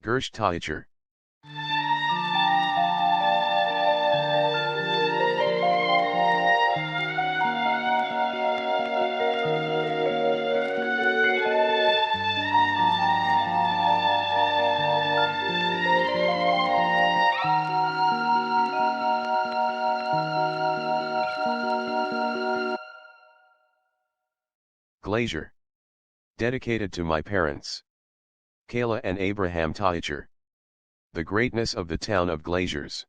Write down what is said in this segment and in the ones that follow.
Gersh Taicher. Glazier. Dedicated to my parents, Kayla and Abraham Taicher. The greatness of the town of Glaziers.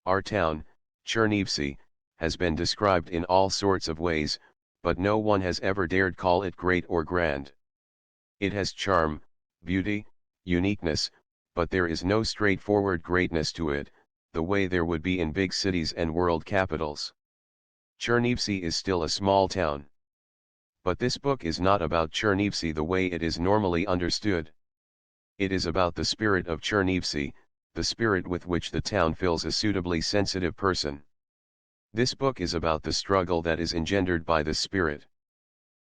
Our town, Chernivtsi, has been described in all sorts of ways, but no one has ever dared call it great or grand. It has charm, beauty, uniqueness, but there is no straightforward greatness to it, the way there would be in big cities and world capitals. Chernivtsi is still a small town. But this book is not about Chernivtsi the way it is normally understood. It is about the spirit of Chernivtsi, the spirit with which the town fills a suitably sensitive person. This book is about the struggle that is engendered by the spirit.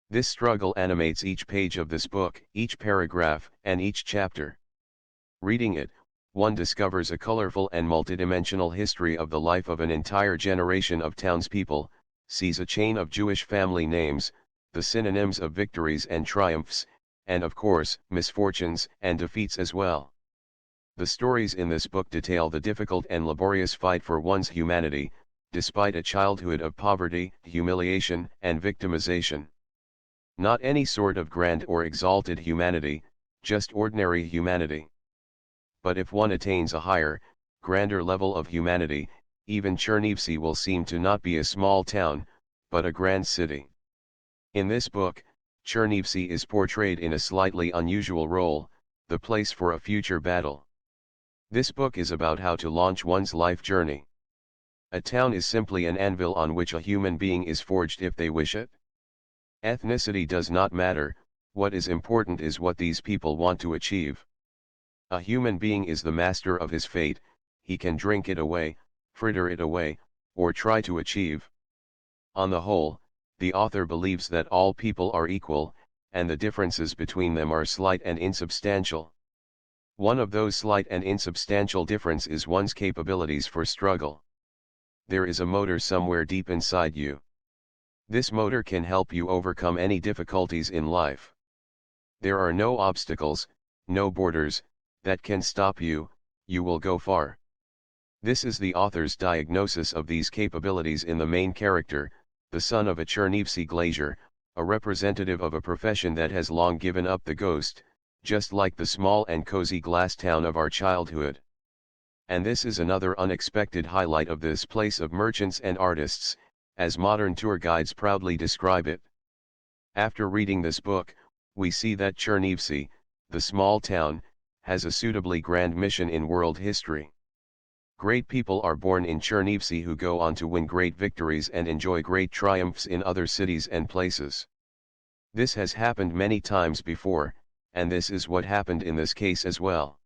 This struggle animates each page of this book, each paragraph, and each chapter. Reading it, one discovers a colorful and multidimensional history of the life of an entire generation of townspeople, sees a chain of Jewish family names, the synonyms of victories and triumphs, and of course, misfortunes and defeats as well. The stories in this book detail the difficult and laborious fight for one's humanity, despite a childhood of poverty, humiliation, and victimization. Not any sort of grand or exalted humanity, just ordinary humanity. But if one attains a higher, grander level of humanity, even Chernivtsi will seem to not be a small town, but a grand city. In this book, Chernivtsi is portrayed in a slightly unusual role, the place for a future battle. This book is about how to launch one's life journey. A town is simply an anvil on which a human being is forged if they wish it. Ethnicity does not matter, what is important is what these people want to achieve. A human being is the master of his fate, he can drink it away, fritter it away, or try to achieve. On the whole, the author believes that all people are equal, and the differences between them are slight and insubstantial. One of those slight and insubstantial differences is one's capabilities for struggle. There is a motor somewhere deep inside you. This motor can help you overcome any difficulties in life. There are no obstacles, no borders, that can stop you, you will go far. This is the author's diagnosis of these capabilities in the main character, the son of a Chernivtsi glazier, a representative of a profession that has long given up the ghost, just like the small and cozy glass town of our childhood. And this is another unexpected highlight of this place of merchants and artists, as modern tour guides proudly describe it. After reading this book, we see that Chernivtsi, the small town, has a suitably grand mission in world history. Great people are born in Chernivtsi who go on to win great victories and enjoy great triumphs in other cities and places. This has happened many times before, and this is what happened in this case as well.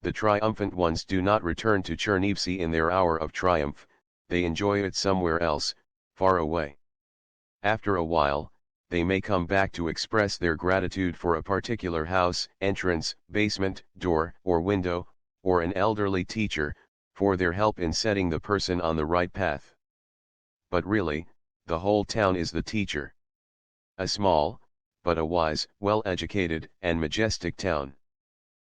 The triumphant ones do not return to Chernivtsi in their hour of triumph, they enjoy it somewhere else, far away. After a while, they may come back to express their gratitude for a particular house, entrance, basement, door, or window, or an elderly teacher, for their help in setting the person on the right path. But really, the whole town is the teacher. A small, but a wise, well-educated, and majestic town.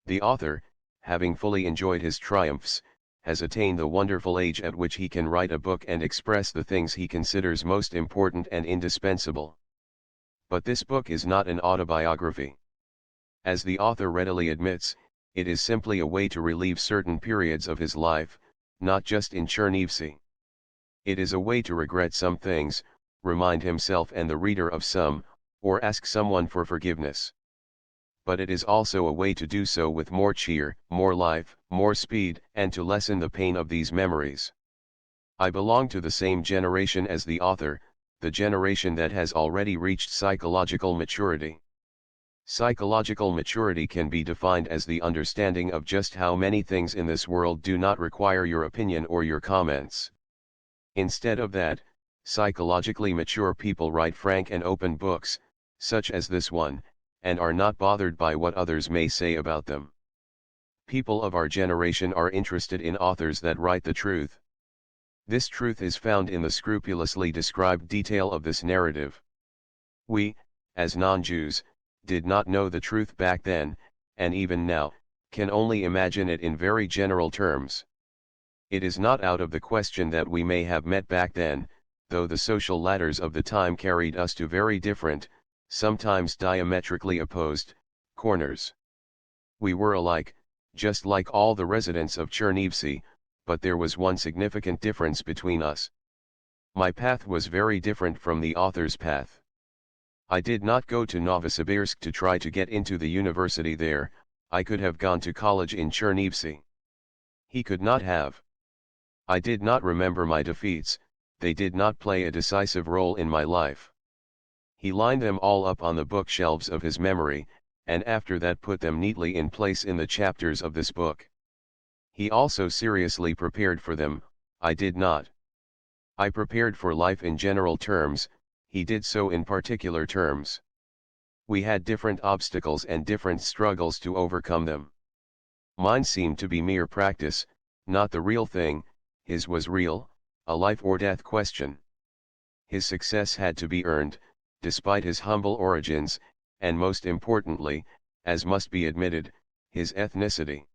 The author, having fully enjoyed his triumphs, has attained the wonderful age at which he can write a book and express the things he considers most important and indispensable. But this book is not an autobiography. As the author readily admits, it is simply a way to relive certain periods of his life, not just in Chernivtsi. It is a way to regret some things, remind himself and the reader of some, or ask someone for forgiveness. But it is also a way to do so with more cheer, more life, more speed, and to lessen the pain of these memories. I belong to the same generation as the author, the generation that has already reached psychological maturity. Psychological maturity can be defined as the understanding of just how many things in this world do not require your opinion or your comments. Instead of that, psychologically mature people write frank and open books, such as this one, and are not bothered by what others may say about them. People of our generation are interested in authors that write the truth. This truth is found in the scrupulously described detail of this narrative. We, as non-Jews, did not know the truth back then, and even now, can only imagine it in very general terms. It is not out of the question that we may have met back then, though the social ladders of the time carried us to very different, sometimes diametrically opposed, corners. We were alike, just like all the residents of Chernivtsi, but there was one significant difference between us. My path was very different from the author's path. I did not go to Novosibirsk to try to get into the university there. I could have gone to college in Chernivtsi. He could not have. I did not remember my defeats, they did not play a decisive role in my life. He lined them all up on the bookshelves of his memory, and after that put them neatly in place in the chapters of this book. He also seriously prepared for them, I did not. I prepared for life in general terms, he did so in particular terms. We had different obstacles and different struggles to overcome them. Mine seemed to be mere practice, not the real thing, his was real, a life or death question. His success had to be earned, despite his humble origins, and most importantly, as must be admitted, his ethnicity.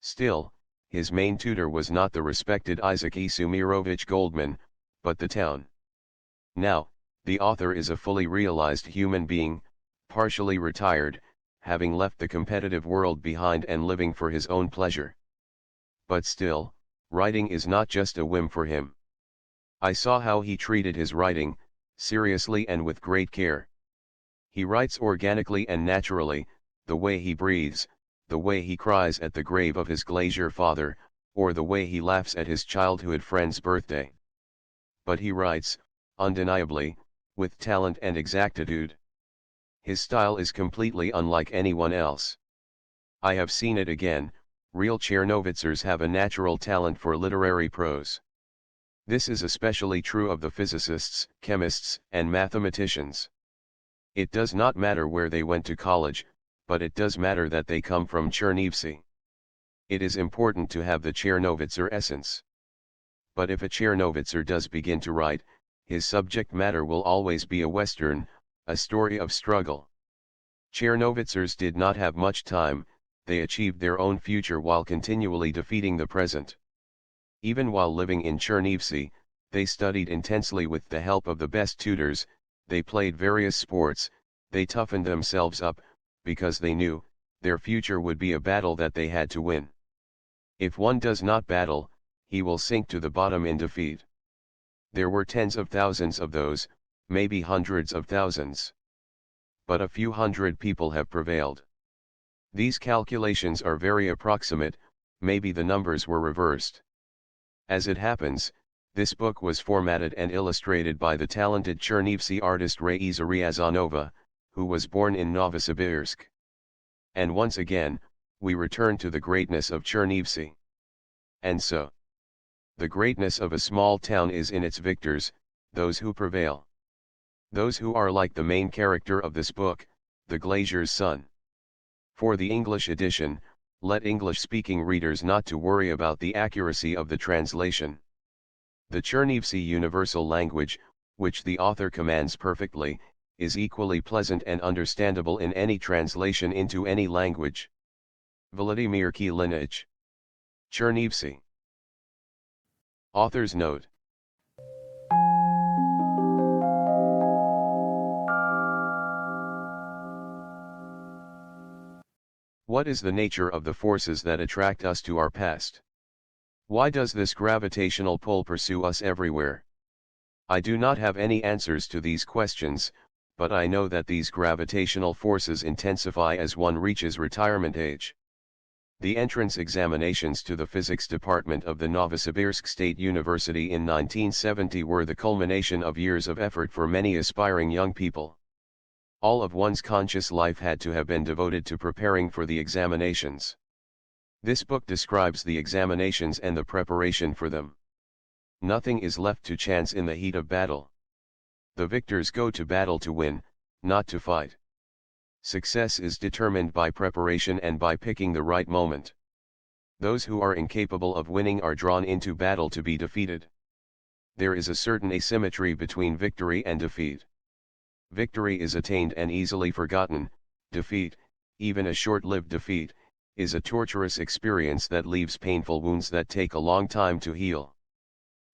Still, his main tutor was not the respected Isaac Sumirovich Goldman, but the town. Now, the author is a fully realized human being, partially retired, having left the competitive world behind and living for his own pleasure. But still, writing is not just a whim for him. I saw how he treated his writing, seriously and with great care. He writes organically and naturally, the way he breathes, the way he cries at the grave of his Glazier father, or the way he laughs at his childhood friend's birthday. But he writes, undeniably, with talent and exactitude. His style is completely unlike anyone else. I have seen it again, real Chernovitzers have a natural talent for literary prose. This is especially true of the physicists, chemists, and mathematicians. It does not matter where they went to college, but it does matter that they come from Chernivtsi. It is important to have the Chernovitzer essence. But if a Chernovitzer does begin to write, his subject matter will always be a Western, a story of struggle. Chernovitzers did not have much time, they achieved their own future while continually defeating the present. Even while living in Chernivtsi, they studied intensely with the help of the best tutors, they played various sports, they toughened themselves up, because they knew, their future would be a battle that they had to win. If one does not battle, he will sink to the bottom in defeat. There were tens of thousands of those, maybe hundreds of thousands. But a few hundred people have prevailed. These calculations are very approximate, maybe the numbers were reversed. As it happens, this book was formatted and illustrated by the talented Chernivtsi artist Raisa Ryazanova, who was born in Novosibirsk. And once again, we return to the greatness of Chernivtsi. And so, the greatness of a small town is in its victors, those who prevail. Those who are like the main character of this book, the glazier's son. For the English edition, let English-speaking readers not to worry about the accuracy of the translation. The Chernivtsi universal language, which the author commands perfectly, is equally pleasant and understandable in any translation into any language. Vladimir Kilinich. Chernivtsi. Author's note. What is the nature of the forces that attract us to our past? Why does this gravitational pull pursue us everywhere? I do not have any answers to these questions, but I know that these gravitational forces intensify as one reaches retirement age. The entrance examinations to the physics department of the Novosibirsk State University in 1970 were the culmination of years of effort for many aspiring young people. All of one's conscious life had to have been devoted to preparing for the examinations. This book describes the examinations and the preparation for them. Nothing is left to chance in the heat of battle. The victors go to battle to win, not to fight. Success is determined by preparation and by picking the right moment. Those who are incapable of winning are drawn into battle to be defeated. There is a certain asymmetry between victory and defeat. Victory is attained and easily forgotten. Defeat, even a short-lived defeat, is a torturous experience that leaves painful wounds that take a long time to heal.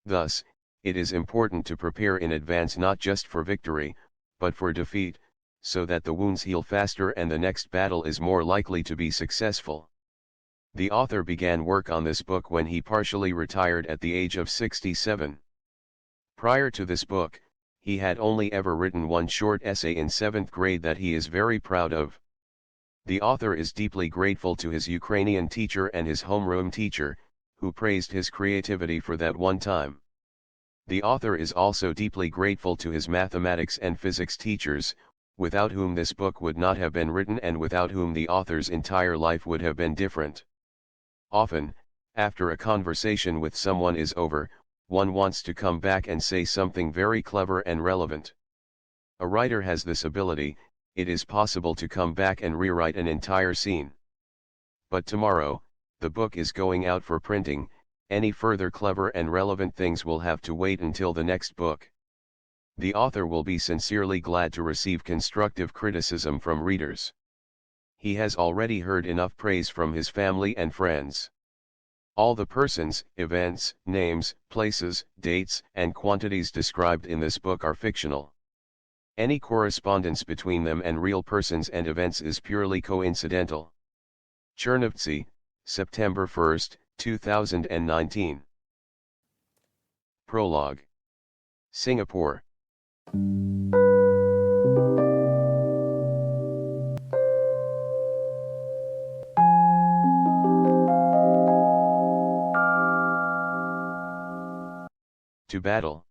Thus, it is important to prepare in advance not just for victory, but for defeat, so that the wounds heal faster and the next battle is more likely to be successful. The author began work on this book when he partially retired at the age of 67. Prior to this book, he had only ever written one short essay in 7th grade that he is very proud of. The author is deeply grateful to his Ukrainian teacher and his homeroom teacher, who praised his creativity for that one time. The author is also deeply grateful to his mathematics and physics teachers, without whom this book would not have been written and without whom the author's entire life would have been different. Often, after a conversation with someone is over, one wants to come back and say something very clever and relevant. A writer has this ability. It is possible to come back and rewrite an entire scene. But tomorrow, the book is going out for printing. Any further clever and relevant things will have to wait until the next book. The author will be sincerely glad to receive constructive criticism from readers. He has already heard enough praise from his family and friends. All the persons, events, names, places, dates, and quantities described in this book are fictional. Any correspondence between them and real persons and events is purely coincidental. Chernivtsi, September 1, 2019. Prologue. Singapore. To battle.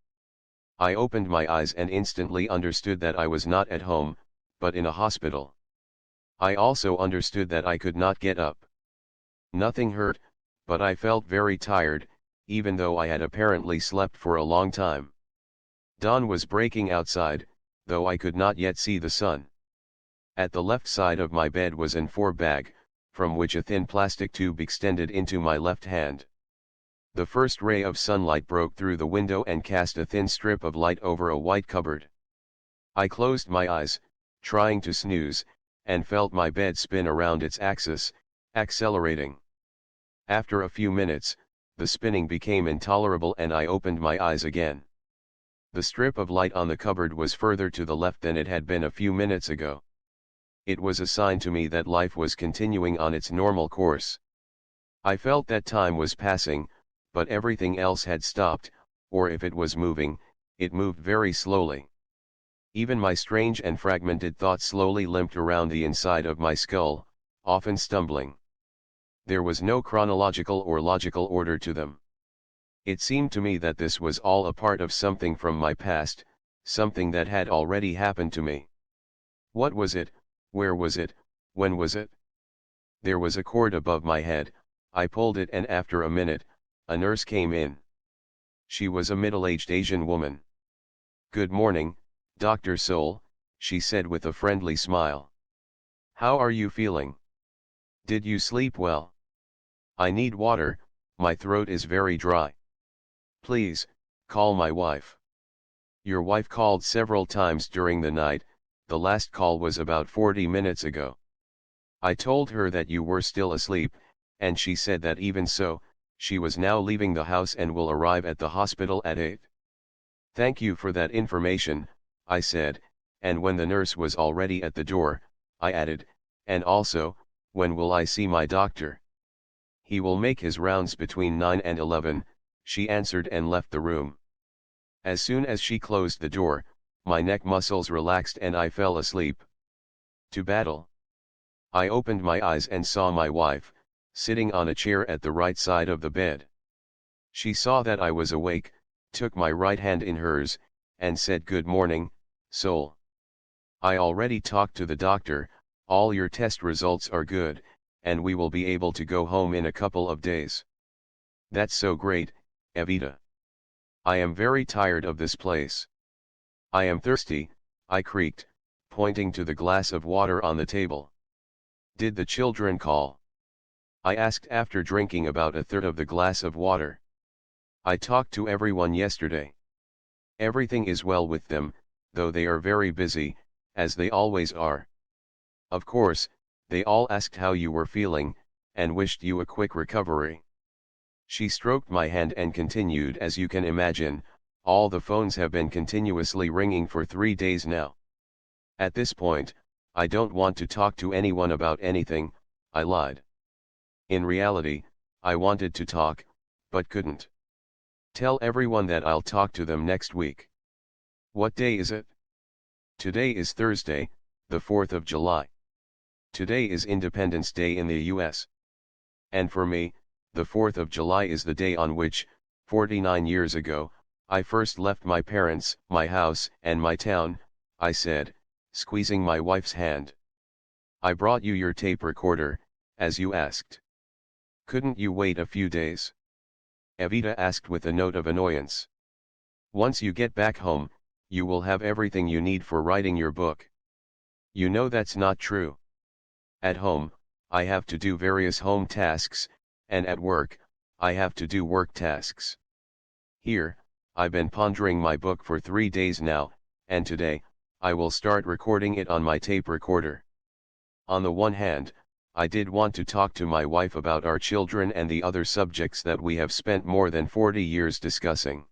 I opened my eyes and instantly understood that I was not at home, but in a hospital. I also understood that I could not get up. Nothing hurt, but I felt very tired, even though I had apparently slept for a long time. Dawn was breaking outside, though I could not yet see the sun. At the left side of my bed was an IV bag, from which a thin plastic tube extended into my left hand. The first ray of sunlight broke through the window and cast a thin strip of light over a white cupboard. I closed my eyes, trying to snooze, and felt my bed spin around its axis, accelerating. After a few minutes, the spinning became intolerable and I opened my eyes again. The strip of light on the cupboard was further to the left than it had been a few minutes ago. It was a sign to me that life was continuing on its normal course. I felt that time was passing, but everything else had stopped, or if it was moving, it moved very slowly. Even my strange and fragmented thoughts slowly limped around the inside of my skull, often stumbling. There was no chronological or logical order to them. It seemed to me that this was all a part of something from my past, something that had already happened to me. What was it? Where was it? When was it? There was a cord above my head. I pulled it and after a minute, a nurse came in. She was a middle-aged Asian woman. "Good morning, Dr. Soul," she said with a friendly smile. "How are you feeling? Did you sleep well? I need water, my throat is very dry. Please, call my wife." "Your wife called several times during the night, the last call was about 40 minutes ago. I told her that you were still asleep, and she said that even so, she was now leaving the house and will arrive at the hospital at 8. "Thank you for that information," I said, and when the nurse was already at the door, I added, "And also, when will I see my doctor?" "He will make his rounds between 9 and 11, she answered and left the room. As soon as she closed the door, my neck muscles relaxed and I fell asleep. To battle. I opened my eyes and saw my wife, sitting on a chair at the right side of the bed. She saw that I was awake, took my right hand in hers, and said, "Good morning, Soul." I already talked to the doctor, all your test results are good, and we will be able to go home in a couple of days. That's so great, Evita. I am very tired of this place. I am thirsty, I creaked, pointing to the glass of water on the table. Did the children call? I asked after drinking about a third of the glass of water. I talked to everyone yesterday. Everything is well with them, though they are very busy, as they always are. Of course, they all asked how you were feeling, and wished you a quick recovery. She stroked my hand and continued, as you can imagine, all the phones have been continuously ringing for 3 days now. At this point, I don't want to talk to anyone about anything, I lied. In reality, I wanted to talk, but couldn't. Tell everyone that I'll talk to them next week. What day is it? Today is Thursday, the 4th of July. Today is Independence Day in the US. And for me, the 4th of July is the day on which, 49 years ago, I first left my parents, my house, and my town, I said, squeezing my wife's hand. I brought you your tape recorder, as you asked. Couldn't you wait a few days? Evita asked with a note of annoyance. Once you get back home, you will have everything you need for writing your book. You know that's not true. At home, I have to do various home tasks, and at work, I have to do work tasks. Here, I've been pondering my book for 3 days now, and today, I will start recording it on my tape recorder. On the one hand, I did want to talk to my wife about our children and the other subjects that we have spent more than 40 years discussing.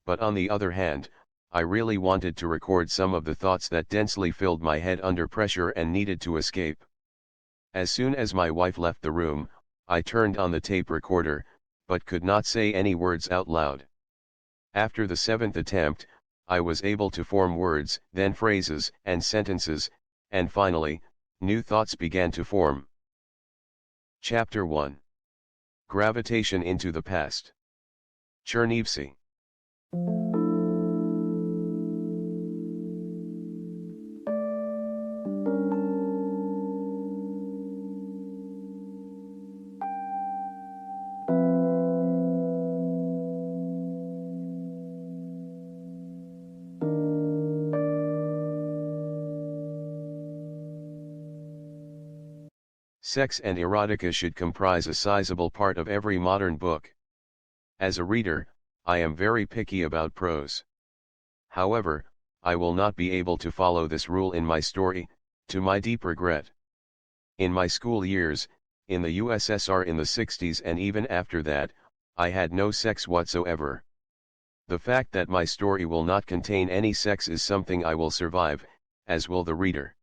But on the other hand, I really wanted to record some of the thoughts that densely filled my head under pressure and needed to escape. As soon as my wife left the room, I turned on the tape recorder, but could not say any words out loud. After the 7th attempt, I was able to form words, then phrases and sentences, and finally, new thoughts began to form. Chapter 1. Gravitation into the Past. Chernivtsi. Sex and erotica should comprise a sizable part of every modern book. As a reader, I am very picky about prose. However, I will not be able to follow this rule in my story, to my deep regret. In my school years, in the USSR in the 60s and even after that, I had no sex whatsoever. The fact that my story will not contain any sex is something I will survive, as will the reader.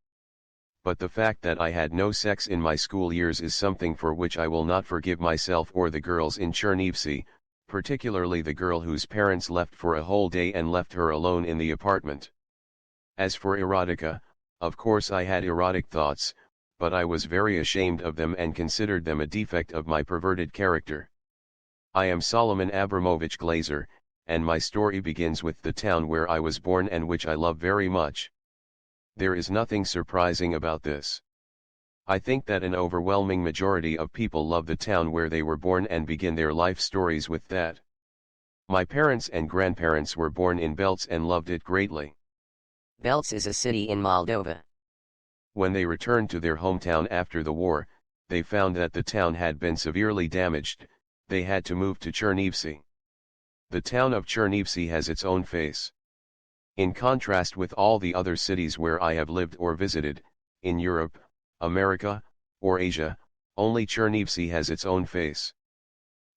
But the fact that I had no sex in my school years is something for which I will not forgive myself or the girls in Chernivtsi, particularly the girl whose parents left for a whole day and left her alone in the apartment. As for erotica, of course I had erotic thoughts, but I was very ashamed of them and considered them a defect of my perverted character. I am Solomon Abramovich Glazier, and my story begins with the town where I was born and which I love very much. There is nothing surprising about this. I think that an overwhelming majority of people love the town where they were born and begin their life stories with that. My parents and grandparents were born in Belts and loved it greatly. Belts is a city in Moldova. When they returned to their hometown after the war, they found that the town had been severely damaged. They had to move to Chernivtsi. The town of Chernivtsi has its own face. In contrast with all the other cities where I have lived or visited, in Europe, America, or Asia, only Chernivtsi has its own face.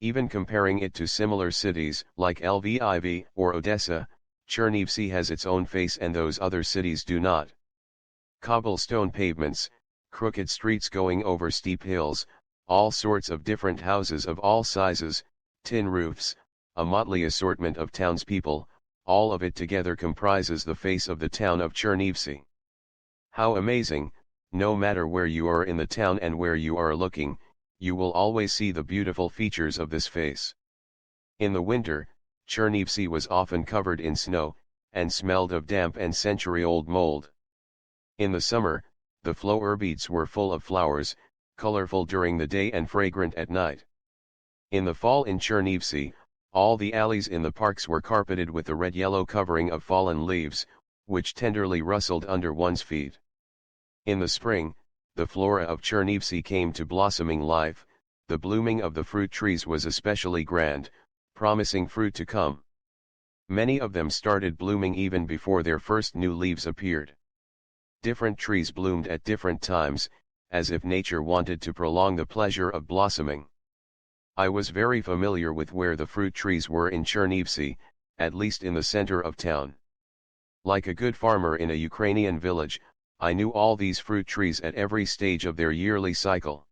Even comparing it to similar cities like Lviv or Odessa, Chernivtsi has its own face and those other cities do not. Cobblestone pavements, crooked streets going over steep hills, all sorts of different houses of all sizes, tin roofs, a motley assortment of townspeople, all of it together comprises the face of the town of Chernivtsi. How amazing, no matter where you are in the town and where you are looking, you will always see the beautiful features of this face. In the winter, Chernivtsi was often covered in snow, and smelled of damp and century-old mold. In the summer, the flower beets were full of flowers, colorful during the day and fragrant at night. In the fall in Chernivtsi, all the alleys in the parks were carpeted with a red-yellow covering of fallen leaves, which tenderly rustled under one's feet. In the spring, the flora of Chernivtsi came to blossoming life. The blooming of the fruit trees was especially grand, promising fruit to come. Many of them started blooming even before their first new leaves appeared. Different trees bloomed at different times, as if nature wanted to prolong the pleasure of blossoming. I was very familiar with where the fruit trees were in Chernivtsi, at least in the center of town. Like a good farmer in a Ukrainian village, I knew all these fruit trees at every stage of their yearly cycle.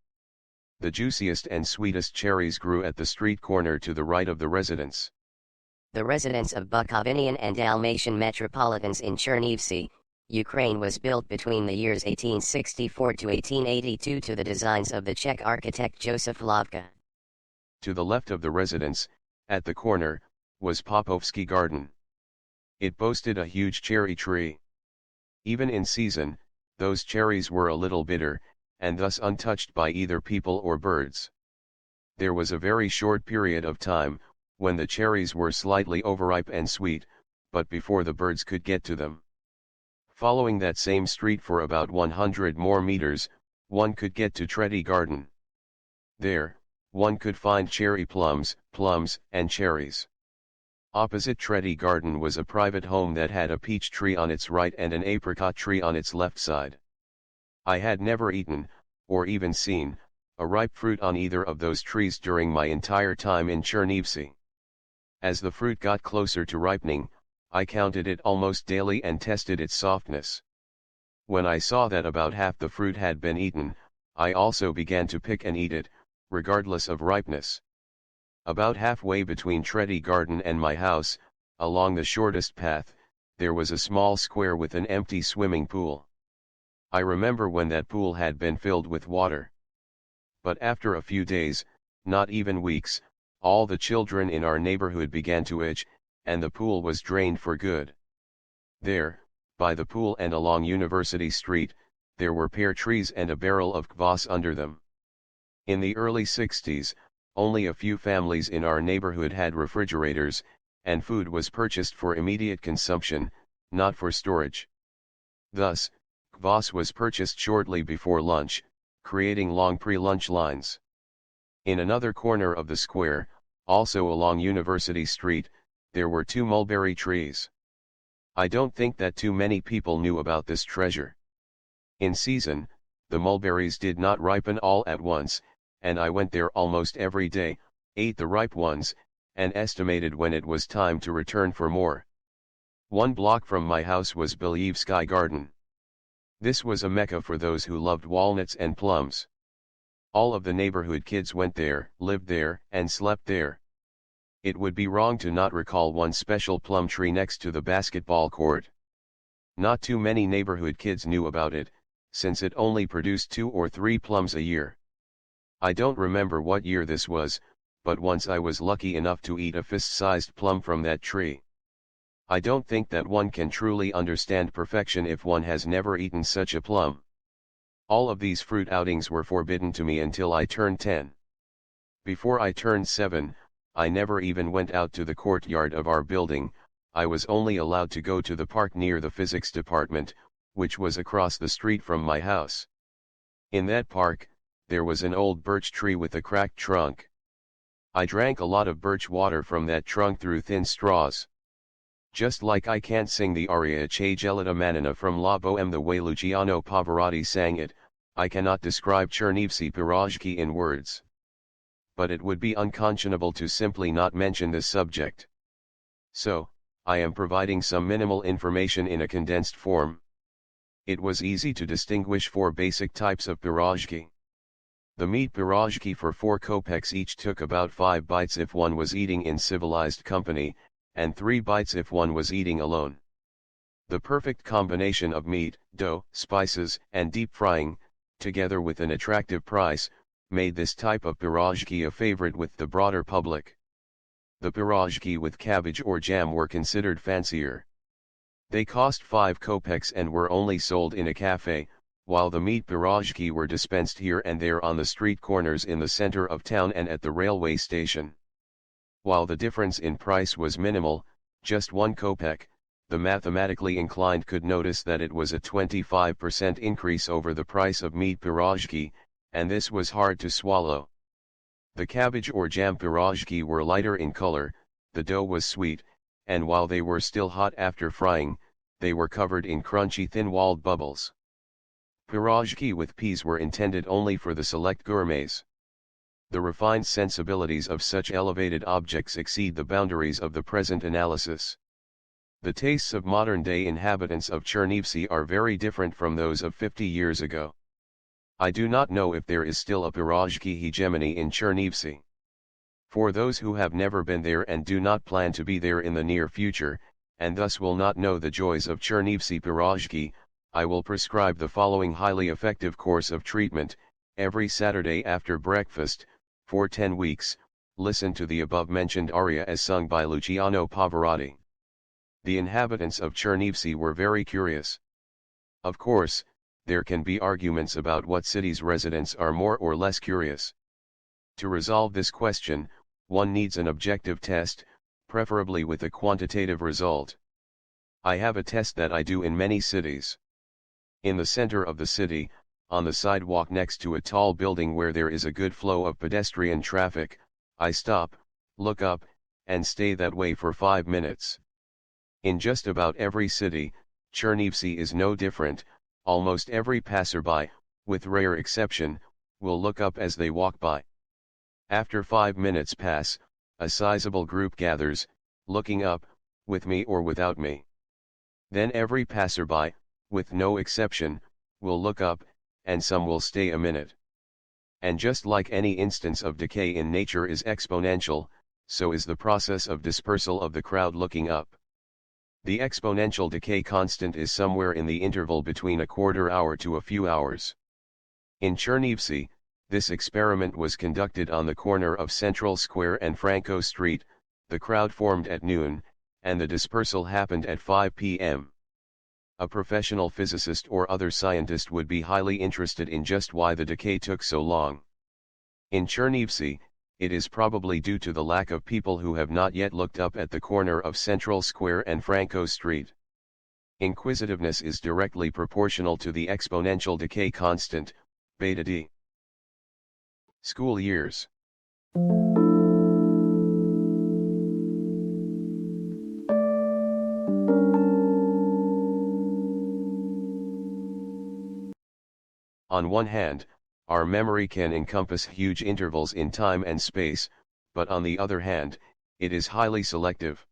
The juiciest and sweetest cherries grew at the street corner to the right of the residence. The residence of Bukovinian and Dalmatian metropolitans in Chernivtsi, Ukraine was built between the years 1864 to 1882 to the designs of the Czech architect Josef Hlavka. To the left of the residence, at the corner, was Popovsky Garden. It boasted a huge cherry tree. Even in season, those cherries were a little bitter, and thus untouched by either people or birds. There was a very short period of time, when the cherries were slightly overripe and sweet, but before the birds could get to them. Following that same street for about 100 more meters, one could get to Trety Garden. There, one could find cherry plums, and cherries. Opposite Trety Garden was a private home that had a peach tree on its right and an apricot tree on its left side. I had never eaten, or even seen, a ripe fruit on either of those trees during my entire time in Chernivtsi. As the fruit got closer to ripening, I counted it almost daily and tested its softness. When I saw that about half the fruit had been eaten, I also began to pick and eat it, regardless of ripeness. About halfway between Trety Garden and my house, along the shortest path, there was a small square with an empty swimming pool. I remember when that pool had been filled with water. But after a few days, not even weeks, all the children in our neighborhood began to itch, and the pool was drained for good. There, by the pool and along University Street, there were pear trees and a barrel of kvass under them. In the early 60s, only a few families in our neighborhood had refrigerators, and food was purchased for immediate consumption, not for storage. Thus, kvass was purchased shortly before lunch, creating long pre-lunch lines. In another corner of the square, also along University Street, there were 2 mulberry trees. I don't think that too many people knew about this treasure. In season, the mulberries did not ripen all at once, and I went there almost every day, ate the ripe ones, and estimated when it was time to return for more. 1 block from my house was Belyevsky Garden. This was a mecca for those who loved walnuts and plums. All of the neighborhood kids went there, lived there, and slept there. It would be wrong to not recall one special plum tree next to the basketball court. Not too many neighborhood kids knew about it, since it only produced 2 or 3 plums a year. I don't remember what year this was, but once I was lucky enough to eat a fist-sized plum from that tree. I don't think that one can truly understand perfection if one has never eaten such a plum. All of these fruit outings were forbidden to me until I turned 10. Before I turned 7, I never even went out to the courtyard of our building. I was only allowed to go to the park near the physics department, which was across the street from my house. In that park, there was an old birch tree with a cracked trunk. I drank a lot of birch water from that trunk through thin straws. Just like I can't sing the aria Che gelida manina from La Bohème the way Luciano Pavarotti sang it, I cannot describe Chernivtsi pirozhki in words. But it would be unconscionable to simply not mention this subject. So, I am providing some minimal information in a condensed form. It was easy to distinguish 4 basic types of pirozhki. The meat pirozhki for 4 kopecks each took about 5 bites if one was eating in civilized company, and 3 bites if one was eating alone. The perfect combination of meat, dough, spices, and deep frying, together with an attractive price, made this type of pirozhki a favorite with the broader public. The pirozhki with cabbage or jam were considered fancier. They cost 5 kopecks and were only sold in a cafe, while the meat pirozhki were dispensed here and there on the street corners in the center of town and at the railway station. While the difference in price was minimal, just 1 kopek, the mathematically inclined could notice that it was a 25% increase over the price of meat pirozhki, and this was hard to swallow. The cabbage or jam pirozhki were lighter in color, the dough was sweet, and while they were still hot after frying, they were covered in crunchy thin-walled bubbles. Pirozhki with peas were intended only for the select gourmets. The refined sensibilities of such elevated objects exceed the boundaries of the present analysis. The tastes of modern-day inhabitants of Chernivtsi are very different from those of 50 years ago. I do not know if there is still a pirozhki hegemony in Chernivtsi. For those who have never been there and do not plan to be there in the near future, and thus will not know the joys of Chernivtsi pirozhki, I will prescribe the following highly effective course of treatment: every Saturday after breakfast, for 10 weeks, listen to the above-mentioned aria as sung by Luciano Pavarotti. The inhabitants of Chernivtsi were very curious. Of course, there can be arguments about what city's residents are more or less curious. To resolve this question, one needs an objective test, preferably with a quantitative result. I have a test that I do in many cities. In the center of the city, on the sidewalk next to a tall building where there is a good flow of pedestrian traffic, I stop, look up, and stay that way for 5 minutes. In just about every city, Chernivtsi is no different. Almost every passerby, with rare exception, will look up as they walk by. After 5 minutes pass, a sizable group gathers, looking up, with me or without me. Then every passerby, with no exception, will look up, and some will stay a minute. And just like any instance of decay in nature is exponential, so is the process of dispersal of the crowd looking up. The exponential decay constant is somewhere in the interval between a quarter hour to a few hours. In Chernivtsi, this experiment was conducted on the corner of Central Square and Franco Street. The crowd formed at noon, and the dispersal happened at 5 p.m. A professional physicist or other scientist would be highly interested in just why the decay took so long. In Chernivtsi, it is probably due to the lack of people who have not yet looked up at the corner of Central Square and Franco Street. Inquisitiveness is directly proportional to the exponential decay constant, beta d. School years. On one hand, our memory can encompass huge intervals in time and space, but on the other hand, it is highly selective.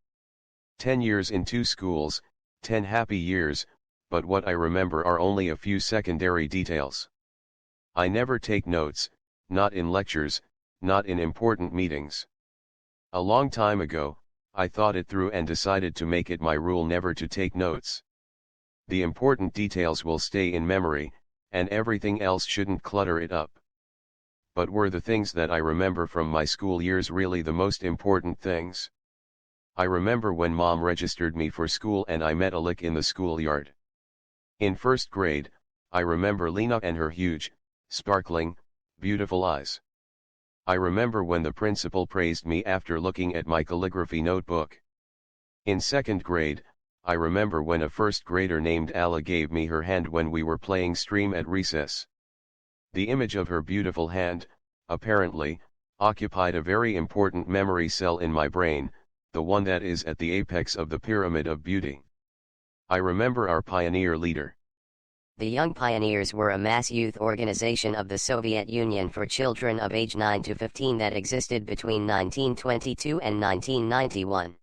10 years in 2 schools, 10 happy years, but what I remember are only a few secondary details. I never take notes, not in lectures, not in important meetings. A long time ago, I thought it through and decided to make it my rule never to take notes. The important details will stay in memory, and everything else shouldn't clutter it up. But were the things that I remember from my school years really the most important things? I remember when Mom registered me for school and I met Alec in the schoolyard. In first grade, I remember Lena and her huge, sparkling, beautiful eyes. I remember when the principal praised me after looking at my calligraphy notebook. In second grade, I remember when a first grader named Alla gave me her hand when we were playing stream at recess. The image of her beautiful hand, apparently, occupied a very important memory cell in my brain, the one that is at the apex of the pyramid of beauty. I remember our pioneer leader. The Young Pioneers were a mass youth organization of the Soviet Union for children of age 9 to 15 that existed between 1922 and 1991.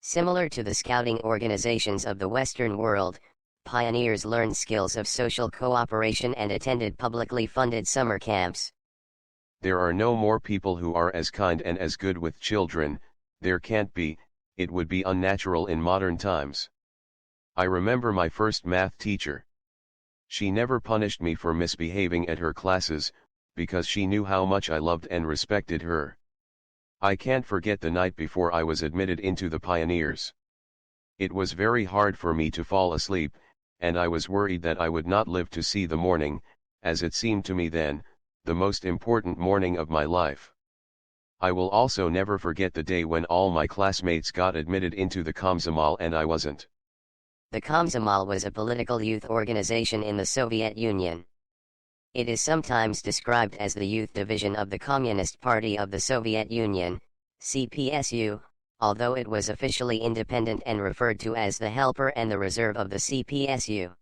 Similar to the scouting organizations of the Western world, pioneers learned skills of social cooperation and attended publicly funded summer camps. There are no more people who are as kind and as good with children. There can't be, it would be unnatural in modern times. I remember my first math teacher. She never punished me for misbehaving at her classes, because she knew how much I loved and respected her. I can't forget the night before I was admitted into the Pioneers. It was very hard for me to fall asleep, and I was worried that I would not live to see the morning, as it seemed to me then, the most important morning of my life. I will also never forget the day when all my classmates got admitted into the Komsomol and I wasn't. The Komsomol was a political youth organization in the Soviet Union. It is sometimes described as the youth division of the Communist Party of the Soviet Union, CPSU, although it was officially independent and referred to as the helper and the reserve of the CPSU.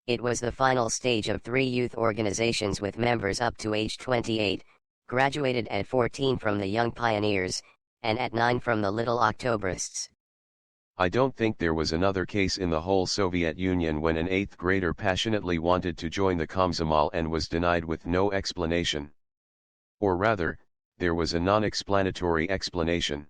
It was the final stage of 3 youth organizations with members up to age 28, graduated at 14 from the Young Pioneers, and at 9 from the Little Octobrists. I don't think there was another case in the whole Soviet Union when an 8th grader passionately wanted to join the Komsomol and was denied with no explanation. Or rather, there was a non-explanatory explanation.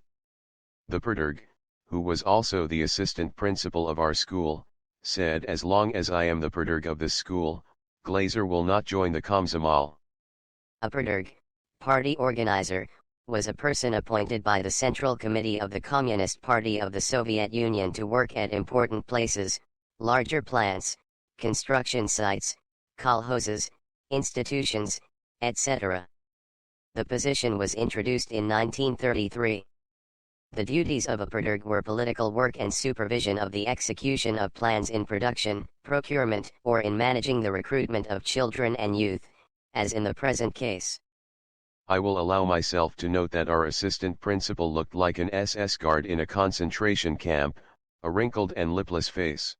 The Pedagog, who was also the assistant principal of our school, said, "As long as I am the Pedagog of this school, Glazier will not join the Komsomol." A Pedagog, party organizer, was a person appointed by the Central Committee of the Communist Party of the Soviet Union to work at important places, larger plants, construction sites, kolkhozes, institutions, etc. The position was introduced in 1933. The duties of a pedagog were political work and supervision of the execution of plans in production, procurement, or in managing the recruitment of children and youth, as in the present case. I will allow myself to note that our assistant principal looked like an SS guard in a concentration camp, a wrinkled and lipless face.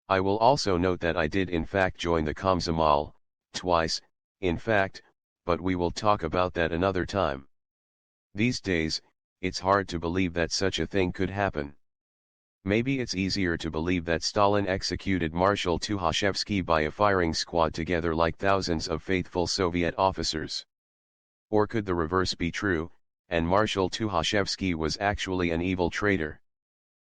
I will also note that I did in fact join the Komsomol, twice, in fact, but we will talk about that another time. These days, it's hard to believe that such a thing could happen. Maybe it's easier to believe that Stalin executed Marshal Tukhachevsky by a firing squad together like thousands of faithful Soviet officers. Or could the reverse be true, and Marshal Tukhachevsky was actually an evil traitor?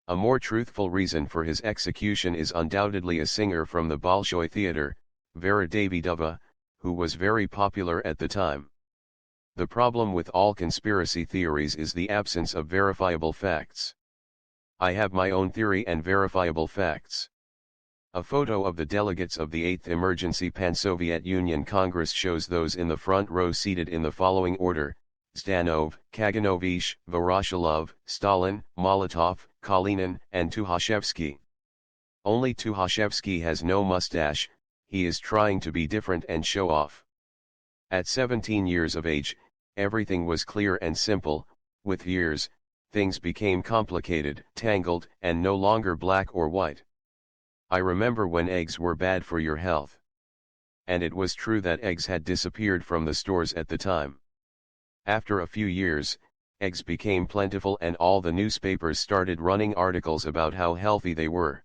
A more truthful reason for his execution is undoubtedly a singer from the Bolshoi theater, Vera Davidova, who was very popular at the time. The problem with all conspiracy theories is the absence of verifiable facts. I have my own theory and verifiable facts. A photo of the delegates of the 8th Emergency Pan-Soviet Union Congress shows those in the front row seated in the following order: Zdanov, Kaganovich, Voroshilov, Stalin, Molotov, Kalinin, and Tukhachevsky. Only Tukhachevsky has no mustache, he is trying to be different and show off. At 17 years of age, everything was clear and simple. With years, things became complicated, tangled, and no longer black or white. I remember when eggs were bad for your health. And it was true that eggs had disappeared from the stores at the time. After a few years, eggs became plentiful and all the newspapers started running articles about how healthy they were.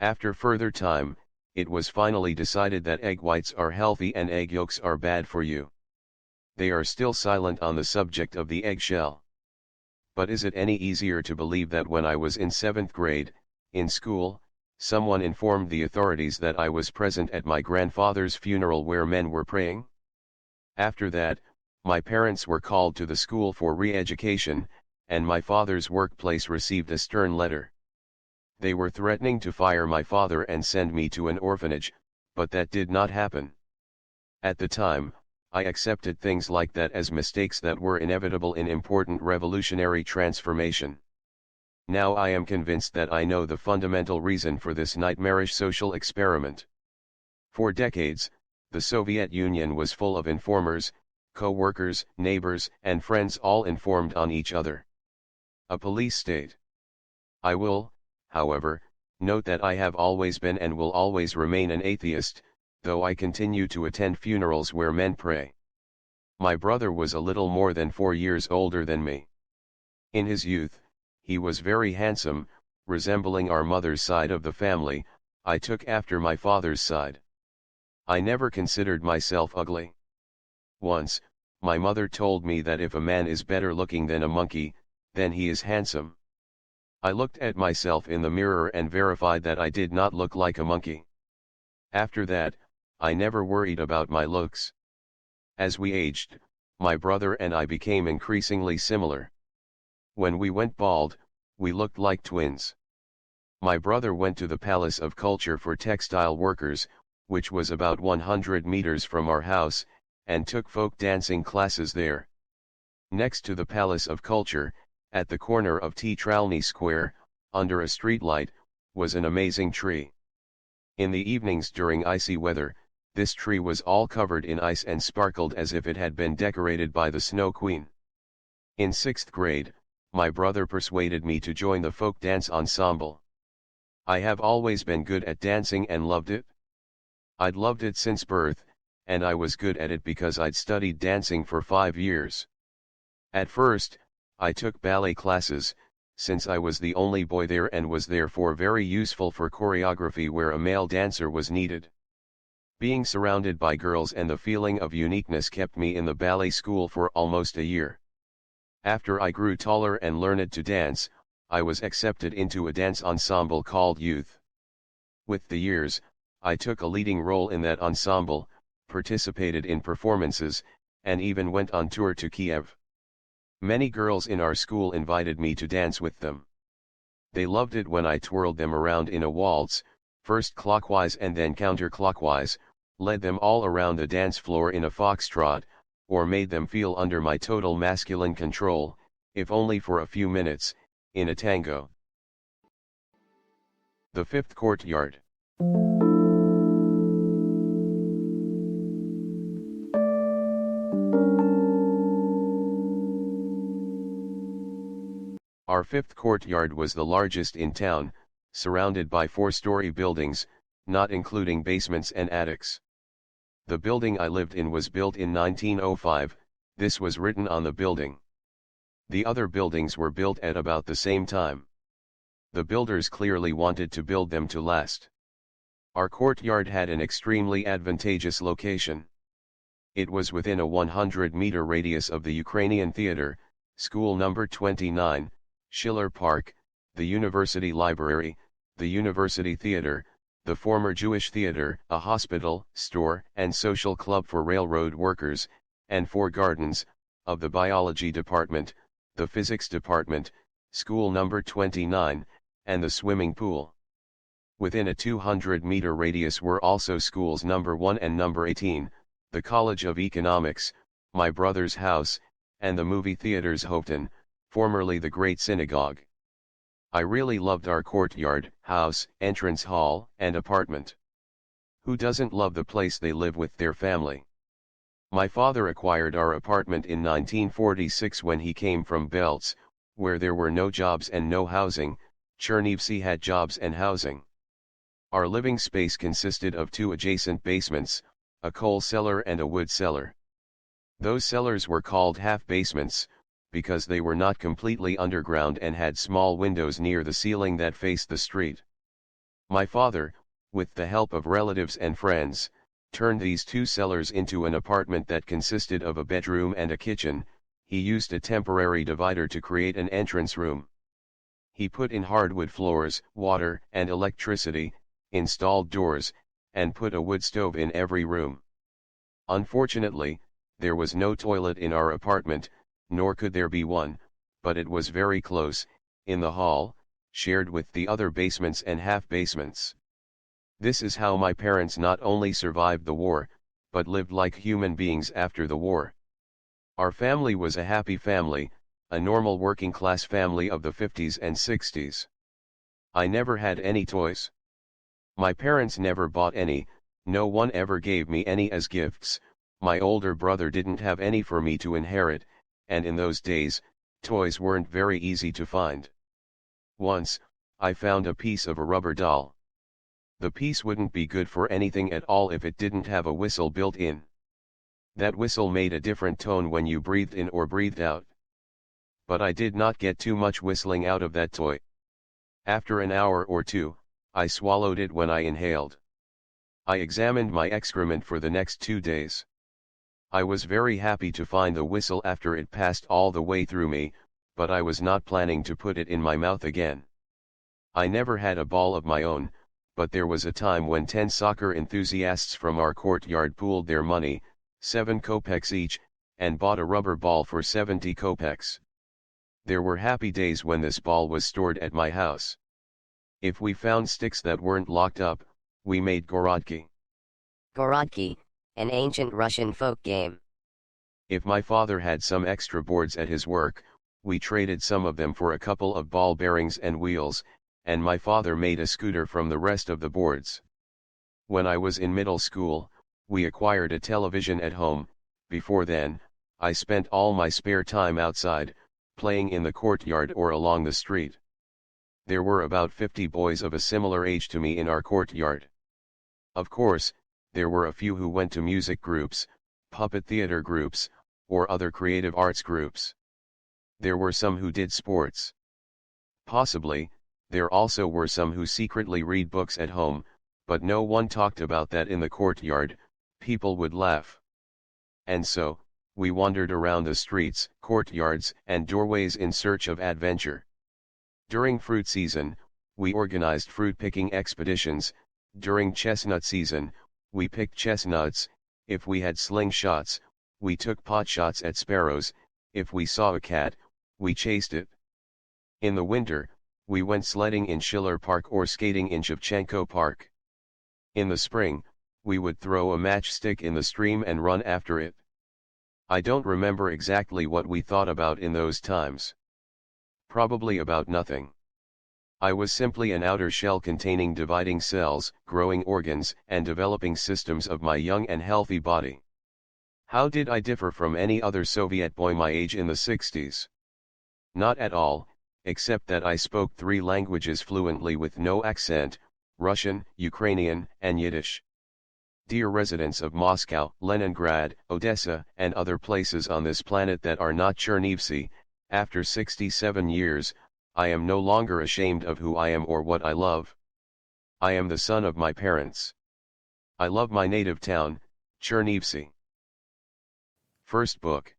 After further time, it was finally decided that egg whites are healthy and egg yolks are bad for you. They are still silent on the subject of the eggshell. But is it any easier to believe that when I was in 7th grade, in school, someone informed the authorities that I was present at my grandfather's funeral where men were praying? After that, my parents were called to the school for re-education, and my father's workplace received a stern letter. They were threatening to fire my father and send me to an orphanage, but that did not happen. At the time, I accepted things like that as mistakes that were inevitable in important revolutionary transformation. Now I am convinced that I know the fundamental reason for this nightmarish social experiment. For decades, the Soviet Union was full of informers, co-workers, neighbors, and friends all informed on each other. A police state. I will, however, note that I have always been and will always remain an atheist, though I continue to attend funerals where men pray. My brother was a little more than 4 years older than me. In his youth, he was very handsome, resembling our mother's side of the family. I took after my father's side. I never considered myself ugly. Once, my mother told me that if a man is better looking than a monkey, then he is handsome. I looked at myself in the mirror and verified that I did not look like a monkey. After that, I never worried about my looks. As we aged, my brother and I became increasingly similar. When we went bald, we looked like twins. My brother went to the Palace of Culture for Textile Workers, which was about 100 meters from our house, and took folk dancing classes there. Next to the Palace of Culture, at the corner of T. Tralney Square, under a streetlight, was an amazing tree. In the evenings during icy weather, this tree was all covered in ice and sparkled as if it had been decorated by the Snow Queen. In 6th grade, my brother persuaded me to join the folk dance ensemble. I have always been good at dancing and loved it. I'd loved it since birth, and I was good at it because I'd studied dancing for 5 years. At first, I took ballet classes, since I was the only boy there and was therefore very useful for choreography where a male dancer was needed. Being surrounded by girls and the feeling of uniqueness kept me in the ballet school for almost a year. After I grew taller and learned to dance, I was accepted into a dance ensemble called Youth. With the years, I took a leading role in that ensemble, participated in performances, and even went on tour to Kiev. Many girls in our school invited me to dance with them. They loved it when I twirled them around in a waltz, first clockwise and then counterclockwise, led them all around the dance floor in a foxtrot, or made them feel under my total masculine control, if only for a few minutes, in a tango. The Fifth Courtyard. Our fifth courtyard was the largest in town, surrounded by 4-story buildings, not including basements and attics. The building I lived in was built in 1905, this was written on the building. The other buildings were built at about the same time. The builders clearly wanted to build them to last. Our courtyard had an extremely advantageous location. It was within a 100-meter radius of the Ukrainian Theater, School Number 29, Schiller Park, the University Library, the University Theater, the former Jewish Theater, a hospital, store, and social club for railroad workers, and 4 gardens, of the Biology Department, the Physics Department, School Number 29, and the swimming pool. Within a 200-meter radius were also schools Number 1 and Number 18, the College of Economics, my brother's house, and the movie theaters Hoveton, formerly the Great Synagogue. I really loved our courtyard, house, entrance hall, and apartment. Who doesn't love the place they live with their family? My father acquired our apartment in 1946 when he came from Belts, where there were no jobs and no housing. Chernivtsi had jobs and housing. Our living space consisted of 2 adjacent basements, a coal cellar and a wood cellar. Those cellars were called half basements, because they were not completely underground and had small windows near the ceiling that faced the street. My father, with the help of relatives and friends, turned these 2 cellars into an apartment that consisted of a bedroom and a kitchen. He used a temporary divider to create an entrance room. He put in hardwood floors, water and electricity, installed doors, and put a wood stove in every room. Unfortunately, there was no toilet in our apartment, nor could there be one, but it was very close, in the hall, shared with the other basements and half basements. This is how my parents not only survived the war, but lived like human beings after the war. Our family was a happy family, a normal working class family of the 50s and 60s. I never had any toys. My parents never bought any, no one ever gave me any as gifts, my older brother didn't have any for me to inherit, and in those days, toys weren't very easy to find. Once, I found a piece of a rubber doll. The piece wouldn't be good for anything at all if it didn't have a whistle built in. That whistle made a different tone when you breathed in or breathed out. But I did not get too much whistling out of that toy. After an hour or 2, I swallowed it when I inhaled. I examined my excrement for the next 2 days. I was very happy to find the whistle after it passed all the way through me, but I was not planning to put it in my mouth again. I never had a ball of my own, but there was a time when 10 soccer enthusiasts from our courtyard pooled their money, 7 kopecks each, and bought a rubber ball for 70 kopecks. There were happy days when this ball was stored at my house. If we found sticks that weren't locked up, we made gorodki. Gorodki, an ancient Russian folk game. If my father had some extra boards at his work, we traded some of them for a couple of ball bearings and wheels, and my father made a scooter from the rest of the boards. When I was in middle school, we acquired a television at home. Before then, I spent all my spare time outside, playing in the courtyard or along the street. There were about 50 boys of a similar age to me in our courtyard. Of course, there were a few who went to music groups, puppet theater groups, or other creative arts groups. There were some who did sports. Possibly, there also were some who secretly read books at home, but no one talked about that in the courtyard. People would laugh. And so, we wandered around the streets, courtyards, and doorways in search of adventure. During fruit season, we organized fruit-picking expeditions. During chestnut season, we picked chestnuts. If we had slingshots, we took potshots at sparrows. If we saw a cat, we chased it. In the winter, we went sledding in Schiller Park or skating in Shevchenko Park. In the spring, we would throw a matchstick in the stream and run after it. I don't remember exactly what we thought about in those times. Probably about nothing. I was simply an outer shell containing dividing cells, growing organs, and developing systems of my young and healthy body. How did I differ from any other Soviet boy my age in the 60s? Not at all, except that I spoke 3 languages fluently with no accent: Russian, Ukrainian, and Yiddish. Dear residents of Moscow, Leningrad, Odessa, and other places on this planet that are not Chernivtsi, after 67 years, I am no longer ashamed of who I am or what I love. I am the son of my parents. I love my native town, Chernivtsi. First book.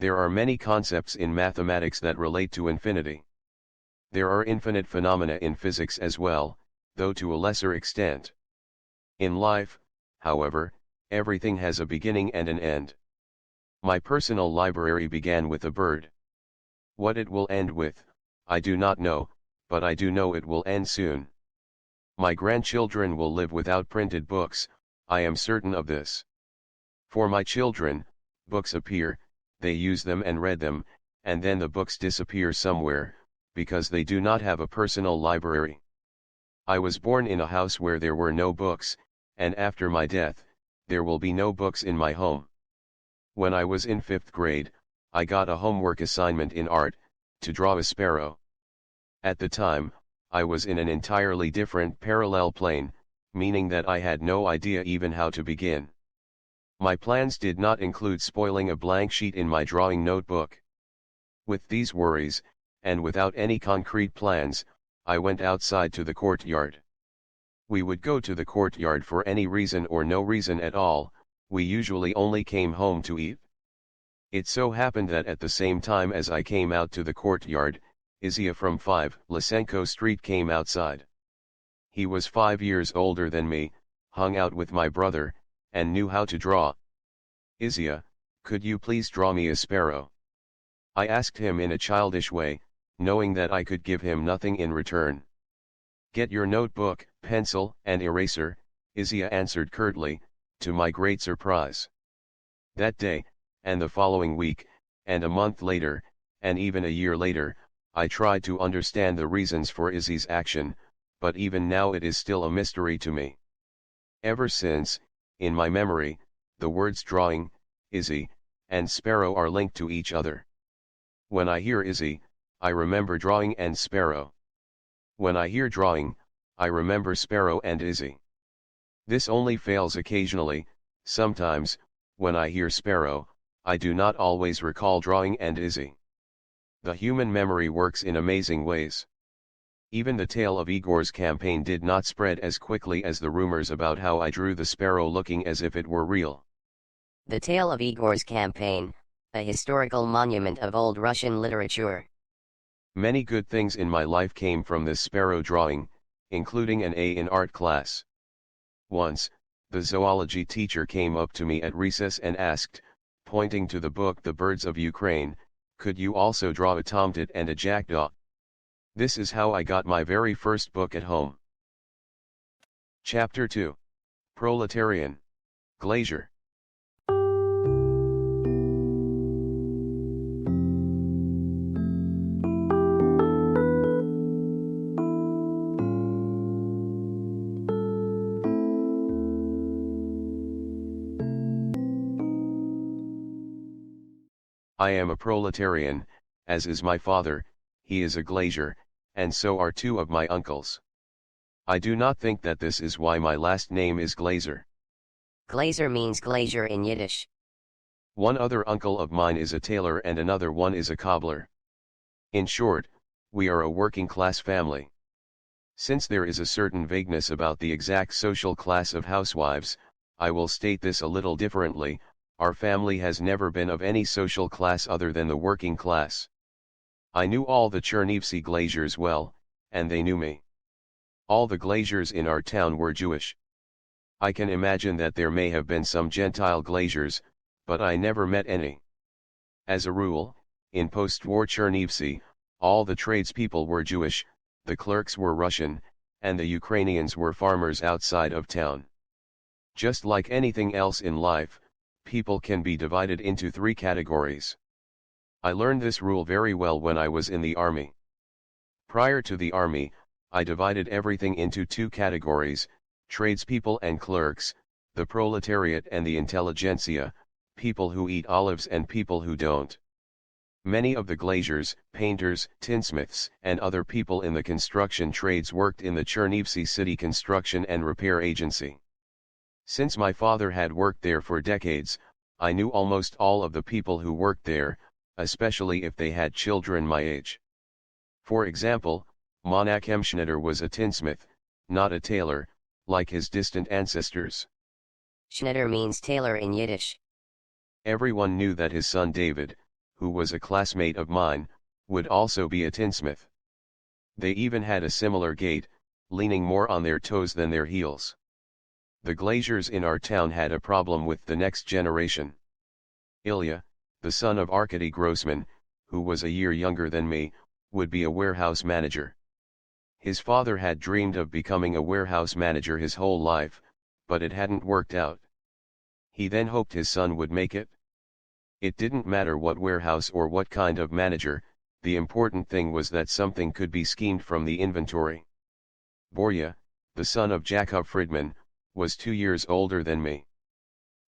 There are many concepts in mathematics that relate to infinity. There are infinite phenomena in physics as well, though to a lesser extent. In life, however, everything has a beginning and an end. My personal library began with a bird. What it will end with, I do not know, but I do know it will end soon. My grandchildren will live without printed books, I am certain of this. For my children, books appear, they use them and read them, and then the books disappear somewhere, because they do not have a personal library. I was born in a house where there were no books, and after my death, there will be no books in my home. When I was in 5th grade, I got a homework assignment in art, to draw a sparrow. At the time, I was in an entirely different parallel plane, meaning that I had no idea even how to begin. My plans did not include spoiling a blank sheet in my drawing notebook. With these worries, and without any concrete plans, I went outside to the courtyard. We would go to the courtyard for any reason or no reason at all. We usually only came home to eat. It so happened that at the same time as I came out to the courtyard, Izia from 5 Lysenko Street came outside. He was 5 years older than me, hung out with my brother, and knew how to draw. Izia, could you please draw me a sparrow? I asked him in a childish way, knowing that I could give him nothing in return. Get your notebook, pencil, and eraser, Izia answered curtly, to my great surprise. That day, and the following week, and a month later, and even a year later, I tried to understand the reasons for Izzy's action, but even now it is still a mystery to me. Ever since, in my memory, the words drawing, Izzy, and sparrow are linked to each other. When I hear Izzy, I remember drawing and sparrow. When I hear drawing, I remember sparrow and Izzy. This only fails occasionally. Sometimes, when I hear sparrow, I do not always recall drawing and Izzy. The human memory works in amazing ways. Even the tale of Igor's campaign did not spread as quickly as the rumors about how I drew the sparrow looking as if it were real. The Tale of Igor's Campaign, a historical monument of old Russian literature. Many good things in my life came from this sparrow drawing, including an A in art class. Once, the zoology teacher came up to me at recess and asked, pointing to the book The Birds of Ukraine, "Could you also draw a tomtit and a jackdaw?" This is how I got my very first book at home. Chapter 2. Proletarian. Glazier. I am a proletarian, as is my father, he is a glazier, and so are two of my uncles. I do not think that this is why my last name is Glazier. Glazier means glazier in Yiddish. One other uncle of mine is a tailor and another one is a cobbler. In short, we are a working class family. Since there is a certain vagueness about the exact social class of housewives, I will state this a little differently. Our family has never been of any social class other than the working class. I knew all the Chernivtsi glaziers well, and they knew me. All the glaziers in our town were Jewish. I can imagine that there may have been some Gentile glaziers, but I never met any. As a rule, in post-war Chernivtsi, all the tradespeople were Jewish, the clerks were Russian, and the Ukrainians were farmers outside of town. Just like anything else in life, people can be divided into three categories. I learned this rule very well when I was in the army. Prior to the army, I divided everything into two categories, tradespeople and clerks, the proletariat and the intelligentsia, people who eat olives and people who don't. Many of the glaziers, painters, tinsmiths, and other people in the construction trades worked in the Chernivtsi City Construction and Repair Agency. Since my father had worked there for decades, I knew almost all of the people who worked there, especially if they had children my age. For example, Menachem Schneider was a tinsmith, not a tailor, like his distant ancestors. Schneider means tailor in Yiddish. Everyone knew that his son David, who was a classmate of mine, would also be a tinsmith. They even had a similar gait, leaning more on their toes than their heels. The glaziers in our town had a problem with the next generation. Ilya, the son of Arkady Grossman, who was a year younger than me, would be a warehouse manager. His father had dreamed of becoming a warehouse manager his whole life, but it hadn't worked out. He then hoped his son would make it. It didn't matter what warehouse or what kind of manager, the important thing was that something could be schemed from the inventory. Borya, the son of Jakob Friedman, was 2 years older than me.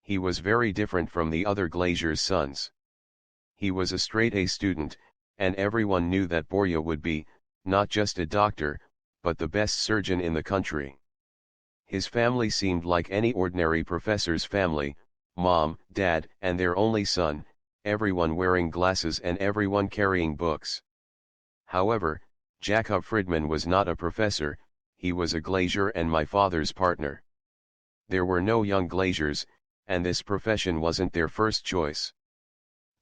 He was very different from the other glaziers' sons. He was a straight-A student, and everyone knew that Borya would be, not just a doctor, but the best surgeon in the country. His family seemed like any ordinary professor's family, mom, dad, and their only son, everyone wearing glasses and everyone carrying books. However, Jakob Friedman was not a professor, he was a glazier and my father's partner. There were no young glaziers, and this profession wasn't their first choice.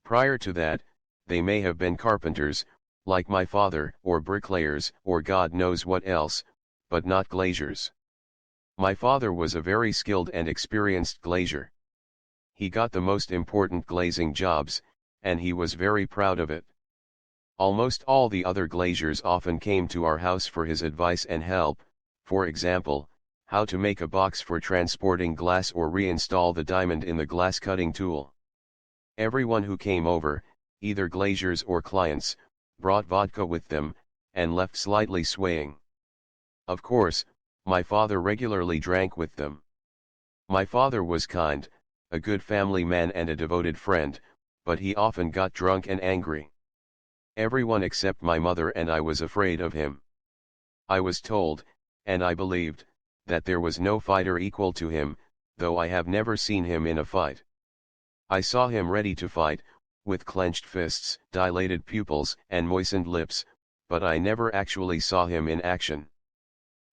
Prior to that, they may have been carpenters, like my father, or bricklayers, or God knows what else, but not glaziers. My father was a very skilled and experienced glazier. He got the most important glazing jobs, and he was very proud of it. Almost all the other glaziers often came to our house for his advice and help, for example, how to make a box for transporting glass or reinstall the diamond in the glass cutting tool. Everyone who came over, either glaziers or clients, brought vodka with them, and left slightly swaying. Of course, my father regularly drank with them. My father was kind, a good family man and a devoted friend, but he often got drunk and angry. Everyone except my mother and I was afraid of him. I was told, and I believed, that there was no fighter equal to him, though I have never seen him in a fight. I saw him ready to fight, with clenched fists, dilated pupils, and moistened lips, but I never actually saw him in action.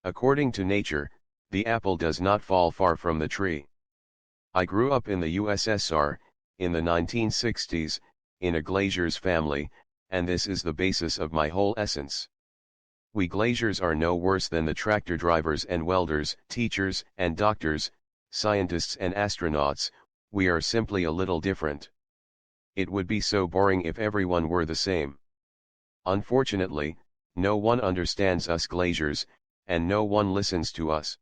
According to nature, the apple does not fall far from the tree. I grew up in the USSR, in the 1960s, in a Glazier's family, and this is the basis of my whole essence. We Glaziers are no worse than the tractor drivers and welders, teachers and doctors, scientists and astronauts, we are simply a little different. It would be so boring if everyone were the same. Unfortunately, no one understands us Glaziers, and no one listens to us.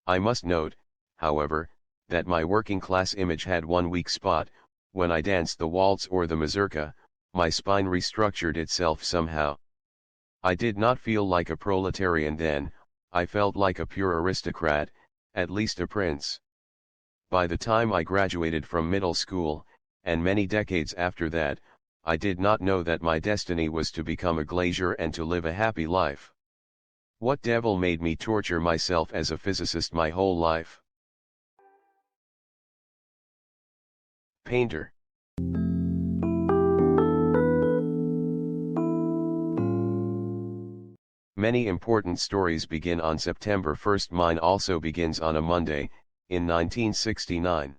I must note, however, that my working class image had one weak spot. When I danced the waltz or the mazurka, my spine restructured itself somehow. I did not feel like a proletarian then, I felt like a pure aristocrat, at least a prince. By the time I graduated from middle school, and many decades after that, I did not know that my destiny was to become a Glazier and to live a happy life. What devil made me torture myself as a physicist my whole life? Painter. Many important stories begin on September 1st. Mine also begins on a Monday, in 1969.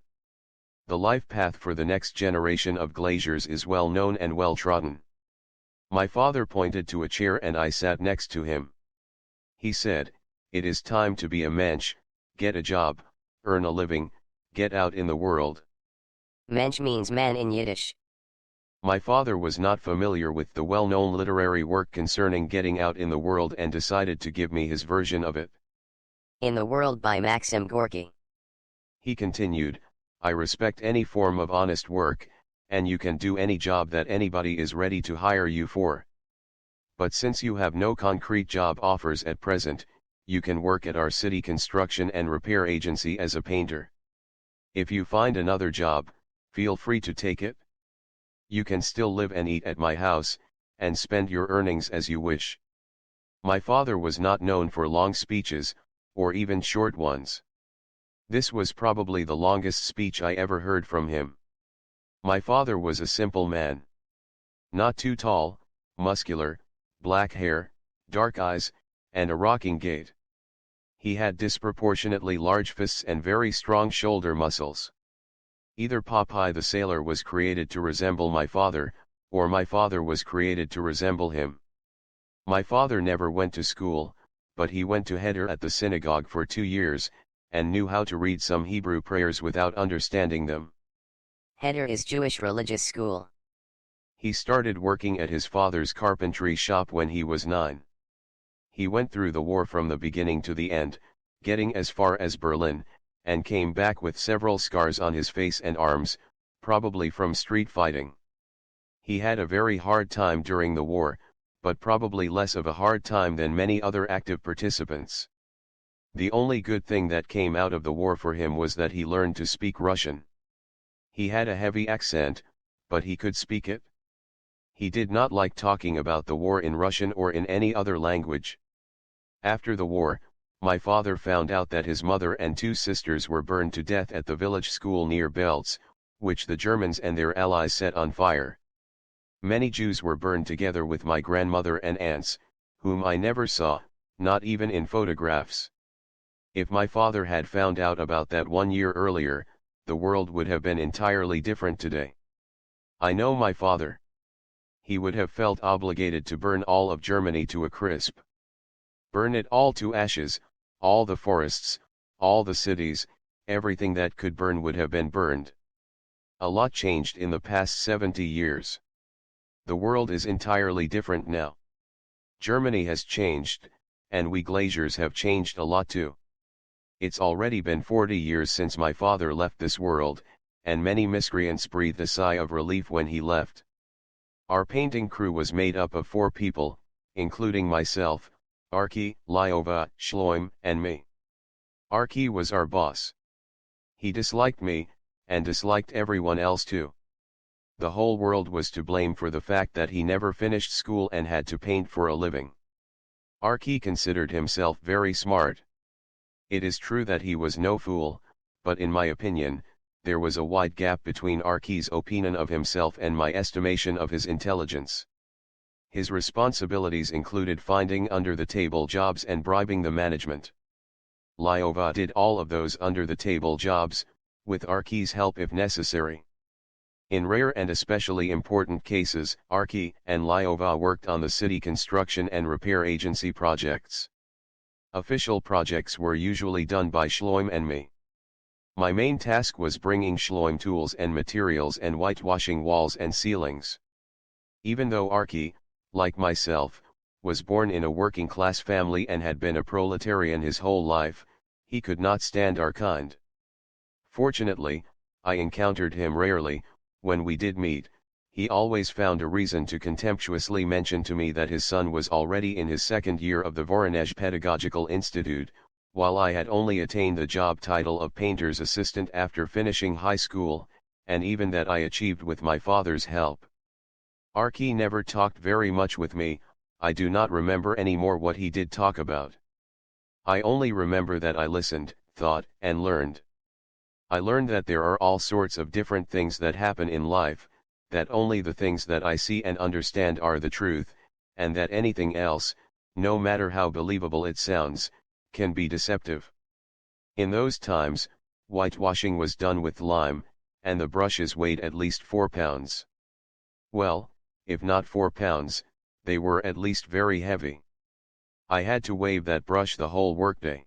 The life path for the next generation of Glaziers is well known and well trodden. My father pointed to a chair and I sat next to him. He said, "It is time to be a mensch, get a job, earn a living, get out in the world." Mensch means man in Yiddish. My father was not familiar with the well-known literary work concerning getting out in the world and decided to give me his version of it. In the World by Maxim Gorky. He continued, "I respect any form of honest work, and you can do any job that anybody is ready to hire you for. But since you have no concrete job offers at present, you can work at our city construction and repair agency as a painter. If you find another job, feel free to take it. You can still live and eat at my house, and spend your earnings as you wish." My father was not known for long speeches, or even short ones. This was probably the longest speech I ever heard from him. My father was a simple man. Not too tall, muscular, black hair, dark eyes, and a rocking gait. He had disproportionately large fists and very strong shoulder muscles. Either Popeye the Sailor was created to resemble my father, or my father was created to resemble him. My father never went to school, but he went to Heder at the synagogue for 2 years, and knew how to read some Hebrew prayers without understanding them. Heder is Jewish religious school. He started working at his father's carpentry shop when he was 9. He went through the war from the beginning to the end, getting as far as Berlin, and came back with several scars on his face and arms, probably from street fighting. He had a very hard time during the war, but probably less of a hard time than many other active participants. The only good thing that came out of the war for him was that he learned to speak Russian. He had a heavy accent, but he could speak it. He did not like talking about the war in Russian or in any other language. After the war, my father found out that his mother and 2 sisters were burned to death at the village school near Belz, which the Germans and their allies set on fire. Many Jews were burned together with my grandmother and aunts, whom I never saw, not even in photographs. If my father had found out about that 1 year earlier, the world would have been entirely different today. I know my father. He would have felt obligated to burn all of Germany to a crisp. Burn it all to ashes, all the forests, all the cities, everything that could burn would have been burned. A lot changed in the past 70 years. The world is entirely different now. Germany has changed, and we Glaziers have changed a lot too. It's already been 40 years since my father left this world, and many miscreants breathed a sigh of relief when he left. Our painting crew was made up of 4 people, including myself, Arki, Lyova, Shloim, and me. Arki was our boss. He disliked me, and disliked everyone else too. The whole world was to blame for the fact that he never finished school and had to paint for a living. Arki considered himself very smart. It is true that he was no fool, but in my opinion, there was a wide gap between Arki's opinion of himself and my estimation of his intelligence. His responsibilities included finding under-the-table jobs and bribing the management. Lyova did all of those under-the-table jobs, with Arki's help if necessary. In rare and especially important cases, Arki and Lyova worked on the city construction and repair agency projects. Official projects were usually done by Shloim and me. My main task was bringing Shloim tools and materials and whitewashing walls and ceilings. Even though Arki, like myself, was born in a working-class family and had been a proletarian his whole life, he could not stand our kind. Fortunately, I encountered him rarely. When we did meet, he always found a reason to contemptuously mention to me that his son was already in his second year of the Voronezh Pedagogical Institute, while I had only attained the job title of painter's assistant after finishing high school, and even that I achieved with my father's help. Arki never talked very much with me. I do not remember any more what he did talk about. I only remember that I listened, thought, and learned. I learned that there are all sorts of different things that happen in life, that only the things that I see and understand are the truth, and that anything else, no matter how believable it sounds, can be deceptive. In those times, whitewashing was done with lime, and the brushes weighed at least 4 pounds. Well, if not 4 pounds, they were at least very heavy. I had to wave that brush the whole workday.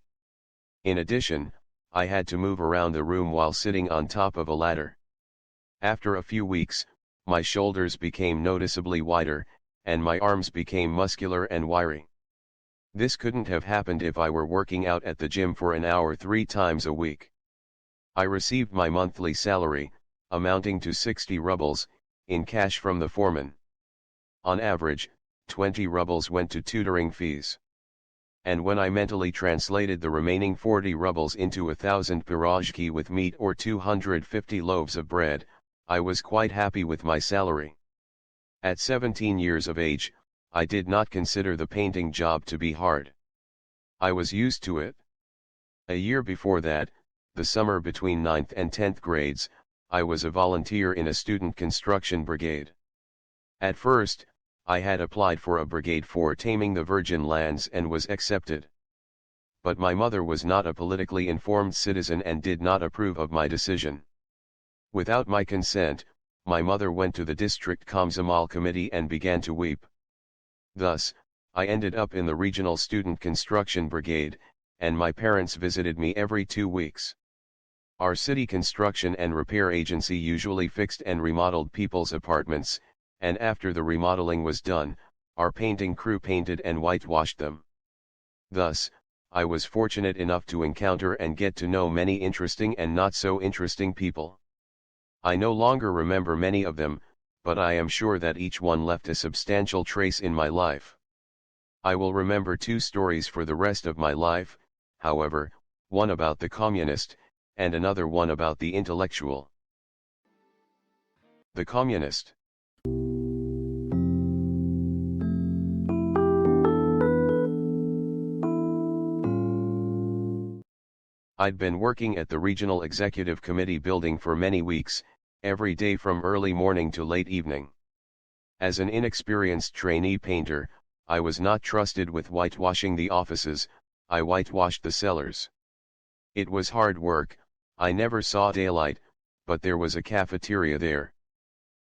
In addition, I had to move around the room while sitting on top of a ladder. After a few weeks, my shoulders became noticeably wider, and my arms became muscular and wiry. This couldn't have happened if I were working out at the gym for an hour 3 times a week. I received my monthly salary, amounting to 60 rubles, in cash from the foreman. On average, 20 rubles went to tutoring fees. And when I mentally translated the remaining 40 rubles into 1,000 pirozhki with meat or 250 loaves of bread, I was quite happy with my salary. At 17 years of age, I did not consider the painting job to be hard. I was used to it. A year before that, the summer between 9th and 10th grades, I was a volunteer in a student construction brigade. At first, I had applied for a brigade for taming the virgin lands and was accepted. But my mother was not a politically informed citizen and did not approve of my decision. Without my consent, my mother went to the district Komsomol committee and began to weep. Thus, I ended up in the regional student construction brigade, and my parents visited me every 2 weeks. Our city construction and repair agency usually fixed and remodeled people's apartments, and after the remodeling was done, our painting crew painted and whitewashed them. Thus, I was fortunate enough to encounter and get to know many interesting and not so interesting people. I no longer remember many of them, but I am sure that each one left a substantial trace in my life. I will remember 2 stories for the rest of my life, however, one about the communist, and another one about the intellectual. The communist. I'd been working at the Regional Executive Committee building for many weeks, every day from early morning to late evening. As an inexperienced trainee painter, I was not trusted with whitewashing the offices. I whitewashed the cellars. It was hard work. I never saw daylight, but there was a cafeteria there.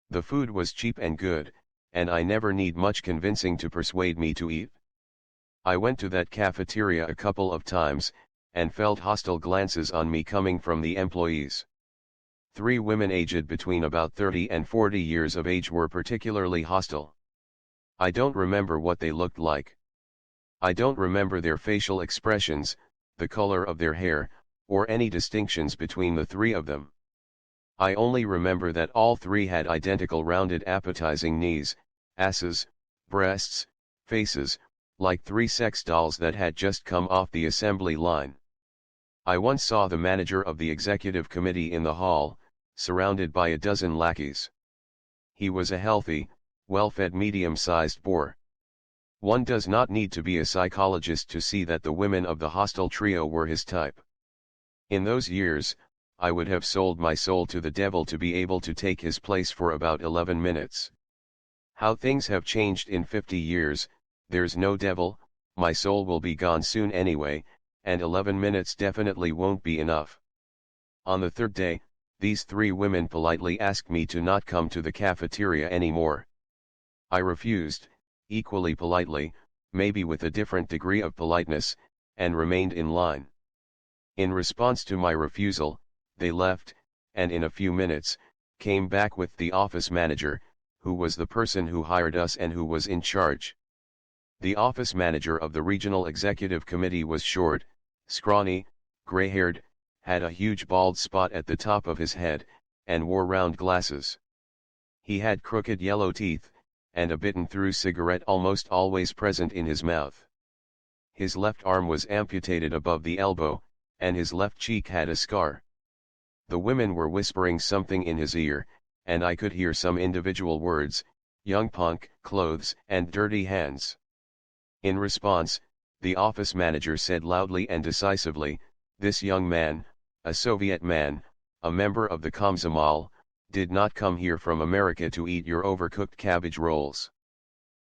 The food was cheap and good, and I never need much convincing to persuade me to eat. I went to that cafeteria a couple of times, and felt hostile glances on me coming from the employees. 3 women aged between about 30 and 40 years of age were particularly hostile. I don't remember what they looked like. I don't remember their facial expressions, the color of their hair, or any distinctions between the 3 of them. I only remember that all 3 had identical rounded appetizing knees, asses, breasts, faces, like 3 sex dolls that had just come off the assembly line. I once saw the manager of the executive committee in the hall, surrounded by a dozen lackeys. He was a healthy, well-fed medium-sized boor. One does not need to be a psychologist to see that the women of the hostile trio were his type. In those years, I would have sold my soul to the devil to be able to take his place for about 11 minutes. How things have changed in 50 years, there's no devil, my soul will be gone soon anyway, and 11 minutes definitely won't be enough. On the third day, these three women politely asked me to not come to the cafeteria anymore. I refused, equally politely, maybe with a different degree of politeness, and remained in line. In response to my refusal, they left, and in a few minutes, came back with the office manager, who was the person who hired us and who was in charge. The office manager of the regional executive committee was short, scrawny, gray-haired, had a huge bald spot at the top of his head, and wore round glasses. He had crooked yellow teeth, and a bitten-through cigarette almost always present in his mouth. His left arm was amputated above the elbow, and his left cheek had a scar. The women were whispering something in his ear, and I could hear some individual words, young punk, clothes, and dirty hands. In response, the office manager said loudly and decisively, "This young man, a Soviet man, a member of the Komsomol, did not come here from America to eat your overcooked cabbage rolls.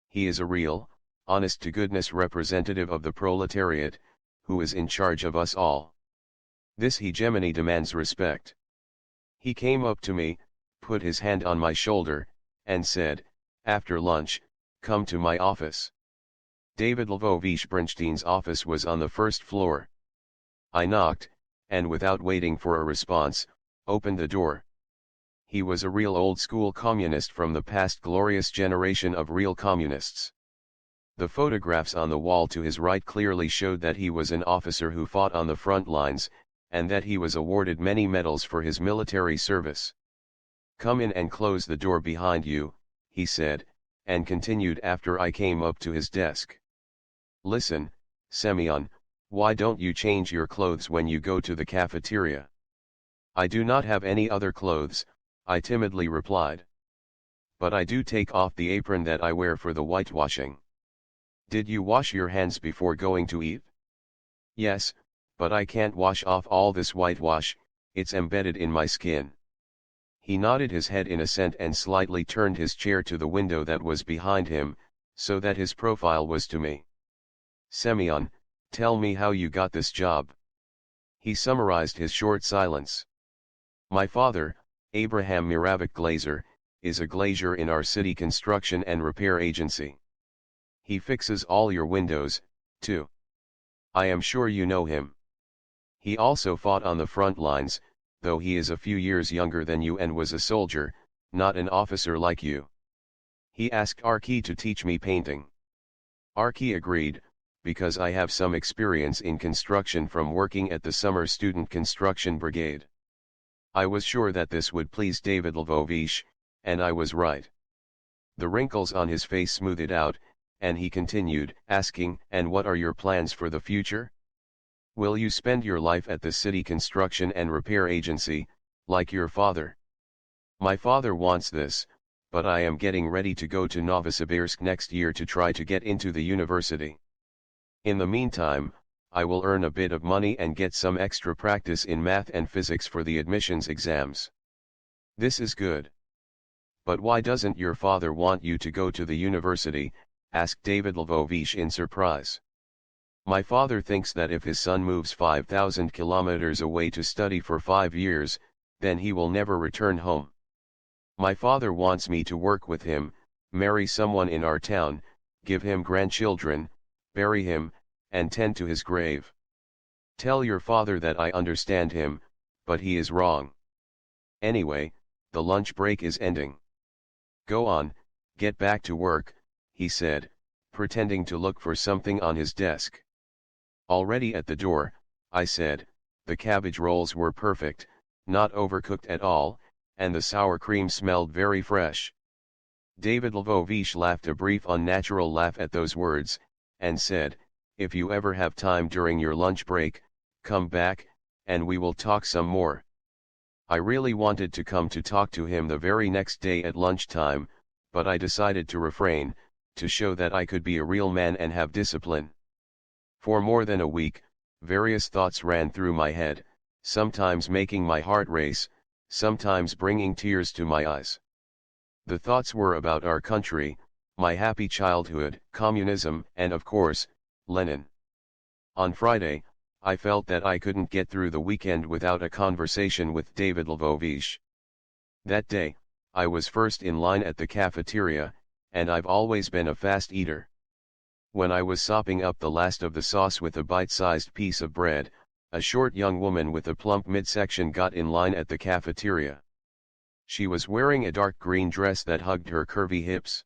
He is a real, honest-to-goodness representative of the proletariat, who is in charge of us all. This hegemony demands respect." He came up to me, put his hand on my shoulder, and said, "After lunch, come to my office." David Lvovich Bernstein's office was on the first floor. I knocked, and without waiting for a response, opened the door. He was a real old-school communist from the past glorious generation of real communists. The photographs on the wall to his right clearly showed that he was an officer who fought on the front lines, and that he was awarded many medals for his military service. "Come in and close the door behind you," he said, and continued after I came up to his desk. "Listen, Semyon, why don't you change your clothes when you go to the cafeteria?" "I do not have any other clothes," I timidly replied. "But I do take off the apron that I wear for the whitewashing." "Did you wash your hands before going to eat?" "Yes, but I can't wash off all this whitewash, it's embedded in my skin." He nodded his head in assent and slightly turned his chair to the window that was behind him, so that his profile was to me. "Semyon, tell me how you got this job." He summarized his short silence. "My father, Abraham Miravich Glazier, is a glazier in our city construction and repair agency. He fixes all your windows, too. I am sure you know him. He also fought on the front lines, though he is a few years younger than you and was a soldier, not an officer like you. He asked Arki to teach me painting. Arki agreed, because I have some experience in construction from working at the Summer Student Construction Brigade. I was sure that this would please David Lvovich, and I was right." The wrinkles on his face smoothed out, and he continued, asking, "And what are your plans for the future? Will you spend your life at the city construction and repair agency, like your father?" "My father wants this, but I am getting ready to go to Novosibirsk next year to try to get into the university. In the meantime, I will earn a bit of money and get some extra practice in math and physics for the admissions exams." "This is good. But why doesn't your father want you to go to the university?" asked David Lvovich in surprise. "My father thinks that if his son moves 5,000 kilometers away to study for 5 years, then he will never return home. My father wants me to work with him, marry someone in our town, give him grandchildren, bury him, and tend to his grave. Tell your father that I understand him, but he is wrong. Anyway, the lunch break is ending. Go on, get back to work," he said, pretending to look for something on his desk. Already at the door, I said, the cabbage rolls were perfect, not overcooked at all, and the sour cream smelled very fresh. David Lvovich laughed a brief unnatural laugh at those words, and said, "If you ever have time during your lunch break, come back, and we will talk some more." I really wanted to come to talk to him the very next day at lunchtime, but I decided to refrain, to show that I could be a real man and have discipline. For more than a week, various thoughts ran through my head, sometimes making my heart race, sometimes bringing tears to my eyes. The thoughts were about our country, my happy childhood, communism, and of course, Lenin. On Friday, I felt that I couldn't get through the weekend without a conversation with David Lvovich. That day, I was first in line at the cafeteria, and I've always been a fast eater. When I was sopping up the last of the sauce with a bite-sized piece of bread, a short young woman with a plump midsection got in line at the cafeteria. She was wearing a dark green dress that hugged her curvy hips.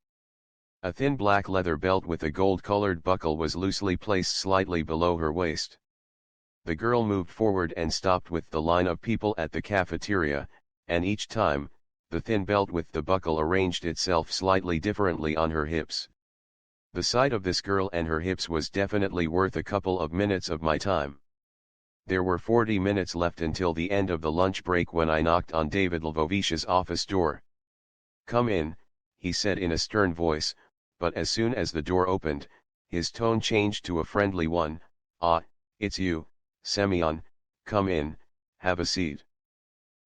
A thin black leather belt with a gold-colored buckle was loosely placed slightly below her waist. The girl moved forward and stopped with the line of people at the cafeteria, and each time, the thin belt with the buckle arranged itself slightly differently on her hips. The sight of this girl and her hips was definitely worth a couple of minutes of my time. There were 40 minutes left until the end of the lunch break when I knocked on David Lvovich's office door. "Come in," he said in a stern voice, but as soon as the door opened, his tone changed to a friendly one. "Ah, it's you, Semyon, come in, have a seat.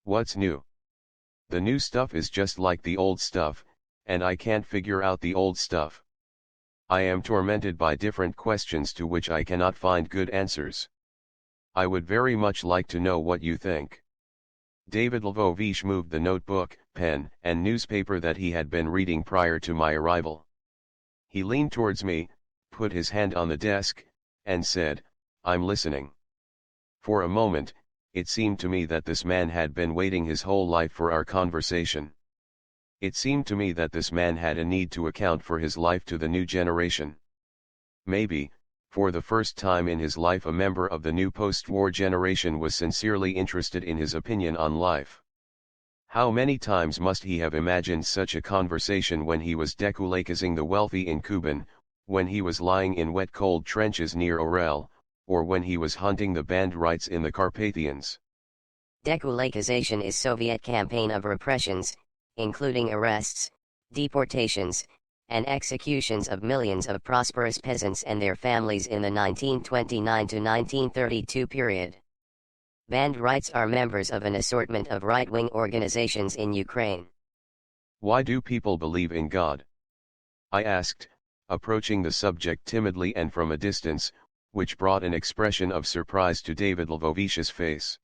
What's new?" "The new stuff is just like the old stuff, and I can't figure out the old stuff. I am tormented by different questions to which I cannot find good answers. I would very much like to know what you think." David Lvovich moved the notebook, pen, and newspaper that he had been reading prior to my arrival. He leaned towards me, put his hand on the desk, and said, "I'm listening." For a moment, it seemed to me that this man had been waiting his whole life for our conversation. It seemed to me that this man had a need to account for his life to the new generation. Maybe, for the first time in his life, a member of the new post-war generation was sincerely interested in his opinion on life. How many times must he have imagined such a conversation when he was dekulakizing the wealthy in Kuban, when he was lying in wet cold trenches near Orel, or when he was hunting the Banderites in the Carpathians. Dekulakization is Soviet campaign of repressions, including arrests, deportations, and executions of millions of prosperous peasants and their families in the 1929 to 1932 period. Banderites are members of an assortment of right-wing organizations in Ukraine. Why do people believe in God? I asked, approaching the subject timidly and from a distance, which brought an expression of surprise to David Lvovich's face.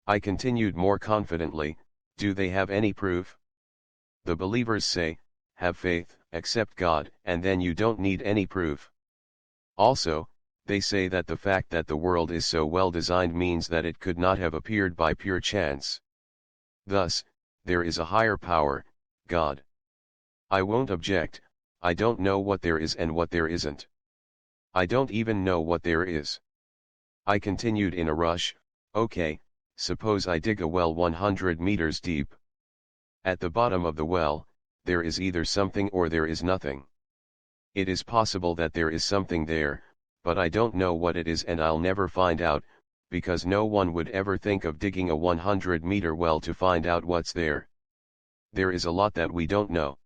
I continued more confidently, "Do they have any proof? The believers say, have faith, accept God, and then you don't need any proof. Also, they say that the fact that the world is so well designed means that it could not have appeared by pure chance. Thus, there is a higher power, God. I won't object, I don't know what there is and what there isn't. I don't even know what there is." I continued in a rush, "Okay, suppose I dig a well 100 meters deep. At the bottom of the well, there is either something or there is nothing. It is possible that there is something there, but I don't know what it is and I'll never find out, because no one would ever think of digging a 100-meter well to find out what's there. There is a lot that we don't know.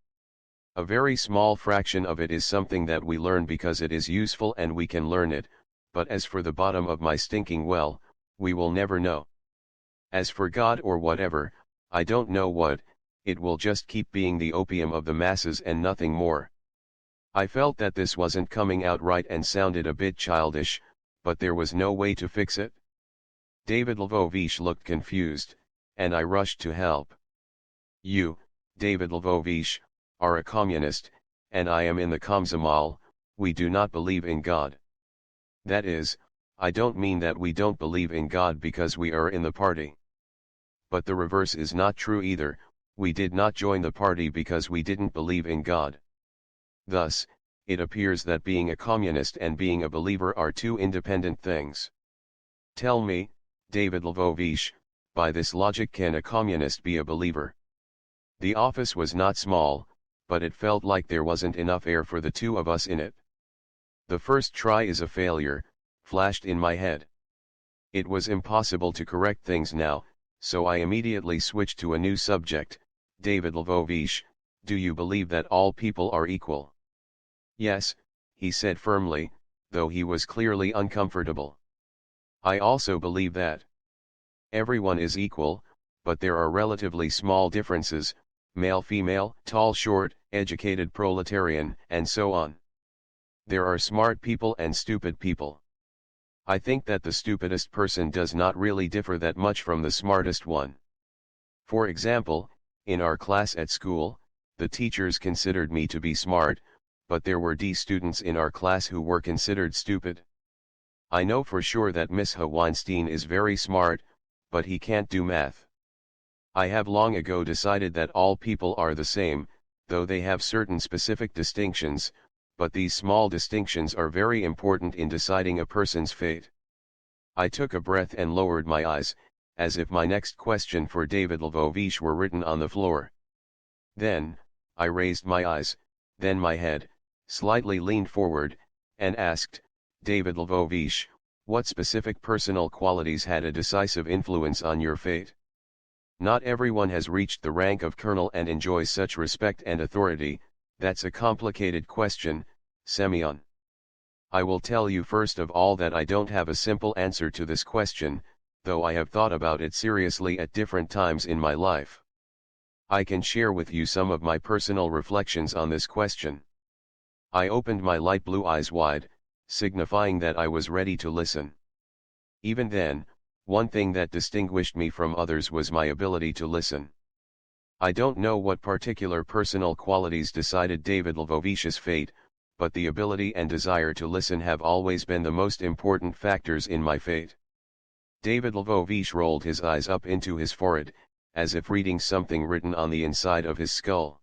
A very small fraction of it is something that we learn because it is useful and we can learn it, but as for the bottom of my stinking well, we will never know. As for God or whatever, I don't know what, it will just keep being the opium of the masses and nothing more." I felt that this wasn't coming out right and sounded a bit childish, but there was no way to fix it. David Lvovich looked confused, and I rushed to help. "You, David Lvovich, are a communist, and I am in the Komsomol. We do not believe in God. That is, I don't mean that we don't believe in God because we are in the party. But the reverse is not true either. We did not join the party because we didn't believe in God. Thus, it appears that being a communist and being a believer are two independent things. Tell me, David Lvovich, by this logic, can a communist be a believer?" The office was not small, but it felt like there wasn't enough air for the two of us in it. "The first try is a failure," flashed in my head. It was impossible to correct things now, so I immediately switched to a new subject. "David Lvovich, do you believe that all people are equal?" "Yes," he said firmly, though he was clearly uncomfortable. "I also believe that. Everyone is equal, but there are relatively small differences, male-female, tall-short, educated proletarian, and so on. There are smart people and stupid people. I think that the stupidest person does not really differ that much from the smartest one. For example, in our class at school, the teachers considered me to be smart, but there were D students in our class who were considered stupid. I know for sure that Miss Weinstein is very smart, but he can't do math. I have long ago decided that all people are the same, though they have certain specific distinctions, but these small distinctions are very important in deciding a person's fate. I took a breath and lowered my eyes, as if my next question for David Lvovich were written on the floor. Then, I raised my eyes, then my head, slightly leaned forward, and asked, David Lvovich, what specific personal qualities had a decisive influence on your fate? Not everyone has reached the rank of colonel and enjoys such respect and authority. That's a complicated question, Semyon. I will tell you first of all that I don't have a simple answer to this question, though I have thought about it seriously at different times in my life. I can share with you some of my personal reflections on this question. I opened my light blue eyes wide, signifying that I was ready to listen. Even then, one thing that distinguished me from others was my ability to listen. I don't know what particular personal qualities decided David Lvovich's fate, but the ability and desire to listen have always been the most important factors in my fate. David Lvovich rolled his eyes up into his forehead, as if reading something written on the inside of his skull.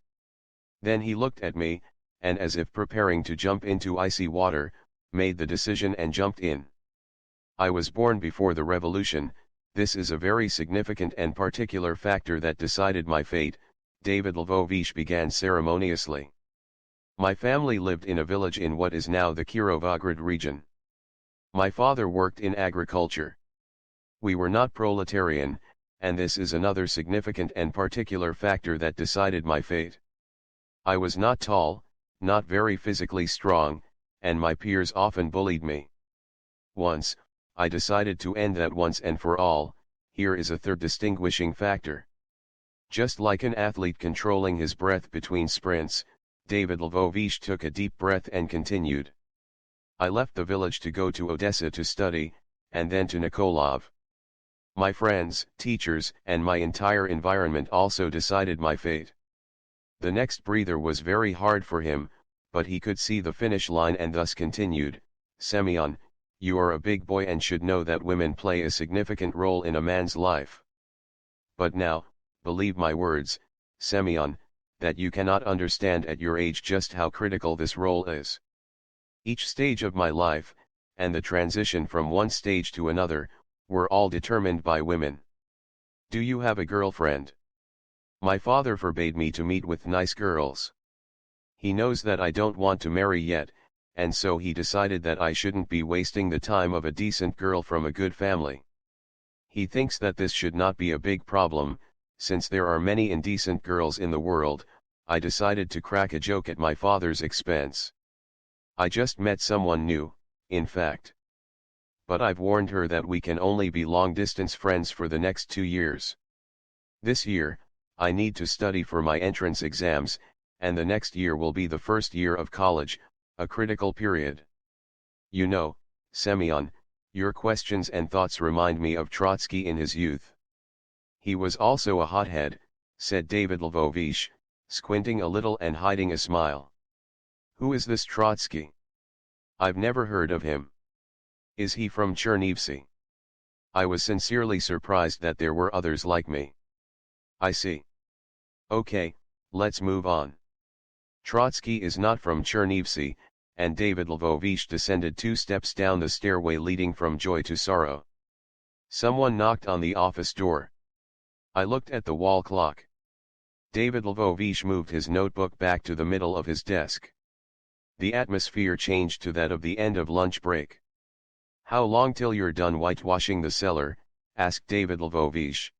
Then he looked at me, and as if preparing to jump into icy water, made the decision and jumped in. I was born before the revolution. This is a very significant and particular factor that decided my fate, David Lvovich began ceremoniously. My family lived in a village in what is now the Kirovograd region. My father worked in agriculture. We were not proletarian, and this is another significant and particular factor that decided my fate. I was not tall, not very physically strong, and my peers often bullied me. Once, I decided to end that once and for all. Here is a third distinguishing factor. Just like an athlete controlling his breath between sprints, David Lvovich took a deep breath and continued. I left the village to go to Odessa to study, and then to Nikolov. My friends, teachers, and my entire environment also decided my fate. The next breather was very hard for him, but he could see the finish line and thus continued, Semyon, you are a big boy and should know that women play a significant role in a man's life. But now, believe my words, Semyon, that you cannot understand at your age just how critical this role is. Each stage of my life, and the transition from one stage to another, were all determined by women. Do you have a girlfriend? My father forbade me to meet with nice girls. He knows that I don't want to marry yet, and so he decided that I shouldn't be wasting the time of a decent girl from a good family. He thinks that this should not be a big problem. Since there are many indecent girls in the world, I decided to crack a joke at my father's expense. I just met someone new, in fact. But I've warned her that we can only be long-distance friends for the next 2 years. This year, I need to study for my entrance exams, and the next year will be the first year of college, a critical period. You know, Semyon, your questions and thoughts remind me of Trotsky in his youth. He was also a hothead, said David Lvovich, squinting a little and hiding a smile. Who is this Trotsky? I've never heard of him. Is he from Chernivtsi? I was sincerely surprised that there were others like me. I see. Okay, let's move on. Trotsky is not from Chernivtsi, and David Lvovich descended 2 steps down the stairway leading from joy to sorrow. Someone knocked on the office door. I looked at the wall clock. David Lvovich moved his notebook back to the middle of his desk. The atmosphere changed to that of the end of lunch break. How long till you're done whitewashing the cellar? Asked David Lvovich.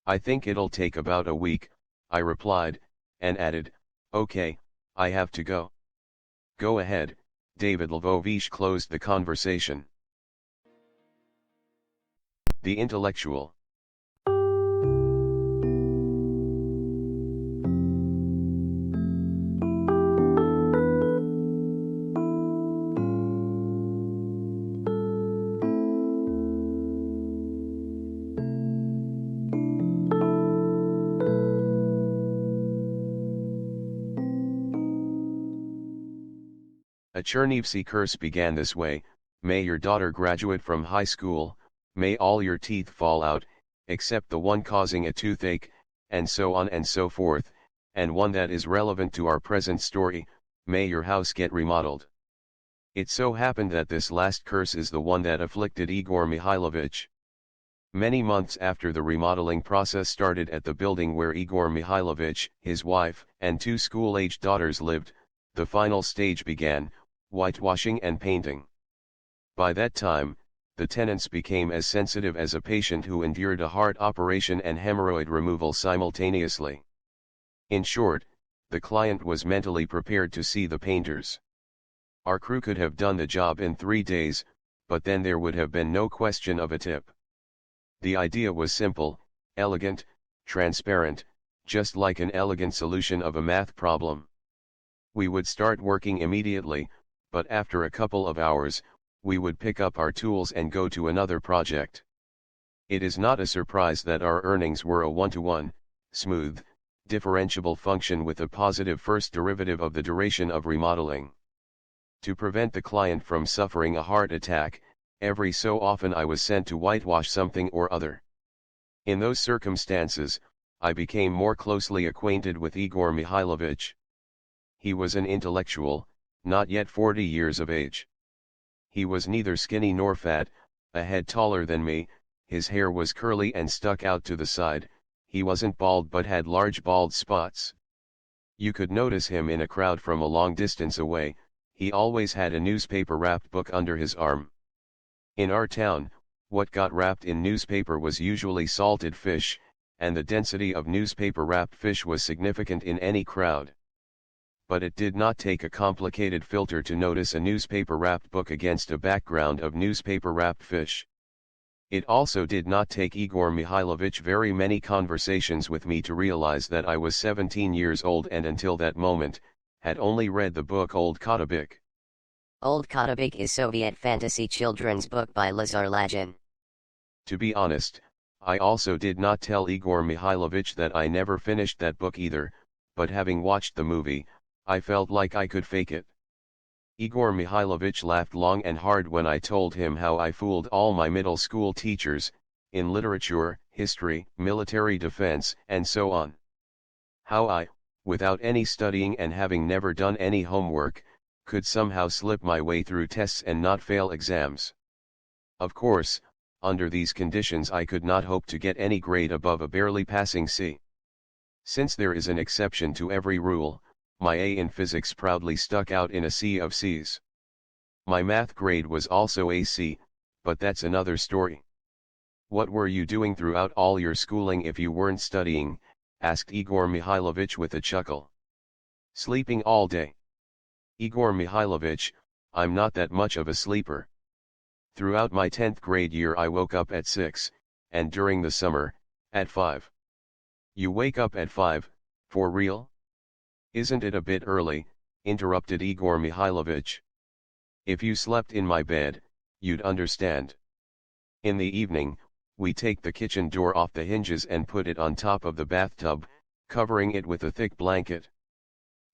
I think it'll take about a week, I replied, and added, okay, I have to go. Go ahead, David Lvovich closed the conversation. The intellectual. A Chernivtsi curse began this way: may your daughter graduate from high school, may all your teeth fall out, except the one causing a toothache, and so on and so forth, and one that is relevant to our present story: may your house get remodeled. It so happened that this last curse is the one that afflicted Igor Mikhailovich. Many months after the remodeling process started at the building where Igor Mikhailovich, his wife, and two school-aged daughters lived, the final stage began: whitewashing and painting. By that time, the tenants became as sensitive as a patient who endured a heart operation and hemorrhoid removal simultaneously. In short, the client was mentally prepared to see the painters. Our crew could have done the job in 3 days, but then there would have been no question of a tip. The idea was simple, elegant, transparent, just like an elegant solution of a math problem. We would start working immediately, but after a couple of hours, we would pick up our tools and go to another project. It is not a surprise that our earnings were a one-to-one, smooth, differentiable function with a positive first derivative of the duration of remodeling. To prevent the client from suffering a heart attack, every so often I was sent to whitewash something or other. In those circumstances, I became more closely acquainted with Igor Mikhailovich. He was an intellectual, not yet 40 years of age. He was neither skinny nor fat, a head taller than me, his hair was curly and stuck out to the side, he wasn't bald but had large bald spots. You could notice him in a crowd from a long distance away. He always had a newspaper-wrapped book under his arm. In our town, what got wrapped in newspaper was usually salted fish, and the density of newspaper-wrapped fish was significant in any crowd. But it did not take a complicated filter to notice a newspaper-wrapped book against a background of newspaper-wrapped fish. It also did not take Igor Mikhailovich very many conversations with me to realize that I was 17 years old and until that moment, had only read the book Old Kotabik. Old Kotabik is Soviet fantasy children's book by Lazar Lajin. To be honest, I also did not tell Igor Mikhailovich that I never finished that book either, but having watched the movie, I felt like I could fake it. Igor Mikhailovich laughed long and hard when I told him how I fooled all my middle school teachers, in literature, history, military defense, and so on. How I, without any studying and having never done any homework, could somehow slip my way through tests and not fail exams. Of course, under these conditions I could not hope to get any grade above a barely passing C. Since there is an exception to every rule, my A in physics proudly stuck out in a sea of C's. My math grade was also a C, but that's another story. What were you doing throughout all your schooling if you weren't studying? Asked Igor Mikhailovich with a chuckle. Sleeping all day. Igor Mikhailovich, I'm not that much of a sleeper. Throughout my 10th grade year I woke up at 6, and during the summer, at 5. You wake up at 5, for real? Isn't it a bit early? Interrupted Igor Mikhailovich. If you slept in my bed, you'd understand. In the evening, we take the kitchen door off the hinges and put it on top of the bathtub, covering it with a thick blanket.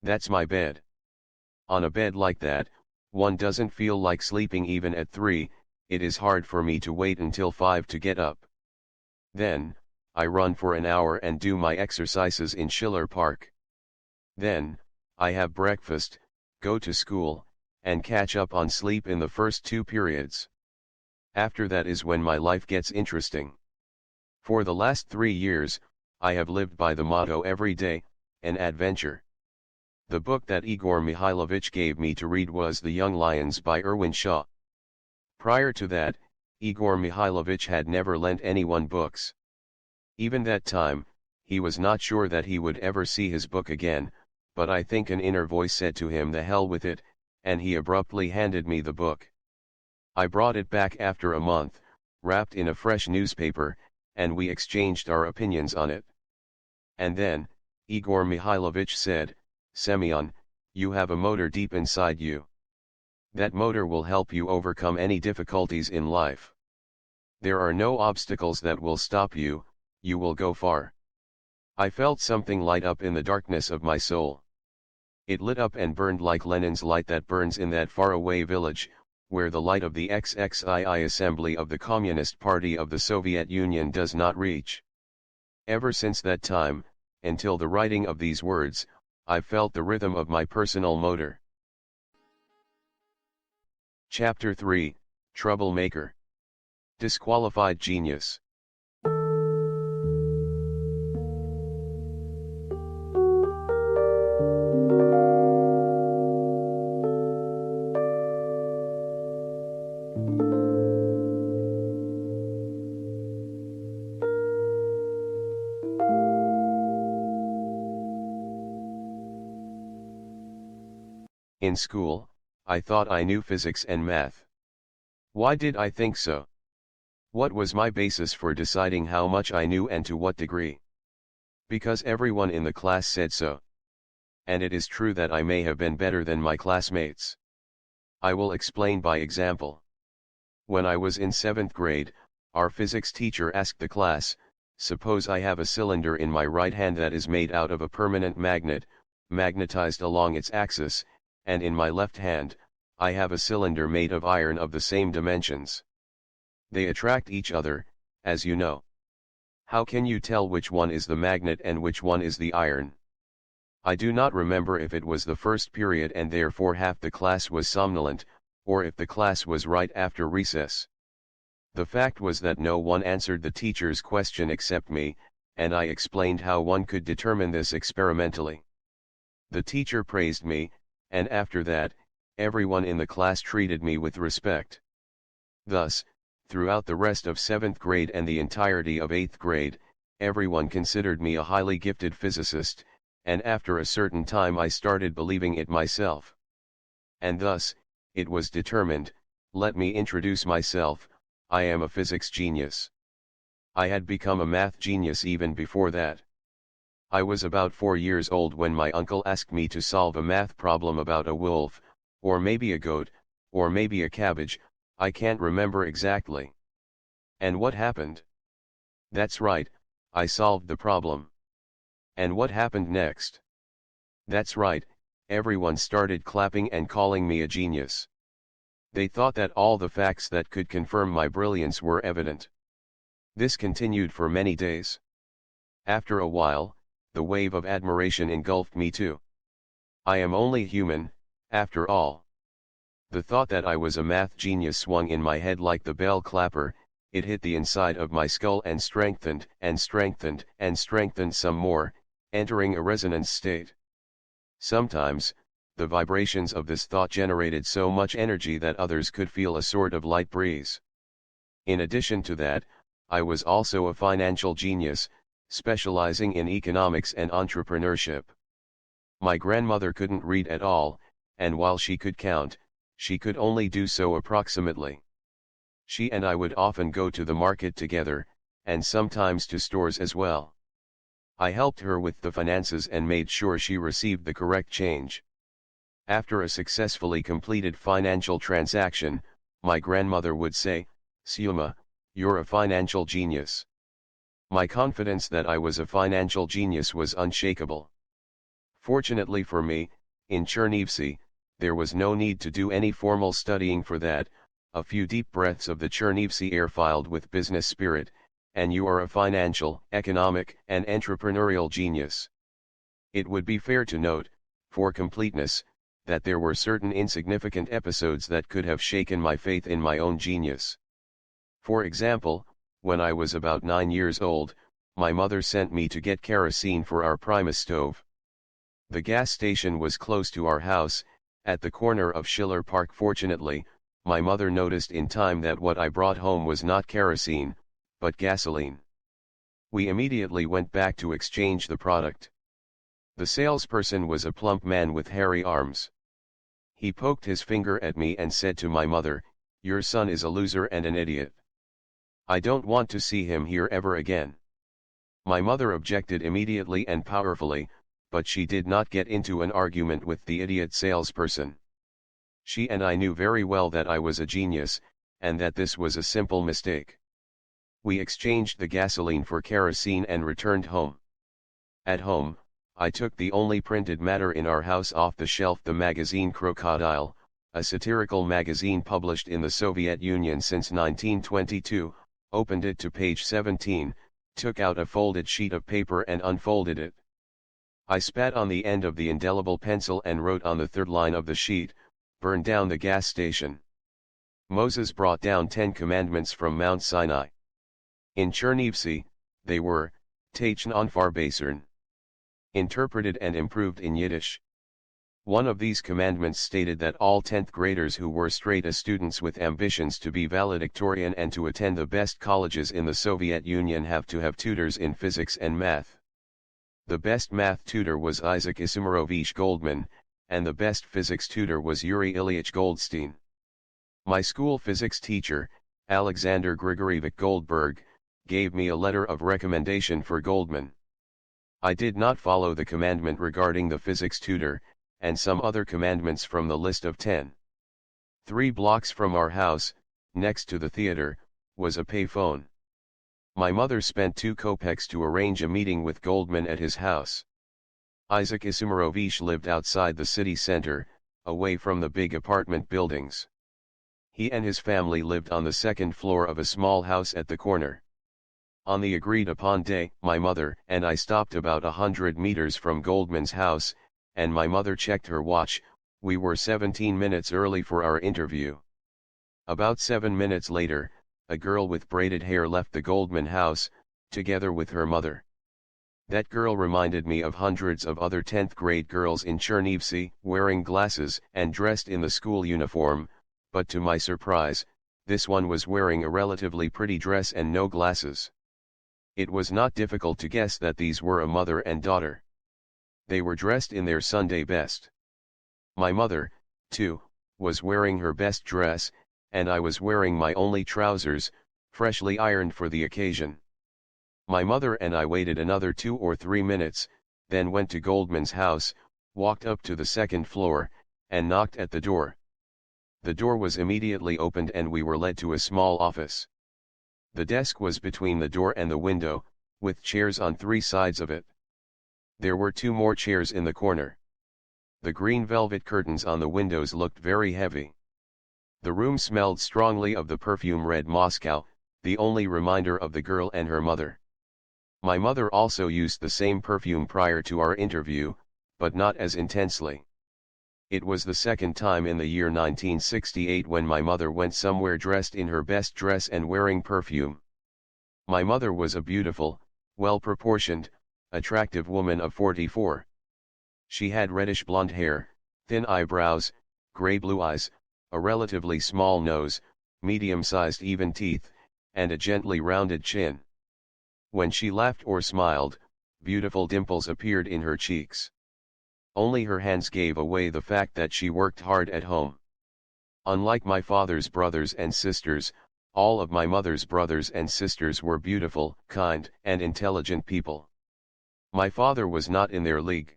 That's my bed. On a bed like that, one doesn't feel like sleeping even at 3, it is hard for me to wait until 5 to get up. Then, I run for an hour and do my exercises in Schiller Park. Then, I have breakfast, go to school, and catch up on sleep in the first 2 periods. After that is when my life gets interesting. For the last 3 years, I have lived by the motto every day, an adventure. The book that Igor Mikhailovich gave me to read was The Young Lions by Irwin Shaw. Prior to that, Igor Mikhailovich had never lent anyone books. Even that time, he was not sure that he would ever see his book again, but I think an inner voice said to him the hell with it, and he abruptly handed me the book. I brought it back after a month, wrapped in a fresh newspaper, and we exchanged our opinions on it. And then, Igor Mikhailovich said, Semyon, you have a motor deep inside you. That motor will help you overcome any difficulties in life. There are no obstacles that will stop you, you will go far. I felt something light up in the darkness of my soul. It lit up and burned like Lenin's light that burns in that faraway village, where the light of the XXII assembly of the Communist Party of the Soviet Union does not reach. Ever since that time, until the writing of these words, I felt the rhythm of my personal motor. Chapter 3, Troublemaker. Disqualified Genius. In school, I thought I knew physics and math. Why did I think so? What was my basis for deciding how much I knew and to what degree? Because everyone in the class said so. And it is true that I may have been better than my classmates. I will explain by example. When I was in 7th grade, our physics teacher asked the class, suppose I have a cylinder in my right hand that is made out of a permanent magnet, magnetized along its axis, and in my left hand, I have a cylinder made of iron of the same dimensions. They attract each other, as you know. How can you tell which one is the magnet and which one is the iron? I do not remember if it was the first period and therefore half the class was somnolent, or if the class was right after recess. The fact was that no one answered the teacher's question except me, and I explained how one could determine this experimentally. The teacher praised me, and after that, everyone in the class treated me with respect. Thus, throughout the rest of 7th grade and the entirety of 8th grade, everyone considered me a highly gifted physicist, and after a certain time I started believing it myself. And thus, it was determined, let me introduce myself, I am a physics genius. I had become a math genius even before that. I was about 4 years old when my uncle asked me to solve a math problem about a wolf, or maybe a goat, or maybe a cabbage, I can't remember exactly. And what happened? That's right, I solved the problem. And what happened next? That's right, everyone started clapping and calling me a genius. They thought that all the facts that could confirm my brilliance were evident. This continued for many days. After a while, the wave of admiration engulfed me too. I am only human, after all. The thought that I was a math genius swung in my head like the bell clapper, it hit the inside of my skull and strengthened and strengthened and strengthened some more, entering a resonance state. Sometimes, the vibrations of this thought generated so much energy that others could feel a sort of light breeze. In addition to that, I was also a financial genius, specializing in economics and entrepreneurship. My grandmother couldn't read at all, and while she could count, she could only do so approximately. She and I would often go to the market together, and sometimes to stores as well. I helped her with the finances and made sure she received the correct change. After a successfully completed financial transaction, my grandmother would say, "Siuma, you're a financial genius." My confidence that I was a financial genius was unshakable. Fortunately for me, in Chernivtsi, there was no need to do any formal studying for that, a few deep breaths of the Chernivtsi air filled with business spirit, and you are a financial, economic, and entrepreneurial genius. It would be fair to note, for completeness, that there were certain insignificant episodes that could have shaken my faith in my own genius. For example, when I was about 9 years old, my mother sent me to get kerosene for our Primus stove. The gas station was close to our house, at the corner of Schiller Park. Fortunately, my mother noticed in time that what I brought home was not kerosene, but gasoline. We immediately went back to exchange the product. The salesperson was a plump man with hairy arms. He poked his finger at me and said to my mother, "Your son is a loser and an idiot. I don't want to see him here ever again." My mother objected immediately and powerfully, but she did not get into an argument with the idiot salesperson. She and I knew very well that I was a genius, and that this was a simple mistake. We exchanged the gasoline for kerosene and returned home. At home, I took the only printed matter in our house off the shelf, the magazine Crocodile, a satirical magazine published in the Soviet Union since 1922, opened it to page 17, took out a folded sheet of paper and unfolded it. I spat on the end of the indelible pencil and wrote on the third line of the sheet, "Burn down the gas station." Moses brought down 10 commandments from Mount Sinai. In Chernivtsi, they were, Teichen on Farbasern. Interpreted and improved in Yiddish. One of these commandments stated that all 10th graders who were straight-A students with ambitions to be valedictorian and to attend the best colleges in the Soviet Union have to have tutors in physics and math. The best math tutor was Isaac Ismarovich Goldman, and the best physics tutor was Yuri Ilyich Goldstein. My school physics teacher, Alexander Grigorievich Goldberg, gave me a letter of recommendation for Goldman. I did not follow the commandment regarding the physics tutor, and some other commandments from the list of 10. 3 blocks from our house, next to the theater, was a payphone. My mother spent 2 kopecks to arrange a meeting with Goldman at his house. Isaac Ismarovich lived outside the city center, away from the big apartment buildings. He and his family lived on the second floor of a small house at the corner. On the agreed-upon day, my mother and I stopped about 100 meters from Goldman's house, and my mother checked her watch. We were 17 minutes early for our interview. About 7 minutes later, a girl with braided hair left the Goldman house, together with her mother. That girl reminded me of hundreds of other 10th grade girls in Chernivtsi, wearing glasses and dressed in the school uniform, but to my surprise, this one was wearing a relatively pretty dress and no glasses. It was not difficult to guess that these were a mother and daughter. They were dressed in their Sunday best. My mother, too, was wearing her best dress, and I was wearing my only trousers, freshly ironed for the occasion. My mother and I waited another 2 or 3 minutes, then went to Goldman's house, walked up to the second floor, and knocked at the door. The door was immediately opened and we were led to a small office. The desk was between the door and the window, with chairs on 3 sides of it. There were 2 more chairs in the corner. The green velvet curtains on the windows looked very heavy. The room smelled strongly of the perfume Red Moscow, the only reminder of the girl and her mother. My mother also used the same perfume prior to our interview, but not as intensely. It was the second time in the year 1968 when my mother went somewhere dressed in her best dress and wearing perfume. My mother was a beautiful, well-proportioned, attractive woman of 44. She had reddish blonde hair, thin eyebrows, gray-blue eyes, a relatively small nose, medium-sized even teeth, and a gently rounded chin. When she laughed or smiled, beautiful dimples appeared in her cheeks. Only her hands gave away the fact that she worked hard at home. Unlike my father's brothers and sisters, all of my mother's brothers and sisters were beautiful, kind, and intelligent people. My father was not in their league.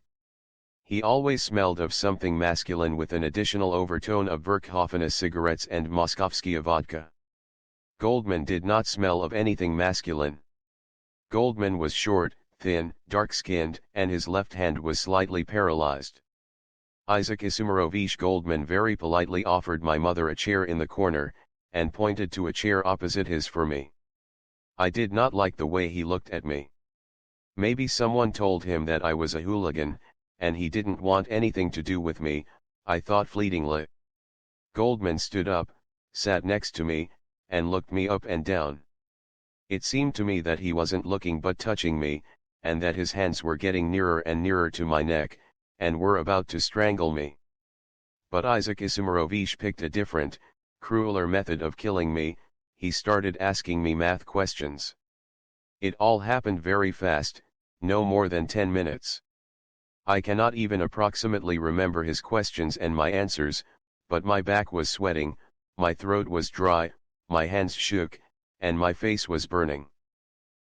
He always smelled of something masculine with an additional overtone of Verkhoffene cigarettes and Moskovskia vodka. Goldman did not smell of anything masculine. Goldman was short, thin, dark-skinned, and his left hand was slightly paralyzed. Isaac Ismarovich Goldman very politely offered my mother a chair in the corner, and pointed to a chair opposite his for me. I did not like the way he looked at me. Maybe someone told him that I was a hooligan, and he didn't want anything to do with me, I thought fleetingly. Goldman stood up, sat next to me, and looked me up and down. It seemed to me that he wasn't looking but touching me, and that his hands were getting nearer and nearer to my neck, and were about to strangle me. But Isaac Ismarovich picked a different, crueler method of killing me. He started asking me math questions. It all happened very fast, no more than 10 minutes. I cannot even approximately remember his questions and my answers, but my back was sweating, my throat was dry, my hands shook, and my face was burning.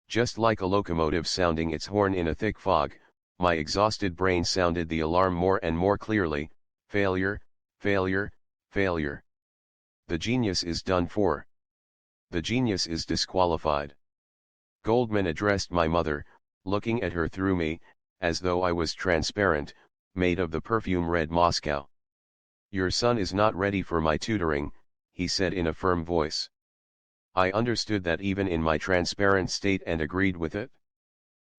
Just like a locomotive sounding its horn in a thick fog, my exhausted brain sounded the alarm more and more clearly: failure, failure, failure. The genius is done for. The genius is disqualified. Goldman addressed my mother, looking at her through me, as though I was transparent, made of the perfume red Moscow. "Your son is not ready for my tutoring," he said in a firm voice. I understood that even in my transparent state and agreed with it.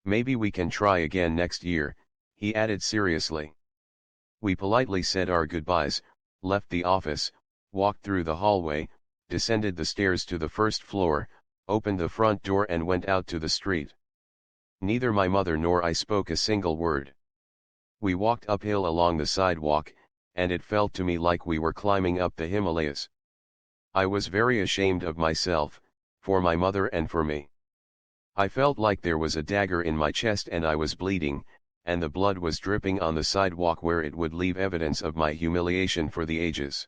"Maybe we can try again next year," he added seriously. We politely said our goodbyes, left the office, walked through the hallway, descended the stairs to the first floor, opened the front door and went out to the street. Neither my mother nor I spoke a single word. We walked uphill along the sidewalk, and it felt to me like we were climbing up the Himalayas. I was very ashamed of myself, for my mother and for me. I felt like there was a dagger in my chest and I was bleeding, and the blood was dripping on the sidewalk where it would leave evidence of my humiliation for the ages.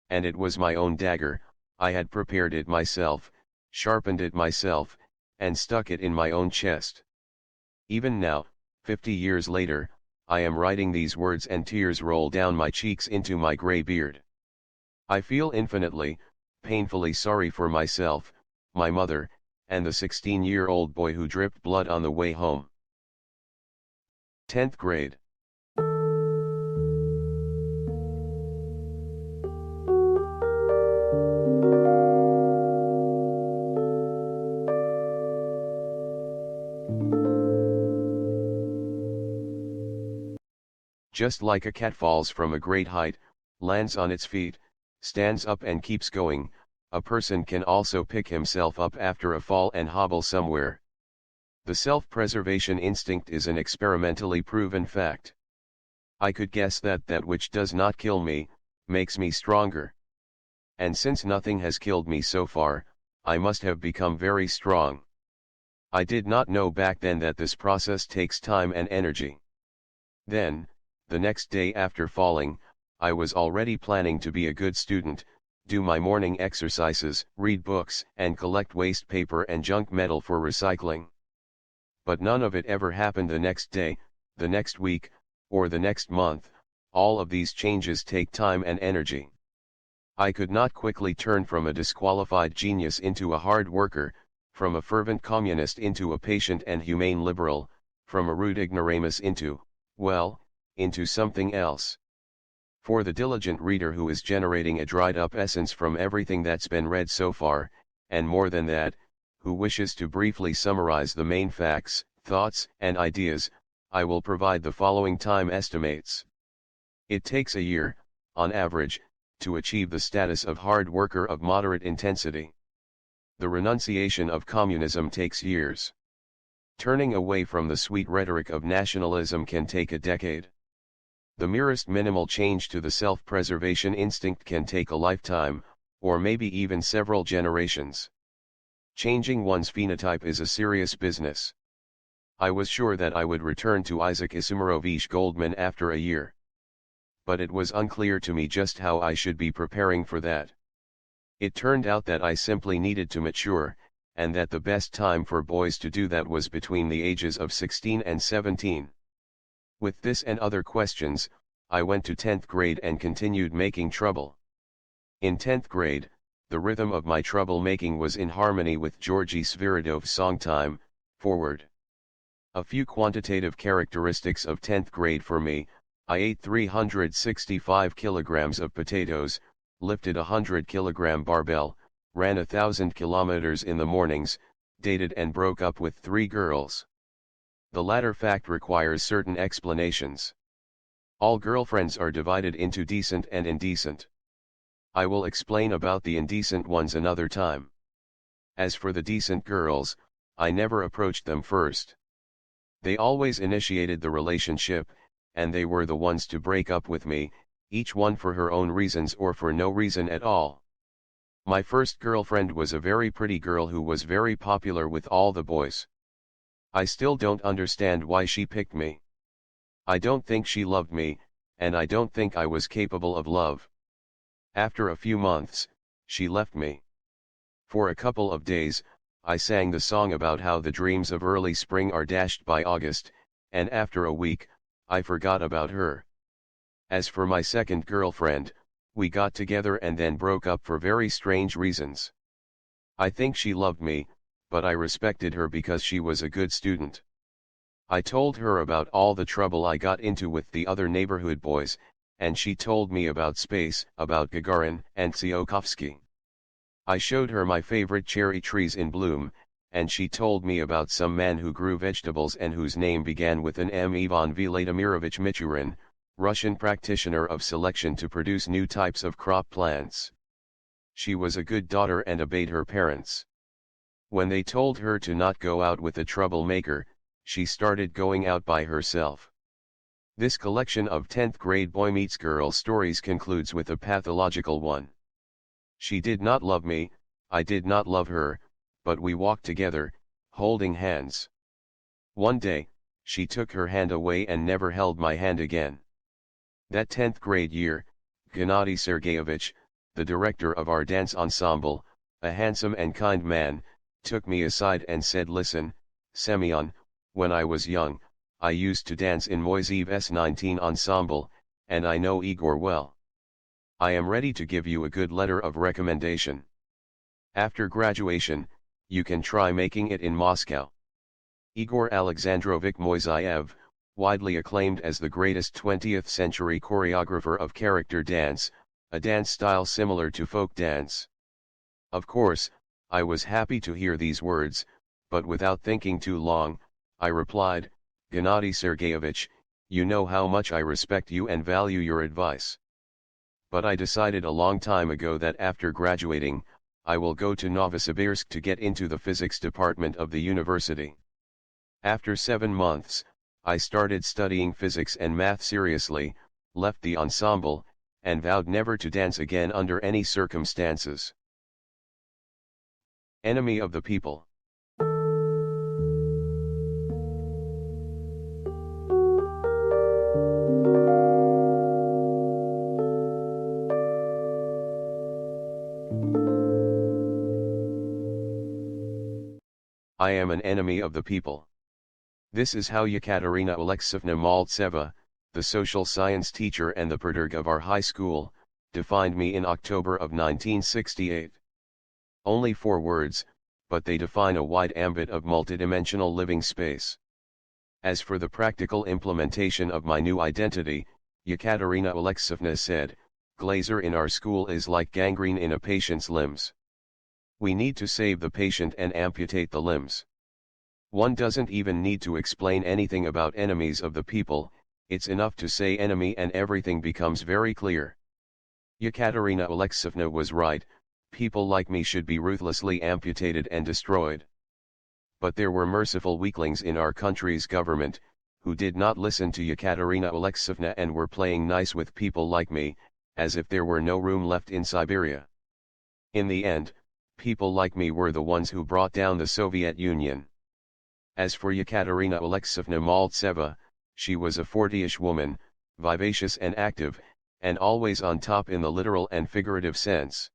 And it was my own dagger. I had prepared it myself, sharpened it myself, and stuck it in my own chest. Even now, 50 years later, I am writing these words and tears roll down my cheeks into my gray beard. I feel infinitely, painfully sorry for myself, my mother, and the 16-year-old boy who dripped blood on the way home. 10th grade. Just like a cat falls from a great height, lands on its feet, stands up and keeps going, a person can also pick himself up after a fall and hobble somewhere. The self-preservation instinct is an experimentally proven fact. I could guess that that which does not kill me, makes me stronger. And since nothing has killed me so far, I must have become very strong. I did not know back then that this process takes time and energy. Then, the next day after falling, I was already planning to be a good student, do my morning exercises, read books, and collect waste paper and junk metal for recycling. But none of it ever happened the next day, the next week, or the next month. All of these changes take time and energy. I could not quickly turn from a disqualified genius into a hard worker, from a fervent communist into a patient and humane liberal, from a rude ignoramus into something else. For the diligent reader who is generating a dried up essence from everything that's been read so far, and more than that, who wishes to briefly summarize the main facts, thoughts, and ideas, I will provide the following time estimates. It takes a year, on average, to achieve the status of hard worker of moderate intensity. The renunciation of communism takes years. Turning away from the sweet rhetoric of nationalism can take a decade. The merest minimal change to the self-preservation instinct can take a lifetime, or maybe even several generations. Changing one's phenotype is a serious business. I was sure that I would return to Isaac Ismarovich Goldman after a year. But it was unclear to me just how I should be preparing for that. It turned out that I simply needed to mature, and that the best time for boys to do that was between the ages of 16 and 17. With this and other questions, I went to 10th grade and continued making trouble. In 10th grade, the rhythm of my trouble-making was in harmony with Georgy Sviridov's song Time, Forward. A few quantitative characteristics of 10th grade for me: I ate 365 kilograms of potatoes, lifted a 100-kilogram barbell, ran 1,000 kilometers in the mornings, dated and broke up with 3 girls. The latter fact requires certain explanations. All girlfriends are divided into decent and indecent. I will explain about the indecent ones another time. As for the decent girls, I never approached them first. They always initiated the relationship, and they were the ones to break up with me, each one for her own reasons or for no reason at all. My first girlfriend was a very pretty girl who was very popular with all the boys. I still don't understand why she picked me. I don't think she loved me, and I don't think I was capable of love. After a few months, she left me. For a couple of days, I sang the song about how the dreams of early spring are dashed by August, and after a week, I forgot about her. As for my second girlfriend, we got together and then broke up for very strange reasons. I think she loved me, but I respected her because she was a good student. I told her about all the trouble I got into with the other neighborhood boys, and she told me about space, about Gagarin and Tsiolkovsky. I showed her my favorite cherry trees in bloom, and she told me about some man who grew vegetables and whose name began with an M. Ivan Vladimirovich Michurin, Russian practitioner of selection to produce new types of crop plants. She was a good daughter and obeyed her parents. When they told her to not go out with a troublemaker, she started going out by herself. This collection of 10th grade boy meets girl stories concludes with a pathological one. She did not love me, I did not love her, but we walked together, holding hands. One day, she took her hand away and never held my hand again. That 10th grade year, Gennady Sergeyevich, the director of our dance ensemble, a handsome and kind man, took me aside and said, "Listen, Semyon, when I was young, I used to dance in Moisev's 19 ensemble, and I know Igor well. I am ready to give you a good letter of recommendation. After graduation, you can try making it in Moscow." Igor Alexandrovich Moiseev, widely acclaimed as the greatest 20th century choreographer of character dance, a dance style similar to folk dance. Of course, I was happy to hear these words, but without thinking too long, I replied, "Gennady Sergeyevich, you know how much I respect you and value your advice. But I decided a long time ago that after graduating, I will go to Novosibirsk to get into the physics department of the university." After 7 months, I started studying physics and math seriously, left the ensemble, and vowed never to dance again under any circumstances. Enemy of the people. I am an enemy of the people. This is how Yekaterina Alexeyevna Maltseva, the social science teacher and the pedagog of our high school, defined me in October of 1968. Only 4 words, but they define a wide ambit of multidimensional living space. As for the practical implementation of my new identity, Yekaterina Alexeyevna said, "Glazier in our school is like gangrene in a patient's limbs. We need to save the patient and amputate the limbs." One doesn't even need to explain anything about enemies of the people, it's enough to say enemy and everything becomes very clear. Yekaterina Alexeyevna was right, people like me should be ruthlessly amputated and destroyed. But there were merciful weaklings in our country's government, who did not listen to Yekaterina Alexeyevna and were playing nice with people like me, as if there were no room left in Siberia. In the end, people like me were the ones who brought down the Soviet Union. As for Yekaterina Alexeyevna Maltseva, she was a 40-ish woman, vivacious and active, and always on top in the literal and figurative sense.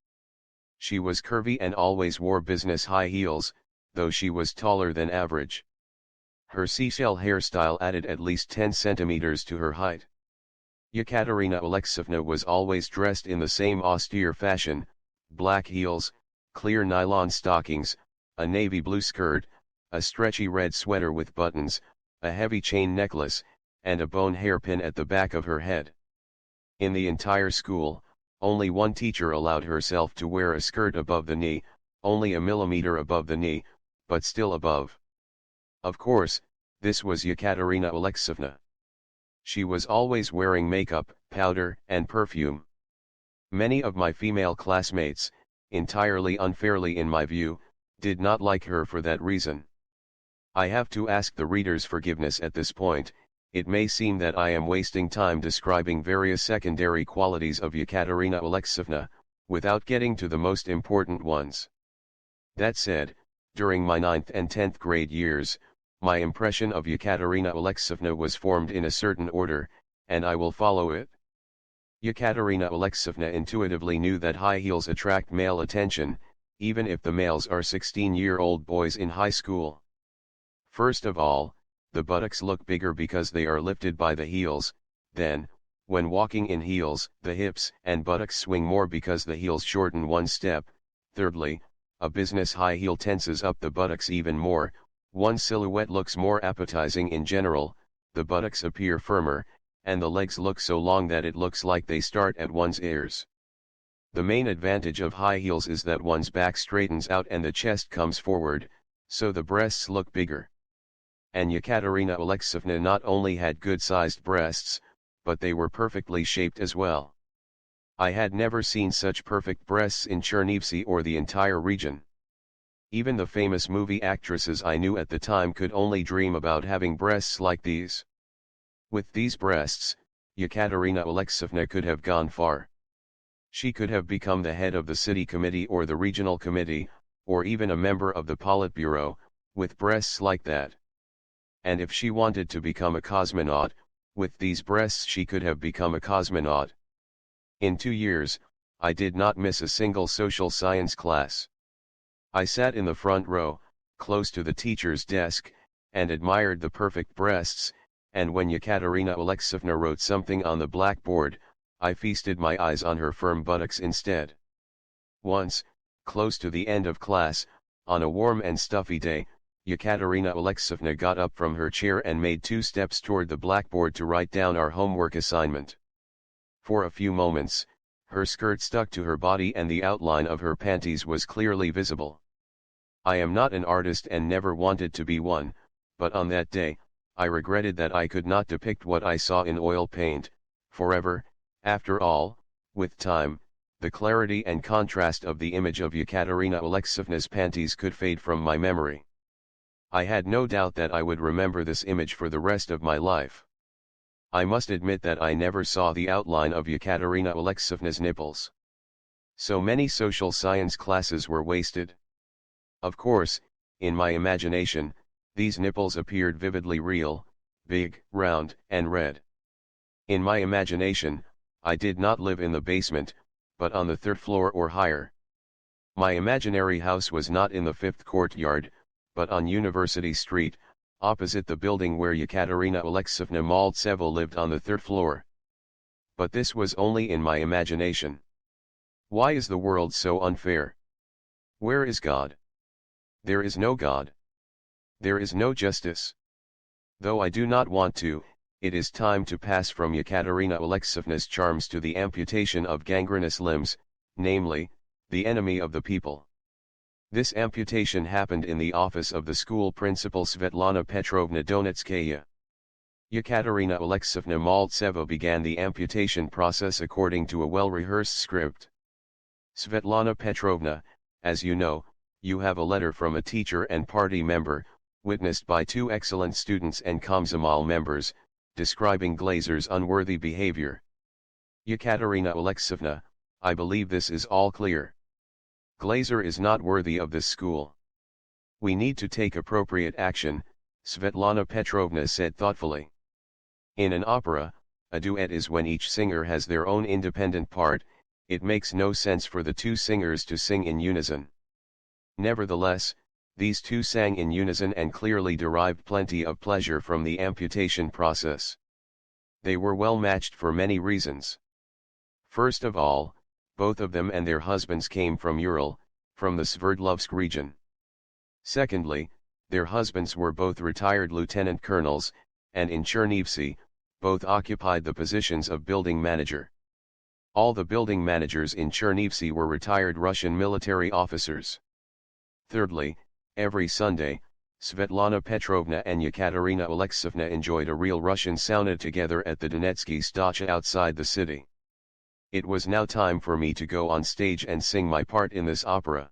She was curvy and always wore business high heels, though she was taller than average. Her seashell hairstyle added at least 10 centimeters to her height. Yekaterina Alexeyevna was always dressed in the same austere fashion, black heels, clear nylon stockings, a navy blue skirt, a stretchy red sweater with buttons, a heavy chain necklace, and a bone hairpin at the back of her head. In the entire school, only one teacher allowed herself to wear a skirt above the knee, only a millimeter above the knee, but still above. Of course, this was Yekaterina Alexeyevna. She was always wearing makeup, powder, and perfume. Many of my female classmates, entirely unfairly in my view, did not like her for that reason. I have to ask the reader's forgiveness at this point. It may seem that I am wasting time describing various secondary qualities of Yekaterina Alexeyevna, without getting to the most important ones. That said, during my 9th and 10th grade years, my impression of Yekaterina Alexeyevna was formed in a certain order, and I will follow it. Yekaterina Alexeyevna intuitively knew that high heels attract male attention, even if the males are 16-year-old boys in high school. First of all, the buttocks look bigger because they are lifted by the heels, then, when walking in heels, the hips and buttocks swing more because the heels shorten one step. Thirdly, a business high heel tenses up the buttocks even more, One's silhouette looks more appetizing in general, the buttocks appear firmer, and the legs look so long that it looks like they start at one's ears. The main advantage of high heels is that one's back straightens out and the chest comes forward, so the breasts look bigger. And Yekaterina Alexeyevna not only had good-sized breasts, but they were perfectly shaped as well. I had never seen such perfect breasts in Chernivtsi or the entire region. Even the famous movie actresses I knew at the time could only dream about having breasts like these. With these breasts, Yekaterina Alexeyevna could have gone far. She could have become the head of the city committee or the regional committee, or even a member of the Politburo, with breasts like that. And if she wanted to become a cosmonaut, with these breasts she could have become a cosmonaut. In 2 years, I did not miss a single social science class. I sat in the front row, close to the teacher's desk, and admired the perfect breasts, and when Yekaterina Alexeyevna wrote something on the blackboard, I feasted my eyes on her firm buttocks instead. Once, close to the end of class, on a warm and stuffy day, Yekaterina Alexeyevna got up from her chair and made 2 steps toward the blackboard to write down our homework assignment. For a few moments, her skirt stuck to her body and the outline of her panties was clearly visible. I am not an artist and never wanted to be one, but on that day, I regretted that I could not depict what I saw in oil paint, forever. After all, with time, the clarity and contrast of the image of Yekaterina Alexeyevna's panties could fade from my memory. I had no doubt that I would remember this image for the rest of my life. I must admit that I never saw the outline of Yekaterina Alexeyevna's nipples. So many social science classes were wasted. Of course, in my imagination, these nipples appeared vividly real, big, round, and red. In my imagination, I did not live in the basement, but on the 3rd floor or higher. My imaginary house was not in the 5th courtyard, but on University Street, opposite the building where Yekaterina Alexeyevna Maltseva lived on the 3rd floor. But this was only in my imagination. Why is the world so unfair? Where is God? There is no God. There is no justice. Though I do not want to, it is time to pass from Yekaterina Alexeyevna's charms to the amputation of gangrenous limbs, namely, the enemy of the people. This amputation happened in the office of the school principal Svetlana Petrovna Donetskaya. Yekaterina Alexeyevna Maltseva began the amputation process according to a well-rehearsed script. Svetlana Petrovna, as you know, you have a letter from a teacher and party member, witnessed by 2 excellent students and Komsomol members, describing Glazier's unworthy behavior. Yekaterina Alexeyevna, I believe this is all clear. Glazier is not worthy of this school. We need to take appropriate action, Svetlana Petrovna said thoughtfully. In an opera, a duet is when each singer has their own independent part. It makes no sense for the 2 singers to sing in unison. Nevertheless, these 2 sang in unison and clearly derived plenty of pleasure from the amputation process. They were well matched for many reasons. First of all, both of them and their husbands came from Ural, from the Sverdlovsk region. Secondly, their husbands were both retired lieutenant colonels, and in Chernivtsi, both occupied the positions of building manager. All the building managers in Chernivtsi were retired Russian military officers. Thirdly, every Sunday, Svetlana Petrovna and Yekaterina Alexeyevna enjoyed a real Russian sauna together at the Donetsky dacha outside the city. It was now time for me to go on stage and sing my part in this opera.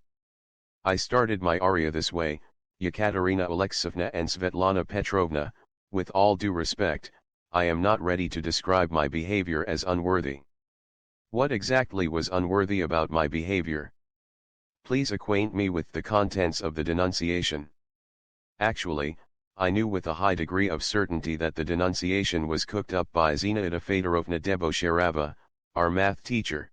I started my aria this way: Yekaterina Alexeyevna and Svetlana Petrovna, with all due respect, I am not ready to describe my behavior as unworthy. What exactly was unworthy about my behavior? Please acquaint me with the contents of the denunciation. Actually, I knew with a high degree of certainty that the denunciation was cooked up by Zinaida Fedorovna Debosharova, our math teacher.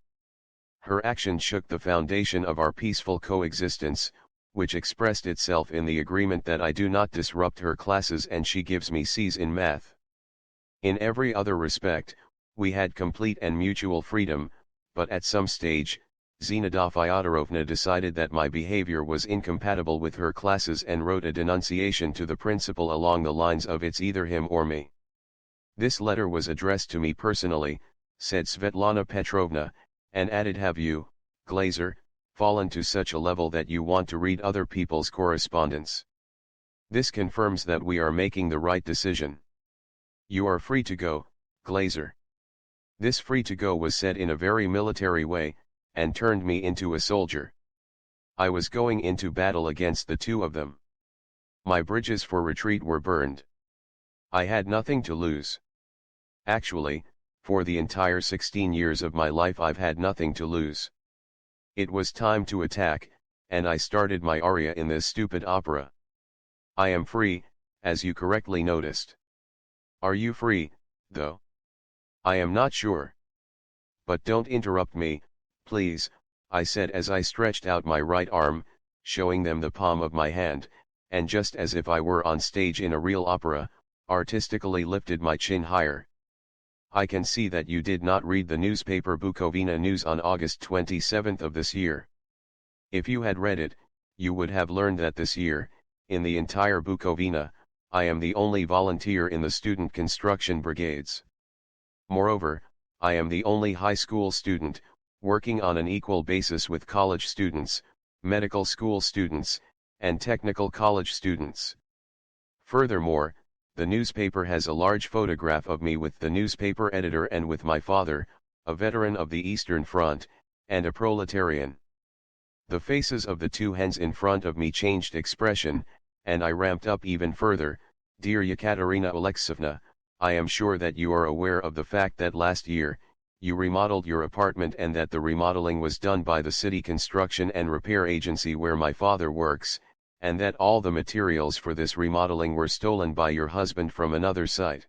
Her action shook the foundation of our peaceful coexistence, which expressed itself in the agreement that I do not disrupt her classes and she gives me C's in math. In every other respect, we had complete and mutual freedom, but at some stage, Zinada Fyodorovna decided that my behavior was incompatible with her classes and wrote a denunciation to the principal along the lines of "it's either him or me." This letter was addressed to me personally, said Svetlana Petrovna, and added, "Have you, Glazier, fallen to such a level that you want to read other people's correspondence? This confirms that we are making the right decision. You are free to go, Glazier." This free to go was said in a very military way, and turned me into a soldier. I was going into battle against the two of them. My bridges for retreat were burned. I had nothing to lose. Actually, for the entire 16 years of my life I've had nothing to lose. It was time to attack, and I started my aria in this stupid opera. I am free, as you correctly noticed. Are you free, though? I am not sure. But don't interrupt me, please, I said as I stretched out my right arm, showing them the palm of my hand, and just as if I were on stage in a real opera, artistically lifted my chin higher. I can see that you did not read the newspaper Bukovina News on August 27th of this year. If you had read it, you would have learned that this year, in the entire Bukovina, I am the only volunteer in the student construction brigades. Moreover, I am the only high school student, working on an equal basis with college students, medical school students, and technical college students. Furthermore, the newspaper has a large photograph of me with the newspaper editor and with my father, a veteran of the Eastern Front, and a proletarian. The faces of the two hens in front of me changed expression, and I ramped up even further. "Dear Yekaterina Alexeyevna, I am sure that you are aware of the fact that last year, you remodeled your apartment and that the remodeling was done by the city construction and repair agency where my father works, and that all the materials for this remodeling were stolen by your husband from another site."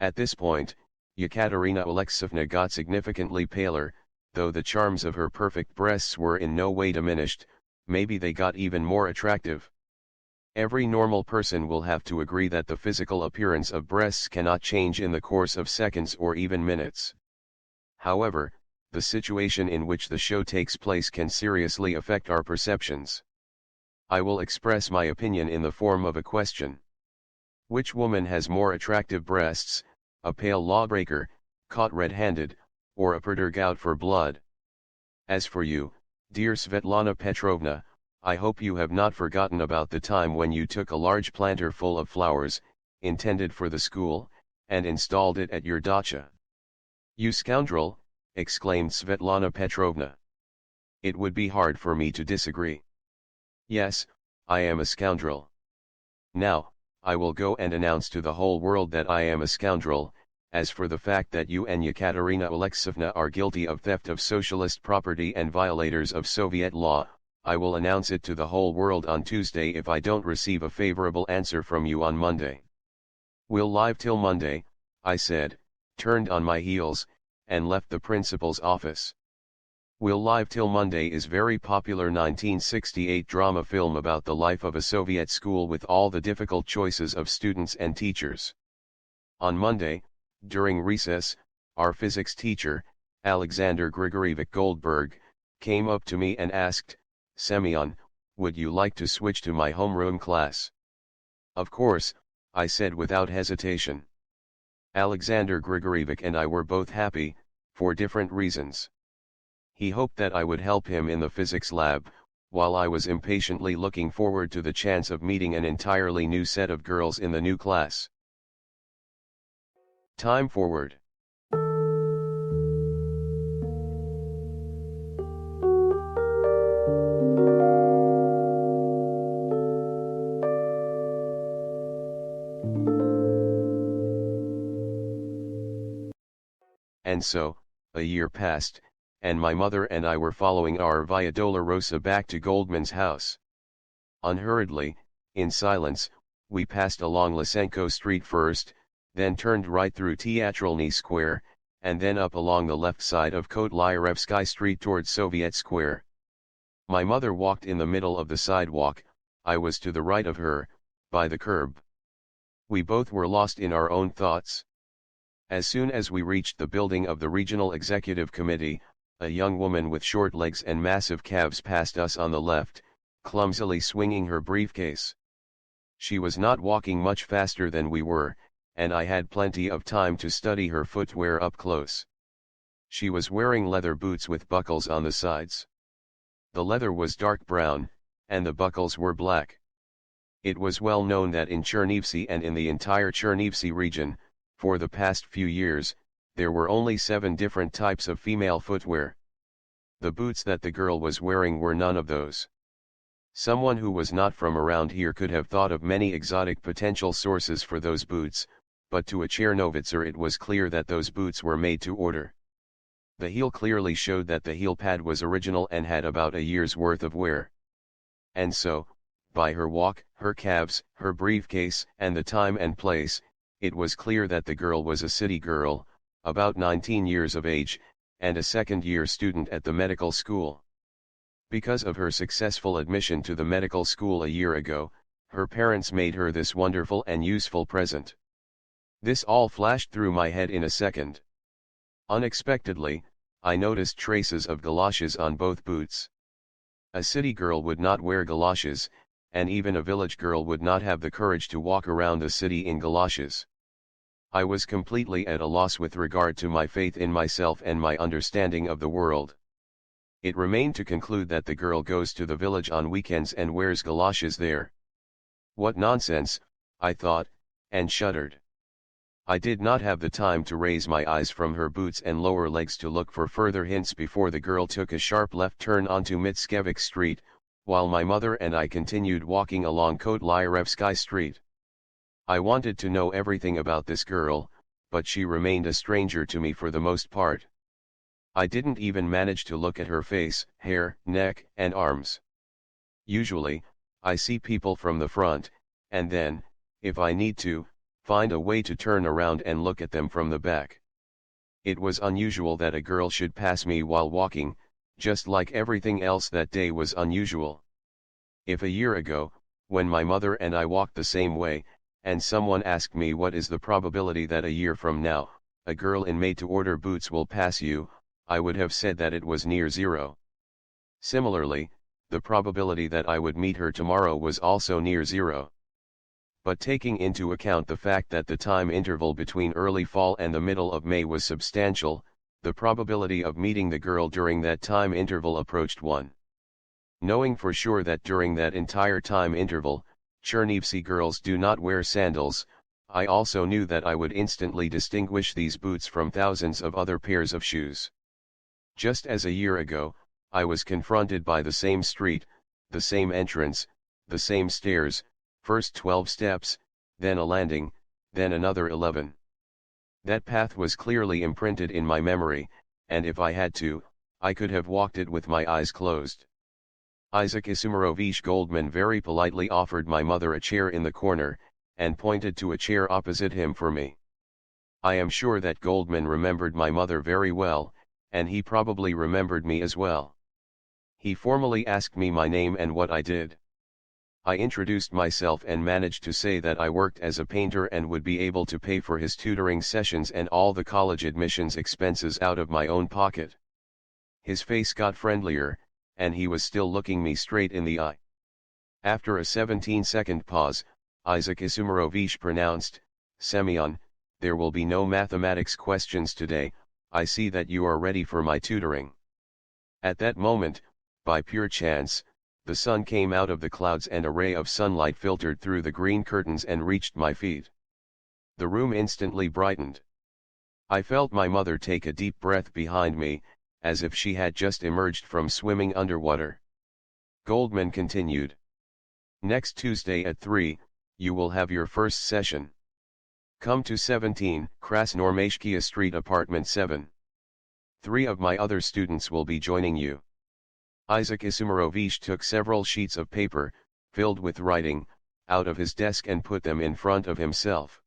At this point, Yekaterina Alexeyevna got significantly paler, though the charms of her perfect breasts were in no way diminished, maybe they got even more attractive. Every normal person will have to agree that the physical appearance of breasts cannot change in the course of seconds or even minutes. However, the situation in which the show takes place can seriously affect our perceptions. I will express my opinion in the form of a question. Which woman has more attractive breasts, a pale lawbreaker, caught red-handed, or a perder out for blood? As for you, dear Svetlana Petrovna, I hope you have not forgotten about the time when you took a large planter full of flowers, intended for the school, and installed it at your dacha. You scoundrel, exclaimed Svetlana Petrovna. It would be hard for me to disagree. Yes, I am a scoundrel. Now, I will go and announce to the whole world that I am a scoundrel. As for the fact that you and Yekaterina Alexeyevna are guilty of theft of socialist property and violators of Soviet law, I will announce it to the whole world on Tuesday if I don't receive a favorable answer from you on Monday. We'll live till Monday, I said, turned on my heels, and left the principal's office. We'll Live Till Monday is very popular 1968 drama film about the life of a Soviet school with all the difficult choices of students and teachers. On Monday, during recess, our physics teacher, Alexander Grigorievich Goldberg, came up to me and asked, "Semyon, would you like to switch to my homeroom class?" "Of course," I said without hesitation. Alexander Grigorievich and I were both happy, for different reasons. He hoped that I would help him in the physics lab, while I was impatiently looking forward to the chance of meeting an entirely new set of girls in the new class. Time forward. And so, a year passed, and my mother and I were following our Via Dolorosa back to Goldman's house. Unhurriedly, in silence, we passed along Lysenko Street first, then turned right through Teatralny Square, and then up along the left side of Kotlyarevsky Street toward Soviet Square. My mother walked in the middle of the sidewalk, I was to the right of her, by the curb. We both were lost in our own thoughts. As soon as we reached the building of the Regional Executive Committee, a young woman with short legs and massive calves passed us on the left, clumsily swinging her briefcase. She was not walking much faster than we were, and I had plenty of time to study her footwear up close. She was wearing leather boots with buckles on the sides. The leather was dark brown, and the buckles were black. It was well known that in Chernivtsi and in the entire Chernivtsi region, for the past few years, there were only 7 different types of female footwear. The boots that the girl was wearing were none of those. Someone who was not from around here could have thought of many exotic potential sources for those boots, but to a Chernovitzer it was clear that those boots were made to order. The heel clearly showed that the heel pad was original and had about a year's worth of wear. And so, by her walk, her calves, her briefcase, and the time and place, it was clear that the girl was a city girl, about 19 years of age, and a second-year student at the medical school. Because of her successful admission to the medical school a year ago, her parents made her this wonderful and useful present. This all flashed through my head in a second. Unexpectedly, I noticed traces of galoshes on both boots. A city girl would not wear galoshes, and even a village girl would not have the courage to walk around the city in galoshes. I was completely at a loss with regard to my faith in myself and my understanding of the world. It remained to conclude that the girl goes to the village on weekends and wears galoshes there. What nonsense, I thought, and shuddered. I did not have the time to raise my eyes from her boots and lower legs to look for further hints before the girl took a sharp left turn onto Mickiewicz Street, while my mother and I continued walking along Kotlyarevsky Street. I wanted to know everything about this girl, but she remained a stranger to me for the most part. I didn't even manage to look at her face, hair, neck, and arms. Usually, I see people from the front, and then, if I need to, find a way to turn around and look at them from the back. It was unusual that a girl should pass me while walking, just like everything else that day was unusual. If a year ago, when my mother and I walked the same way, and someone asked me what is the probability that a year from now, a girl in made-to-order boots will pass you, I would have said that it was near zero. Similarly, the probability that I would meet her tomorrow was also near zero. But taking into account the fact that the time interval between early fall and the middle of May was substantial, the probability of meeting the girl during that time interval approached 1. Knowing for sure that during that entire time interval, Chernivtsi girls do not wear sandals, I also knew that I would instantly distinguish these boots from thousands of other pairs of shoes. Just as a year ago, I was confronted by the same street, the same entrance, the same stairs, first 12 steps, then a landing, then another 11. That path was clearly imprinted in my memory, and if I had to, I could have walked it with my eyes closed. Isaac Isumarovich Goldman very politely offered my mother a chair in the corner, and pointed to a chair opposite him for me. I am sure that Goldman remembered my mother very well, and he probably remembered me as well. He formally asked me my name and what I did. I introduced myself and managed to say that I worked as a painter and would be able to pay for his tutoring sessions and all the college admissions expenses out of my own pocket. His face got friendlier, and he was still looking me straight in the eye. After a 17-second pause, Isaac Isumarovich pronounced, "Semyon, there will be no mathematics questions today, I see that you are ready for my tutoring." At that moment, by pure chance, the sun came out of the clouds and a ray of sunlight filtered through the green curtains and reached my feet. The room instantly brightened. I felt my mother take a deep breath behind me, as if she had just emerged from swimming underwater. Goldman continued. "Next Tuesday at 3, you will have your first session. Come to 17, Krasnormaishkia Street Apartment 7. 3 of my other students will be joining you." Isaac Isumarovich took several sheets of paper, filled with writing, out of his desk and put them in front of himself.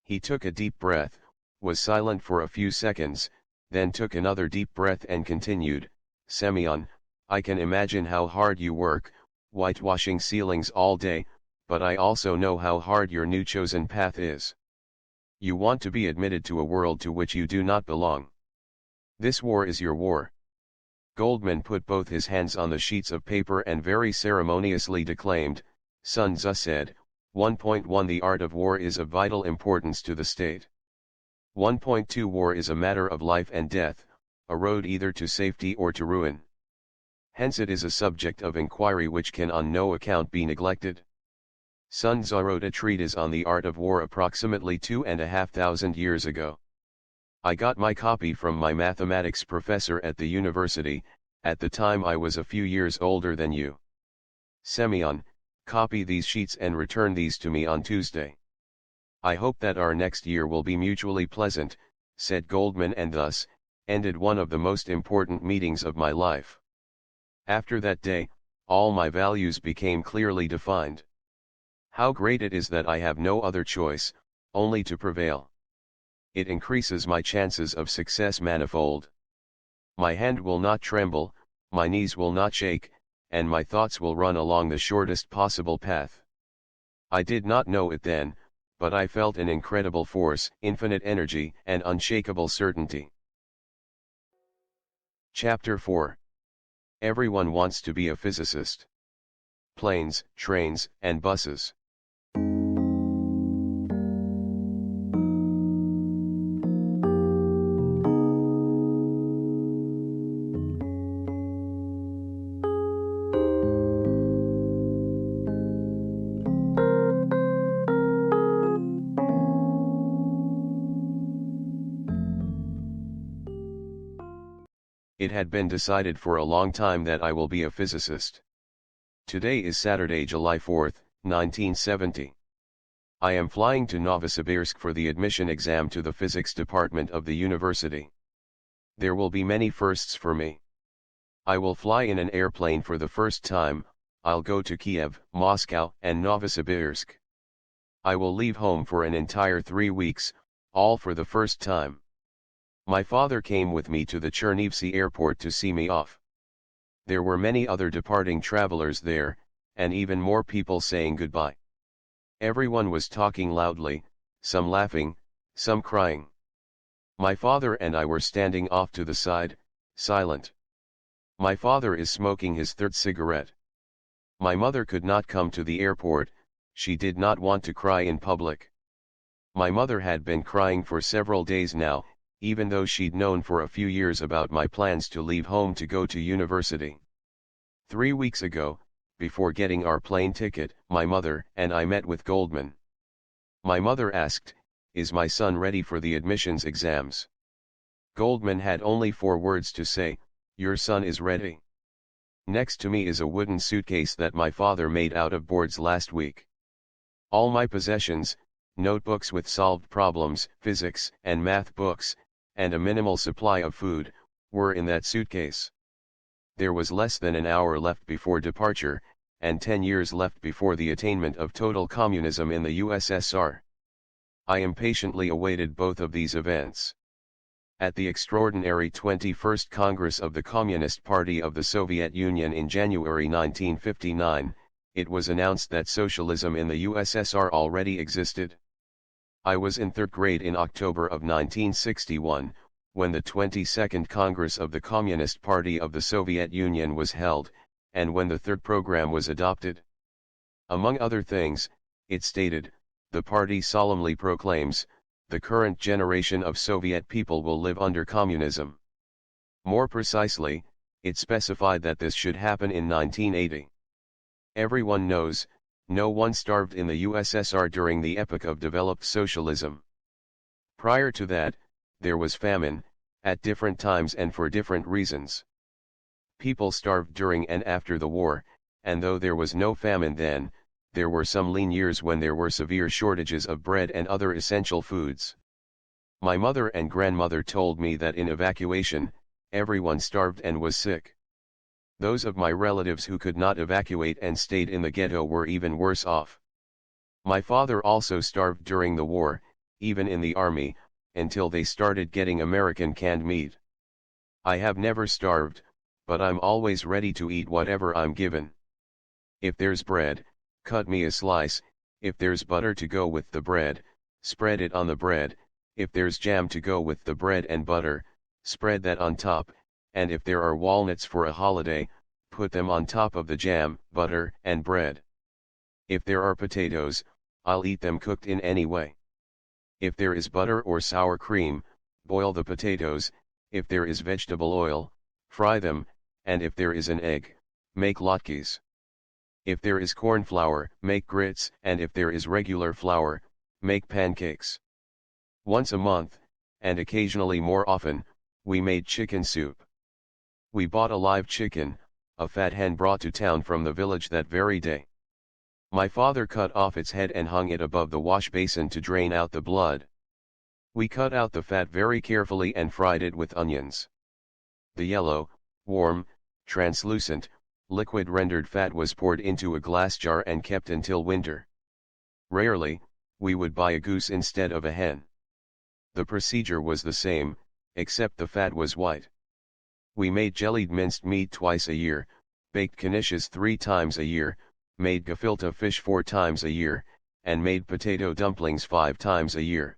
He took a deep breath, was silent for a few seconds, then took another deep breath and continued, "Semyon, I can imagine how hard you work, whitewashing ceilings all day, but I also know how hard your new chosen path is. You want to be admitted to a world to which you do not belong. This war is your war. Goldman put both his hands on the sheets of paper and very ceremoniously declaimed, Sun Tzu said, 1.1 The art of war is of vital importance to the state. 1.2 War is a matter of life and death, a road either to safety or to ruin. Hence it is a subject of inquiry which can on no account be neglected. Sun Tzu wrote a treatise on the art of war approximately 2,500 years ago. I got my copy from my mathematics professor at the university. At the time I was a few years older than you. Semyon, copy these sheets and return these to me on Tuesday. I hope that our next year will be mutually pleasant, said Goldman, and thus ended one of the most important meetings of my life. After that day, all my values became clearly defined. How great it is that I have no other choice, only to prevail. It increases my chances of success manifold. My hand will not tremble, my knees will not shake, and my thoughts will run along the shortest possible path. I did not know it then, but I felt an incredible force, infinite energy, and unshakable certainty. Chapter 4. Everyone wants to be a physicist. Planes, trains, and buses. It had been decided for a long time that I will be a physicist. Today is Saturday, July 4, 1970. I am flying to Novosibirsk for the admission exam to the physics department of the university. There will be many firsts for me. I will fly in an airplane for the first time. I'll go to Kiev, Moscow, and Novosibirsk. I will leave home for an entire 3 weeks, all for the first time. My father came with me to the Chernivtsi airport to see me off. There were many other departing travelers there, and even more people saying goodbye. Everyone was talking loudly, some laughing, some crying. My father and I were standing off to the side, silent. My father is smoking his third cigarette. My mother could not come to the airport, she did not want to cry in public. My mother had been crying for several days now, even though she'd known for a few years about my plans to leave home to go to university. 3 weeks ago, before getting our plane ticket, my mother and I met with Goldman. My mother asked, "Is my son ready for the admissions exams?" Goldman had only 4 words to say, "Your son is ready." Next to me is a wooden suitcase that my father made out of boards last week. All my possessions, notebooks with solved problems, physics and math books, and a minimal supply of food, were in that suitcase. There was less than an hour left before departure, and 10 years left before the attainment of total communism in the USSR. I impatiently awaited both of these events. At the extraordinary 21st Congress of the Communist Party of the Soviet Union in January 1959, it was announced that socialism in the USSR already existed. I was in 3rd grade in October of 1961, when the 22nd Congress of the Communist Party of the Soviet Union was held, and when the third program was adopted. Among other things, it stated, "The party solemnly proclaims, the current generation of Soviet people will live under communism." More precisely, it specified that this should happen in 1980. Everyone knows, no one starved in the USSR during the epoch of developed socialism. Prior to that, there was famine, at different times and for different reasons. People starved during and after the war, and though there was no famine then, there were some lean years when there were severe shortages of bread and other essential foods. My mother and grandmother told me that in evacuation, everyone starved and was sick. Those of my relatives who could not evacuate and stayed in the ghetto were even worse off. My father also starved during the war, even in the army, until they started getting American canned meat. I have never starved, but I'm always ready to eat whatever I'm given. If there's bread, cut me a slice. If there's butter to go with the bread, spread it on the bread. If there's jam to go with the bread and butter, spread that on top. and if there are walnuts for a holiday, put them on top of the jam, butter, and bread. If there are potatoes, I'll eat them cooked in any way. If there is butter or sour cream, boil the potatoes, if there is vegetable oil, fry them, and if there is an egg, make latkes. If there is corn flour, make grits, and if there is regular flour, make pancakes. Once a month, and occasionally more often, we made chicken soup. We bought a live chicken, a fat hen brought to town from the village that very day. My father cut off its head and hung it above the wash basin to drain out the blood. We cut out the fat very carefully and fried it with onions. The yellow, warm, translucent, liquid rendered fat was poured into a glass jar and kept until winter. Rarely, we would buy a goose instead of a hen. The procedure was the same, except the fat was white. We made jellied minced meat twice a year, baked knishes 3 times a year, made gefilte fish 4 times a year, and made potato dumplings 5 times a year.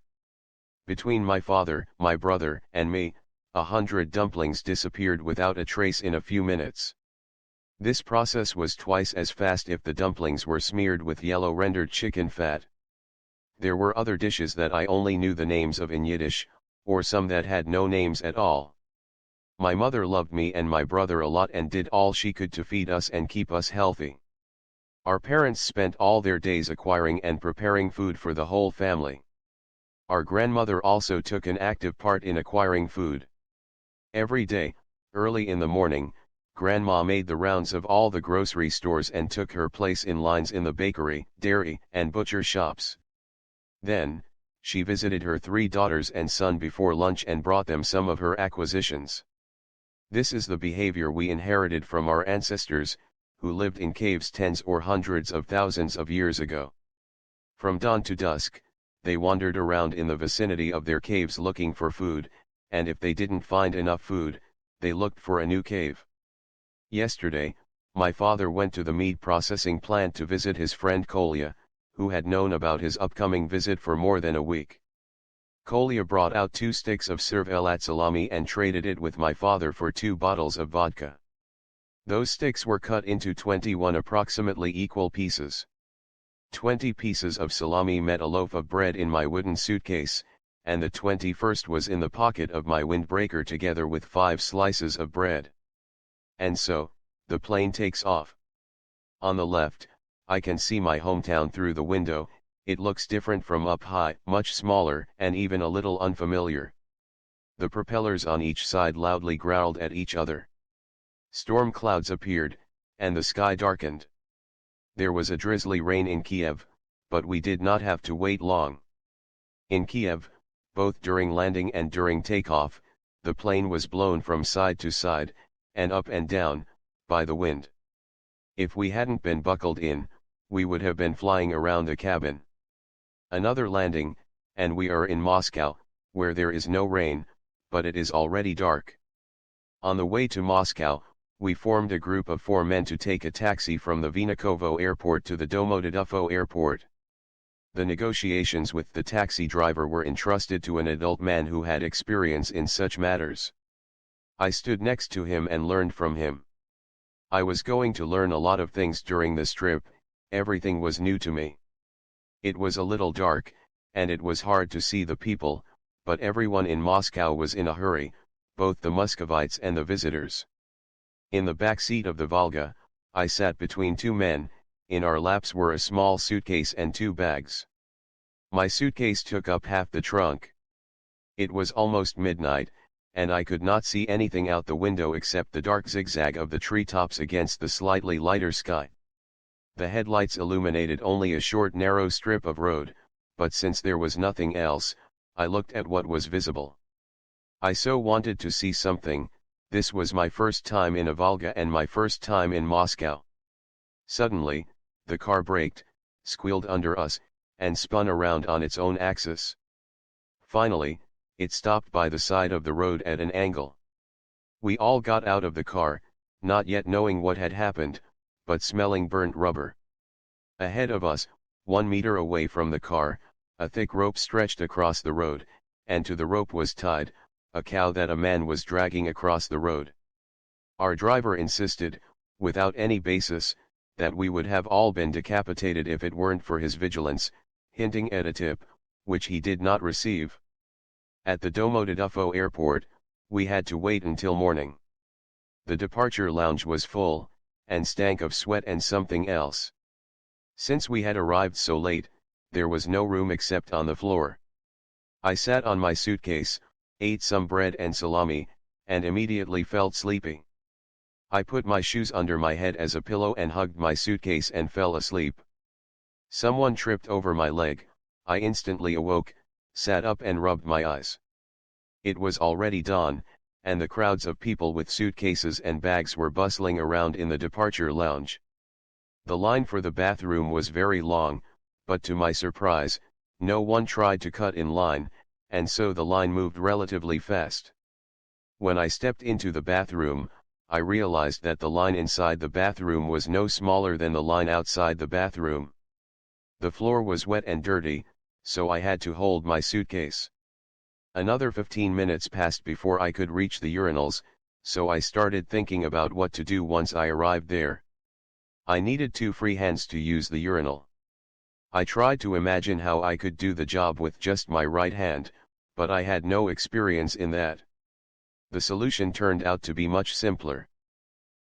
Between my father, my brother, and me, 100 dumplings disappeared without a trace in a few minutes. This process was twice as fast if the dumplings were smeared with yellow rendered chicken fat. There were other dishes that I only knew the names of in Yiddish, or some that had no names at all. My mother loved me and my brother a lot and did all she could to feed us and keep us healthy. Our parents spent all their days acquiring and preparing food for the whole family. Our grandmother also took an active part in acquiring food. Every day, early in the morning, Grandma made the rounds of all the grocery stores and took her place in lines in the bakery, dairy, and butcher shops. Then, she visited her 3 daughters and son before lunch and brought them some of her acquisitions. This is the behavior we inherited from our ancestors, who lived in caves tens or hundreds of thousands of years ago. From dawn to dusk, they wandered around in the vicinity of their caves looking for food, and if they didn't find enough food, they looked for a new cave. Yesterday, my father went to the meat processing plant to visit his friend Kolya, who had known about his upcoming visit for more than a week. Kolya brought out 2 sticks of servelat salami and traded it with my father for 2 bottles of vodka. Those sticks were cut into 21 approximately equal pieces. 20 pieces of salami met a loaf of bread in my wooden suitcase, and the 21st was in the pocket of my windbreaker together with 5 slices of bread. And so, the plane takes off. On the left, I can see my hometown through the window. It looks different from up high, much smaller, and even a little unfamiliar. The propellers on each side loudly growled at each other. Storm clouds appeared, and the sky darkened. There was a drizzly rain in Kiev, but we did not have to wait long. In Kiev, both during landing and during takeoff, the plane was blown from side to side, and up and down, by the wind. If we hadn't been buckled in, we would have been flying around the cabin. Another landing, and we are in Moscow, where there is no rain, but it is already dark. On the way to Moscow, we formed a group of 4 men to take a taxi from the Vinokovo airport to the Domodedufo airport. The negotiations with the taxi driver were entrusted to an adult man who had experience in such matters. I stood next to him and learned from him. I was going to learn a lot of things during this trip. Everything was new to me. It was a little dark, and it was hard to see the people, but everyone in Moscow was in a hurry, both the Muscovites and the visitors. In the back seat of the Volga, I sat between 2 men. In our laps were a small suitcase and 2 bags. My suitcase took up half the trunk. It was almost midnight, and I could not see anything out the window except the dark zigzag of the treetops against the slightly lighter sky. The headlights illuminated only a short narrow strip of road, but since there was nothing else, I looked at what was visible. I so wanted to see something. This was my first time in a Volga and my first time in Moscow. Suddenly, the car braked, squealed under us, and spun around on its own axis. Finally, it stopped by the side of the road at an angle. We all got out of the car, not yet knowing what had happened, but smelling burnt rubber. Ahead of us, 1 meter away from the car, a thick rope stretched across the road, and to the rope was tied a cow that a man was dragging across the road. Our driver insisted, without any basis, that we would have all been decapitated if it weren't for his vigilance, hinting at a tip, which he did not receive. At the Domodadufo airport, we had to wait until morning. The departure lounge was full, and stank of sweat and something else. Since we had arrived so late, there was no room except on the floor. I sat on my suitcase, ate some bread and salami, and immediately felt sleepy. I put my shoes under my head as a pillow and hugged my suitcase and fell asleep. Someone tripped over my leg. I instantly awoke, sat up and rubbed my eyes. It was already dawn, and the crowds of people with suitcases and bags were bustling around in the departure lounge. The line for the bathroom was very long, but to my surprise, no one tried to cut in line, and so the line moved relatively fast. When I stepped into the bathroom, I realized that the line inside the bathroom was no smaller than the line outside the bathroom. The floor was wet and dirty, so I had to hold my suitcase. Another 15 minutes passed before I could reach the urinals, so I started thinking about what to do once I arrived there. I needed 2 free hands to use the urinal. I tried to imagine how I could do the job with just my right hand, but I had no experience in that. The solution turned out to be much simpler.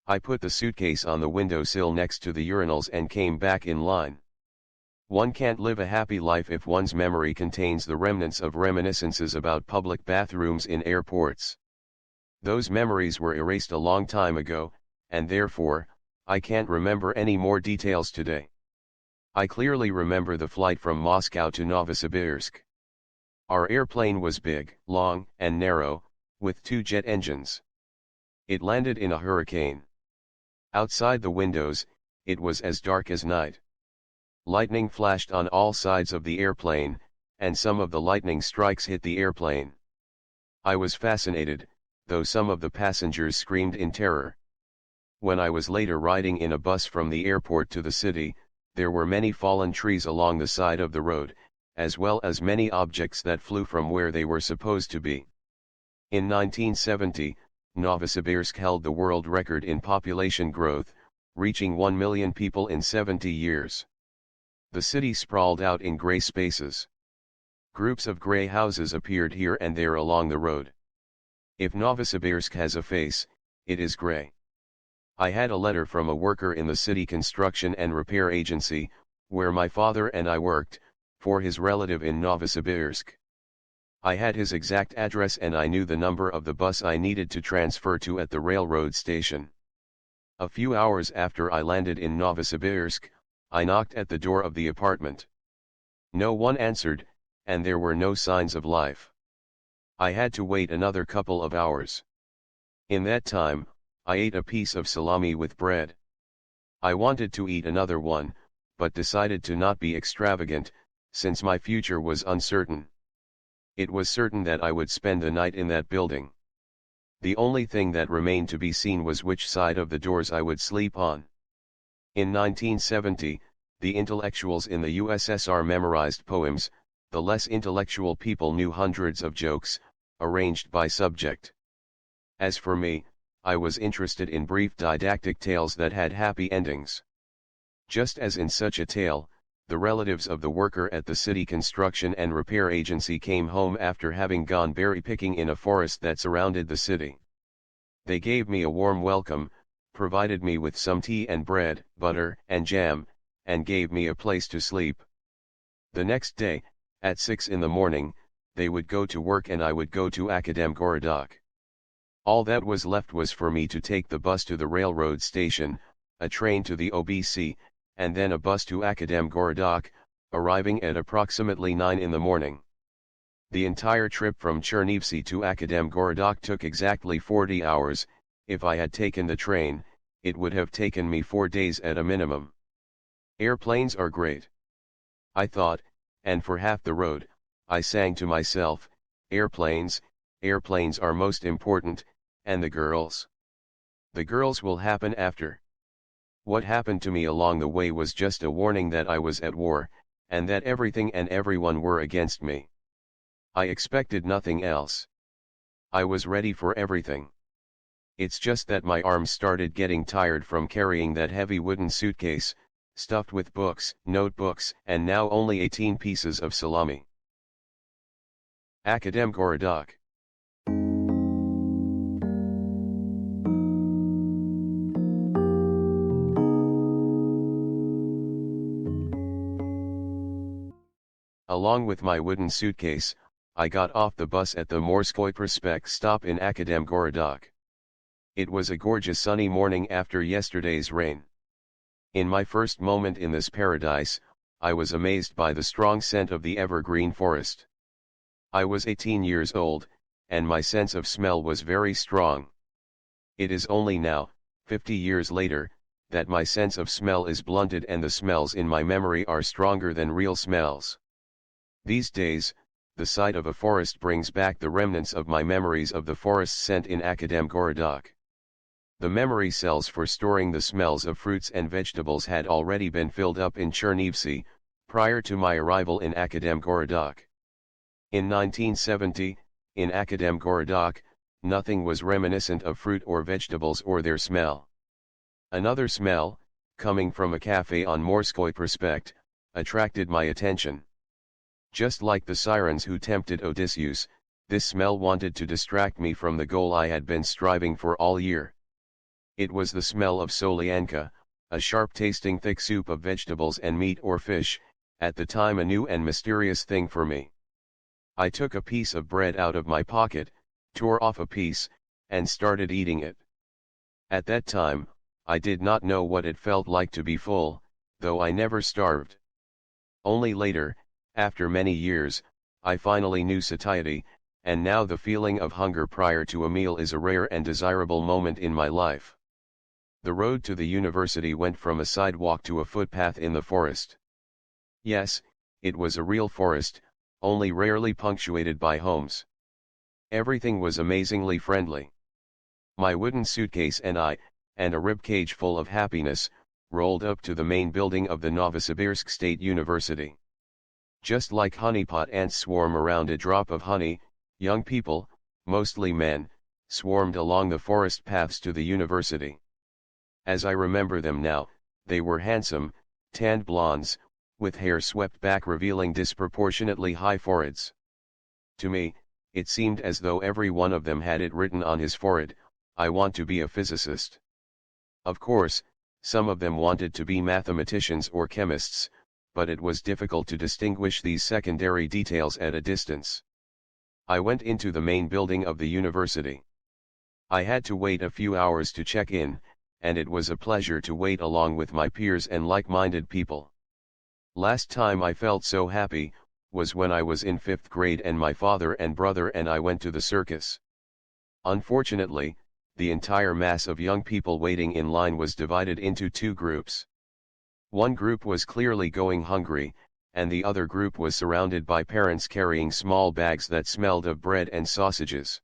I put the suitcase on the windowsill next to the urinals and came back in line. One can't live a happy life if one's memory contains the remnants of reminiscences about public bathrooms in airports. Those memories were erased a long time ago, and therefore, I can't remember any more details today. I clearly remember the flight from Moscow to Novosibirsk. Our airplane was big, long, and narrow, with 2 jet engines. It landed in a hurricane. Outside the windows, it was as dark as night. Lightning flashed on all sides of the airplane, and some of the lightning strikes hit the airplane. I was fascinated, though some of the passengers screamed in terror. When I was later riding in a bus from the airport to the city, there were many fallen trees along the side of the road, as well as many objects that flew from where they were supposed to be. In 1970, Novosibirsk held the world record in population growth, reaching 1 million people in 70 years. The city sprawled out in gray spaces. Groups of gray houses appeared here and there along the road. If Novosibirsk has a face, it is gray. I had a letter from a worker in the city construction and repair agency, where my father and I worked, for his relative in Novosibirsk. I had his exact address and I knew the number of the bus I needed to transfer to at the railroad station. A few hours after I landed in Novosibirsk, I knocked at the door of the apartment. No one answered, and there were no signs of life. I had to wait another couple of hours. In that time, I ate a piece of salami with bread. I wanted to eat another one, but decided to not be extravagant, since my future was uncertain. It was certain that I would spend the night in that building. The only thing that remained to be seen was which side of the doors I would sleep on. In 1970, the intellectuals in the USSR memorized poems, the less intellectual people knew hundreds of jokes, arranged by subject. As for me, I was interested in brief didactic tales that had happy endings. Just as in such a tale, the relatives of the worker at the city construction and repair agency came home after having gone berry picking in a forest that surrounded the city. They gave me a warm welcome, provided me with some tea and bread, butter, and jam, and gave me a place to sleep. The next day, at 6 in the morning, they would go to work and I would go to Akademgorodok. All that was left was for me to take the bus to the railroad station, a train to the OBC, and then a bus to Akademgorodok, arriving at approximately 9 in the morning. The entire trip from Chernivtsi to Akademgorodok took exactly 40 hours. If I had taken the train, it would have taken me 4 days at a minimum. Airplanes are great, I thought, and for half the road, I sang to myself, airplanes are most important, and the girls. The girls will happen after. What happened to me along the way was just a warning that I was at war, and that everything and everyone were against me. I expected nothing else. I was ready for everything. It's just that my arms started getting tired from carrying that heavy wooden suitcase, stuffed with books, notebooks, and now only 18 pieces of salami. Akademgorodok. Along with my wooden suitcase, I got off the bus at the Morskoy Prospect stop in Akademgorodok. It was a gorgeous sunny morning after yesterday's rain. In my first moment in this paradise, I was amazed by the strong scent of the evergreen forest. I was 18 years old, and my sense of smell was very strong. It is only now, 50 years later, that my sense of smell is blunted and the smells in my memory are stronger than real smells. These days, the sight of a forest brings back the remnants of my memories of the forest scent in Akademgorodok. The memory cells for storing the smells of fruits and vegetables had already been filled up in Chernivtsi, prior to my arrival in Akademgorodok. In 1970, in Akademgorodok, nothing was reminiscent of fruit or vegetables or their smell. Another smell, coming from a cafe on Morskoy Prospect, attracted my attention. Just like the sirens who tempted Odysseus, this smell wanted to distract me from the goal I had been striving for all year. It was the smell of solyanka, a sharp-tasting thick soup of vegetables and meat or fish, at the time a new and mysterious thing for me. I took a piece of bread out of my pocket, tore off a piece, and started eating it. At that time, I did not know what it felt like to be full, though I never starved. Only later, after many years, I finally knew satiety, and now the feeling of hunger prior to a meal is a rare and desirable moment in my life. The road to the university went from a sidewalk to a footpath in the forest. Yes, it was a real forest, only rarely punctuated by homes. Everything was amazingly friendly. My wooden suitcase and I, and a ribcage full of happiness, rolled up to the main building of the Novosibirsk State University. Just like honeypot ants swarm around a drop of honey, young people, mostly men, swarmed along the forest paths to the university. As I remember them now, they were handsome, tanned blondes, with hair swept back revealing disproportionately high foreheads. To me, it seemed as though every one of them had it written on his forehead, "I want to be a physicist." Of course, some of them wanted to be mathematicians or chemists, but it was difficult to distinguish these secondary details at a distance. I went into the main building of the university. I had to wait a few hours to check in, and it was a pleasure to wait along with my peers and like-minded people. Last time I felt so happy, was when I was in 5th grade and my father and brother and I went to the circus. Unfortunately, the entire mass of young people waiting in line was divided into two groups. One group was clearly going hungry, and the other group was surrounded by parents carrying small bags that smelled of bread and sausages.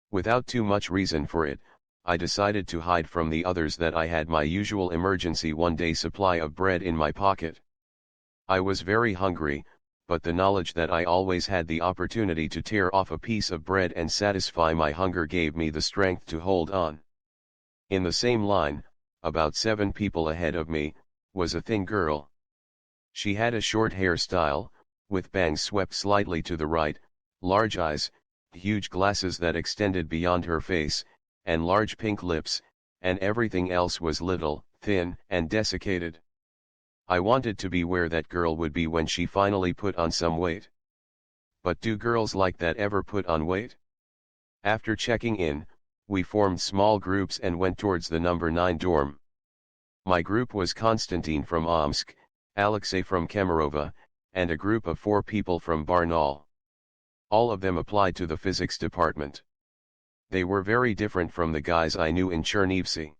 Without too much reason for it, I decided to hide from the others that I had my usual emergency one-day supply of bread in my pocket. I was very hungry, but the knowledge that I always had the opportunity to tear off a piece of bread and satisfy my hunger gave me the strength to hold on. In the same line, about 7 people ahead of me, was a thin girl. She had a short hairstyle, with bangs swept slightly to the right, large eyes, huge glasses that extended beyond her face, and large pink lips, and everything else was little, thin, and desiccated. I wanted to be where that girl would be when she finally put on some weight. But do girls like that ever put on weight? After checking in, we formed small groups and went towards the number 9 dorm. My group was Konstantin from Omsk, Alexei from Kemerova, and a group of 4 people from Barnaul. All of them applied to the physics department. They were very different from the guys I knew in Chernivtsi.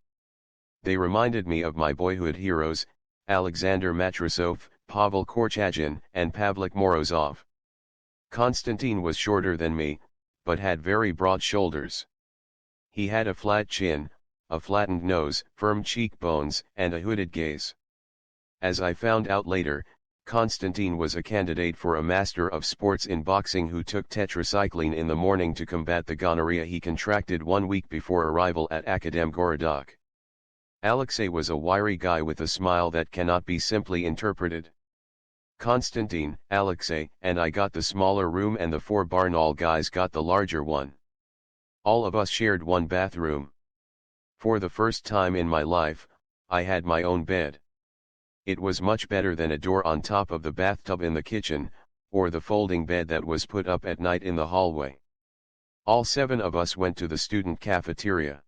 They reminded me of my boyhood heroes, Alexander Matrosov, Pavel Korchagin, and Pavlik Morozov. Konstantin was shorter than me, but had very broad shoulders. He had a flat chin, a flattened nose, firm cheekbones, and a hooded gaze. As I found out later, Konstantin was a candidate for a Master of Sports in boxing who took tetracycline in the morning to combat the gonorrhea he contracted 1 week before arrival at Akademgorodok. Alexei was a wiry guy with a smile that cannot be simply interpreted. Konstantin, Alexei, and I got the smaller room and the 4 Barnaul guys got the larger one. All of us shared one bathroom. For the first time in my life, I had my own bed. It was much better than a door on top of the bathtub in the kitchen, or the folding bed that was put up at night in the hallway. All 7 of us went to the student cafeteria.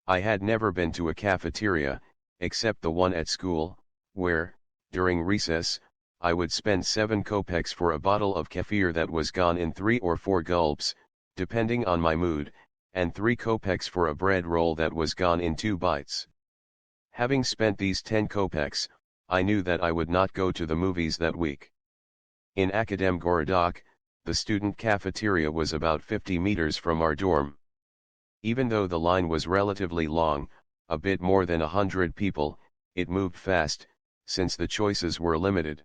I had never been to a cafeteria, except the one at school, where, during recess, I would spend 7 kopecks for a bottle of kefir that was gone in 3 or 4 gulps, depending on my mood, and 3 kopecks for a bread roll that was gone in 2 bites. Having spent these 10 kopecks, I knew that I would not go to the movies that week. In Akademgorodok, the student cafeteria was about 50 meters from our dorm. Even though the line was relatively long, a bit more than 100 people, it moved fast, since the choices were limited.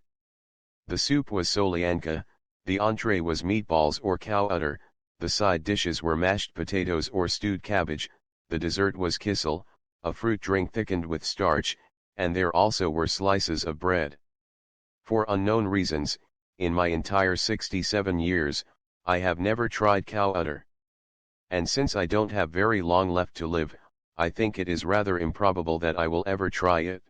The soup was solyanka, the entree was meatballs or cow udder, the side dishes were mashed potatoes or stewed cabbage, the dessert was kissel, a fruit drink thickened with starch, and there also were slices of bread. For unknown reasons, in my entire 67 years, I have never tried cow udder. And since I don't have very long left to live, I think it is rather improbable that I will ever try it.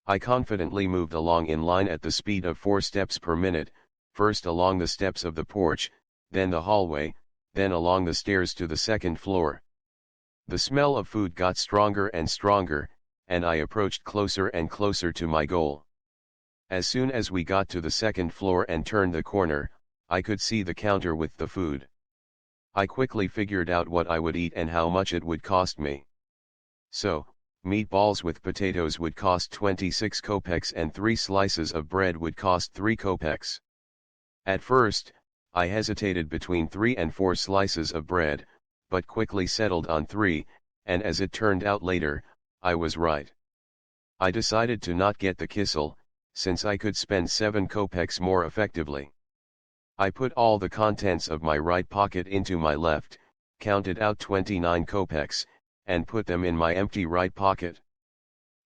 I confidently moved along in line at the speed of 4 steps per minute, first along the steps of the porch, then the hallway, then along the stairs to the 2nd floor. The smell of food got stronger and stronger, and I approached closer and closer to my goal. As soon as we got to the 2nd floor and turned the corner, I could see the counter with the food. I quickly figured out what I would eat and how much it would cost me. So, meatballs with potatoes would cost 26 kopecks and 3 slices of bread would cost 3 kopecks. At first, I hesitated between 3 and 4 slices of bread, but quickly settled on 3, and as it turned out later, I was right. I decided to not get the kissel, since I could spend 7 kopecks more effectively. I put all the contents of my right pocket into my left, counted out 29 kopecks, and put them in my empty right pocket.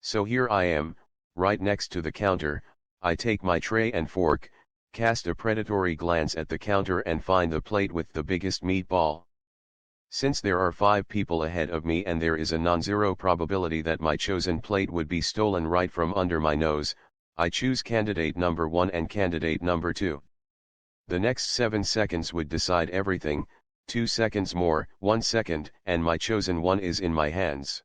So here I am, right next to the counter. I take my tray and fork, cast a predatory glance at the counter and find the plate with the biggest meatball. Since there are 5 people ahead of me and there is a non-zero probability that my chosen plate would be stolen right from under my nose, I choose candidate number 1 and candidate number 2. The next 7 seconds would decide everything, 2 seconds more, 1 second, and my chosen one is in my hands.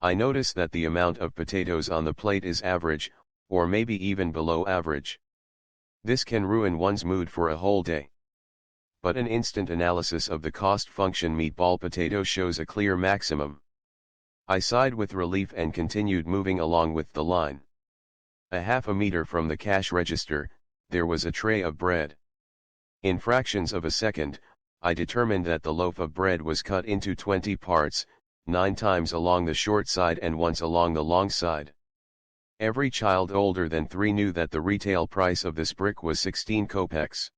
I notice that the amount of potatoes on the plate is average, or maybe even below average. This can ruin one's mood for a whole day. But an instant analysis of the cost function meatball potato shows a clear maximum. I sighed with relief and continued moving along with the line. A half a meter from the cash register, there was a tray of bread. In fractions of a second, I determined that the loaf of bread was cut into 20 parts, 9 times along the short side and once along the long side. Every child older than 3 knew that the retail price of this brick was 16 kopecks.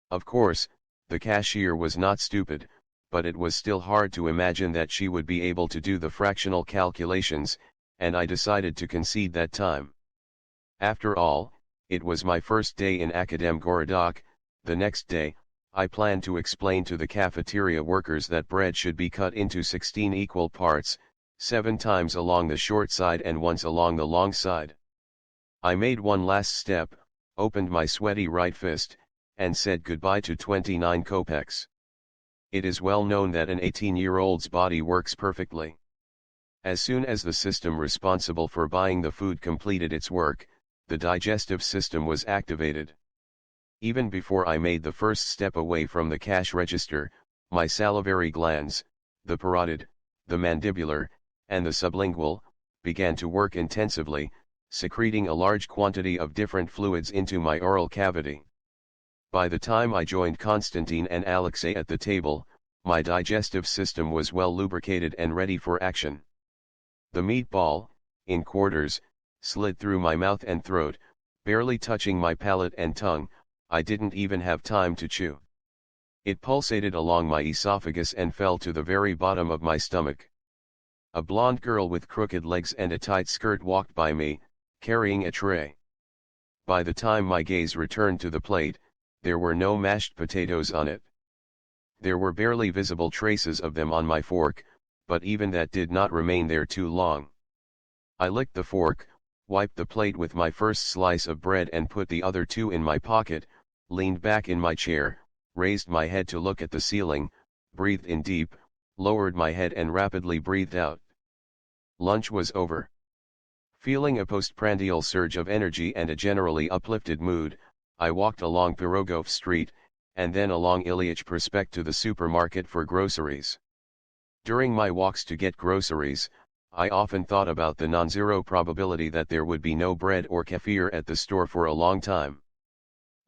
Of course, the cashier was not stupid, but it was still hard to imagine that she would be able to do the fractional calculations, and I decided to concede that time. After all, it was my first day in Akademgorodok. The next day, I planned to explain to the cafeteria workers that bread should be cut into 16 equal parts, 7 times along the short side and once along the long side. I made one last step, opened my sweaty right fist, and said goodbye to 29 kopecks. It is well known that an 18-year-old's body works perfectly. As soon as the system responsible for buying the food completed its work, the digestive system was activated. Even before I made the first step away from the cash register, my salivary glands, the parotid, the mandibular, and the sublingual, began to work intensively, secreting a large quantity of different fluids into my oral cavity. By the time I joined Konstantin and Alexei at the table, my digestive system was well lubricated and ready for action. The meatball, in quarters, slid through my mouth and throat, Barely touching my palate and tongue, I didn't even have time to chew. It pulsated along my esophagus and fell to the very bottom of my stomach. A blonde girl with crooked legs and a tight skirt walked by me, carrying a tray. By the time my gaze returned to the plate, there were no mashed potatoes on it. There were barely visible traces of them on my fork, but even that did not remain there too long. I licked the fork, wiped the plate with my first slice of bread and put the other two in my pocket, leaned back in my chair, raised my head to look at the ceiling, breathed in deep, lowered my head and rapidly breathed out. Lunch was over. Feeling a postprandial surge of energy and a generally uplifted mood, I walked along Pirogov Street, and then along Ilyich Prospect to the supermarket for groceries. During my walks to get groceries, I often thought about the non-zero probability that there would be no bread or kefir at the store for a long time.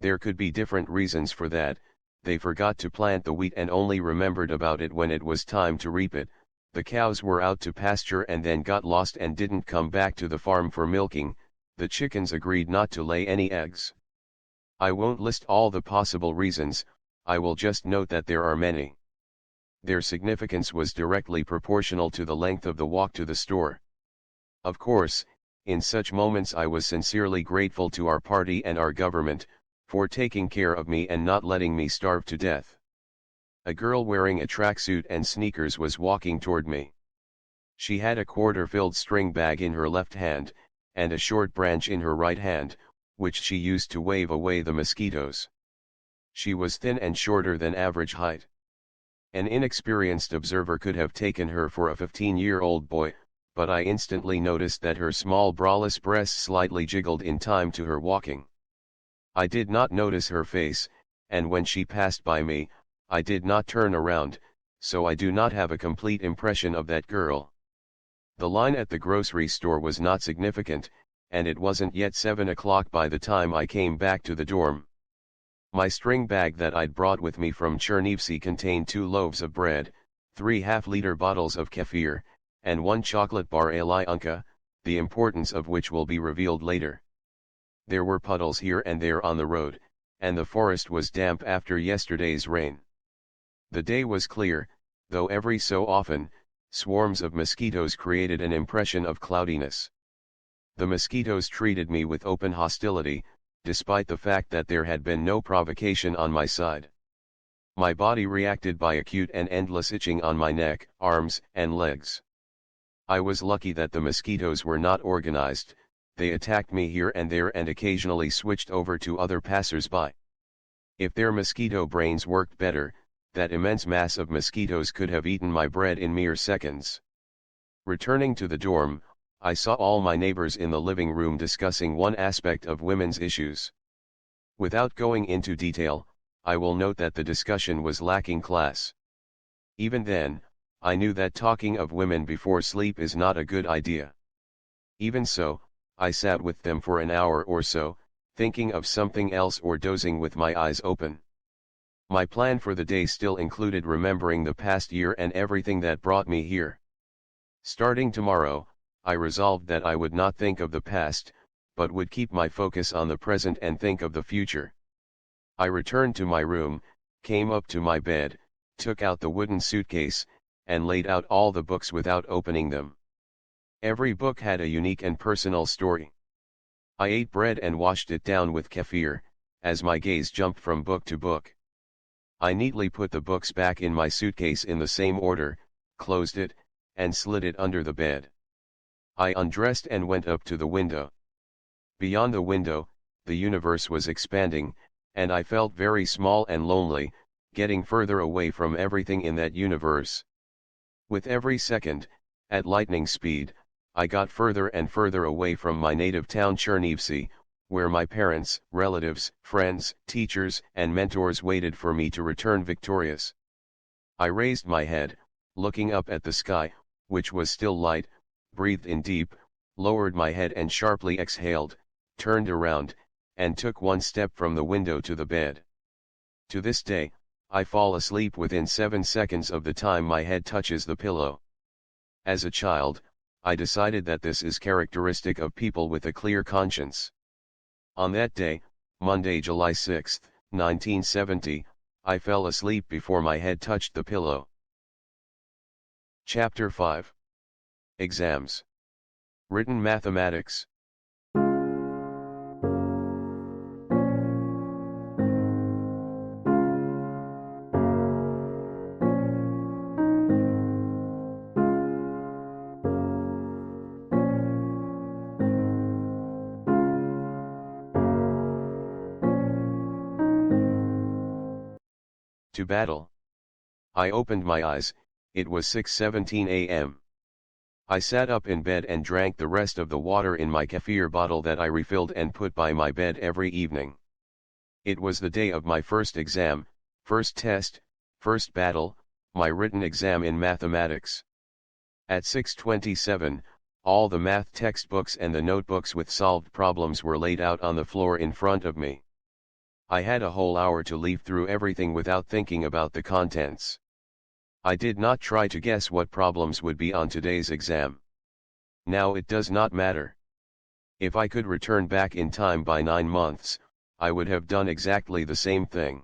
There could be different reasons for that. They forgot to plant the wheat and only remembered about it when it was time to reap it. The cows were out to pasture and then got lost and didn't come back to the farm for milking. The chickens agreed not to lay any eggs. I won't list all the possible reasons, I will just note that there are many. Their significance was directly proportional to the length of the walk to the store. Of course, in such moments I was sincerely grateful to our party and our government, for taking care of me and not letting me starve to death. A girl wearing a tracksuit and sneakers was walking toward me. She had a quarter-filled string bag in her left hand, and a short branch in her right hand, which she used to wave away the mosquitoes. She was thin and shorter than average height. An inexperienced observer could have taken her for a 15-year-old boy, but I instantly noticed that her small braless breasts slightly jiggled in time to her walking. I did not notice her face, and when she passed by me, I did not turn around, so I do not have a complete impression of that girl. The line at the grocery store was not significant, and it wasn't yet 7 o'clock by the time I came back to the dorm. My string bag that I'd brought with me from Chernivtsi contained 2 loaves of bread, 3 half-liter bottles of kefir, and 1 chocolate bar a Unka, the importance of which will be revealed later. There were puddles here and there on the road, and the forest was damp after yesterday's rain. The day was clear, though every so often, swarms of mosquitoes created an impression of cloudiness. The mosquitoes treated me with open hostility, despite the fact that there had been no provocation on my side. My body reacted by acute and endless itching on my neck, arms, and legs. I was lucky that the mosquitoes were not organized, they attacked me here and there and occasionally switched over to other passers-by. If their mosquito brains worked better, that immense mass of mosquitoes could have eaten my bread in mere seconds. Returning to the dorm, I saw all my neighbors in the living room discussing one aspect of women's issues. Without going into detail, I will note that the discussion was lacking class. Even then, I knew that talking of women before sleep is not a good idea. Even so, I sat with them for an hour or so, thinking of something else or dozing with my eyes open. My plan for the day still included remembering the past year and everything that brought me here. Starting tomorrow, I resolved that I would not think of the past, but would keep my focus on the present and think of the future. I returned to my room, came up to my bed, took out the wooden suitcase, and laid out all the books without opening them. Every book had a unique and personal story. I ate bread and washed it down with kefir, as my gaze jumped from book to book. I neatly put the books back in my suitcase in the same order, closed it, and slid it under the bed. I undressed and went up to the window. Beyond the window, the universe was expanding, and I felt very small and lonely, getting further away from everything in that universe. With every second, at lightning speed, I got further and further away from my native town Chernivtsi, where my parents, relatives, friends, teachers, and mentors waited for me to return victorious. I raised my head, looking up at the sky, which was still light, breathed in deep, lowered my head and sharply exhaled, turned around, and took one step from the window to the bed. To this day, I fall asleep within 7 seconds of the time my head touches the pillow. As a child, I decided that this is characteristic of people with a clear conscience. On that day, Monday, July 6, 1970, I fell asleep before my head touched the pillow. Chapter 5. Exams. Written Mathematics. To battle. I opened my eyes, it was 6:17 a.m. I sat up in bed and drank the rest of the water in my kefir bottle that I refilled and put by my bed every evening. It was the day of my first exam, first test, first battle, my written exam in mathematics. At 6:27, all the math textbooks and the notebooks with solved problems were laid out on the floor in front of me. I had a whole hour to leaf through everything without thinking about the contents. I did not try to guess what problems would be on today's exam. Now it does not matter. If I could return back in time by 9 months, I would have done exactly the same thing.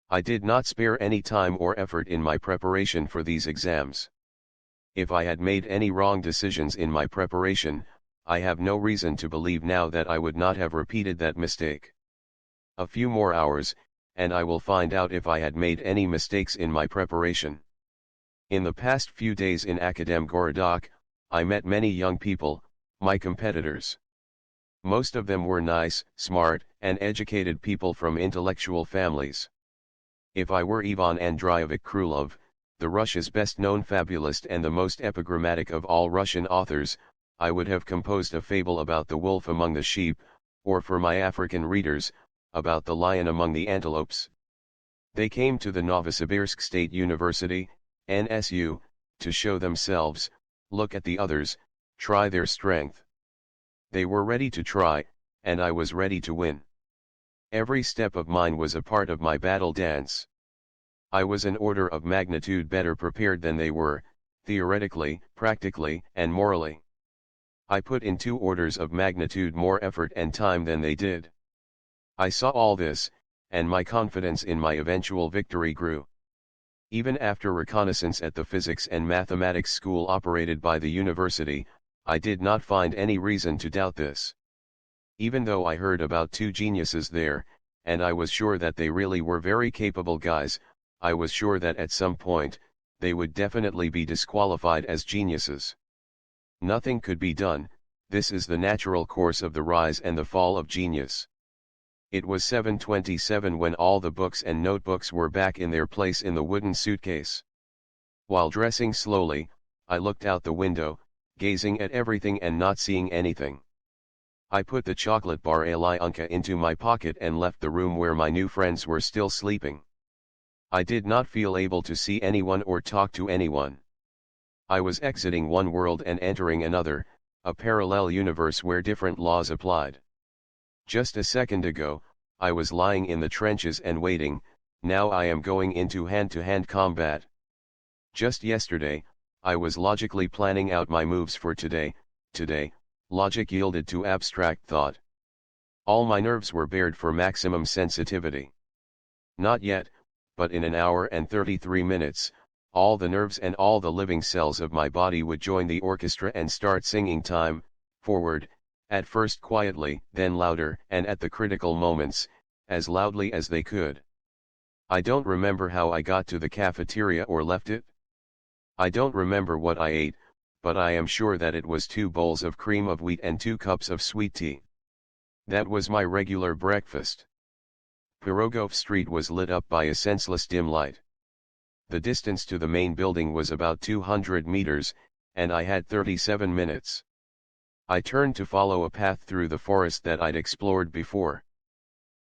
I did not spare any time or effort in my preparation for these exams. If I had made any wrong decisions in my preparation, I have no reason to believe now that I would not have repeated that mistake. A few more hours, and I will find out if I had made any mistakes in my preparation. In the past few days in Akadem Gorodok, I met many young people, my competitors. Most of them were nice, smart, and educated people from intellectual families. If I were Ivan Andreyevich Krylov, the Russia's best-known fabulist and the most epigrammatic of all Russian authors, I would have composed a fable about the wolf among the sheep, or for my African readers, about the lion among the antelopes. They came to the Novosibirsk State University, NSU, to show themselves, look at the others, try their strength. They were ready to try, and I was ready to win. Every step of mine was a part of my battle dance. I was an order of magnitude better prepared than they were, theoretically, practically, and morally. I put in 2 orders of magnitude more effort and time than they did. I saw all this, and my confidence in my eventual victory grew. Even after reconnaissance at the physics and mathematics school operated by the university, I did not find any reason to doubt this. Even though I heard about 2 geniuses there, and I was sure that they really were very capable guys, I was sure that at some point, they would definitely be disqualified as geniuses. Nothing could be done, this is the natural course of the rise and the fall of genius. It was 7:27 when all the books and notebooks were back in their place in the wooden suitcase. While dressing slowly, I looked out the window, gazing at everything and not seeing anything. I put the chocolate bar Alyonka into my pocket and left the room where my new friends were still sleeping. I did not feel able to see anyone or talk to anyone. I was exiting one world and entering another, a parallel universe where different laws applied. Just a second ago, I was lying in the trenches and waiting, now I am going into hand-to-hand combat. Just yesterday, I was logically planning out my moves for today, logic yielded to abstract thought. All my nerves were bared for maximum sensitivity. Not yet, but in an hour and 33 minutes, all the nerves and all the living cells of my body would join the orchestra and start singing time, forward, at first quietly, then louder, and at the critical moments, as loudly as they could. I don't remember how I got to the cafeteria or left it. I don't remember what I ate, but I am sure that it was 2 bowls of cream of wheat and 2 cups of sweet tea. That was my regular breakfast. Pirogov Street was lit up by a senseless dim light. The distance to the main building was about 200 meters, and I had 37 minutes. I turned to follow a path through the forest that I'd explored before.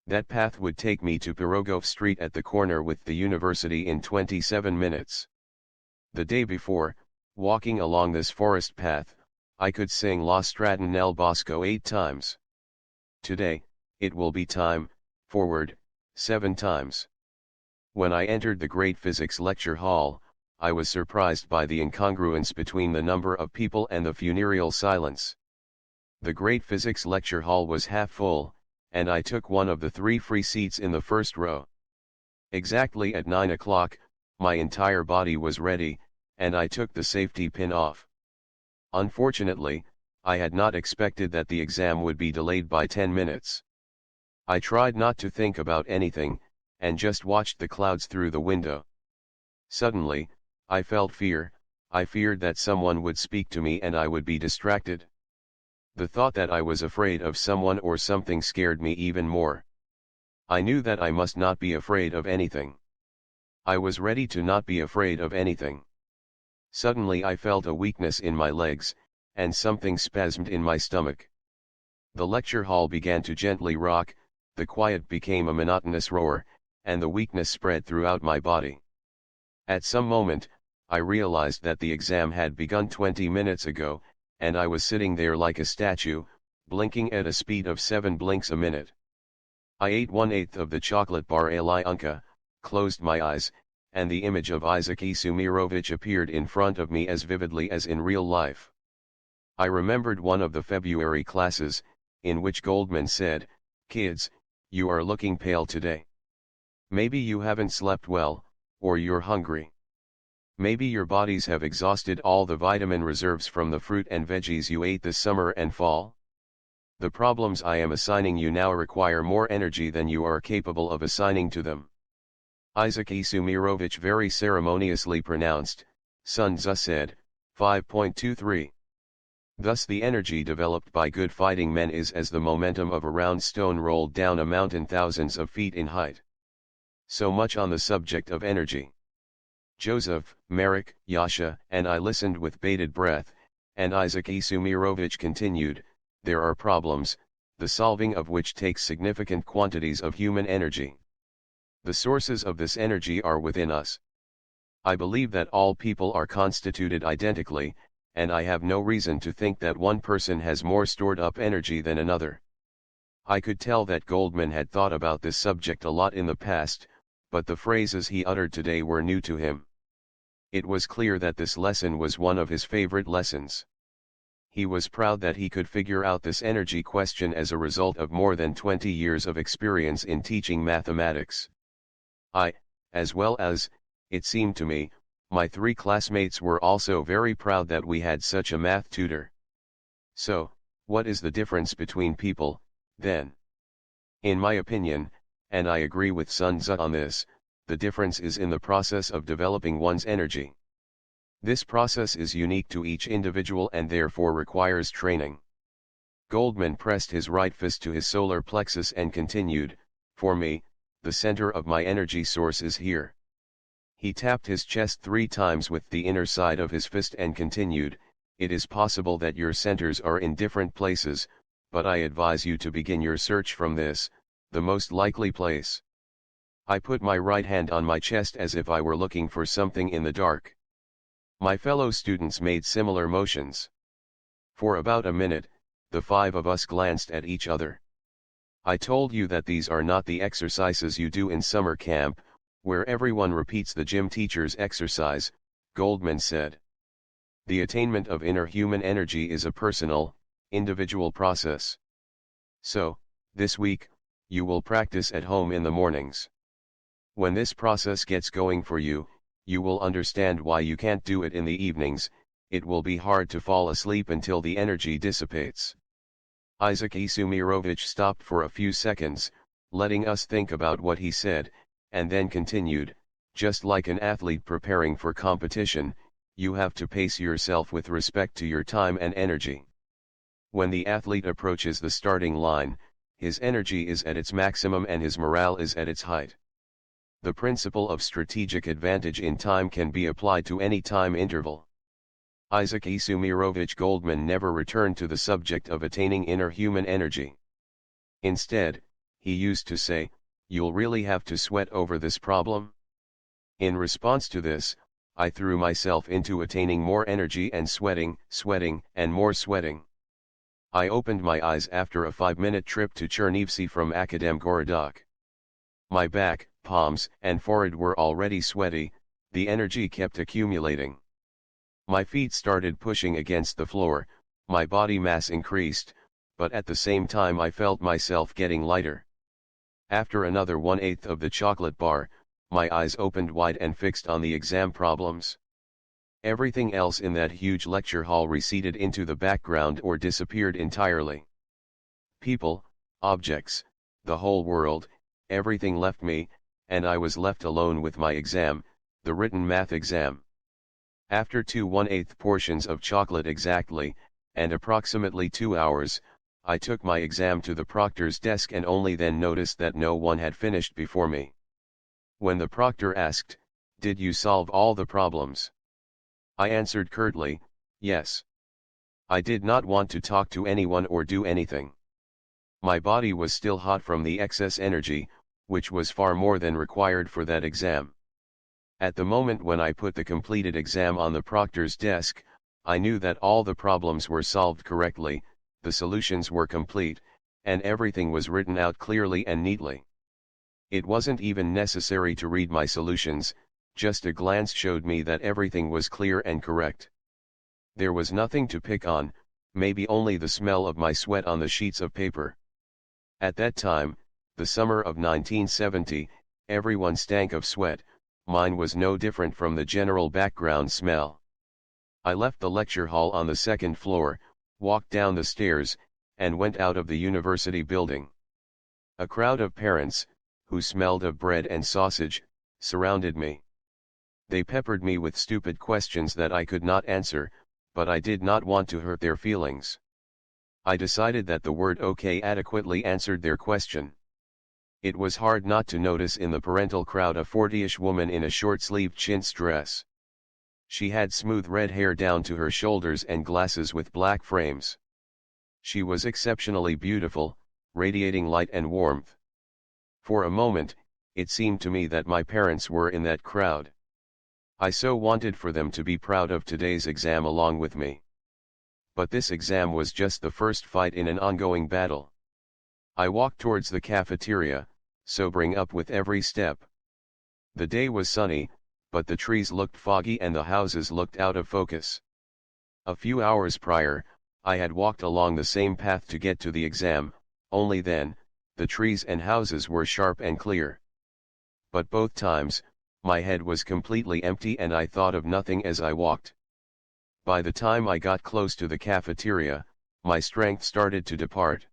That path would take me to Pirogov Street at the corner with the university in 27 minutes. The day before, walking along this forest path, I could sing La Strada nel Bosco 8 times. Today, it will be time, forward, 7 times. When I entered the great physics lecture hall, I was surprised by the incongruence between the number of people and the funereal silence. The great physics lecture hall was half full, and I took one of the 3 free seats in the first row. Exactly at 9 o'clock, my entire body was ready, and I took the safety pin off. Unfortunately, I had not expected that the exam would be delayed by 10 minutes. I tried not to think about anything, and just watched the clouds through the window. Suddenly, I felt fear. I feared that someone would speak to me and I would be distracted. The thought that I was afraid of someone or something scared me even more. I knew that I must not be afraid of anything. I was ready to not be afraid of anything. Suddenly I felt a weakness in my legs, and something spasmed in my stomach. The lecture hall began to gently rock, the quiet became a monotonous roar, and the weakness spread throughout my body. At some moment, I realized that the exam had begun 20 minutes ago, and I was sitting there like a statue, blinking at a speed of 7 blinks a minute. I ate 1/8 of the chocolate bar Alyonka, closed my eyes, and the image of Isaac Isumirovich appeared in front of me as vividly as in real life. I remembered one of the February classes, in which Goldman said, "Kids, you are looking pale today. Maybe you haven't slept well, or you're hungry. Maybe your bodies have exhausted all the vitamin reserves from the fruit and veggies you ate this summer and fall. The problems I am assigning you now require more energy than you are capable of assigning to them." Isaac Isumirovich very ceremoniously pronounced, Sun Tzu said, 5.23. Thus the energy developed by good fighting men is as the momentum of a round stone rolled down a mountain thousands of feet in height. So much on the subject of energy. Joseph, Marek, Yasha, and I listened with bated breath, and Isaac Isumirovich continued, "There are problems, the solving of which takes significant quantities of human energy. The sources of this energy are within us. I believe that all people are constituted identically, and I have no reason to think that one person has more stored up energy than another." I could tell that Goldman had thought about this subject a lot in the past, but the phrases he uttered today were new to him. It was clear that this lesson was one of his favorite lessons. He was proud that he could figure out this energy question as a result of more than 20 years of experience in teaching mathematics. As well as, it seemed to me, my 3 classmates were also very proud that we had such a math tutor. So, what is the difference between people, then? In my opinion, and I agree with Sun Tzu on this, the difference is in the process of developing one's energy. This process is unique to each individual and therefore requires training. Goldman pressed his right fist to his solar plexus and continued, "For me, the center of my energy source is here." He tapped his chest 3 times with the inner side of his fist and continued, "It is possible that your centers are in different places, but I advise you to begin your search from this, the most likely place." I put my right hand on my chest as if I were looking for something in the dark. My fellow students made similar motions. For about a minute, the 5 of us glanced at each other. "I told you that these are not the exercises you do in summer camp, where everyone repeats the gym teacher's exercise," Goldman said. "The attainment of inner human energy is a personal, individual process. So, this week, you will practice at home in the mornings. When this process gets going for you, you will understand why you can't do it in the evenings. It will be hard to fall asleep until the energy dissipates." Isaac Isumirovich stopped for a few seconds, letting us think about what he said, and then continued, "Just like an athlete preparing for competition, you have to pace yourself with respect to your time and energy. When the athlete approaches the starting line, his energy is at its maximum and his morale is at its height. The principle of strategic advantage in time can be applied to any time interval." Isaac Isumirovich Goldman never returned to the subject of attaining inner human energy. Instead, he used to say, "You'll really have to sweat over this problem?" In response to this, I threw myself into attaining more energy and sweating, and more sweating. I opened my eyes after a 5-minute trip to Chernivtsi from Akademgorodok. My back, palms, and forehead were already sweaty, the energy kept accumulating. My feet started pushing against the floor, my body mass increased, but at the same time I felt myself getting lighter. After another 1/8 of the chocolate bar, my eyes opened wide and fixed on the exam problems. Everything else in that huge lecture hall receded into the background or disappeared entirely. People, objects, the whole world, everything left me, and I was left alone with my exam, the written math exam. After 2 1/8 portions of chocolate exactly, and approximately 2 hours, I took my exam to the proctor's desk and only then noticed that no one had finished before me. When the proctor asked, "Did you solve all the problems?" I answered curtly, "Yes." I did not want to talk to anyone or do anything. My body was still hot from the excess energy, which was far more than required for that exam. At the moment when I put the completed exam on the proctor's desk, I knew that all the problems were solved correctly, the solutions were complete, and everything was written out clearly and neatly. It wasn't even necessary to read my solutions, just a glance showed me that everything was clear and correct. There was nothing to pick on, maybe only the smell of my sweat on the sheets of paper. At that time, the summer of 1970, everyone stank of sweat, mine was no different from the general background smell. I left the lecture hall on the second floor, walked down the stairs, and went out of the university building. A crowd of parents, who smelled of bread and sausage, surrounded me. They peppered me with stupid questions that I could not answer, but I did not want to hurt their feelings. I decided that the word okay adequately answered their question. It was hard not to notice in the parental crowd a 40-ish woman in a short-sleeved chintz dress. She had smooth red hair down to her shoulders and glasses with black frames. She was exceptionally beautiful, radiating light and warmth. For a moment, it seemed to me that my parents were in that crowd. I so wanted for them to be proud of today's exam along with me. But this exam was just the first fight in an ongoing battle. I walked towards the cafeteria, sobering up with every step. The day was sunny, but the trees looked foggy and the houses looked out of focus. A few hours prior, I had walked along the same path to get to the exam, only then, the trees and houses were sharp and clear. But both times, my head was completely empty and I thought of nothing as I walked. By the time I got close to the cafeteria, my strength started to depart.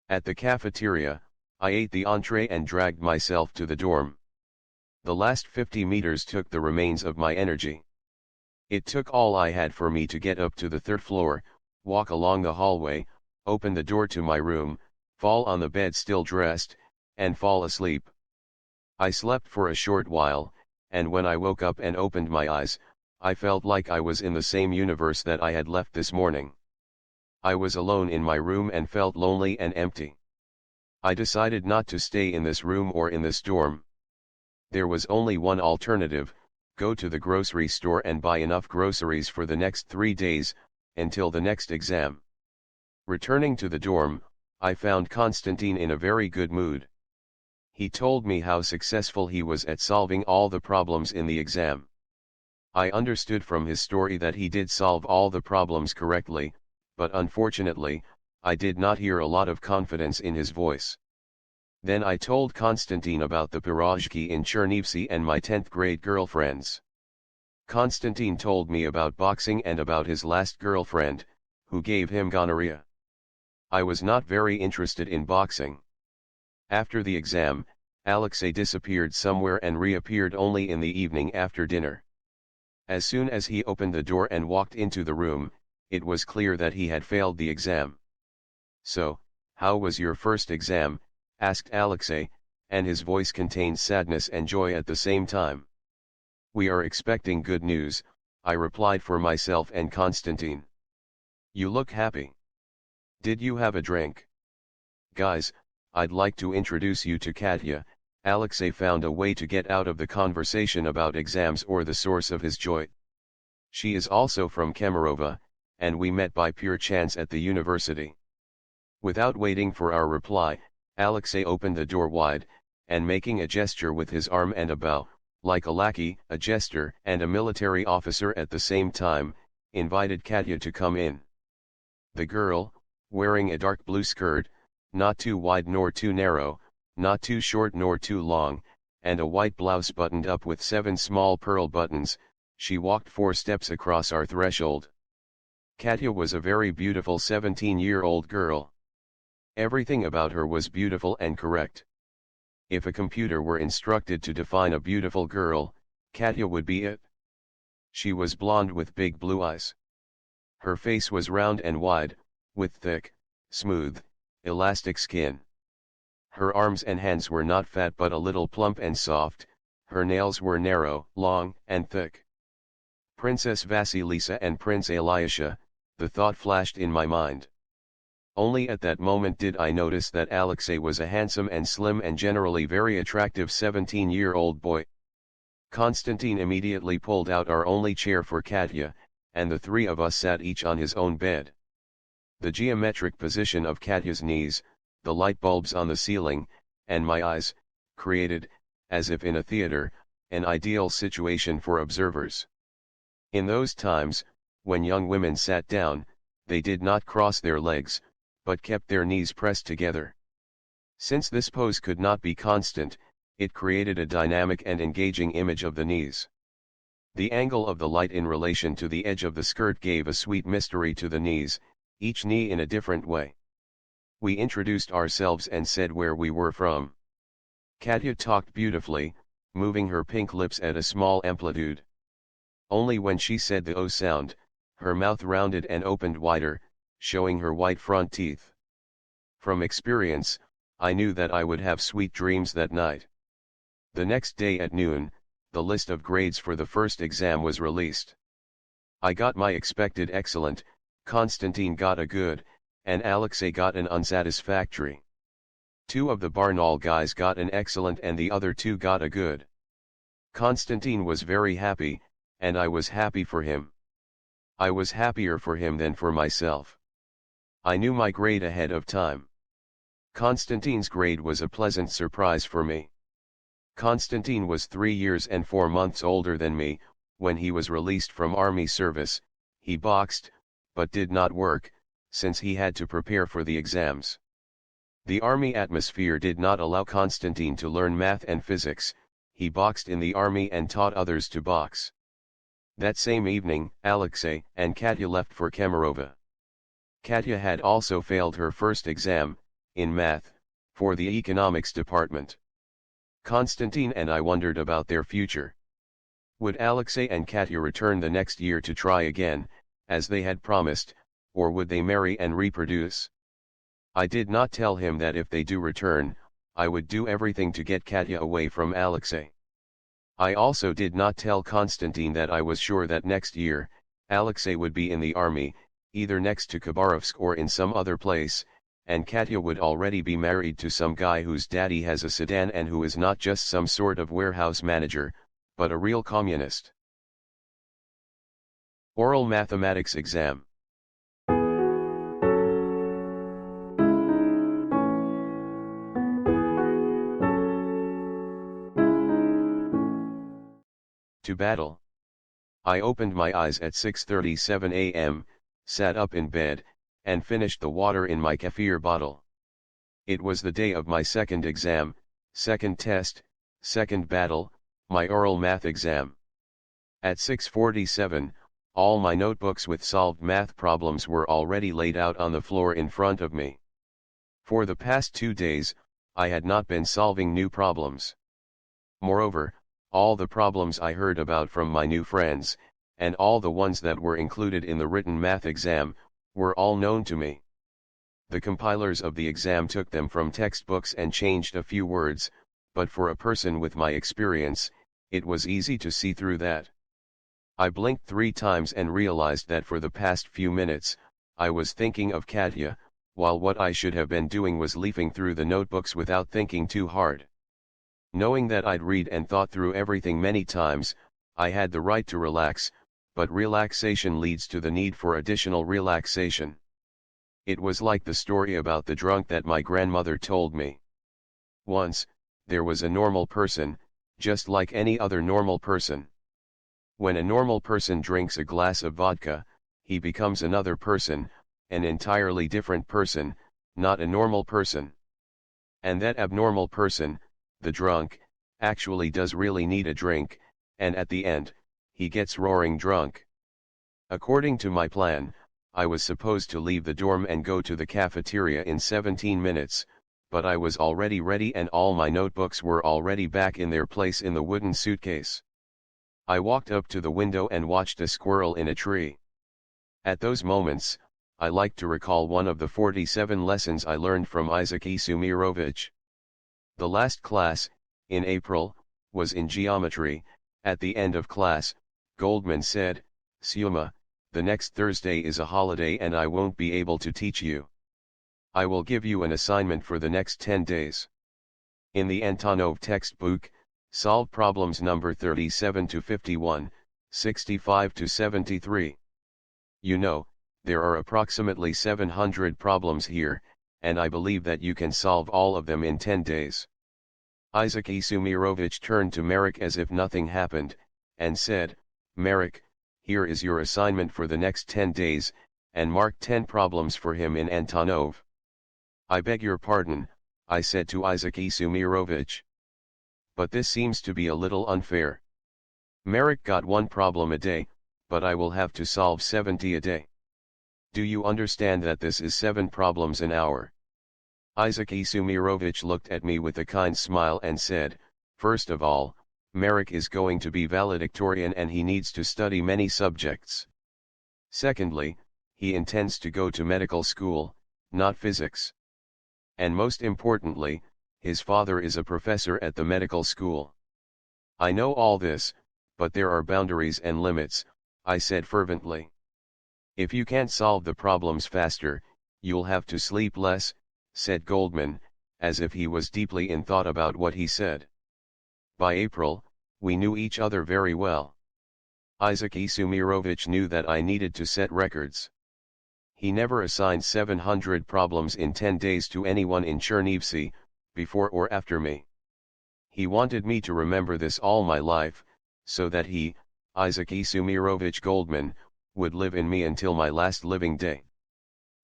At the cafeteria, I ate the entree and dragged myself to the dorm. The last 50 meters took the remains of my energy. It took all I had for me to get up to the third floor, walk along the hallway, open the door to my room, fall on the bed still dressed, and fall asleep. I slept for a short while, and when I woke up and opened my eyes, I felt like I was in the same universe that I had left this morning. I was alone in my room and felt lonely and empty. I decided not to stay in this room or in this dorm. There was only one alternative: go to the grocery store and buy enough groceries for the next 3 days, until the next exam. Returning to the dorm, I found Konstantin in a very good mood. He told me how successful he was at solving all the problems in the exam. I understood from his story that he did solve all the problems correctly, but unfortunately, I did not hear a lot of confidence in his voice. Then I told Konstantin about the pirozhki in Chernivtsi and my 10th grade girlfriends. Konstantin told me about boxing and about his last girlfriend, who gave him gonorrhea. I was not very interested in boxing. After the exam, Alexei disappeared somewhere and reappeared only in the evening after dinner. As soon as he opened the door and walked into the room, it was clear that he had failed the exam. "So, how was your first exam?" asked Alexei, and his voice contained sadness and joy at the same time. "We are expecting good news," I replied for myself and Konstantin. "You look happy. Did you have a drink?" "Guys, I'd like to introduce you to Katya." Alexei found a way to get out of the conversation about exams or the source of his joy. "She is also from Kemerova, and we met by pure chance at the university." Without waiting for our reply, Alexei opened the door wide, and making a gesture with his arm and a bow, like a lackey, a jester, and a military officer at the same time, invited Katya to come in. The girl, wearing a dark blue skirt, not too wide nor too narrow, not too short nor too long, and a white blouse buttoned up with 7 small pearl buttons. She walked 4 steps across our threshold. Katya was a very beautiful 17-year-old girl. Everything about her was beautiful and correct. If a computer were instructed to define a beautiful girl, Katya would be it. She was blonde with big blue eyes. Her face was round and wide, with thick, smooth, elastic skin. Her arms and hands were not fat but a little plump and soft. Her nails were narrow, long, and thick. Princess Vasilisa and Prince Alyosha, the thought flashed in my mind. Only at that moment did I notice that Alexei was a handsome and slim and generally very attractive 17-year-old boy. Konstantin immediately pulled out our only chair for Katya, and the 3 of us sat each on his own bed. The geometric position of Katya's knees, the light bulbs on the ceiling, and my eyes, created, as if in a theater, an ideal situation for observers. In those times, when young women sat down, they did not cross their legs, but kept their knees pressed together. Since this pose could not be constant, it created a dynamic and engaging image of the knees. The angle of the light in relation to the edge of the skirt gave a sweet mystery to the knees, each knee in a different way. We introduced ourselves and said where we were from. Katya talked beautifully, moving her pink lips at a small amplitude. Only when she said the O sound, her mouth rounded and opened wider, showing her white front teeth. From experience, I knew that I would have sweet dreams that night. The next day at noon, the list of grades for the first exam was released. I got my expected excellent, Konstantin got a good, and Alexei got an unsatisfactory. 2 of the Barnaul guys got an excellent and the other 2 got a good. Konstantin was very happy, and I was happy for him. I was happier for him than for myself. I knew my grade ahead of time. Konstantin's grade was a pleasant surprise for me. Konstantin was 3 years and 4 months older than me. When he was released from army service, he boxed, but did not work, since he had to prepare for the exams. The army atmosphere did not allow Konstantin to learn math and physics. He boxed in the army and taught others to box. That same evening, Alexei and Katya left for Kemerova. Katya had also failed her first exam, in math, for the economics department. Konstantin and I wondered about their future. Would Alexei and Katya return the next year to try again, as they had promised, or would they marry and reproduce? I did not tell him that if they do return, I would do everything to get Katya away from Alexei. I also did not tell Konstantin that I was sure that next year, Alexei would be in the army, either next to Khabarovsk or in some other place, and Katya would already be married to some guy whose daddy has a sedan and who is not just some sort of warehouse manager, but a real communist. Oral Mathematics Exam. To battle. I opened my eyes at 6:37 a.m., sat up in bed, and finished the water in my kefir bottle. It was the day of my second exam, second test, second battle, my oral math exam. At 6:47, all my notebooks with solved math problems were already laid out on the floor in front of me. For the past 2 days, I had not been solving new problems. Moreover, all the problems I heard about from my new friends, and all the ones that were included in the written math exam, were all known to me. The compilers of the exam took them from textbooks and changed a few words, but for a person with my experience, it was easy to see through that. I blinked 3 times and realized that for the past few minutes, I was thinking of Katya, while what I should have been doing was leafing through the notebooks without thinking too hard. Knowing that I'd read and thought through everything many times, I had the right to relax, but relaxation leads to the need for additional relaxation. It was like the story about the drunk that my grandmother told me. Once, there was a normal person, just like any other normal person. When a normal person drinks a glass of vodka, he becomes another person, an entirely different person, not a normal person. And that abnormal person, the drunk, actually does really need a drink, and at the end, he gets roaring drunk. According to my plan, I was supposed to leave the dorm and go to the cafeteria in 17 minutes, but I was already ready and all my notebooks were already back in their place in the wooden suitcase. I walked up to the window and watched a squirrel in a tree. At those moments, I like to recall one of the 47 lessons I learned from Isaac Sumirovich. The last class, in April, was in geometry. At the end of class, Goldman said, "Suma, the next Thursday is a holiday and I won't be able to teach you. I will give you an assignment for the next 10 days. In the Antonov textbook, solve problems number 37 to 51, 65 to 73. You know, there are approximately 700 problems here, and I believe that you can solve all of them in 10 days. Isaac Sumirovich turned to Marek as if nothing happened, and said, "Marek, here is your assignment for the next 10 days, and marked 10 problems for him in Antonov." "I beg your pardon," I said to Isaac Sumirovich. "But this seems to be a little unfair. Marek got 1 problem a day, but I will have to solve 70 a day. Do you understand that this is 7 problems an hour?" Isaac Sumirovich looked at me with a kind smile and said, "First of all, Marek is going to be valedictorian and he needs to study many subjects. Secondly, he intends to go to medical school, not physics. And most importantly, his father is a professor at the medical school." "I know all this, but there are boundaries and limits," I said fervently. "If you can't solve the problems faster, you'll have to sleep less," said Goldman, as if he was deeply in thought about what he said. By April, we knew each other very well. Isaac Sumirovich knew that I needed to set records. He never assigned 700 problems in 10 days to anyone in Chernivtsi, before or after me. He wanted me to remember this all my life, so that he, Isaac Sumirovich Goldman, would live in me until my last living day.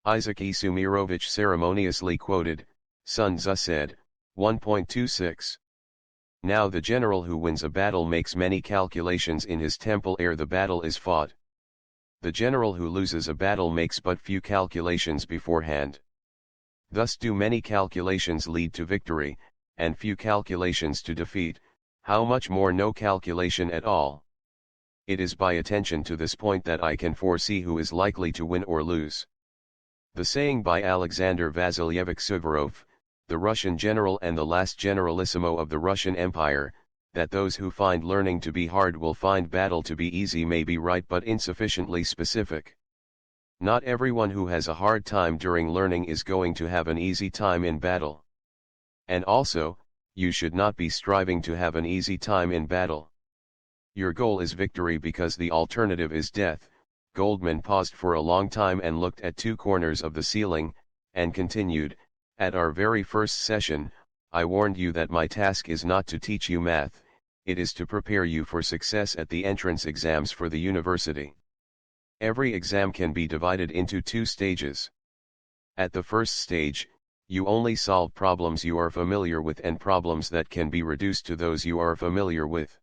Isaac Sumirovich ceremoniously quoted, Sun Tzu said, 1.26. "Now the general who wins a battle makes many calculations in his temple ere the battle is fought. The general who loses a battle makes but few calculations beforehand. Thus do many calculations lead to victory, and few calculations to defeat, how much more no calculation at all. It is by attention to this point that I can foresee who is likely to win or lose." The saying by Alexander Vasilyevich Suvorov, the Russian general and the last generalissimo of the Russian Empire, that those who find learning to be hard will find battle to be easy may be right but insufficiently specific. Not everyone who has a hard time during learning is going to have an easy time in battle. And also, you should not be striving to have an easy time in battle. Your goal is victory because the alternative is death. Goldman paused for a long time and looked at 2 corners of the ceiling, and continued, "At our very first session, I warned you that my task is not to teach you math, it is to prepare you for success at the entrance exams for the university. Every exam can be divided into 2 stages. At the first stage, you only solve problems you are familiar with and problems that can be reduced to those you are familiar with.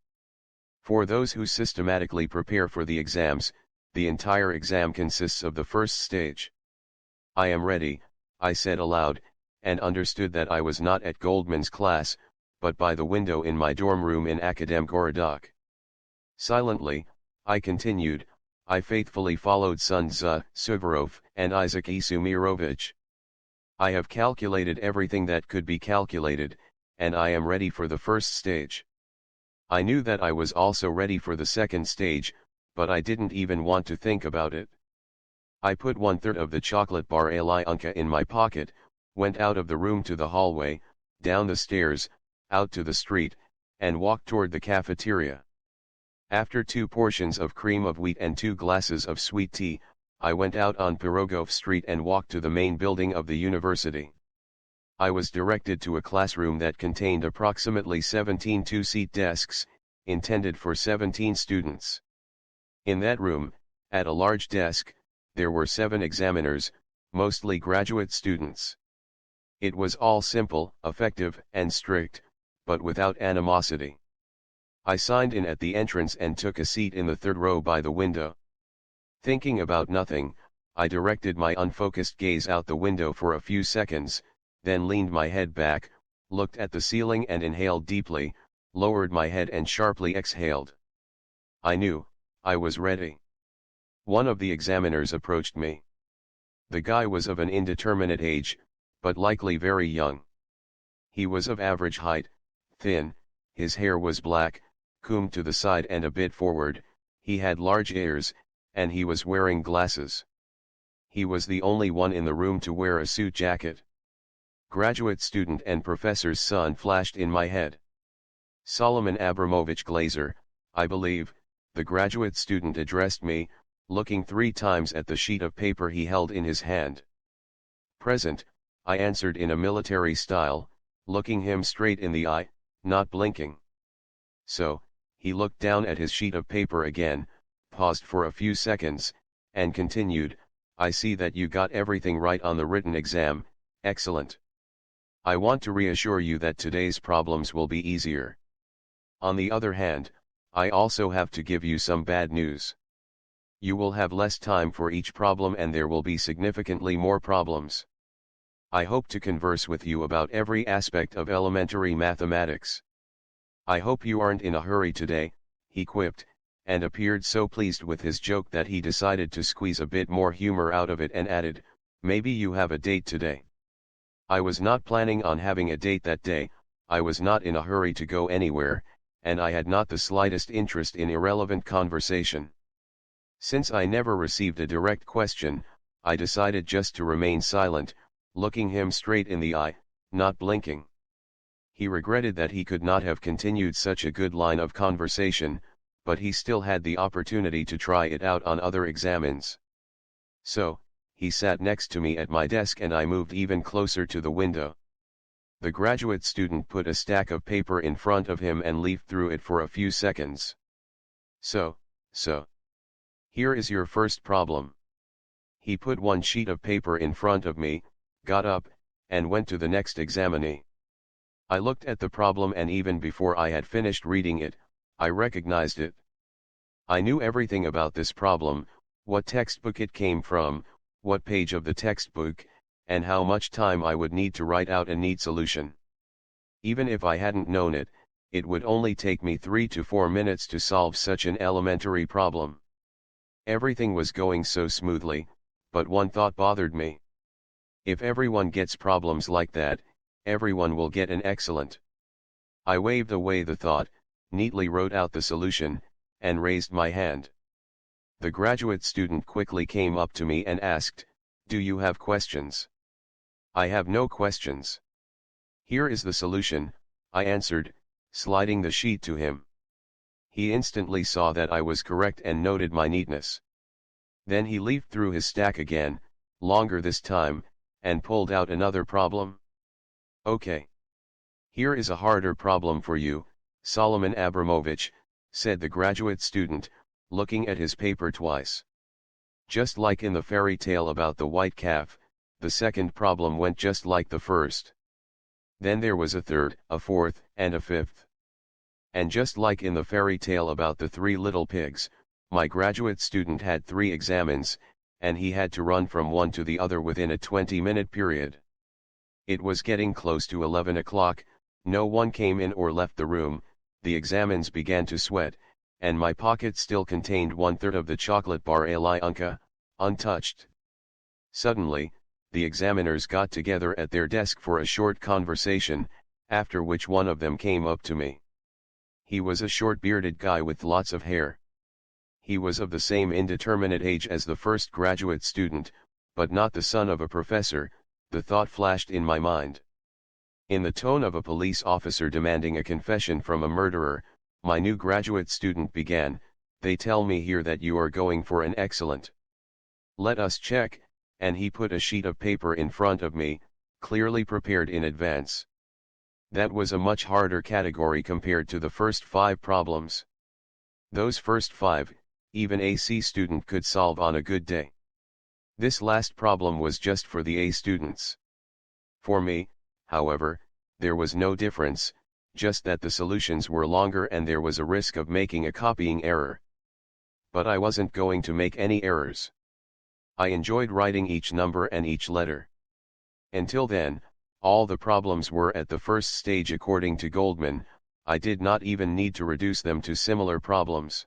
For those who systematically prepare for the exams, the entire exam consists of the first stage." "I am ready," I said aloud, and understood that I was not at Goldman's class, but by the window in my dorm room in Akademgorodok. Silently, I continued, I faithfully followed Sun Tzu, Suvorov, and Isaac Sumirovich. I have calculated everything that could be calculated, and I am ready for the first stage. I knew that I was also ready for the second stage, but I didn't even want to think about it. I put 1/3 of the chocolate bar Alyonka in my pocket, went out of the room to the hallway, down the stairs, out to the street, and walked toward the cafeteria. After 2 portions of cream of wheat and 2 glasses of sweet tea, I went out on Pirogov Street and walked to the main building of the university. I was directed to a classroom that contained approximately 17 2-seat desks, intended for 17 students. In that room, at a large desk, there were 7 examiners, mostly graduate students. It was all simple, effective, and strict, but without animosity. I signed in at the entrance and took a seat in the third row by the window. Thinking about nothing, I directed my unfocused gaze out the window for a few seconds, then leaned my head back, looked at the ceiling and inhaled deeply, lowered my head and sharply exhaled. I knew, I was ready. One of the examiners approached me. The guy was of an indeterminate age, but likely very young. He was of average height, thin, his hair was black, combed to the side and a bit forward, he had large ears, and he was wearing glasses. He was the only one in the room to wear a suit jacket. Graduate student and professor's son flashed in my head. Solomon Abramovich Glazier, I believe, the graduate student addressed me, looking 3 times at the sheet of paper he held in his hand. Present, I answered in a military style, looking him straight in the eye, not blinking. So, he looked down at his sheet of paper again, paused for a few seconds, and continued, I see that you got everything right on the written exam, excellent. I want to reassure you that today's problems will be easier. On the other hand, I also have to give you some bad news. You will have less time for each problem and there will be significantly more problems. I hope to converse with you about every aspect of elementary mathematics. I hope you aren't in a hurry today, he quipped, and appeared so pleased with his joke that he decided to squeeze a bit more humor out of it and added, maybe you have a date today. I was not planning on having a date that day, I was not in a hurry to go anywhere, and I had not the slightest interest in irrelevant conversation. Since I never received a direct question, I decided just to remain silent, looking him straight in the eye, not blinking. He regretted that he could not have continued such a good line of conversation, but he still had the opportunity to try it out on other examines. So, he sat next to me at my desk and I moved even closer to the window. The graduate student put a stack of paper in front of him and leafed through it for a few seconds. So. Here is your first problem. He put one sheet of paper in front of me, got up, and went to the next examinee. I looked at the problem and even before I had finished reading it, I recognized it. I knew everything about this problem, what textbook it came from, what page of the textbook, and how much time I would need to write out a neat solution. Even if I hadn't known it, it would only take me 3 to 4 minutes to solve such an elementary problem. Everything was going so smoothly, but one thought bothered me. If everyone gets problems like that, everyone will get an excellent. I waved away the thought, neatly wrote out the solution, and raised my hand. The graduate student quickly came up to me and asked, "Do you have questions?" "I have no questions." "Here is the solution," I answered, sliding the sheet to him. He instantly saw that I was correct and noted my neatness. Then he leafed through his stack again, longer this time, and pulled out another problem. "Okay. Here is a harder problem for you, Solomon Abramovich," said the graduate student, looking at his paper twice. Just like in the fairy tale about the white calf, the second problem went just like the first. Then there was a third, a fourth, and a fifth. And just like in the fairy tale about the 3 little pigs, my graduate student had 3 examens, and he had to run from one to the other within a 20-minute period. It was getting close to 11 o'clock, no one came in or left the room, the examens began to sweat, and my pocket still contained 1/3 of the chocolate bar Ali Unca, untouched. Suddenly, the examiners got together at their desk for a short conversation, after which one of them came up to me. He was a short-bearded guy with lots of hair. He was of the same indeterminate age as the first graduate student, but not the son of a professor, the thought flashed in my mind. In the tone of a police officer demanding a confession from a murderer, my new graduate student began, "They tell me here that you are going for an excellent. Let us check," and he put a sheet of paper in front of me, clearly prepared in advance. That was a much harder category compared to the first 5 problems. Those first 5, even a C student could solve on a good day. This last problem was just for the A students. For me, however, there was no difference, just that the solutions were longer and there was a risk of making a copying error. But I wasn't going to make any errors. I enjoyed writing each number and each letter. Until then, all the problems were at the first stage according to Goldman. I did not even need to reduce them to similar problems.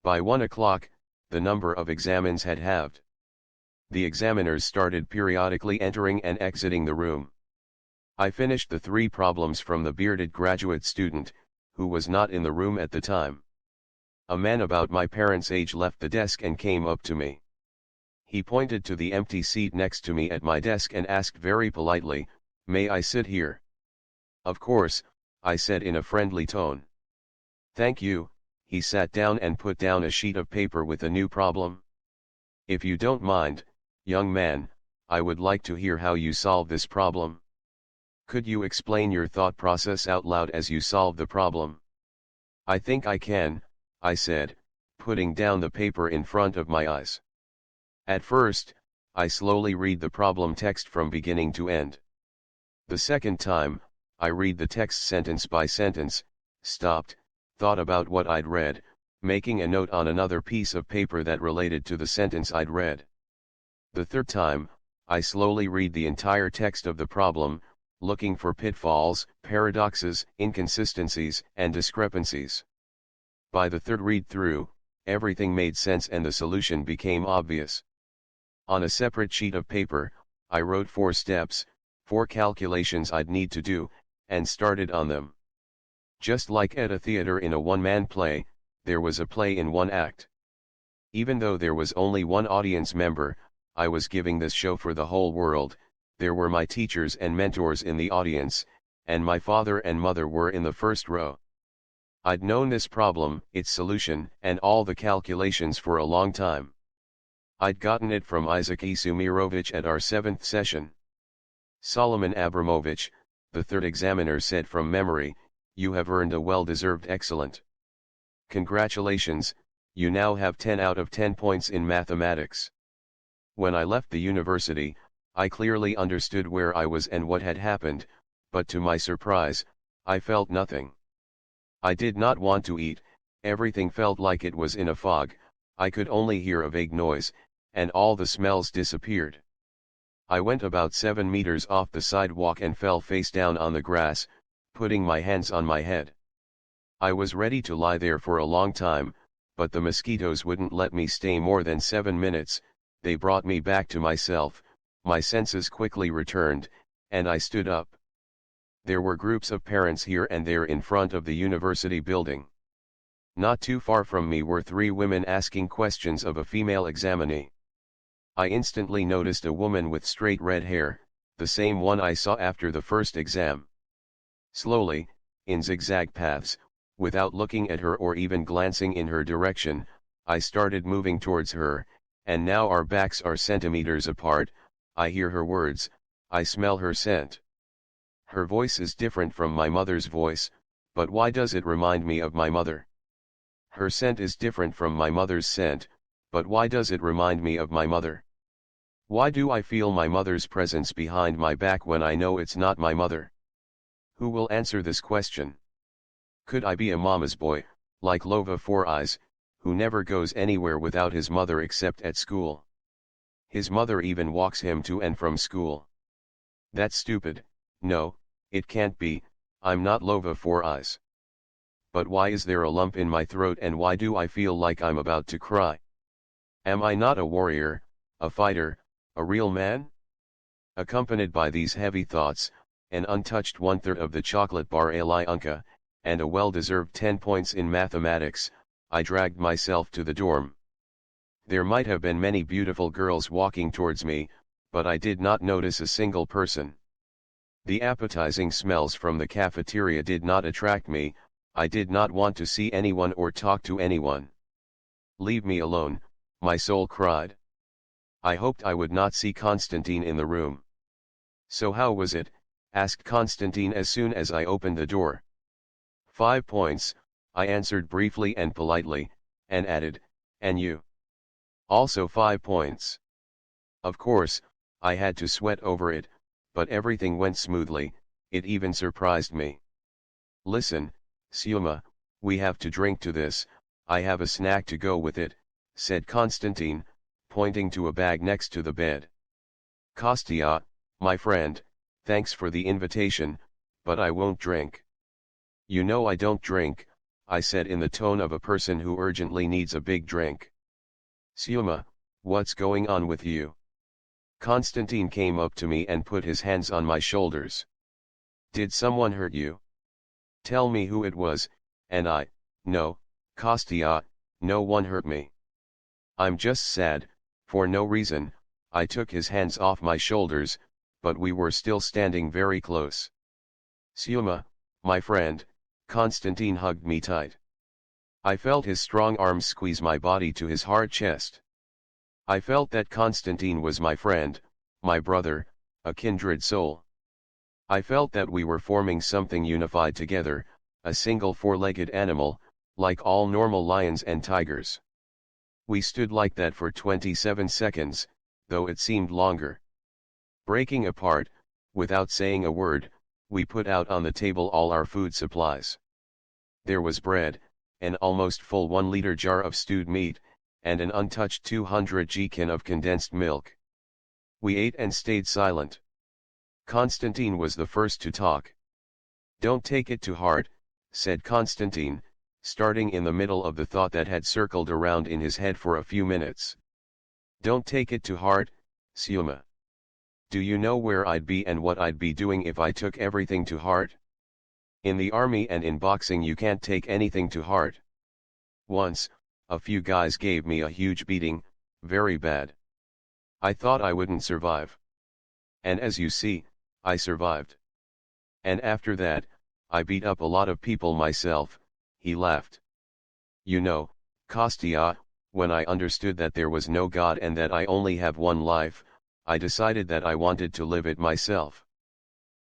By 1 o'clock, the number of examines had halved. The examiners started periodically entering and exiting the room. I finished the 3 problems from the bearded graduate student, who was not in the room at the time. A man about my parents' age left the desk and came up to me. He pointed to the empty seat next to me at my desk and asked very politely, "May I sit here?" "Of course," I said in a friendly tone. "Thank you." He sat down and put down a sheet of paper with a new problem. "If you don't mind, young man, I would like to hear how you solve this problem. Could you explain your thought process out loud as you solve the problem?" "I think I can," I said, putting down the paper in front of my eyes. At first, I slowly read the problem text from beginning to end. The second time, I read the text sentence by sentence, stopped, thought about what I'd read, making a note on another piece of paper that related to the sentence I'd read. The third time, I slowly read the entire text of the problem, looking for pitfalls, paradoxes, inconsistencies, and discrepancies. By the third read-through, everything made sense and the solution became obvious. On a separate sheet of paper, I wrote 4 steps, 4 calculations I'd need to do, and started on them. Just like at a theater in a one-man play, there was a play in one act. Even though there was only one audience member, I was giving this show for the whole world. There were my teachers and mentors in the audience, and my father and mother were in the first row. I'd known this problem, its solution, and all the calculations for a long time. I'd gotten it from Isaac Isumirovich at our 7th session. Solomon Abramovich, the third examiner, said from memory, "You have earned a well-deserved excellent. Congratulations, you now have 10 out of 10 points in mathematics." When I left the university, I clearly understood where I was and what had happened, but to my surprise, I felt nothing. I did not want to eat, everything felt like it was in a fog, I could only hear a vague noise, and all the smells disappeared. I went about 7 meters off the sidewalk and fell face down on the grass, putting my hands on my head. I was ready to lie there for a long time, but the mosquitoes wouldn't let me stay more than 7 minutes. They brought me back to myself, my senses quickly returned, and I stood up. There were groups of parents here and there in front of the university building. Not too far from me were 3 women asking questions of a female examinee. I instantly noticed a woman with straight red hair, the same one I saw after the first exam. Slowly, in zigzag paths, without looking at her or even glancing in her direction, I started moving towards her, and now our backs are centimeters apart. I hear her words, I smell her scent. Her voice is different from my mother's voice, but why does it remind me of my mother? Her scent is different from my mother's scent, but why does it remind me of my mother? Why do I feel my mother's presence behind my back when I know it's not my mother? Who will answer this question? Could I be a mama's boy, like Lova Four Eyes, who never goes anywhere without his mother except at school? His mother even walks him to and from school. That's stupid. No, it can't be. I'm not Lova Four Eyes. But why is there a lump in my throat and why do I feel like I'm about to cry? Am I not a warrior, a fighter, a real man? Accompanied by these heavy thoughts, an untouched 1/3 of the chocolate bar Alyunka, and a well-deserved 10 points in mathematics, I dragged myself to the dorm. There might have been many beautiful girls walking towards me, but I did not notice a single person. The appetizing smells from the cafeteria did not attract me. I did not want to see anyone or talk to anyone. Leave me alone, my soul cried. I hoped I would not see Constantine in the room. So how was it? Asked Constantine as soon as I opened the door. 5 points, I answered briefly and politely, and added, and you? Also 5 points. Of course, I had to sweat over it, but everything went smoothly, it even surprised me. Listen, Siuma, we have to drink to this, I have a snack to go with it, said Constantine, pointing to a bag next to the bed. Kostya, my friend, thanks for the invitation, but I won't drink. You know I don't drink, I said in the tone of a person who urgently needs a big drink. Siuma, what's going on with you? Constantine came up to me and put his hands on my shoulders. Did someone hurt you? Tell me who it was, and no, Kostya, no one hurt me. I'm just sad, for no reason, I took his hands off my shoulders, but we were still standing very close. Siuma, my friend, Constantine hugged me tight. I felt his strong arms squeeze my body to his hard chest. I felt that Constantine was my friend, my brother, a kindred soul. I felt that we were forming something unified together, a single four-legged animal, like all normal lions and tigers. We stood like that for 27 seconds, though it seemed longer. Breaking apart, without saying a word, we put out on the table all our food supplies. There was bread, an almost full 1-liter jar of stewed meat, and an untouched 200 g can of condensed milk. We ate and stayed silent. Constantine was the first to talk. Don't take it to heart, said Constantine, starting in the middle of the thought that had circled around in his head for a few minutes. Don't take it to heart, Siuma. Do you know where I'd be and what I'd be doing if I took everything to heart? In the army and in boxing you can't take anything to heart. Once, a few guys gave me a huge beating, very bad. I thought I wouldn't survive. And as you see, I survived. And after that, I beat up a lot of people myself, he laughed. You know, Kostya, when I understood that there was no God and that I only have one life, I decided that I wanted to live it myself.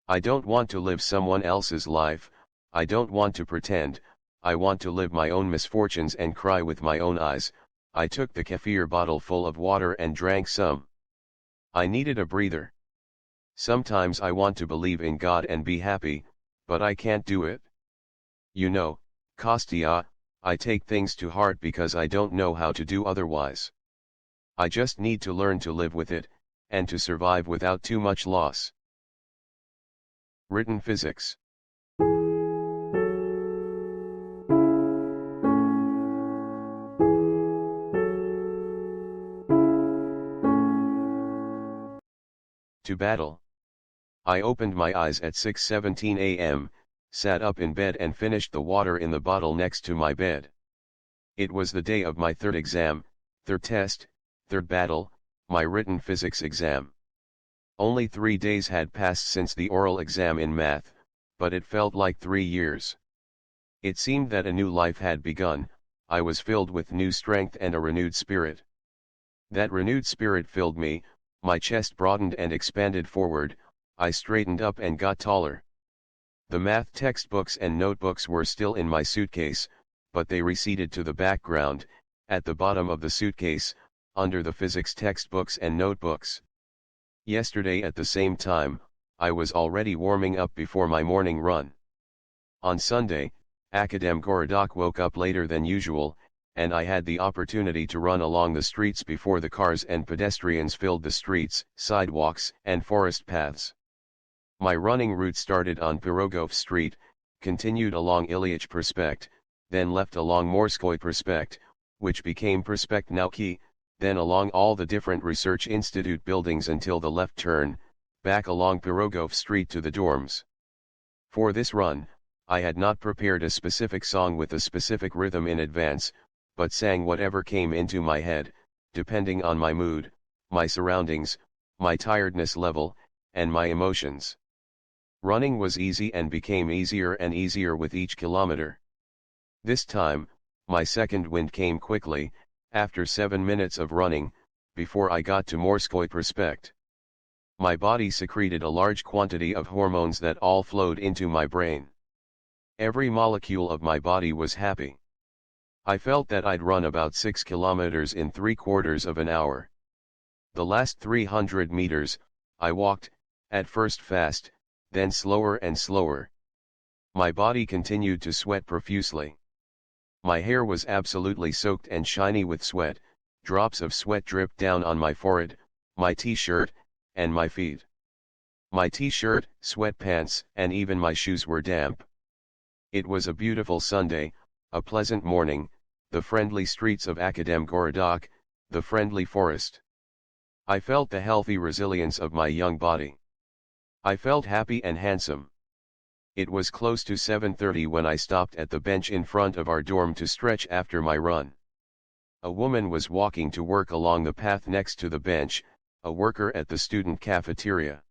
I don't want to live someone else's life, I don't want to pretend, I want to live my own misfortunes and cry with my own eyes. I took the kefir bottle full of water and drank some. I needed a breather. Sometimes I want to believe in God and be happy, but I can't do it. You know, Kostya, I take things to heart because I don't know how to do otherwise. I just need to learn to live with it, and to survive without too much loss. Written physics. To battle. I opened my eyes at 6:17 a.m., sat up in bed and finished the water in the bottle next to my bed. It was the day of my third exam, third test, third battle, my written physics exam. Only 3 days had passed since the oral exam in math, but it felt like 3 years. It seemed that a new life had begun, I was filled with new strength and a renewed spirit. That renewed spirit filled me, my chest broadened and expanded forward, I straightened up and got taller. The math textbooks and notebooks were still in my suitcase, but they receded to the background, at the bottom of the suitcase, under the physics textbooks and notebooks. Yesterday at the same time, I was already warming up before my morning run. On Sunday, Akadem Gorodok woke up later than usual, and I had the opportunity to run along the streets before the cars and pedestrians filled the streets, sidewalks, and forest paths. My running route started on Pirogov Street, continued along Ilyich Prospect, then left along Morskoy Prospect, which became Prospect Nauki, then along all the different research institute buildings until the left turn, back along Pirogov Street to the dorms. For this run, I had not prepared a specific song with a specific rhythm in advance, but sang whatever came into my head, depending on my mood, my surroundings, my tiredness level, and my emotions. Running was easy and became easier and easier with each kilometer. This time, my second wind came quickly, after 7 minutes of running, before I got to Morskoy Prospect. My body secreted a large quantity of hormones that all flowed into my brain. Every molecule of my body was happy. I felt that I'd run about 6 kilometers in 3/4 of an hour. The last 300 meters, I walked, at first fast, then slower and slower. My body continued to sweat profusely. My hair was absolutely soaked and shiny with sweat, drops of sweat dripped down on my forehead, my t-shirt, and my feet. My t-shirt, sweatpants, and even my shoes were damp. It was a beautiful Sunday, a pleasant morning, the friendly streets of Akademgorodok, the friendly forest. I felt the healthy resilience of my young body. I felt happy and handsome. It was close to 7:30 when I stopped at the bench in front of our dorm to stretch after my run. A woman was walking to work along the path next to the bench, a worker at the student cafeteria.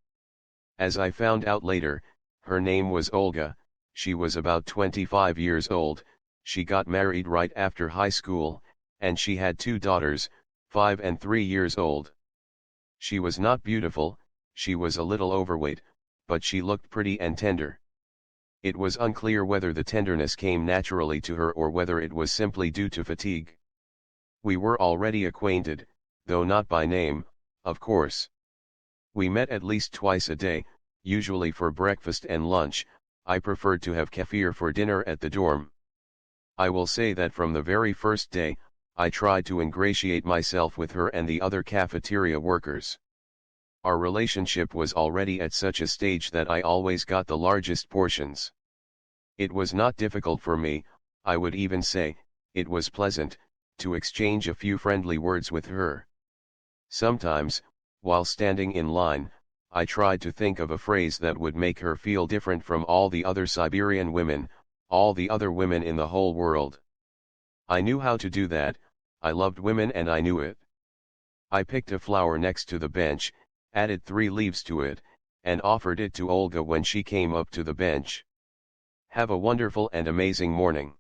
As I found out later, her name was Olga. She was about 25 years old, she got married right after high school, and she had 2 daughters, 5 and 3 years old. She was not beautiful, she was a little overweight, but she looked pretty and tender. It was unclear whether the tenderness came naturally to her or whether it was simply due to fatigue. We were already acquainted, though not by name, of course. We met at least twice a day, usually for breakfast and lunch. I preferred to have kefir for dinner at the dorm. I will say that from the very first day, I tried to ingratiate myself with her and the other cafeteria workers. Our relationship was already at such a stage that I always got the largest portions. It was not difficult for me, I would even say, it was pleasant, to exchange a few friendly words with her. Sometimes, while standing in line, I tried to think of a phrase that would make her feel different from all the other Siberian women, all the other women in the whole world. I knew how to do that, I loved women and I knew it. I picked a flower next to the bench, added 3 leaves to it, and offered it to Olga when she came up to the bench. Have a wonderful and amazing morning.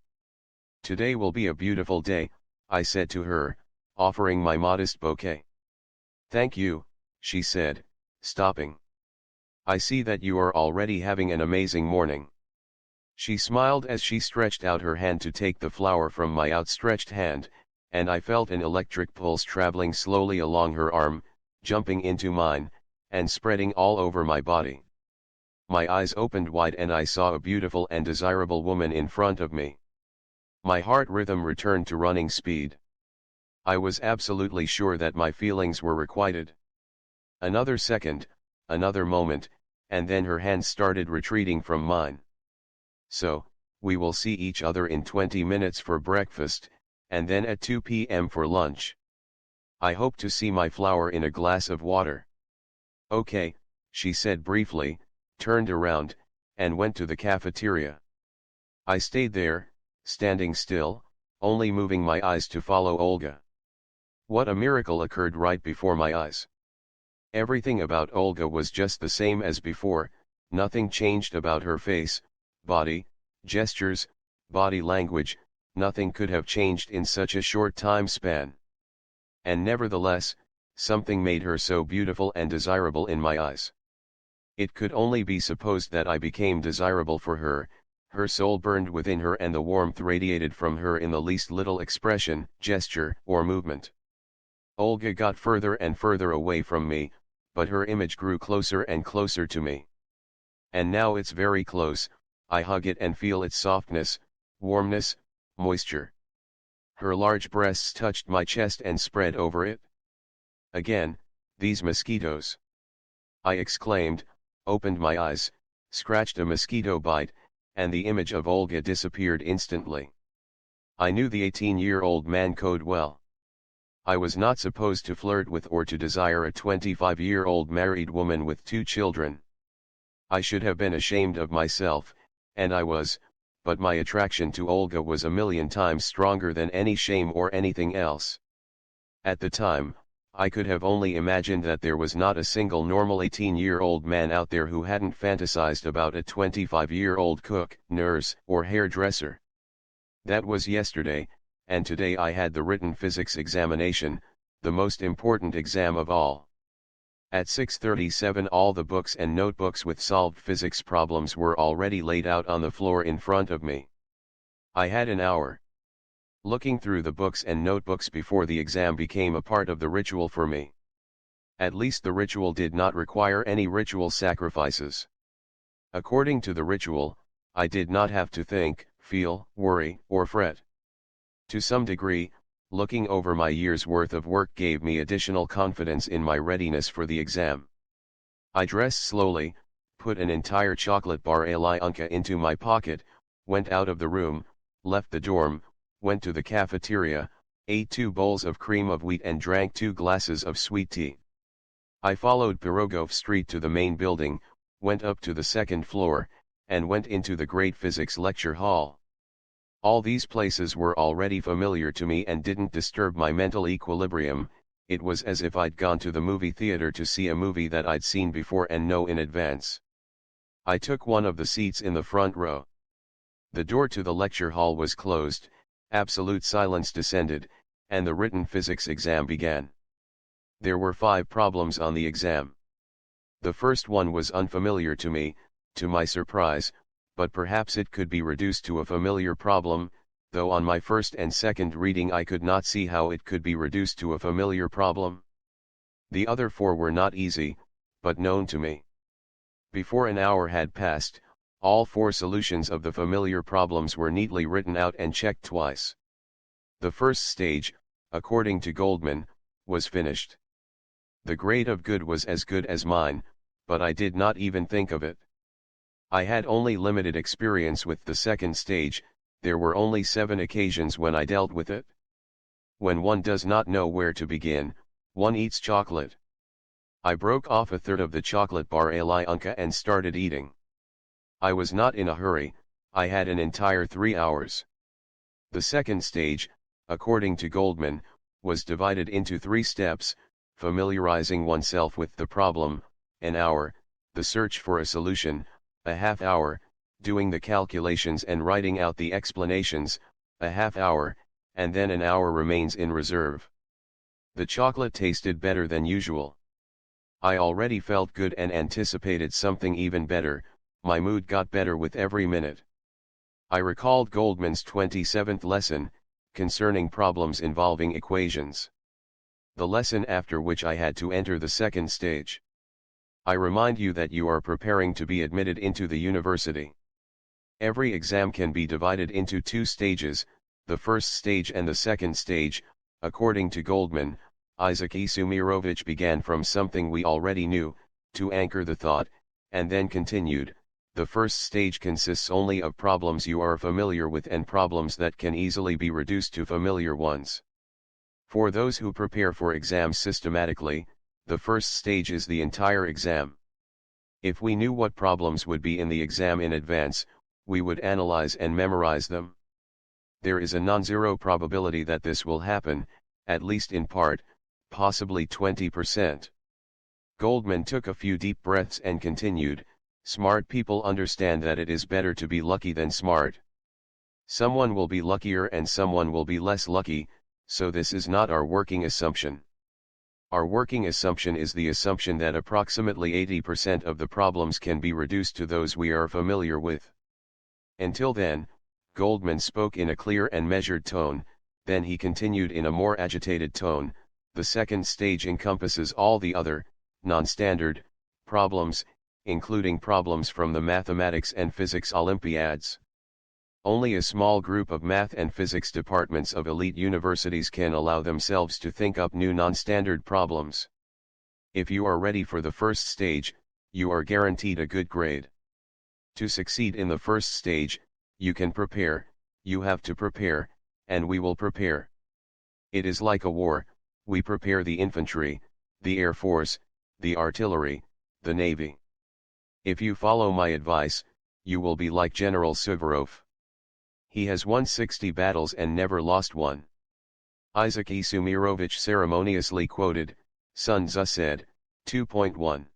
Today will be a beautiful day, I said to her, offering my modest bouquet. Thank you, she said, stopping. I see that you are already having an amazing morning. She smiled as she stretched out her hand to take the flower from my outstretched hand, and I felt an electric pulse traveling slowly along her arm, jumping into mine, and spreading all over my body. My eyes opened wide and I saw a beautiful and desirable woman in front of me. My heart rhythm returned to running speed. I was absolutely sure that my feelings were requited. Another second, another moment, and then her hand started retreating from mine. So, we will see each other in 20 minutes for breakfast, and then at 2 p.m. for lunch. I hope to see my flower in a glass of water. Okay, she said briefly, turned around, and went to the cafeteria. I stayed there, standing still, only moving my eyes to follow Olga. What a miracle occurred right before my eyes. Everything about Olga was just the same as before, nothing changed about her face, body, gestures, body language, nothing could have changed in such a short time span. And nevertheless, something made her so beautiful and desirable in my eyes. It could only be supposed that I became desirable for her, her soul burned within her and the warmth radiated from her in the least little expression, gesture, or movement. Olga got further and further away from me, but her image grew closer and closer to me. And now it's very close, I hug it and feel its softness, warmness, moisture. Her large breasts touched my chest and spread over it. Again, these mosquitoes. I exclaimed, opened my eyes, scratched a mosquito bite, and the image of Olga disappeared instantly. I knew the 18-year-old man code well. I was not supposed to flirt with or to desire a 25-year-old married woman with 2 children. I should have been ashamed of myself, and I was, but my attraction to Olga was a million times stronger than any shame or anything else. At the time, I could have only imagined that there was not a single normal 18-year-old man out there who hadn't fantasized about a 25-year-old cook, nurse, or hairdresser. That was yesterday, and today I had the written physics examination, the most important exam of all. At 6:37 all the books and notebooks with solved physics problems were already laid out on the floor in front of me. I had an hour. Looking through the books and notebooks before the exam became a part of the ritual for me. At least the ritual did not require any ritual sacrifices. According to the ritual, I did not have to think, feel, worry, or fret. To some degree, looking over my year's worth of work gave me additional confidence in my readiness for the exam. I dressed slowly, put an entire chocolate bar a la Unca into my pocket, went out of the room, left the dorm, went to the cafeteria, ate 2 bowls of cream of wheat and drank 2 glasses of sweet tea. I followed Pirogov Street to the main building, went up to the 2nd floor, and went into the great physics lecture hall. All these places were already familiar to me and didn't disturb my mental equilibrium. It was as if I'd gone to the movie theater to see a movie that I'd seen before and know in advance. I took one of the seats in the front row. The door to the lecture hall was closed, absolute silence descended, and the written physics exam began. There were 5 problems on the exam. The first one was unfamiliar to me, to my surprise, but perhaps it could be reduced to a familiar problem, though on my first and second reading I could not see how it could be reduced to a familiar problem. The other 4 were not easy, but known to me. Before an hour had passed, all 4 solutions of the familiar problems were neatly written out and checked twice. The first stage, according to Goldman, was finished. The grade of good was as good as mine, but I did not even think of it. I had only limited experience with the second stage. There were only 7 occasions when I dealt with it. When one does not know where to begin, one eats chocolate. I broke off a third of the chocolate bar a la Unca and started eating. I was not in a hurry, I had an entire 3 hours. The second stage, according to Goldman, was divided into 3 steps: familiarizing oneself with the problem, an hour; the search for a solution, a half hour; doing the calculations and writing out the explanations, a half hour, and then an hour remains in reserve. The chocolate tasted better than usual. I already felt good and anticipated something even better. My mood got better with every minute. I recalled Goldman's 27th lesson, concerning problems involving equations. The lesson after which I had to enter the second stage. I remind you that you are preparing to be admitted into the university. Every exam can be divided into 2 stages, the first stage and the second stage. According to Goldman, Isaac Isumirovich began from something we already knew, to anchor the thought, and then continued: the first stage consists only of problems you are familiar with and problems that can easily be reduced to familiar ones. For those who prepare for exams systematically, the first stage is the entire exam. If we knew what problems would be in the exam in advance, we would analyze and memorize them. There is a non-zero probability that this will happen, at least in part, possibly 20%. Goldman took a few deep breaths and continued: smart people understand that it is better to be lucky than smart. Someone will be luckier and someone will be less lucky, so this is not our working assumption. Our working assumption is the assumption that approximately 80% of the problems can be reduced to those we are familiar with. Until then, Goldman spoke in a clear and measured tone, then he continued in a more agitated tone: the second stage encompasses all the other, non-standard, problems, including problems from the mathematics and physics Olympiads. Only a small group of math and physics departments of elite universities can allow themselves to think up new non-standard problems. If you are ready for the first stage, you are guaranteed a good grade. To succeed in the first stage, you can prepare, you have to prepare, and we will prepare. It is like a war: we prepare the infantry, the air force, the artillery, the navy. If you follow my advice, you will be like General Suvorov. He has won 60 battles and never lost one. Isaac Isumirovich ceremoniously quoted, Sun Tzu said, 2.1.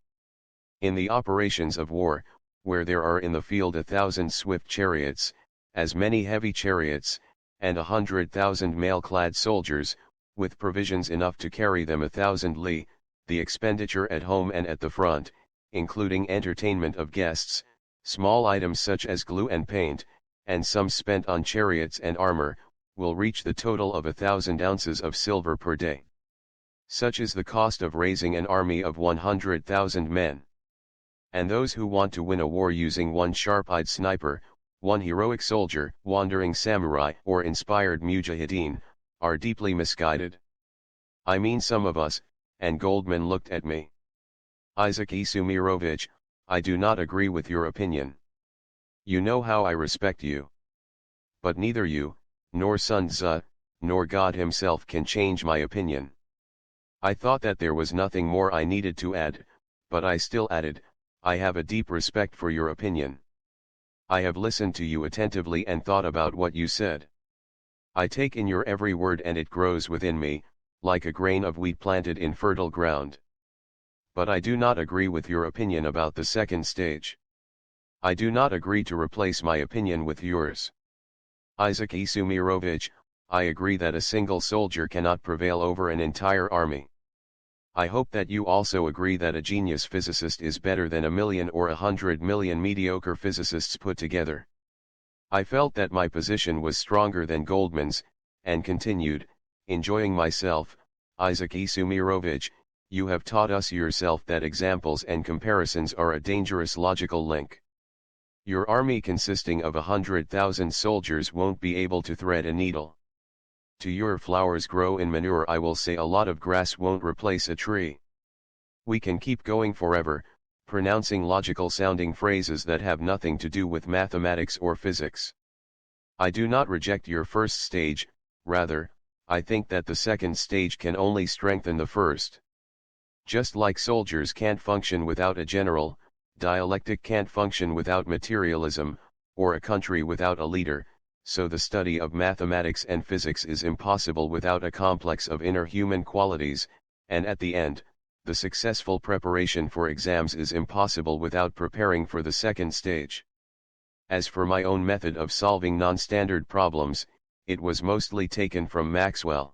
In the operations of war, where there are in the field 1,000 swift chariots, as many heavy chariots, and 100,000 mail-clad soldiers, with provisions enough to carry them 1,000 li, the expenditure at home and at the front, including entertainment of guests, small items such as glue and paint, and some spent on chariots and armor, will reach the total of 1,000 ounces of silver per day. Such is the cost of raising an army of 100,000 men. And those who want to win a war using one sharp-eyed sniper, one heroic soldier, wandering samurai, or inspired mujahideen, are deeply misguided. I mean some of us, and Goldman looked at me. Isaac Isumirovich, I do not agree with your opinion. You know how I respect you. But neither you, nor Sun Tzu, nor God himself can change my opinion. I thought that there was nothing more I needed to add, but I still added, I have a deep respect for your opinion. I have listened to you attentively and thought about what you said. I take in your every word and it grows within me, like a grain of wheat planted in fertile ground. But I do not agree with your opinion about the second stage. I do not agree to replace my opinion with yours. Isaac Isumirovich, I agree that a single soldier cannot prevail over an entire army. I hope that you also agree that a genius physicist is better than 1,000,000 or 100,000,000 mediocre physicists put together. I felt that my position was stronger than Goldman's, and continued, enjoying myself, Isaac Isumirovich, you have taught us yourself that examples and comparisons are a dangerous logical link. Your army consisting of 100,000 soldiers won't be able to thread a needle. To your flowers grow in manure, I will say a lot of grass won't replace a tree. We can keep going forever, pronouncing logical sounding phrases that have nothing to do with mathematics or physics. I do not reject your first stage, rather, I think that the second stage can only strengthen the first. Just like soldiers can't function without a general, dialectic can't function without materialism, or a country without a leader, so the study of mathematics and physics is impossible without a complex of inner human qualities, and at the end, the successful preparation for exams is impossible without preparing for the second stage. As for my own method of solving non-standard problems, it was mostly taken from Maxwell.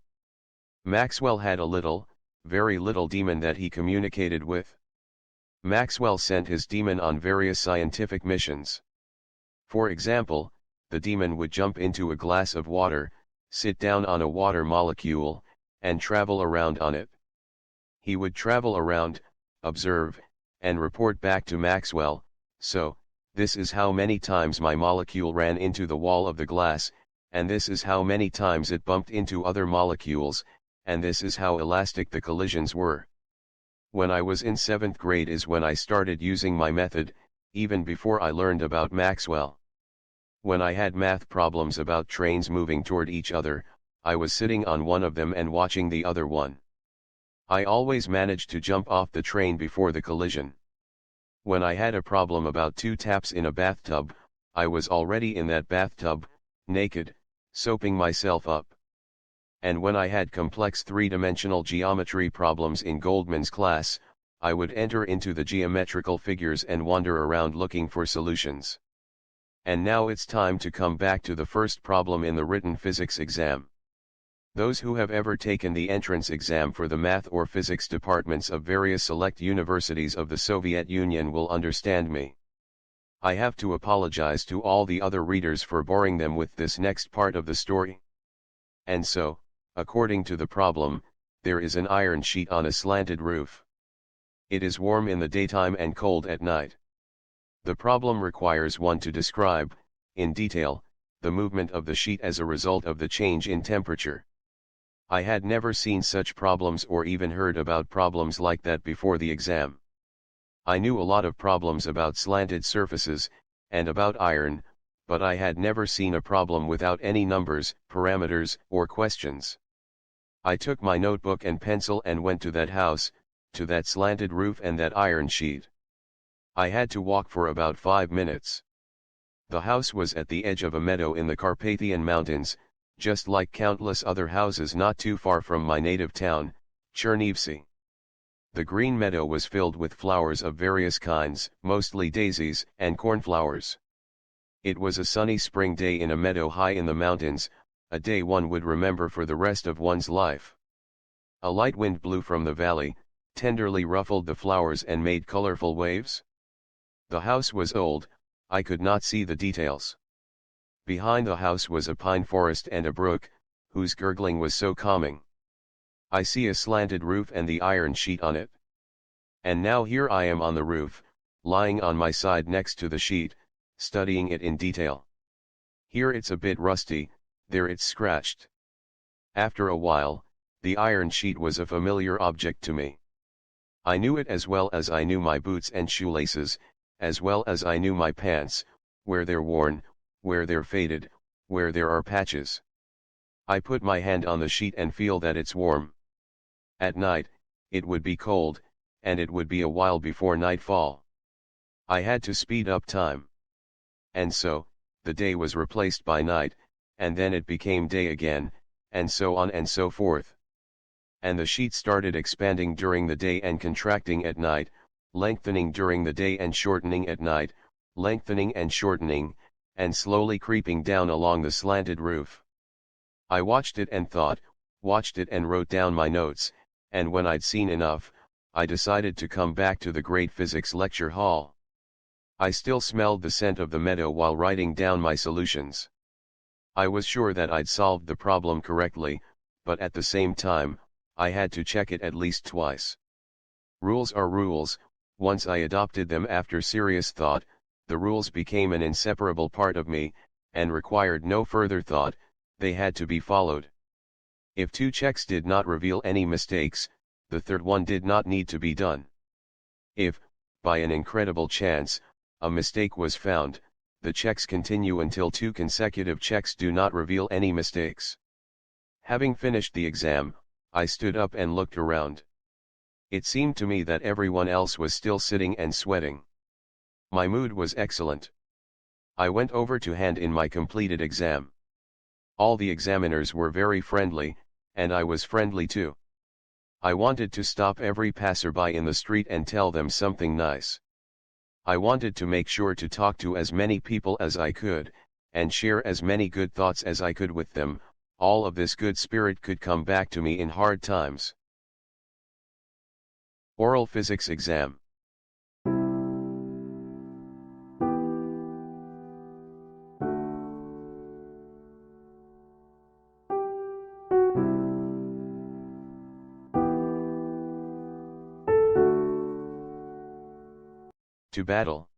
Maxwell had a little, very little demon that he communicated with. Maxwell sent his demon on various scientific missions. For example, the demon would jump into a glass of water, sit down on a water molecule, and travel around on it. He would travel around, observe, and report back to Maxwell, so, this is how many times my molecule ran into the wall of the glass, and this is how many times it bumped into other molecules, and this is how elastic the collisions were. When I was in 7th grade is when I started using my method, even before I learned about Maxwell. When I had math problems about trains moving toward each other, I was sitting on one of them and watching the other one. I always managed to jump off the train before the collision. When I had a problem about 2 taps in a bathtub, I was already in that bathtub, naked, soaping myself up. And when I had complex 3-dimensional geometry problems in Goldman's class, I would enter into the geometrical figures and wander around looking for solutions. And now it's time to come back to the first problem in the written physics exam. Those who have ever taken the entrance exam for the math or physics departments of various select universities of the Soviet Union will understand me. I have to apologize to all the other readers for boring them with this next part of the story. And so, according to the problem, there is an iron sheet on a slanted roof. It is warm in the daytime and cold at night. The problem requires one to describe, in detail, the movement of the sheet as a result of the change in temperature. I had never seen such problems or even heard about problems like that before the exam. I knew a lot of problems about slanted surfaces, and about iron, but I had never seen a problem without any numbers, parameters, or questions. I took my notebook and pencil and went to that house, to that slanted roof and that iron sheet. I had to walk for about 5 minutes. The house was at the edge of a meadow in the Carpathian Mountains, just like countless other houses not too far from my native town, Chernivtsi. The green meadow was filled with flowers of various kinds, mostly daisies and cornflowers. It was a sunny spring day in a meadow high in the mountains, a day one would remember for the rest of one's life. A light wind blew from the valley, tenderly ruffled the flowers and made colorful waves. The house was old, I could not see the details. Behind the house was a pine forest and a brook, whose gurgling was so calming. I see a slanted roof and the iron sheet on it. And now here I am on the roof, lying on my side next to the sheet, studying it in detail. Here it's a bit rusty, there it's scratched. After a while, the iron sheet was a familiar object to me. I knew it as well as I knew my boots and shoelaces, as well as I knew my pants, where they're worn, where they're faded, where there are patches. I put my hand on the sheet and feel that it's warm. At night, it would be cold, and it would be a while before nightfall. I had to speed up time. And so, the day was replaced by night, and then it became day again, and so on and so forth. And the sheet started expanding during the day and contracting at night, lengthening during the day and shortening at night, lengthening and shortening, and slowly creeping down along the slanted roof. I watched it and thought, watched it and wrote down my notes, and when I'd seen enough, I decided to come back to the great physics lecture hall. I still smelled the scent of the meadow while writing down my solutions. I was sure that I'd solved the problem correctly, but at the same time, I had to check it at least twice. Rules are rules. Once I adopted them after serious thought, the rules became an inseparable part of me, and required no further thought, they had to be followed. If 2 checks did not reveal any mistakes, the third one did not need to be done. If, by an incredible chance, a mistake was found, the checks continue until 2 consecutive checks do not reveal any mistakes. Having finished the exam, I stood up and looked around. It seemed to me that everyone else was still sitting and sweating. My mood was excellent. I went over to hand in my completed exam. All the examiners were very friendly, and I was friendly too. I wanted to stop every passerby in the street and tell them something nice. I wanted to make sure to talk to as many people as I could, and share as many good thoughts as I could with them. All of this good spirit could come back to me in hard times. Oral Physics Exam. To battle.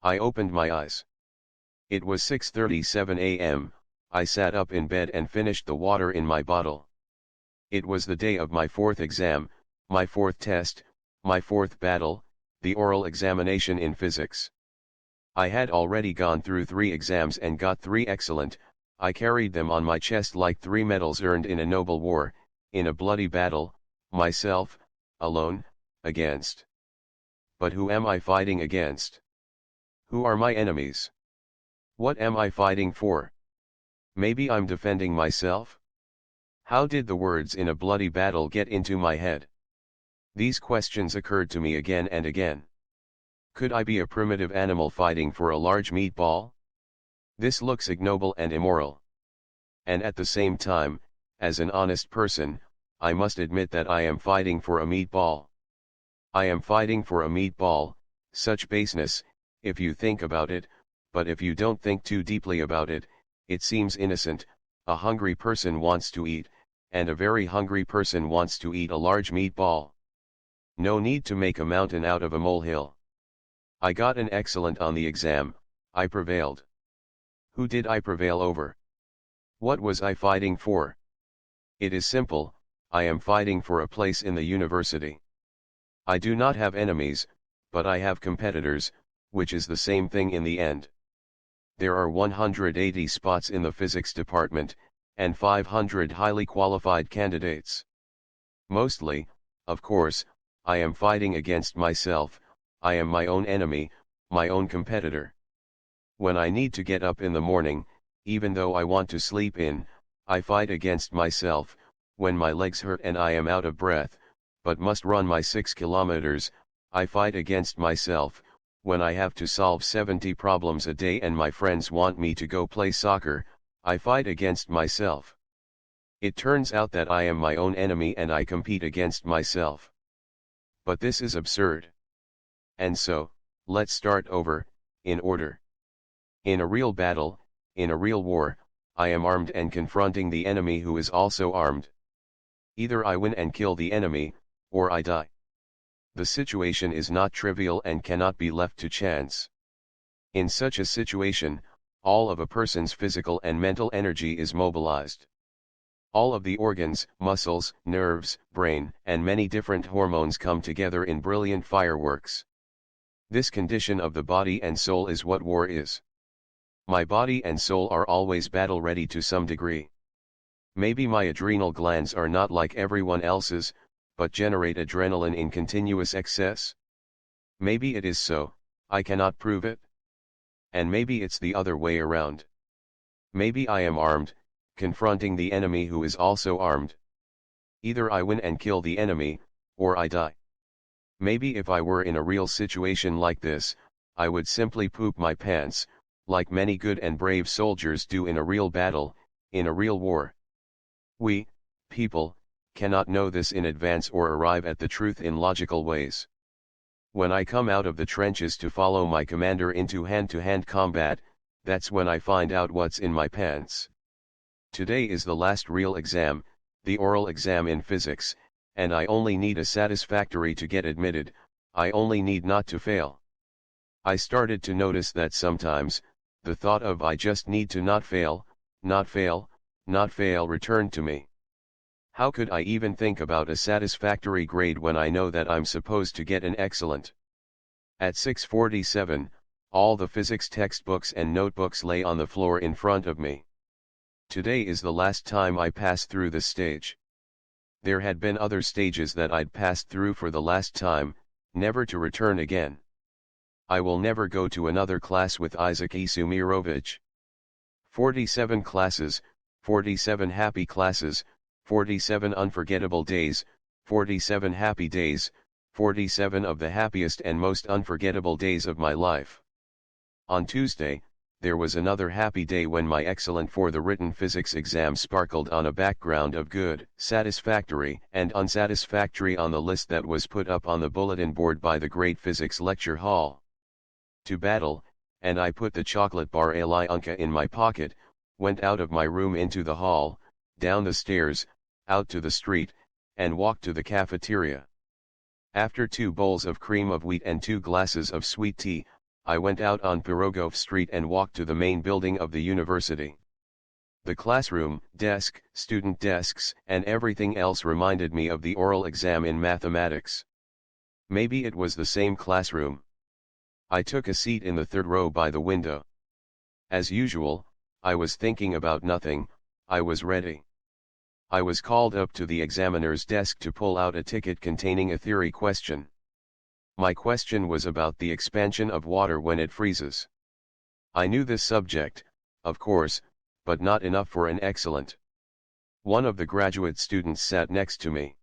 I opened my eyes. It was 6:37 a.m., I sat up in bed and finished the water in my bottle. It was the day of my 4th exam, my 4th test, my 4th battle, the oral examination in physics. I had already gone through 3 exams and got 3 excellent. I carried them on my chest like 3 medals earned in a noble war, in a bloody battle, myself, alone, against. But who am I fighting against? Who are my enemies? What am I fighting for? Maybe I'm defending myself? How did the words in a bloody battle get into my head? These questions occurred to me again and again. Could I be a primitive animal fighting for a large meatball? This looks ignoble and immoral. And at the same time, as an honest person, I must admit that I am fighting for a meatball. I am fighting for a meatball, such baseness, if you think about it, but if you don't think too deeply about it, it seems innocent. A hungry person wants to eat, and a very hungry person wants to eat a large meatball. No need to make a mountain out of a molehill. I got an excellent on the exam, I prevailed. Who did I prevail over? What was I fighting for? It is simple, I am fighting for a place in the university. I do not have enemies, but I have competitors, which is the same thing in the end. There are 180 spots in the physics department, and 500 highly qualified candidates. Mostly, of course, I am fighting against myself. I am my own enemy, my own competitor. When I need to get up in the morning, even though I want to sleep in, I fight against myself. When my legs hurt and I am out of breath, but must run my 6 kilometers, I fight against myself. When I have to solve 70 problems a day and my friends want me to go play soccer, I fight against myself. It turns out that I am my own enemy and I compete against myself. But this is absurd. And so, let's start over, in order. In a real battle, in a real war, I am armed and confronting the enemy who is also armed. Either I win and kill the enemy, or I die. The situation is not trivial and cannot be left to chance. In such a situation, all of a person's physical and mental energy is mobilized. All of the organs, muscles, nerves, brain, and many different hormones come together in brilliant fireworks. This condition of the body and soul is what war is. My body and soul are always battle-ready to some degree. Maybe my adrenal glands are not like everyone else's, but generate adrenaline in continuous excess. Maybe it is so, I cannot prove it. And maybe it's the other way around. Maybe I am armed, confronting the enemy who is also armed. Either I win and kill the enemy, or I die. Maybe if I were in a real situation like this, I would simply poop my pants, like many good and brave soldiers do in a real battle, in a real war. We, people, cannot know this in advance or arrive at the truth in logical ways. When I come out of the trenches to follow my commander into hand-to-hand combat, that's when I find out what's in my pants. Today is the last real exam, the oral exam in physics, and I only need a satisfactory to get admitted, I only need not to fail. I started to notice that sometimes, the thought of I just need to not fail, not fail, not fail returned to me. How could I even think about a satisfactory grade when I know that I'm supposed to get an excellent? At 6:47, all the physics textbooks and notebooks lay on the floor in front of me. Today is the last time I pass through this stage. There had been other stages that I'd passed through for the last time, never to return again. I will never go to another class with Isaac Isumirovich. 47 classes, 47 happy classes, 47 unforgettable days, 47 happy days, 47 of the happiest and most unforgettable days of my life. On Tuesday, there was another happy day when my excellent for the written physics exam sparkled on a background of good, satisfactory, and unsatisfactory on the list that was put up on the bulletin board by the great physics lecture hall. To battle, and I put the chocolate bar Alyonka in my pocket, went out of my room into the hall, down the stairs, out to the street, and walked to the cafeteria. After 2 bowls of cream of wheat and 2 glasses of sweet tea, I went out on Pirogov Street and walked to the main building of the university. The classroom, desk, student desks, and everything else reminded me of the oral exam in mathematics. Maybe it was the same classroom. I took a seat in the 3rd row by the window. As usual, I was thinking about nothing, I was ready. I was called up to the examiner's desk to pull out a ticket containing a theory question. My question was about the expansion of water when it freezes. I knew this subject, of course, but not enough for an excellent. One of the graduate students sat next to me.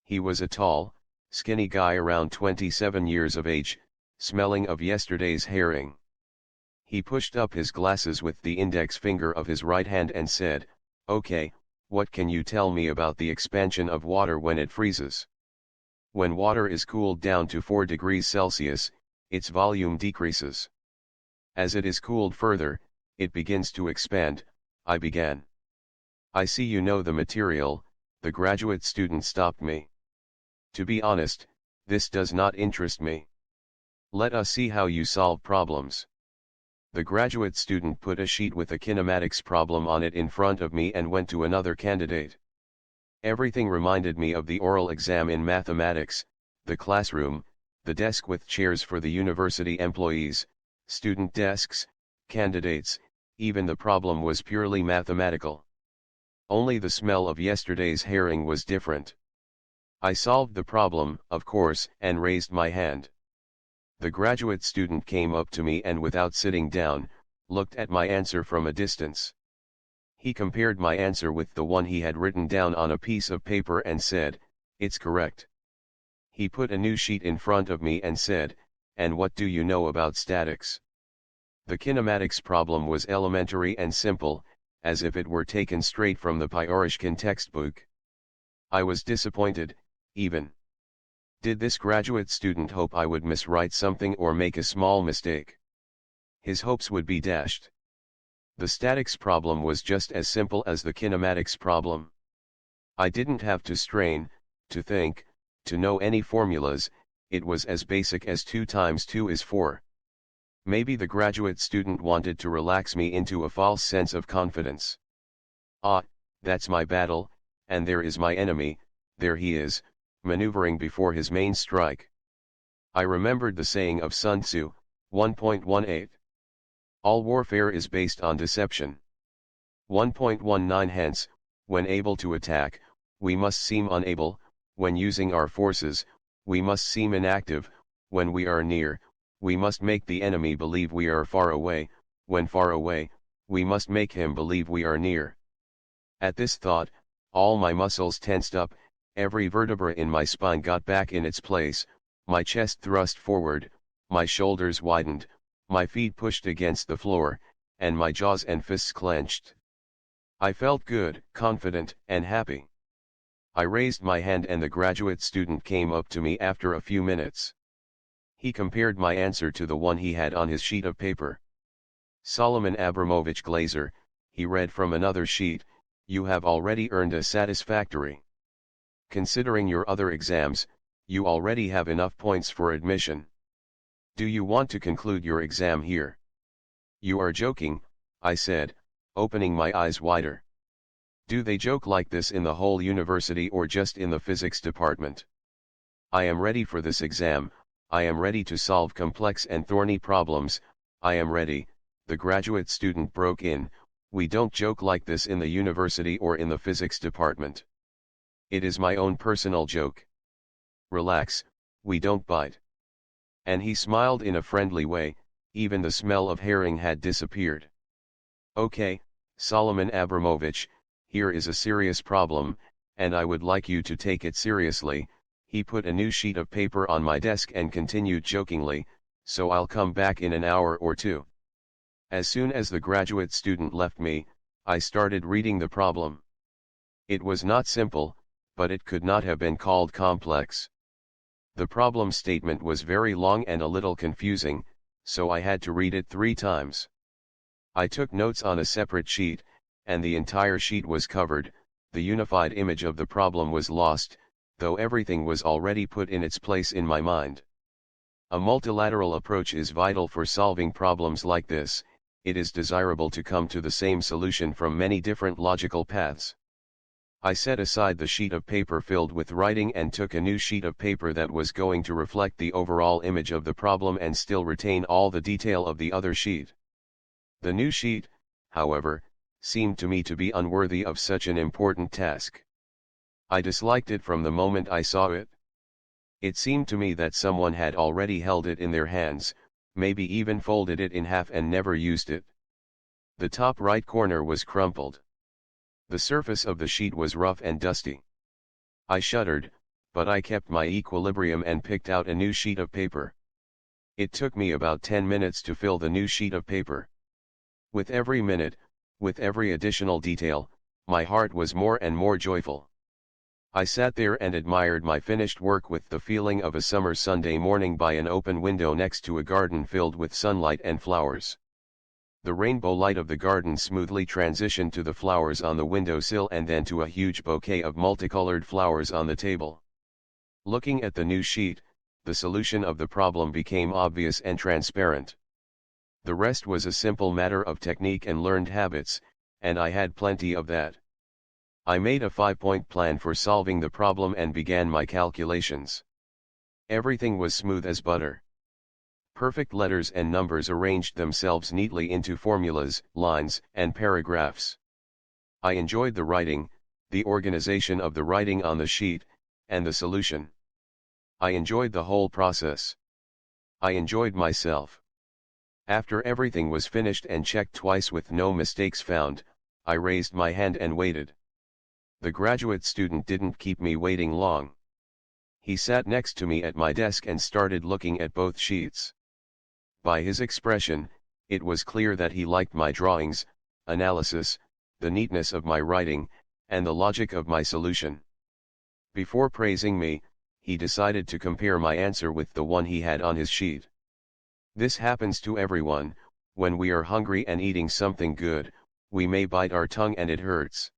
He was a tall, skinny guy around 27 years of age, smelling of yesterday's herring. He pushed up his glasses with the index finger of his right hand and said, "Okay, what can you tell me about the expansion of water when it freezes?" When water is cooled down to 4 degrees Celsius, its volume decreases. As it is cooled further, it begins to expand, I began. "I see you know the material," the graduate student stopped me. "To be honest, this does not interest me. Let us see how you solve problems." The graduate student put a sheet with a kinematics problem on it in front of me and went to another candidate. Everything reminded me of the oral exam in mathematics, the classroom, the desk with chairs for the university employees, student desks, candidates, even the problem was purely mathematical. Only the smell of yesterday's herring was different. I solved the problem, of course, and raised my hand. The graduate student came up to me and without sitting down, looked at my answer from a distance. He compared my answer with the one he had written down on a piece of paper and said, "It's correct." He put a new sheet in front of me and said, "And what do you know about statics?" The kinematics problem was elementary and simple, as if it were taken straight from the Pyorishkin textbook. I was disappointed, even. Did this graduate student hope I would miswrite something or make a small mistake? His hopes would be dashed. The statics problem was just as simple as the kinematics problem. I didn't have to strain, to think, to know any formulas, it was as basic as 2 times 2 is 4. Maybe the graduate student wanted to relax me into a false sense of confidence. Ah, that's my battle, and there is my enemy, there he is, maneuvering before his main strike. I remembered the saying of Sun Tzu, 1.18. All warfare is based on deception. 1.19 Hence, when able to attack, we must seem unable, when using our forces, we must seem inactive, when we are near, we must make the enemy believe we are far away, when far away, we must make him believe we are near. At this thought, all my muscles tensed up, every vertebra in my spine got back in its place, my chest thrust forward, my shoulders widened, my feet pushed against the floor, and my jaws and fists clenched. I felt good, confident, and happy. I raised my hand and the graduate student came up to me after a few minutes. He compared my answer to the one he had on his sheet of paper. Solomon Abramovich Glazier, he read from another sheet, you have already earned a satisfactory. Considering your other exams, you already have enough points for admission. Do you want to conclude your exam here? You are joking, I said, opening my eyes wider. Do they joke like this in the whole university or just in the physics department? I am ready for this exam, I am ready to solve complex and thorny problems, I am ready, the graduate student broke in, we don't joke like this in the university or in the physics department. It is my own personal joke. Relax, we don't bite. And he smiled in a friendly way, even the smell of herring had disappeared. Okay, Solomon Abramovich, here is a serious problem, and I would like you to take it seriously. He put a new sheet of paper on my desk and continued jokingly, so I'll come back in an hour or two. As soon as the graduate student left me, I started reading the problem. It was not simple, but it could not have been called complex. The problem statement was very long and a little confusing, so I had to read it 3 times. I took notes on a separate sheet, and the entire sheet was covered, the unified image of the problem was lost, though everything was already put in its place in my mind. A multilateral approach is vital for solving problems like this, it is desirable to come to the same solution from many different logical paths. I set aside the sheet of paper filled with writing and took a new sheet of paper that was going to reflect the overall image of the problem and still retain all the detail of the other sheet. The new sheet, however, seemed to me to be unworthy of such an important task. I disliked it from the moment I saw it. It seemed to me that someone had already held it in their hands, maybe even folded it in half and never used it. The top right corner was crumpled. The surface of the sheet was rough and dusty. I shuddered, but I kept my equilibrium and picked out a new sheet of paper. It took me about 10 minutes to fill the new sheet of paper. With every minute, with every additional detail, my heart was more and more joyful. I sat there and admired my finished work with the feeling of a summer Sunday morning by an open window next to a garden filled with sunlight and flowers. The rainbow light of the garden smoothly transitioned to the flowers on the windowsill and then to a huge bouquet of multicolored flowers on the table. Looking at the new sheet, the solution of the problem became obvious and transparent. The rest was a simple matter of technique and learned habits, and I had plenty of that. I made a 5-point plan for solving the problem and began my calculations. Everything was smooth as butter. Perfect letters and numbers arranged themselves neatly into formulas, lines, and paragraphs. I enjoyed the writing, the organization of the writing on the sheet, and the solution. I enjoyed the whole process. I enjoyed myself. After everything was finished and checked twice with no mistakes found, I raised my hand and waited. The graduate student didn't keep me waiting long. He sat next to me at my desk and started looking at both sheets. By his expression, it was clear that he liked my drawings, analysis, the neatness of my writing, and the logic of my solution. Before praising me, he decided to compare my answer with the one he had on his sheet. This happens to everyone, when we are hungry and eating something good, we may bite our tongue and it hurts.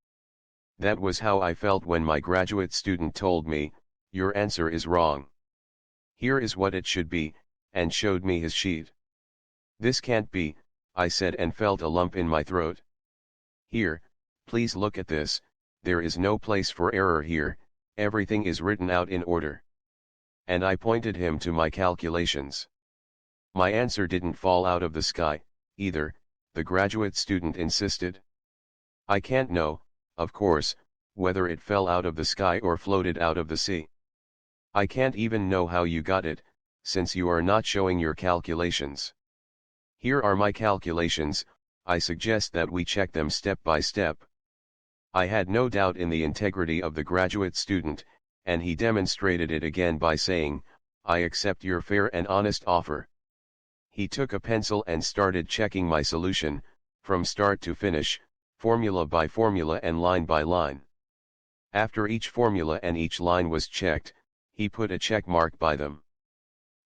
That was how I felt when my graduate student told me, "Your answer is wrong. Here is what it should be," and showed me his sheet. "This can't be," I said, and felt a lump in my throat. "Here, please look at this, there is no place for error here, everything is written out in order." And I pointed him to my calculations. "My answer didn't fall out of the sky, either," the graduate student insisted. "I can't know, of course, whether it fell out of the sky or floated out of the sea. I can't even know how you got it, since you are not showing your calculations. Here are my calculations, I suggest that we check them step by step." I had no doubt in the integrity of the graduate student, and he demonstrated it again by saying, "I accept your fair and honest offer." He took a pencil and started checking my solution, from start to finish, formula by formula and line by line. After each formula and each line was checked, he put a check mark by them.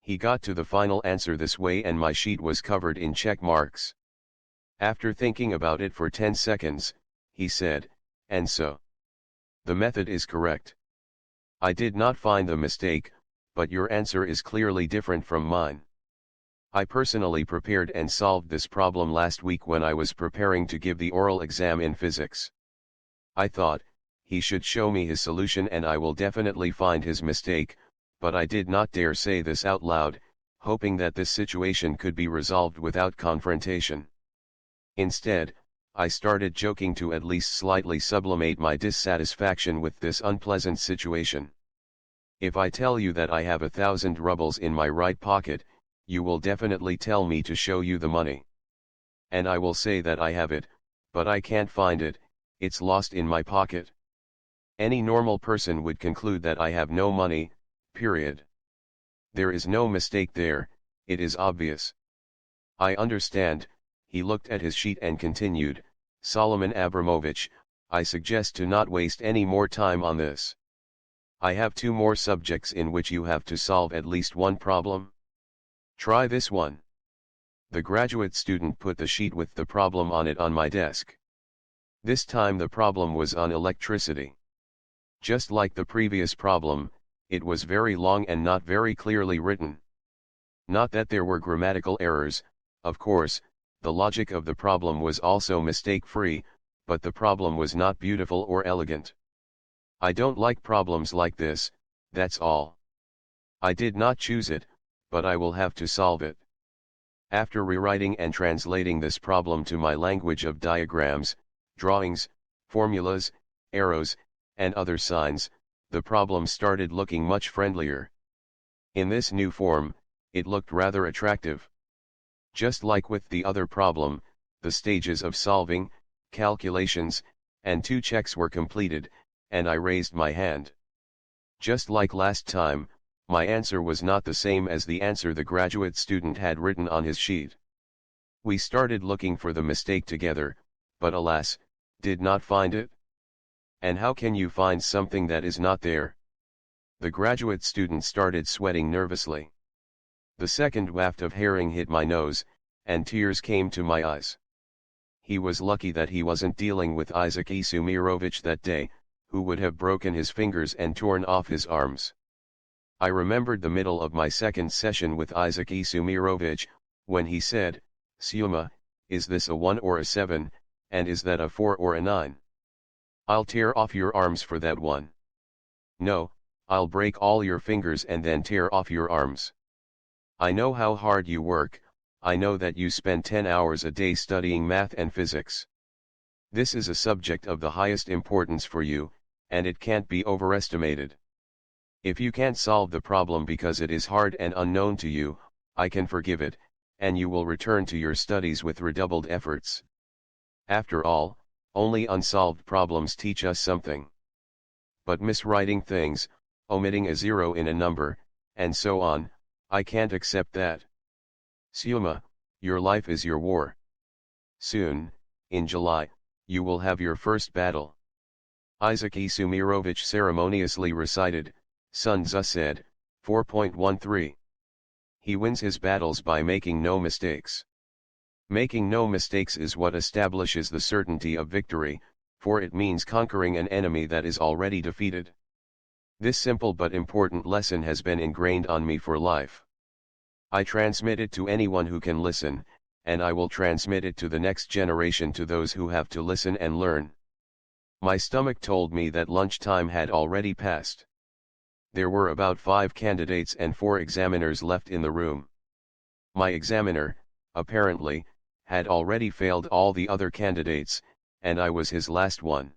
He got to the final answer this way, and my sheet was covered in check marks. After thinking about it for 10 seconds, he said, "And so? The method is correct. I did not find the mistake, but your answer is clearly different from mine. I personally prepared and solved this problem last week when I was preparing to give the oral exam in physics. I thought, he should show me his solution and I will definitely find his mistake, but I did not dare say this out loud, hoping that this situation could be resolved without confrontation. Instead, I started joking to at least slightly sublimate my dissatisfaction with this unpleasant situation. If I tell you that I have 1,000 rubles in my right pocket, you will definitely tell me to show you the money. And I will say that I have it, but I can't find it, it's lost in my pocket. Any normal person would conclude that I have no money, period. There is no mistake there, it is obvious. I understand." He looked at his sheet and continued, "Solomon Abramovich, I suggest to not waste any more time on this. I have 2 more subjects in which you have to solve at least one problem. Try this one." The graduate student put the sheet with the problem on it on my desk. This time the problem was on electricity. Just like the previous problem, it was very long and not very clearly written. Not that there were grammatical errors, of course, the logic of the problem was also mistake-free, but the problem was not beautiful or elegant. I don't like problems like this, that's all. I did not choose it, but I will have to solve it. After rewriting and translating this problem to my language of diagrams, drawings, formulas, arrows, and other signs, the problem started looking much friendlier. In this new form, it looked rather attractive. Just like with the other problem, the stages of solving, calculations, and 2 checks were completed, and I raised my hand. Just like last time, my answer was not the same as the answer the graduate student had written on his sheet. We started looking for the mistake together, but alas, did not find it. And how can you find something that is not there? The graduate student started sweating nervously. The second waft of herring hit my nose, and tears came to my eyes. He was lucky that he wasn't dealing with Isaac Isumirovich that day, who would have broken his fingers and torn off his arms. I remembered the middle of my second session with Isaac Isumirovich, when he said, "Syuma, is this a 1 or a 7, and is that a 4 or a 9? I'll tear off your arms for that one. No, I'll break all your fingers and then tear off your arms. I know how hard you work, I know that you spend 10 hours a day studying math and physics. This is a subject of the highest importance for you, and it can't be overestimated. If you can't solve the problem because it is hard and unknown to you, I can forgive it, and you will return to your studies with redoubled efforts. After all, only unsolved problems teach us something. But miswriting things, omitting a 0 in a number, and so on, I can't accept that. Syuma, your life is your war. Soon, in July, you will have your first battle." Isaac Isumirovich ceremoniously recited, Sun Tzu said, 4.13. He wins his battles by making no mistakes. Making no mistakes is what establishes the certainty of victory, for it means conquering an enemy that is already defeated. This simple but important lesson has been ingrained on me for life. I transmit it to anyone who can listen, and I will transmit it to the next generation, to those who have to listen and learn. My stomach told me that lunchtime had already passed. There were about 5 candidates and 4 examiners left in the room. My examiner, apparently, had already failed all the other candidates, and I was his last one.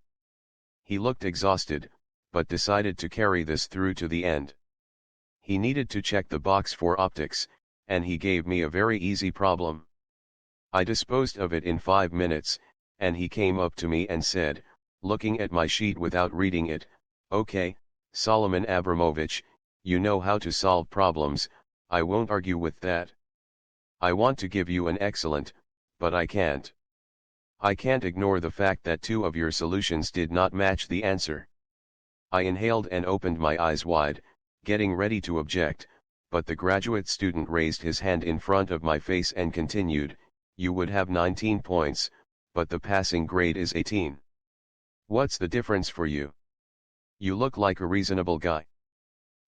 He looked exhausted, but decided to carry this through to the end. He needed to check the box for optics, and he gave me a very easy problem. I disposed of it in 5 minutes, and he came up to me and said, looking at my sheet without reading it, "Okay, Solomon Abramovich, you know how to solve problems, I won't argue with that. I want to give you an excellent, but I can't. I can't ignore the fact that 2 of your solutions did not match the answer." I inhaled and opened my eyes wide, getting ready to object, but the graduate student raised his hand in front of my face and continued, "You would have 19 points, but the passing grade is 18. What's the difference for you? You look like a reasonable guy."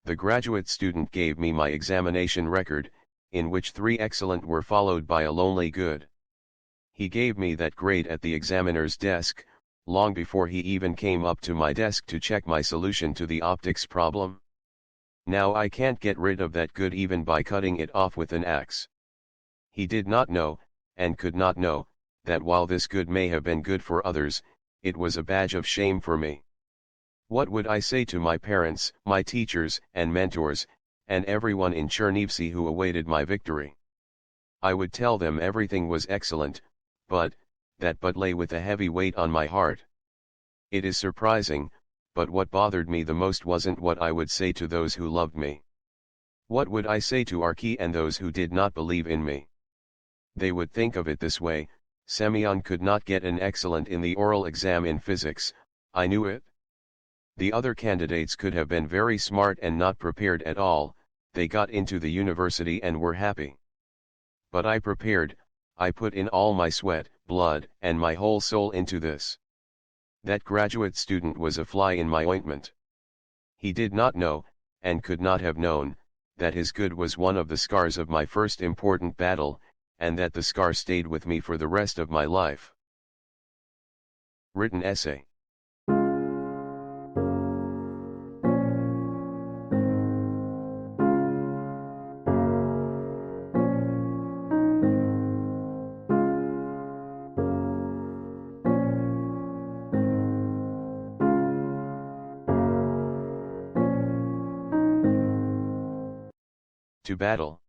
The graduate student gave me my examination record, in which 3 excellent were followed by a lonely good. He gave me that grade at the examiner's desk, long before he even came up to my desk to check my solution to the optics problem. Now I can't get rid of that good even by cutting it off with an axe. He did not know, and could not know, that while this good may have been good for others, it was a badge of shame for me. What would I say to my parents, my teachers and mentors, and everyone in Chernivtsi who awaited my victory? I would tell them everything was excellent, but that lay with a heavy weight on my heart. It is surprising, but what bothered me the most wasn't what I would say to those who loved me. What would I say to Arki and those who did not believe in me? They would think of it this way: Semyon could not get an excellent in the oral exam in physics, I knew it. The other candidates could have been very smart and not prepared at all, they got into the university and were happy. But I prepared, I put in all my sweat, blood, and my whole soul into this. That graduate student was a fly in my ointment. He did not know, and could not have known, that his good was one of the scars of my first important battle, and that the scar stayed with me for the rest of my life. Written essay. To battle.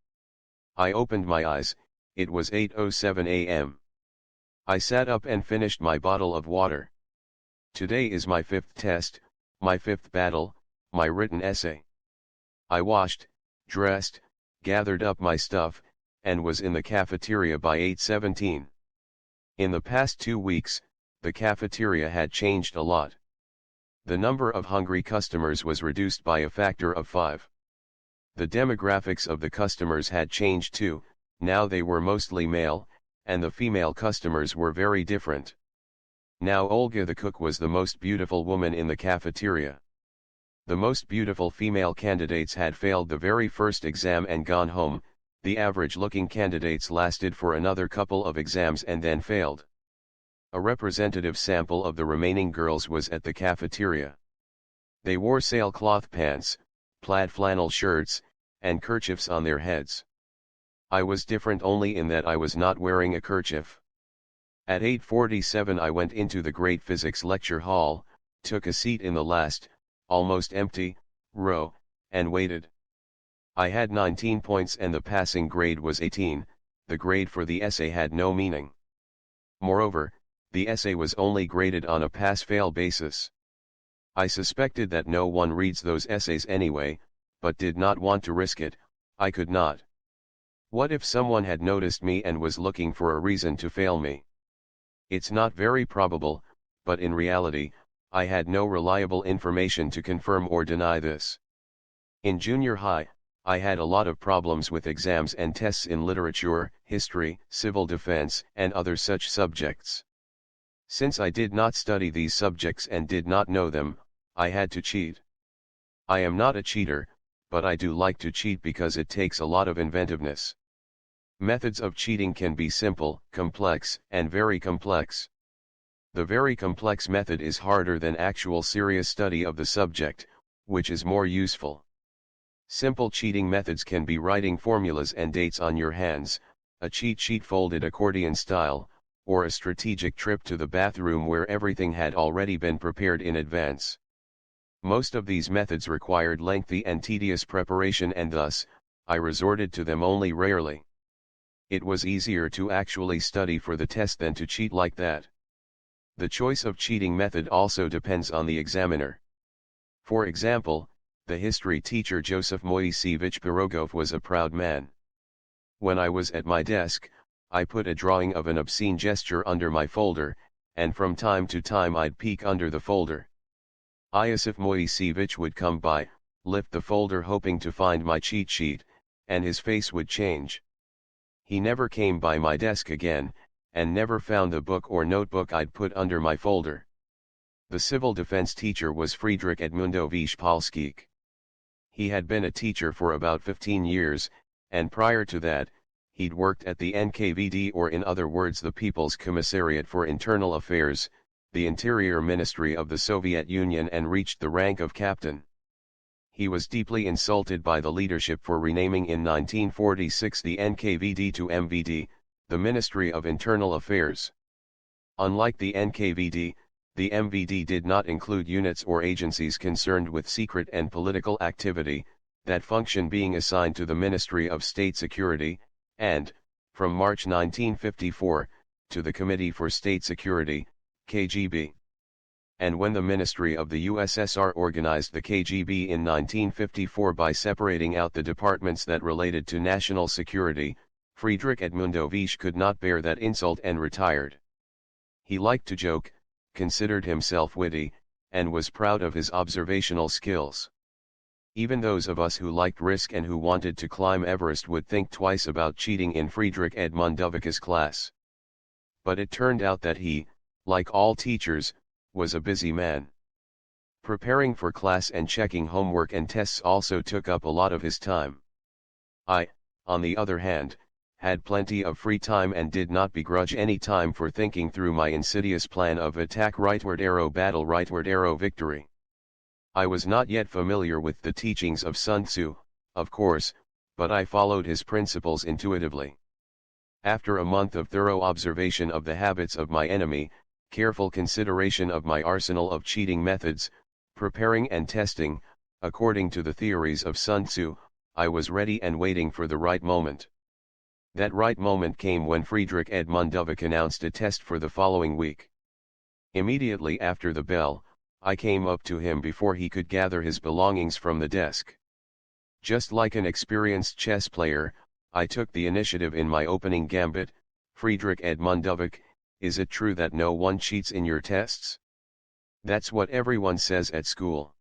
I opened my eyes, it was 8:07 a.m. I sat up and finished my bottle of water. Today is my 5th test, my 5th battle, my written essay. I washed, dressed, gathered up my stuff, and was in the cafeteria by 8:17. In the past 2 weeks, the cafeteria had changed a lot. The number of hungry customers was reduced by a factor of 5. The demographics of the customers had changed too, now they were mostly male, and the female customers were very different. Now Olga the cook was the most beautiful woman in the cafeteria. The most beautiful female candidates had failed the very first exam and gone home, the average-looking candidates lasted for another couple of exams and then failed. A representative sample of the remaining girls was at the cafeteria. They wore sailcloth pants, plaid flannel shirts, and kerchiefs on their heads. I was different only in that I was not wearing a kerchief. At 8:47 I went into the great physics lecture hall, took a seat in the last, almost empty, row, and waited. I had 19 points and the passing grade was 18, the grade for the essay had no meaning. Moreover, the essay was only graded on a pass-fail basis. I suspected that no one reads those essays anyway, but did not want to risk it. I could not. What if someone had noticed me and was looking for a reason to fail me? It's not very probable, but in reality, I had no reliable information to confirm or deny this. In junior high, I had a lot of problems with exams and tests in literature, history, civil defense, and other such subjects. Since I did not study these subjects and did not know them, I had to cheat. I am not a cheater, but I do like to cheat because it takes a lot of inventiveness. Methods of cheating can be simple, complex, and very complex. The very complex method is harder than actual serious study of the subject, which is more useful. Simple cheating methods can be writing formulas and dates on your hands, a cheat sheet folded accordion style, or a strategic trip to the bathroom where everything had already been prepared in advance. Most of these methods required lengthy and tedious preparation, and thus, I resorted to them only rarely. It was easier to actually study for the test than to cheat like that. The choice of cheating method also depends on the examiner. For example, the history teacher Joseph Moiseyevich Pirogov was a proud man. When I was at my desk, I put a drawing of an obscene gesture under my folder, and from time to time I'd peek under the folder. Iosif Moiseyevich would come by, lift the folder hoping to find my cheat sheet, and his face would change. He never came by my desk again, and never found the book or notebook I'd put under my folder. The civil defense teacher was Friedrich Edmundovich Palskik. He had been a teacher for about 15 years, and prior to that, he'd worked at the NKVD, or in other words the People's Commissariat for Internal Affairs, the Interior Ministry of the Soviet Union, and reached the rank of captain. He was deeply insulted by the leadership for renaming in 1946 the NKVD to MVD, the Ministry of Internal Affairs. Unlike the NKVD, the MVD did not include units or agencies concerned with secret and political activity, that function being assigned to the Ministry of State Security, and, from March 1954, to the Committee for State Security, KGB. And when the Ministry of the USSR organized the KGB in 1954 by separating out the departments that related to national security, Friedrich Edmundovich could not bear that insult and retired. He liked to joke, considered himself witty, and was proud of his observational skills. Even those of us who liked risk and who wanted to climb Everest would think twice about cheating in Friedrich Edmundovich's class. But it turned out that he, like all teachers, was a busy man. Preparing for class and checking homework and tests also took up a lot of his time. I, on the other hand, had plenty of free time and did not begrudge any time for thinking through my insidious plan of attack rightward arrow battle rightward arrow victory. I was not yet familiar with the teachings of Sun Tzu, of course, but I followed his principles intuitively. After a month of thorough observation of the habits of my enemy, careful consideration of my arsenal of cheating methods, preparing and testing, according to the theories of Sun Tzu, I was ready and waiting for the right moment. That right moment came when Friedrich Edmundovich announced a test for the following week. Immediately after the bell, I came up to him before he could gather his belongings from the desk. Just like an experienced chess player, I took the initiative in my opening gambit. Friedrich Edmundovich, is it true that no one cheats in your tests? That's what everyone says at school.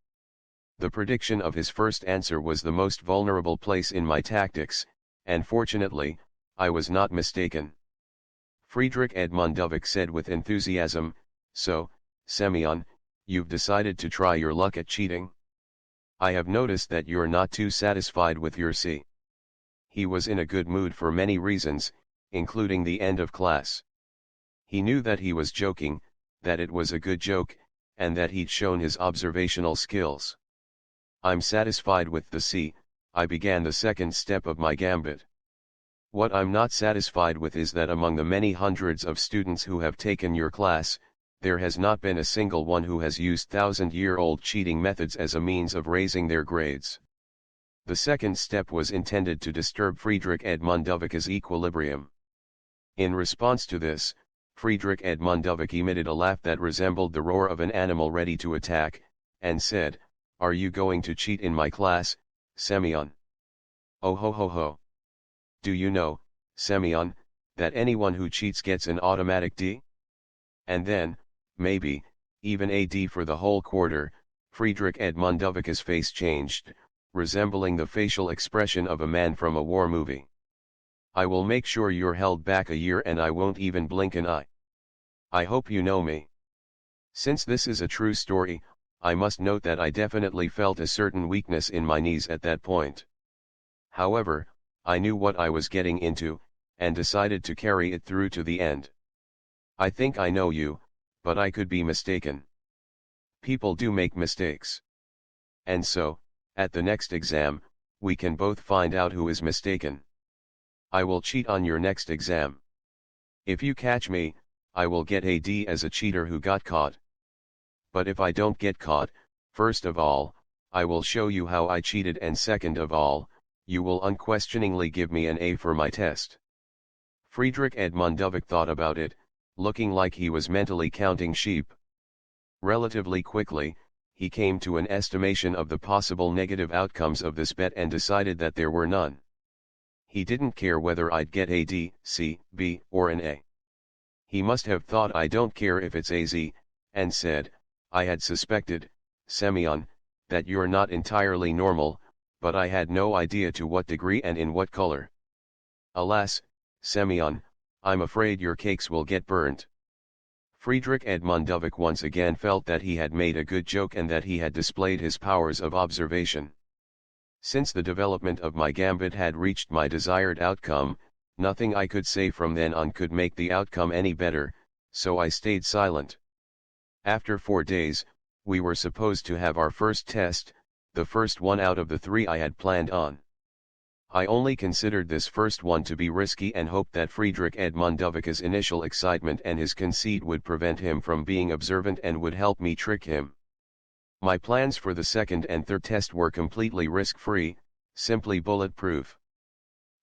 The prediction of his first answer was the most vulnerable place in my tactics, and fortunately, I was not mistaken. Friedrich Edmundovich said with enthusiasm, "So, Semyon, you've decided to try your luck at cheating? I have noticed that you're not too satisfied with your C." He was in a good mood for many reasons, including the end of class. He knew that he was joking, that it was a good joke, and that he'd shown his observational skills. "I'm satisfied with the C," I began the second step of my gambit. "What I'm not satisfied with is that among the many hundreds of students who have taken your class, there has not been a single one who has used thousand-year-old cheating methods as a means of raising their grades." The second step was intended to disturb Friedrich Edmundovich's equilibrium. In response to this, Friedrich Edmundovich emitted a laugh that resembled the roar of an animal ready to attack, and said, "Are you going to cheat in my class, Semyon? Oh ho ho ho. Do you know, Semyon, that anyone who cheats gets an automatic D? And then, maybe, even a D for the whole quarter." Friedrich Edmundovich's face changed, resembling the facial expression of a man from a war movie. "I will make sure you're held back a year and I won't even blink an eye." I hope you know me. Since this is a true story, I must note that I definitely felt a certain weakness in my knees at that point. However, I knew what I was getting into, and decided to carry it through to the end. I think I know you, but I could be mistaken. People do make mistakes. And so, at the next exam, we can both find out who is mistaken. I will cheat on your next exam. If you catch me, I will get a D as a cheater who got caught. But if I don't get caught, first of all, I will show you how I cheated, and second of all, you will unquestioningly give me an A for my test. Friedrich Edmundovich thought about it, looking like he was mentally counting sheep. Relatively quickly, he came to an estimation of the possible negative outcomes of this bet and decided that there were none. He didn't care whether I'd get a D, C, B, or an A. He must have thought I don't care if it's a Z, and said, I had suspected, Semyon, that you're not entirely normal, but I had no idea to what degree and in what color. Alas, Semyon, I'm afraid your cakes will get burnt. Friedrich Edmundovich once again felt that he had made a good joke and that he had displayed his powers of observation. Since the development of my gambit had reached my desired outcome, nothing I could say from then on could make the outcome any better, so I stayed silent. After 4 days, we were supposed to have our first test, the first one out of the 3 I had planned on. I only considered this first one to be risky and hoped that Friedrich Edmundovich's initial excitement and his conceit would prevent him from being observant and would help me trick him. My plans for the second and third test were completely risk-free, simply bulletproof.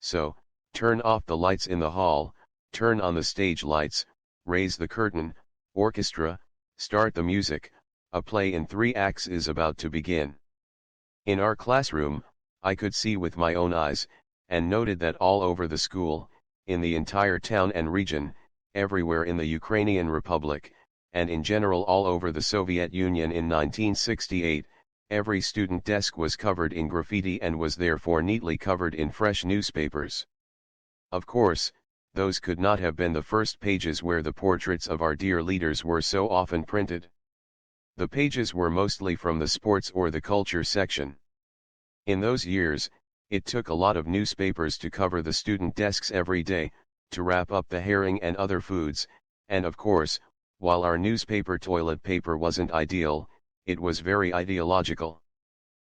So, turn off the lights in the hall, turn on the stage lights, raise the curtain, orchestra, start the music, a play in 3 acts is about to begin. In our classroom, I could see with my own eyes, and noted that all over the school, in the entire town and region, everywhere in the Ukrainian Republic, and in general all over the Soviet Union in 1968, every student desk was covered in graffiti and was therefore neatly covered in fresh newspapers. Of course, those could not have been the first pages where the portraits of our dear leaders were so often printed. The pages were mostly from the sports or the culture section. In those years, it took a lot of newspapers to cover the student desks every day, to wrap up the herring and other foods, and of course, while our newspaper toilet paper wasn't ideal, it was very ideological.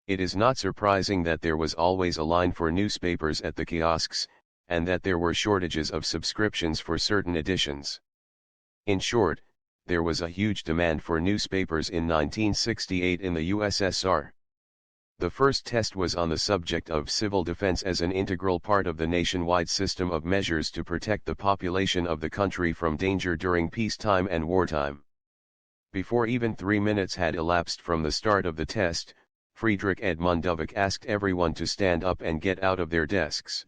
It is not surprising that there was always a line for newspapers at the kiosks, and that there were shortages of subscriptions for certain editions. In short, there was a huge demand for newspapers in 1968 in the USSR. The first test was on the subject of civil defense as an integral part of the nationwide system of measures to protect the population of the country from danger during peacetime and wartime. Before even 3 minutes had elapsed from the start of the test, Friedrich Edmundovich asked everyone to stand up and get out of their desks.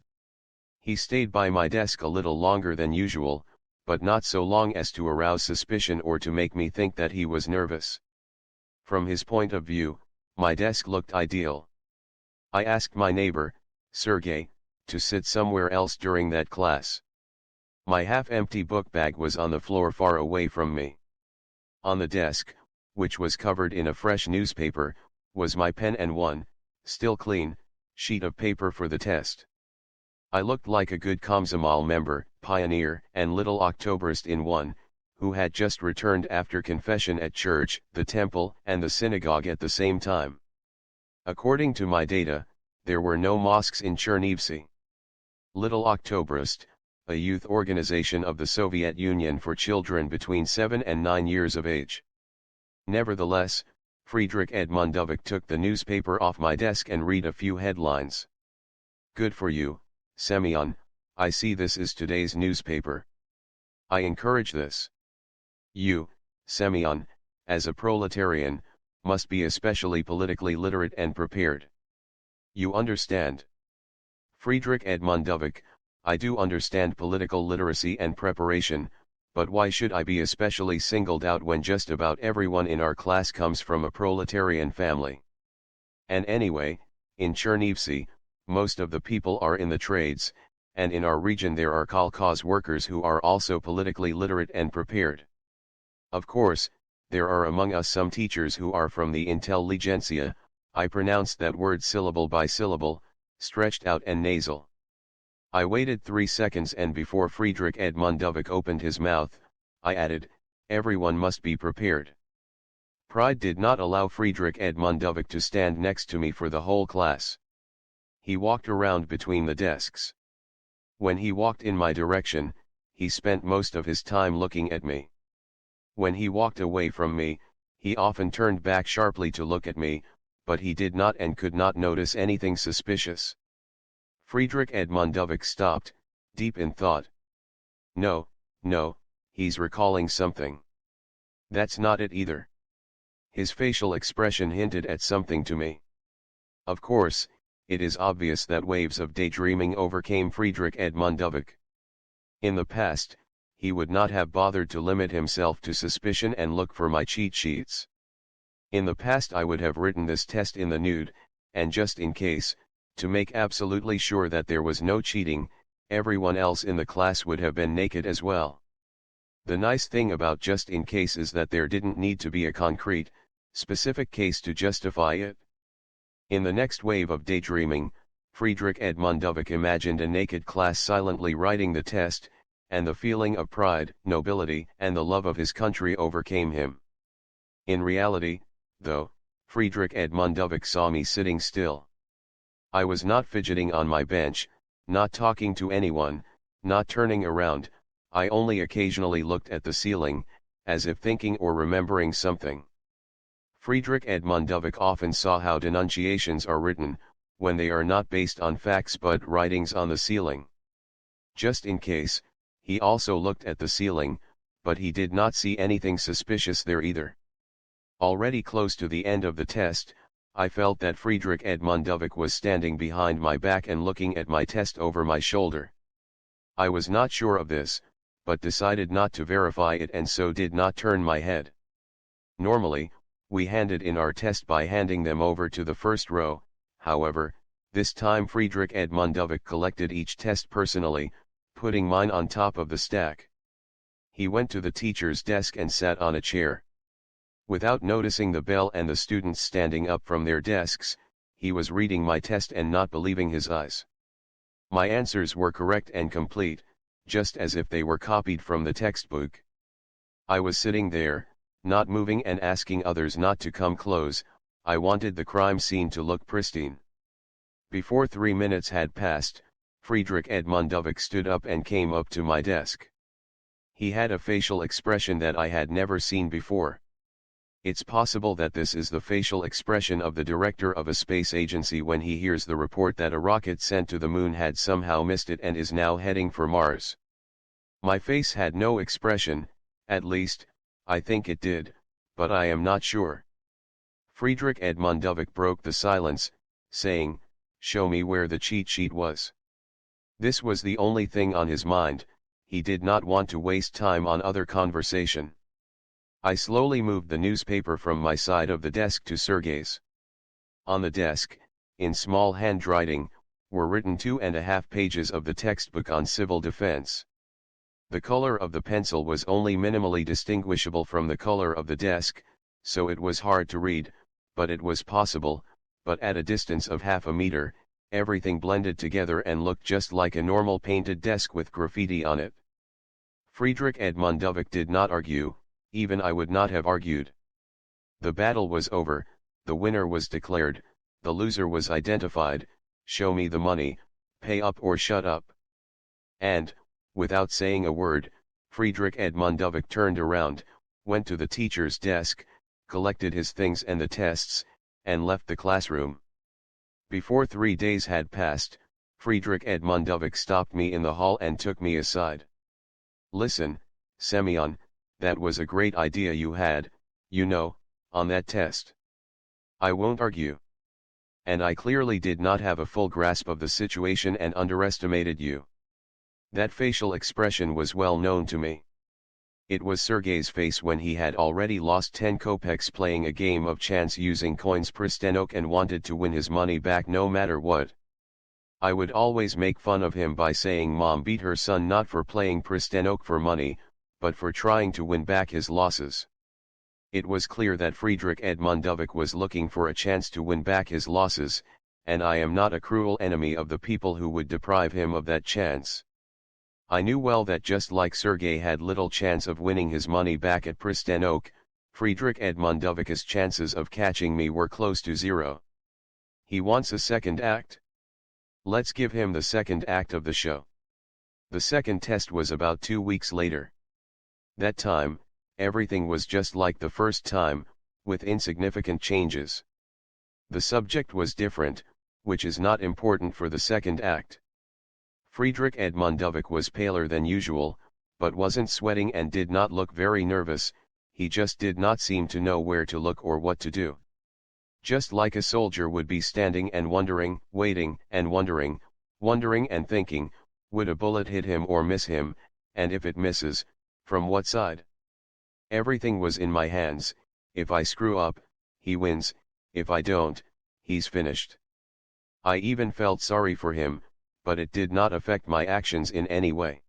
He stayed by my desk a little longer than usual, but not so long as to arouse suspicion or to make me think that he was nervous. From his point of view, my desk looked ideal. I asked my neighbor, Sergey, to sit somewhere else during that class. My half-empty book bag was on the floor far away from me. On the desk, which was covered in a fresh newspaper, was my pen and one, still clean, sheet of paper for the test. I looked like a good Komsomol member, pioneer, and little Octoberist in one, who had just returned after confession at church, the temple, and the synagogue at the same time. According to my data, there were no mosques in Chernivtsi. Little Octoberist, a youth organization of the Soviet Union for children between 7 and 9 years of age. Nevertheless, Friedrich Edmundovich took the newspaper off my desk and read a few headlines. Good for you, Semyon, I see this is today's newspaper. I encourage this. You, Semyon, as a proletarian, must be especially politically literate and prepared. You understand? Friedrich Edmundovich, I do understand political literacy and preparation, but why should I be especially singled out when just about everyone in our class comes from a proletarian family? And anyway, in Chernivtsi, most of the people are in the trades, and in our region there are kolkhoz workers who are also politically literate and prepared. Of course, there are among us some teachers who are from the intelligentsia. I pronounced that word syllable by syllable, stretched out and nasal. I waited 3 seconds, and before Friedrich Edmundovich opened his mouth, I added, everyone must be prepared. Pride did not allow Friedrich Edmundovich to stand next to me for the whole class. He walked around between the desks. When he walked in my direction, he spent most of his time looking at me. When he walked away from me, he often turned back sharply to look at me, but he did not and could not notice anything suspicious. Friedrich Edmundovich stopped, deep in thought. No, he's recalling something. That's not it either. His facial expression hinted at something to me. Of course, it is obvious that waves of daydreaming overcame Friedrich Edmundovich. In the past, he would not have bothered to limit himself to suspicion and look for my cheat sheets. In the past I would have written this test in the nude, and just in case, to make absolutely sure that there was no cheating, everyone else in the class would have been naked as well. The nice thing about just in case is that there didn't need to be a concrete, specific case to justify it. In the next wave of daydreaming, Friedrich Edmundovich imagined a naked class silently writing the test, and the feeling of pride, nobility, and the love of his country overcame him. In reality, though, Friedrich Edmundovich saw me sitting still. I was not fidgeting on my bench, not talking to anyone, not turning around. I only occasionally looked at the ceiling, as if thinking or remembering something. Friedrich Edmundovich often saw how denunciations are written, when they are not based on facts but writings on the ceiling. Just in case, he also looked at the ceiling, but he did not see anything suspicious there either. Already close to the end of the test, I felt that Friedrich Edmundovich was standing behind my back and looking at my test over my shoulder. I was not sure of this, but decided not to verify it and so did not turn my head. Normally, we handed in our test by handing them over to the first row. However, this time Friedrich Edmundovich collected each test personally, putting mine on top of the stack. He went to the teacher's desk and sat on a chair. Without noticing the bell and the students standing up from their desks, he was reading my test and not believing his eyes. My answers were correct and complete, just as if they were copied from the textbook. I was sitting there, not moving and asking others not to come close. I wanted the crime scene to look pristine. Before 3 minutes had passed, Friedrich Edmundovich stood up and came up to my desk. He had a facial expression that I had never seen before. It's possible that this is the facial expression of the director of a space agency when he hears the report that a rocket sent to the moon had somehow missed it and is now heading for Mars. My face had no expression, at least, I think it did, but I am not sure. Friedrich Edmundovich broke the silence, saying, "Show me where the cheat sheet was." This was the only thing on his mind. He did not want to waste time on other conversation. I slowly moved the newspaper from my side of the desk to Sergei's. On the desk, in small handwriting, were written 2.5 pages of the textbook on civil defense. The color of the pencil was only minimally distinguishable from the color of the desk, so it was hard to read, but it was possible. But at a distance of half a meter, everything blended together and looked just like a normal painted desk with graffiti on it. Friedrich Edmundovich did not argue, even I would not have argued. The battle was over, the winner was declared, the loser was identified. Show me the money, pay up or shut up. And, without saying a word, Friedrich Edmundovich turned around, went to the teacher's desk, collected his things and the tests, and left the classroom. Before 3 days had passed, Friedrich Edmundovich stopped me in the hall and took me aside. "Listen, Semyon, that was a great idea you had, on that test. I won't argue. And I clearly did not have a full grasp of the situation and underestimated you." That facial expression was well known to me. It was Sergei's face when he had already lost 10 kopecks playing a game of chance using coins pristenok and wanted to win his money back no matter what. I would always make fun of him by saying Mom beat her son not for playing pristenok for money, but for trying to win back his losses. It was clear that Friedrich Edmundovich was looking for a chance to win back his losses, and I am not a cruel enemy of the people who would deprive him of that chance. I knew well that just like Sergei had little chance of winning his money back at Pristenoke, Friedrich Edmundovich's chances of catching me were close to zero. He wants a second act? Let's give him the second act of the show. The second test was about 2 weeks later. That time, everything was just like the first time, with insignificant changes. The subject was different, which is not important for the second act. Friedrich Edmundovich was paler than usual, but wasn't sweating and did not look very nervous. He just did not seem to know where to look or what to do. Just like a soldier would be standing and wondering, waiting and wondering and thinking, would a bullet hit him or miss him, and if it misses, from what side? Everything was in my hands. If I screw up, he wins; if I don't, he's finished. I even felt sorry for him, but it did not affect my actions in any way.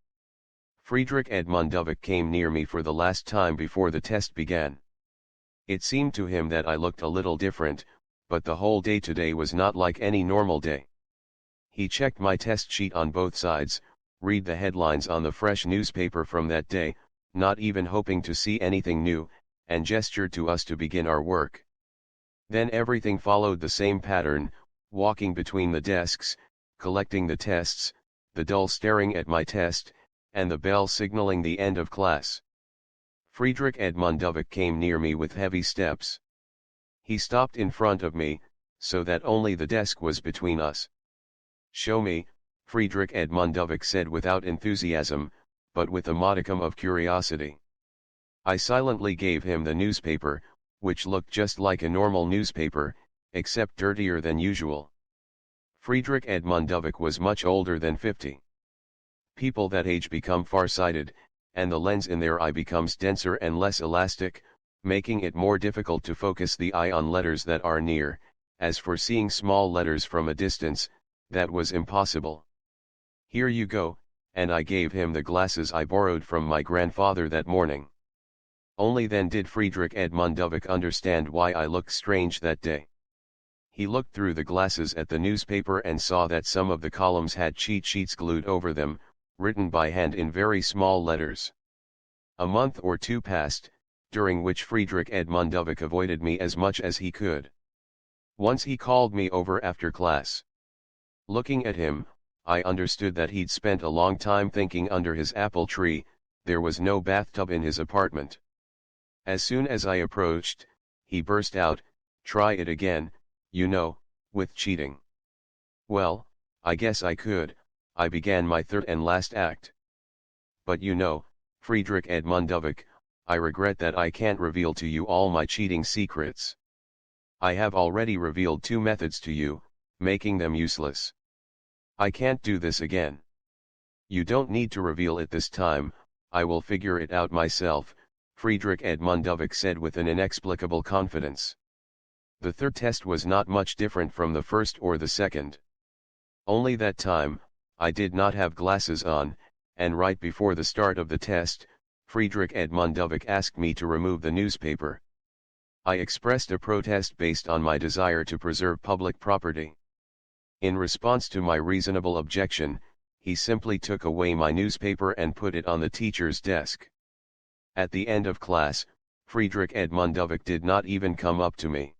Friedrich Edmundovich came near me for the last time before the test began. It seemed to him that I looked a little different, but the whole day today was not like any normal day. He checked my test sheet on both sides, read the headlines on the fresh newspaper from that day, not even hoping to see anything new, and gestured to us to begin our work. Then everything followed the same pattern, walking between the desks, collecting the tests, the dull staring at my test, and the bell signaling the end of class. Friedrich Edmundovich came near me with heavy steps. He stopped in front of me, so that only the desk was between us. "Show me," Friedrich Edmundovich said without enthusiasm, but with a modicum of curiosity. I silently gave him the newspaper, which looked just like a normal newspaper, except dirtier than usual. Friedrich Edmundovich was much older than 50. People that age become farsighted, and the lens in their eye becomes denser and less elastic, making it more difficult to focus the eye on letters that are near. As for seeing small letters from a distance, that was impossible. "Here you go," and I gave him the glasses I borrowed from my grandfather that morning. Only then did Friedrich Edmundovich understand why I looked strange that day. He looked through the glasses at the newspaper and saw that some of the columns had cheat sheets glued over them, written by hand in very small letters. A month or two passed, during which Friedrich Edmundovich avoided me as much as he could. Once he called me over after class. Looking at him, I understood that he'd spent a long time thinking under his apple tree. There was no bathtub in his apartment. As soon as I approached, he burst out, "Try it again, you know, with cheating." "Well, I guess I could." I began my third and last act. "But you know, Friedrich Edmundovich, I regret that I can't reveal to you all my cheating secrets. I have already revealed 2 methods to you, making them useless. I can't do this again." "You don't need to reveal it this time, I will figure it out myself," Friedrich Edmundovich said with an inexplicable confidence. The third test was not much different from the first or the second. Only that time, I did not have glasses on, and right before the start of the test, Friedrich Edmundovich asked me to remove the newspaper. I expressed a protest based on my desire to preserve public property. In response to my reasonable objection, he simply took away my newspaper and put it on the teacher's desk. At the end of class, Friedrich Edmundovich did not even come up to me.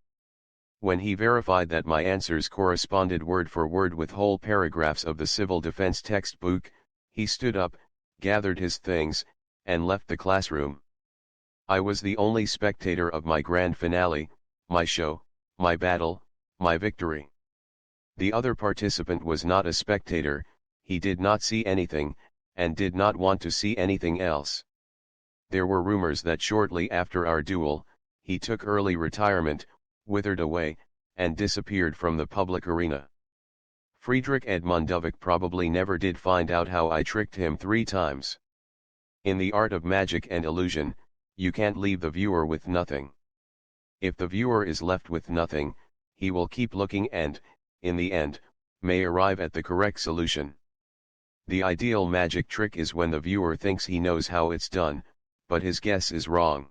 When he verified that my answers corresponded word for word with whole paragraphs of the civil defense textbook, he stood up, gathered his things, and left the classroom. I was the only spectator of my grand finale, my show, my battle, my victory. The other participant was not a spectator. He did not see anything, and did not want to see anything else. There were rumors that shortly after our duel, he took early retirement, withered away, and disappeared from the public arena. Friedrich Edmundovich probably never did find out how I tricked him 3 times. In the art of magic and illusion, you can't leave the viewer with nothing. If the viewer is left with nothing, he will keep looking and, in the end, may arrive at the correct solution. The ideal magic trick is when the viewer thinks he knows how it's done, but his guess is wrong.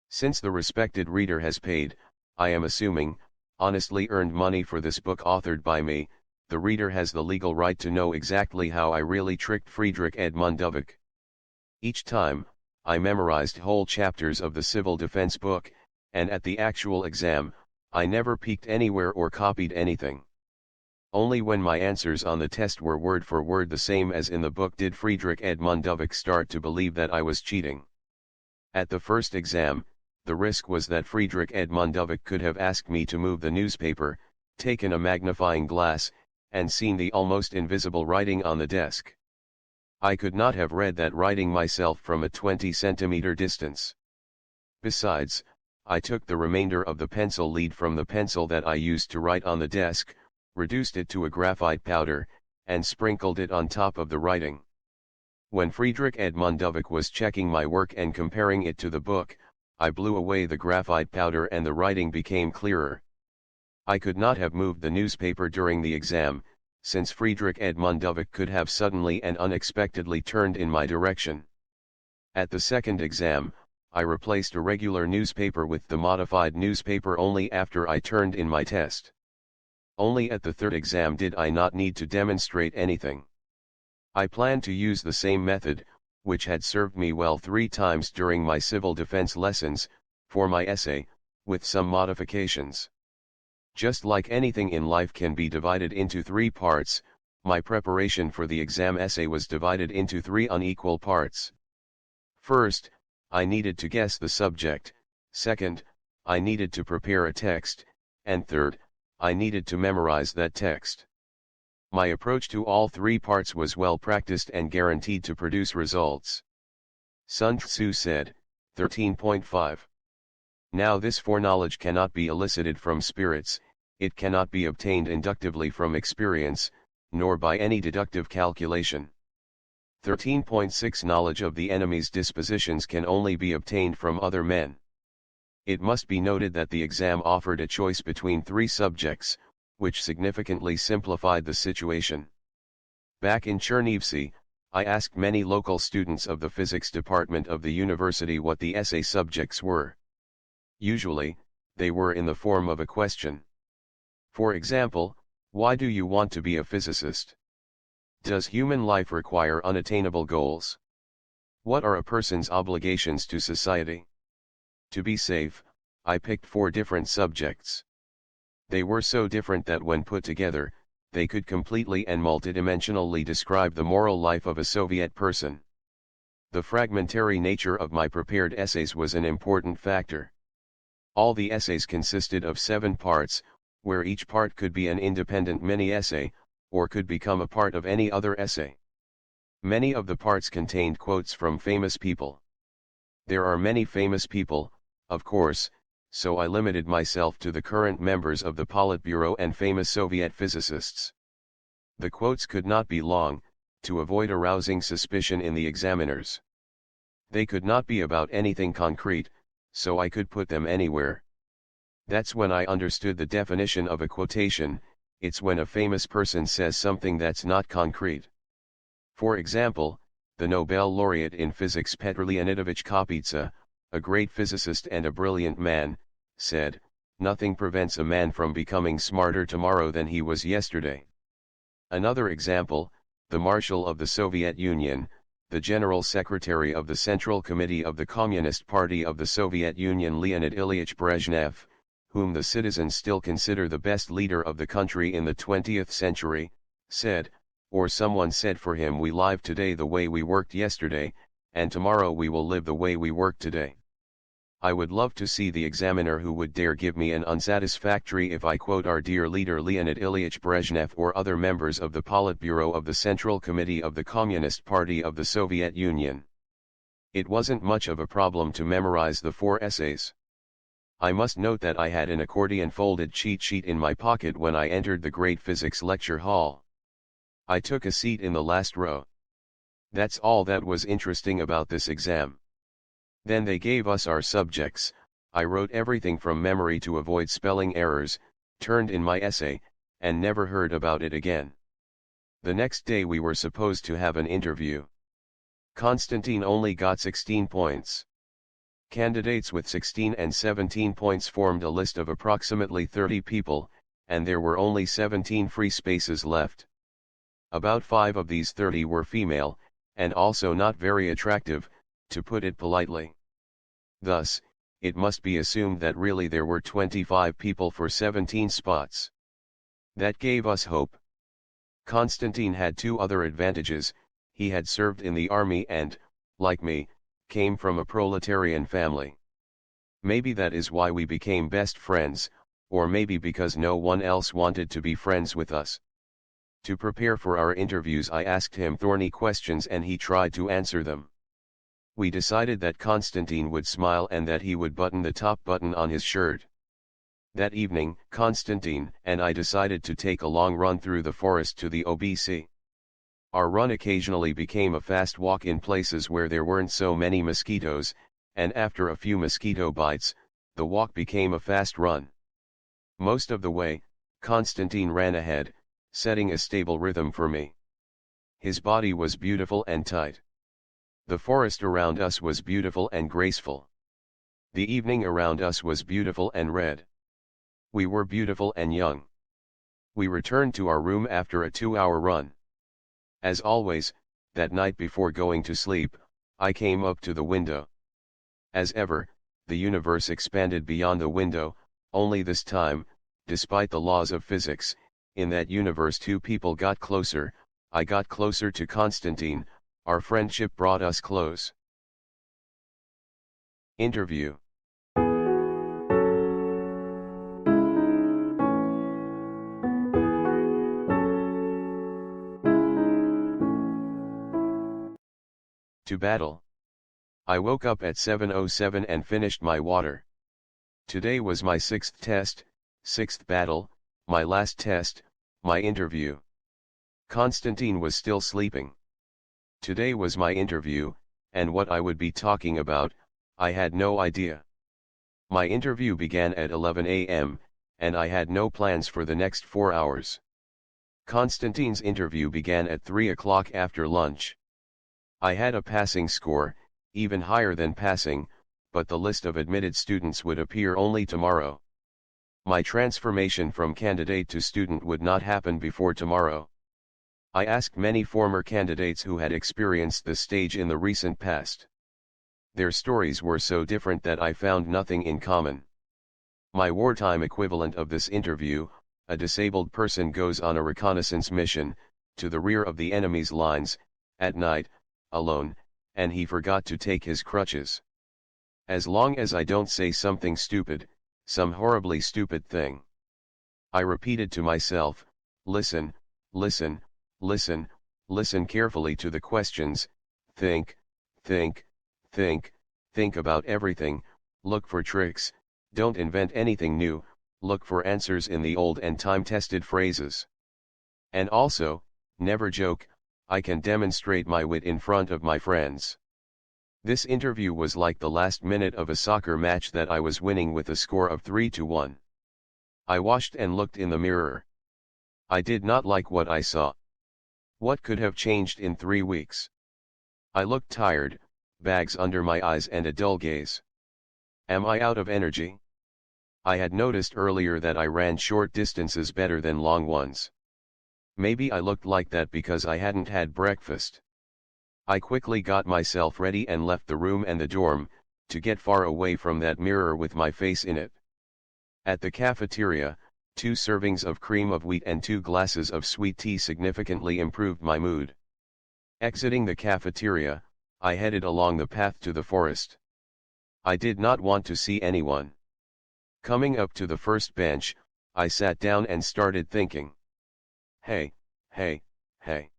Since the respected reader has paid, I am assuming, honestly earned money for this book authored by me, the reader has the legal right to know exactly how I really tricked Friedrich Edmundowicz. Each time, I memorized whole chapters of the civil defense book, and at the actual exam, I never peeked anywhere or copied anything. Only when my answers on the test were word for word the same as in the book did Friedrich Edmundowicz start to believe that I was cheating. At the first exam, the risk was that Friedrich Edmundowicz could have asked me to move the newspaper, taken a magnifying glass, and seen the almost invisible writing on the desk. I could not have read that writing myself from a 20-centimeter distance. Besides, I took the remainder of the pencil lead from the pencil that I used to write on the desk, reduced it to a graphite powder, and sprinkled it on top of the writing. When Friedrich Edmundowicz was checking my work and comparing it to the book, I blew away the graphite powder and the writing became clearer. I could not have moved the newspaper during the exam, since Friedrich Edmundowicz could have suddenly and unexpectedly turned in my direction. At the second exam, I replaced a regular newspaper with the modified newspaper only after I turned in my test. Only at the third exam did I not need to demonstrate anything. I planned to use the same method, which had served me well 3 times during my civil defense lessons, for my essay, with some modifications. Just like anything in life can be divided into 3 parts, my preparation for the exam essay was divided into 3 unequal parts. First, I needed to guess the subject, second, I needed to prepare a text, and third, I needed to memorize that text. My approach to all 3 parts was well practiced and guaranteed to produce results. Sun Tzu said, 13.5. Now this foreknowledge cannot be elicited from spirits, it cannot be obtained inductively from experience, nor by any deductive calculation. 13.6 Knowledge of the enemy's dispositions can only be obtained from other men. It must be noted that the exam offered a choice between 3 subjects, which significantly simplified the situation. Back in Chernivtsi, I asked many local students of the physics department of the university what the essay subjects were. Usually, they were in the form of a question. For example, why do you want to be a physicist? Does human life require unattainable goals? What are a person's obligations to society? To be safe, I picked 4 different subjects. They were so different that when put together, they could completely and multidimensionally describe the moral life of a Soviet person. The fragmentary nature of my prepared essays was an important factor. All the essays consisted of 7 parts, where each part could be an independent mini-essay, or could become a part of any other essay. Many of the parts contained quotes from famous people. There are many famous people, of course, so I limited myself to the current members of the Politburo and famous Soviet physicists. The quotes could not be long, to avoid arousing suspicion in the examiners. They could not be about anything concrete, so I could put them anywhere. That's when I understood the definition of a quotation, it's when a famous person says something that's not concrete. For example, the Nobel laureate in physics Petr Leonidovich Kapitsa, a great physicist and a brilliant man, said, "Nothing prevents a man from becoming smarter tomorrow than he was yesterday." Another example, the Marshal of the Soviet Union, the General Secretary of the Central Committee of the Communist Party of the Soviet Union Leonid Ilyich Brezhnev, whom the citizens still consider the best leader of the country in the 20th century, said, or someone said for him, "We live today the way we worked yesterday, and tomorrow we will live the way we work today." I would love to see the examiner who would dare give me an unsatisfactory if I quote our dear leader Leonid Ilyich Brezhnev or other members of the Politburo of the Central Committee of the Communist Party of the Soviet Union. It wasn't much of a problem to memorize the 4 essays. I must note that I had an accordion folded cheat sheet in my pocket when I entered the great physics lecture hall. I took a seat in the last row. That's all that was interesting about this exam. Then they gave us our subjects, I wrote everything from memory to avoid spelling errors, turned in my essay, and never heard about it again. The next day we were supposed to have an interview. Konstantin only got 16 points. Candidates with 16 and 17 points formed a list of approximately 30 people, and there were only 17 free spaces left. About 5 of these 30 were female, and also not very attractive, to put it politely. Thus, it must be assumed that really there were 25 people for 17 spots. That gave us hope. Konstantin had two other advantages: he had served in the army and, like me, came from a proletarian family. Maybe that is why we became best friends, or maybe because no one else wanted to be friends with us. To prepare for our interviews, I asked him thorny questions and he tried to answer them. We decided that Konstantin would smile and that he would button the top button on his shirt. That evening, Konstantin and I decided to take a long run through the forest to the OBC. Our run occasionally became a fast walk in places where there weren't so many mosquitoes, and after a few mosquito bites, the walk became a fast run. Most of the way, Konstantin ran ahead, setting a stable rhythm for me. His body was beautiful and tight. The forest around us was beautiful and graceful. The evening around us was beautiful and red. We were beautiful and young. We returned to our room after a 2-hour run. As always, that night before going to sleep, I came up to the window. As ever, the universe expanded beyond the window, only this time, despite the laws of physics, in that universe two people got closer. I got closer to Konstantin. Our friendship brought us close. Interview. To battle. I woke up at 7:07 and finished my water. Today was my 6th test, 6th battle, my last test, my interview. Konstantin was still sleeping. Today was my interview, and what I would be talking about, I had no idea. My interview began at 11 a.m., and I had no plans for the next 4 hours. Konstantin's interview began at 3 o'clock after lunch. I had a passing score, even higher than passing, but the list of admitted students would appear only tomorrow. My transformation from candidate to student would not happen before tomorrow. I asked many former candidates who had experienced this stage in the recent past. Their stories were so different that I found nothing in common. My wartime equivalent of this interview: a disabled person goes on a reconnaissance mission, to the rear of the enemy's lines, at night, alone, and he forgot to take his crutches. As long as I don't say something stupid, some horribly stupid thing. I repeated to myself, listen, listen, listen, listen carefully to the questions, think, think, think, think about everything, look for tricks, don't invent anything new, look for answers in the old and time-tested phrases. And also, never joke, I can demonstrate my wit in front of my friends. This interview was like the last minute of a soccer match that I was winning with a score of 3-1. I washed and looked in the mirror. I did not like what I saw. What could have changed in 3 weeks? I looked tired, bags under my eyes and a dull gaze. Am I out of energy? I had noticed earlier that I ran short distances better than long ones. Maybe I looked like that because I hadn't had breakfast. I quickly got myself ready and left the room and the dorm, to get far away from that mirror with my face in it. At the cafeteria, 2 servings of cream of wheat and 2 glasses of sweet tea significantly improved my mood. Exiting the cafeteria, I headed along the path to the forest. I did not want to see anyone. Coming up to the first bench, I sat down and started thinking. Hey, hey, hey.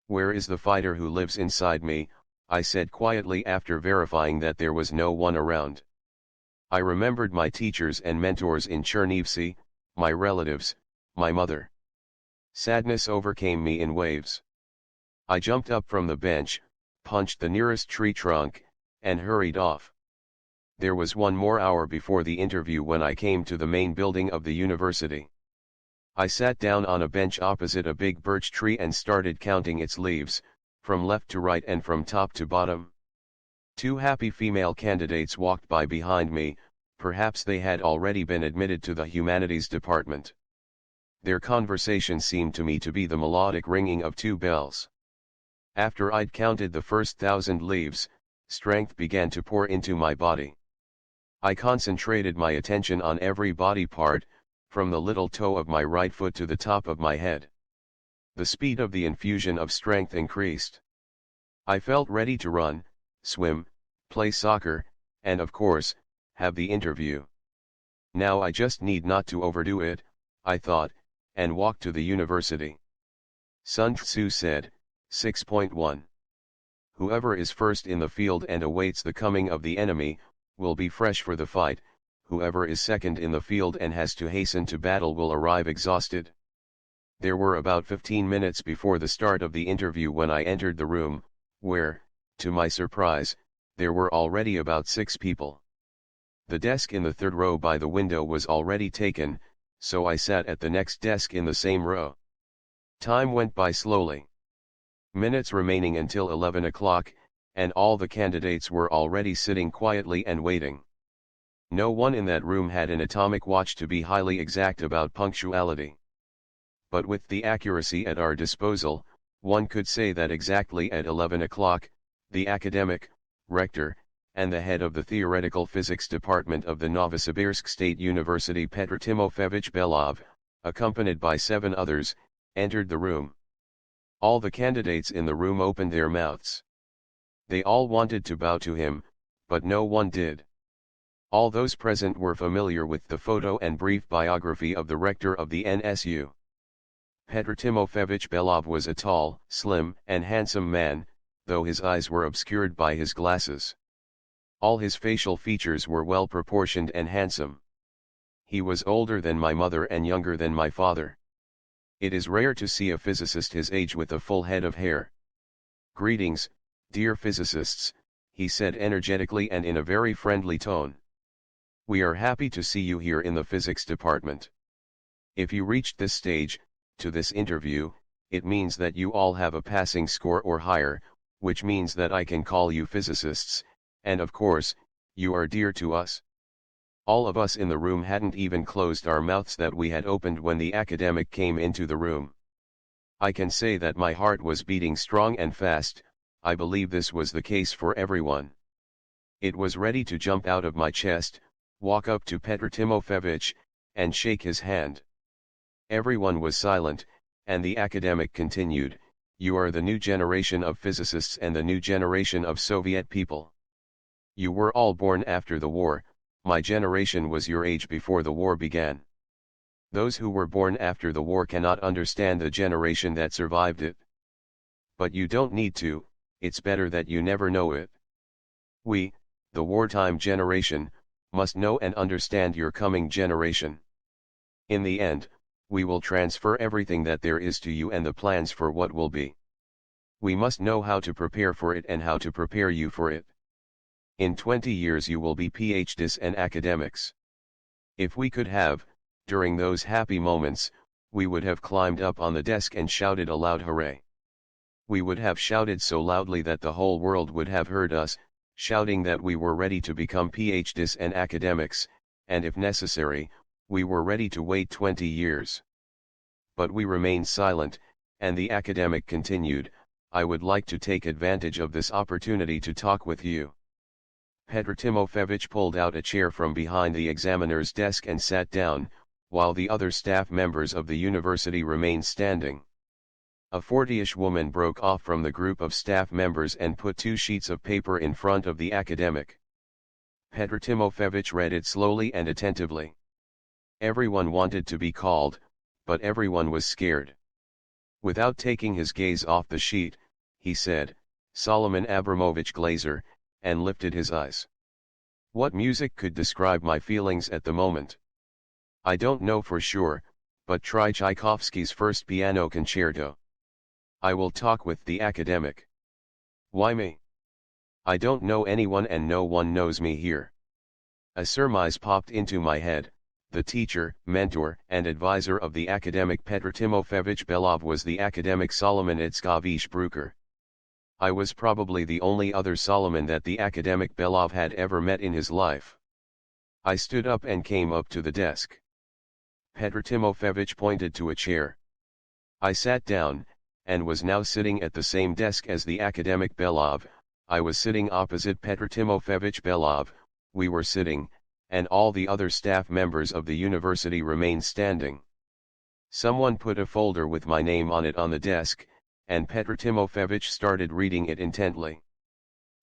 Where is the fighter who lives inside me? I said quietly after verifying that there was no one around. I remembered my teachers and mentors in Chernivtsi, my relatives, my mother. Sadness overcame me in waves. I jumped up from the bench, punched the nearest tree trunk, and hurried off. There was 1 more hour before the interview when I came to the main building of the university. I sat down on a bench opposite a big birch tree and started counting its leaves, from left to right and from top to bottom. Two happy female candidates walked by behind me, perhaps they had already been admitted to the humanities department. Their conversation seemed to me to be the melodic ringing of two bells. After I'd counted the first 1,000 leaves, strength began to pour into my body. I concentrated my attention on every body part, from the little toe of my right foot to the top of my head. The speed of the infusion of strength increased. I felt ready to run, swim, play soccer, and of course, have the interview. Now I just need not to overdo it, I thought, and walked to the university. Sun Tzu said, 6.1. Whoever is first in the field and awaits the coming of the enemy, will be fresh for the fight. Whoever is second in the field and has to hasten to battle will arrive exhausted. There were about 15 minutes before the start of the interview when I entered the room, where, to my surprise, there were already about 6 people. The desk in the third row by the window was already taken, so I sat at the next desk in the same row. Time went by slowly. Minutes remaining until 11 o'clock, and all the candidates were already sitting quietly and waiting. No one in that room had an atomic watch to be highly exact about punctuality. But with the accuracy at our disposal, one could say that exactly at 11 o'clock, the academic, rector, and the head of the theoretical physics department of the Novosibirsk State University Petr Timofeyevich Belov, accompanied by 7 others, entered the room. All the candidates in the room opened their mouths. They all wanted to bow to him, but no one did. All those present were familiar with the photo and brief biography of the rector of the NSU. Petr Timofeyevich Belov was a tall, slim, and handsome man, though his eyes were obscured by his glasses. All his facial features were well proportioned and handsome. He was older than my mother and younger than my father. It is rare to see a physicist his age with a full head of hair. "Greetings, dear physicists," he said energetically and in a very friendly tone. "We are happy to see you here in the physics department. If you reached this stage, to this interview, it means that you all have a passing score or higher, which means that I can call you physicists, and of course, you are dear to us." All of us in the room hadn't even closed our mouths that we had opened when the academic came into the room. I can say that my heart was beating strong and fast. I believe this was the case for everyone. It was ready to jump out of my chest, walk up to Petr Timofeyevich, and shake his hand. Everyone was silent, and the academic continued, "You are the new generation of physicists and the new generation of Soviet people. You were all born after the war. My generation was your age before the war began. Those who were born after the war cannot understand the generation that survived it. But you don't need to, it's better that you never know it. We, the wartime generation, must know and understand your coming generation. In the end, we will transfer everything that there is to you and the plans for what will be. We must know how to prepare for it and how to prepare you for it. In 20 years you will be PhDs and academics. If we could have, during those happy moments, we would have climbed up on the desk and shouted a loud hooray. We would have shouted so loudly that the whole world would have heard us, shouting that we were ready to become PhDs and academics, and if necessary, we were ready to wait 20 years. But we remained silent, and the academic continued, "I would like to take advantage of this opportunity to talk with you." Petr Timofeyevich pulled out a chair from behind the examiner's desk and sat down, while the other staff members of the university remained standing. A 40-ish woman broke off from the group of staff members and put 2 sheets of paper in front of the academic. Petr Timofeyevich read it slowly and attentively. Everyone wanted to be called, but everyone was scared. Without taking his gaze off the sheet, he said, "Solomon Abramovich Glazier," and lifted his eyes. What music could describe my feelings at the moment? I don't know for sure, but try Tchaikovsky's First Piano Concerto. I will talk with the academic. Why me? I don't know anyone and no one knows me here. A surmise popped into my head. The teacher, mentor, and advisor of the academic Petr Timofeyevich Belov was the academic Solomon Itzkovich Bruker. I was probably the only other Solomon that the academic Belov had ever met in his life. I stood up and came up to the desk. Petr Timofeyevich pointed to a chair. I sat down, and was now sitting at the same desk as the academic Belov. I was sitting opposite Petr Timofeyevich Belov, we were sitting, and all the other staff members of the university remained standing. Someone put a folder with my name on it on the desk, and Petr Timofeyevich started reading it intently.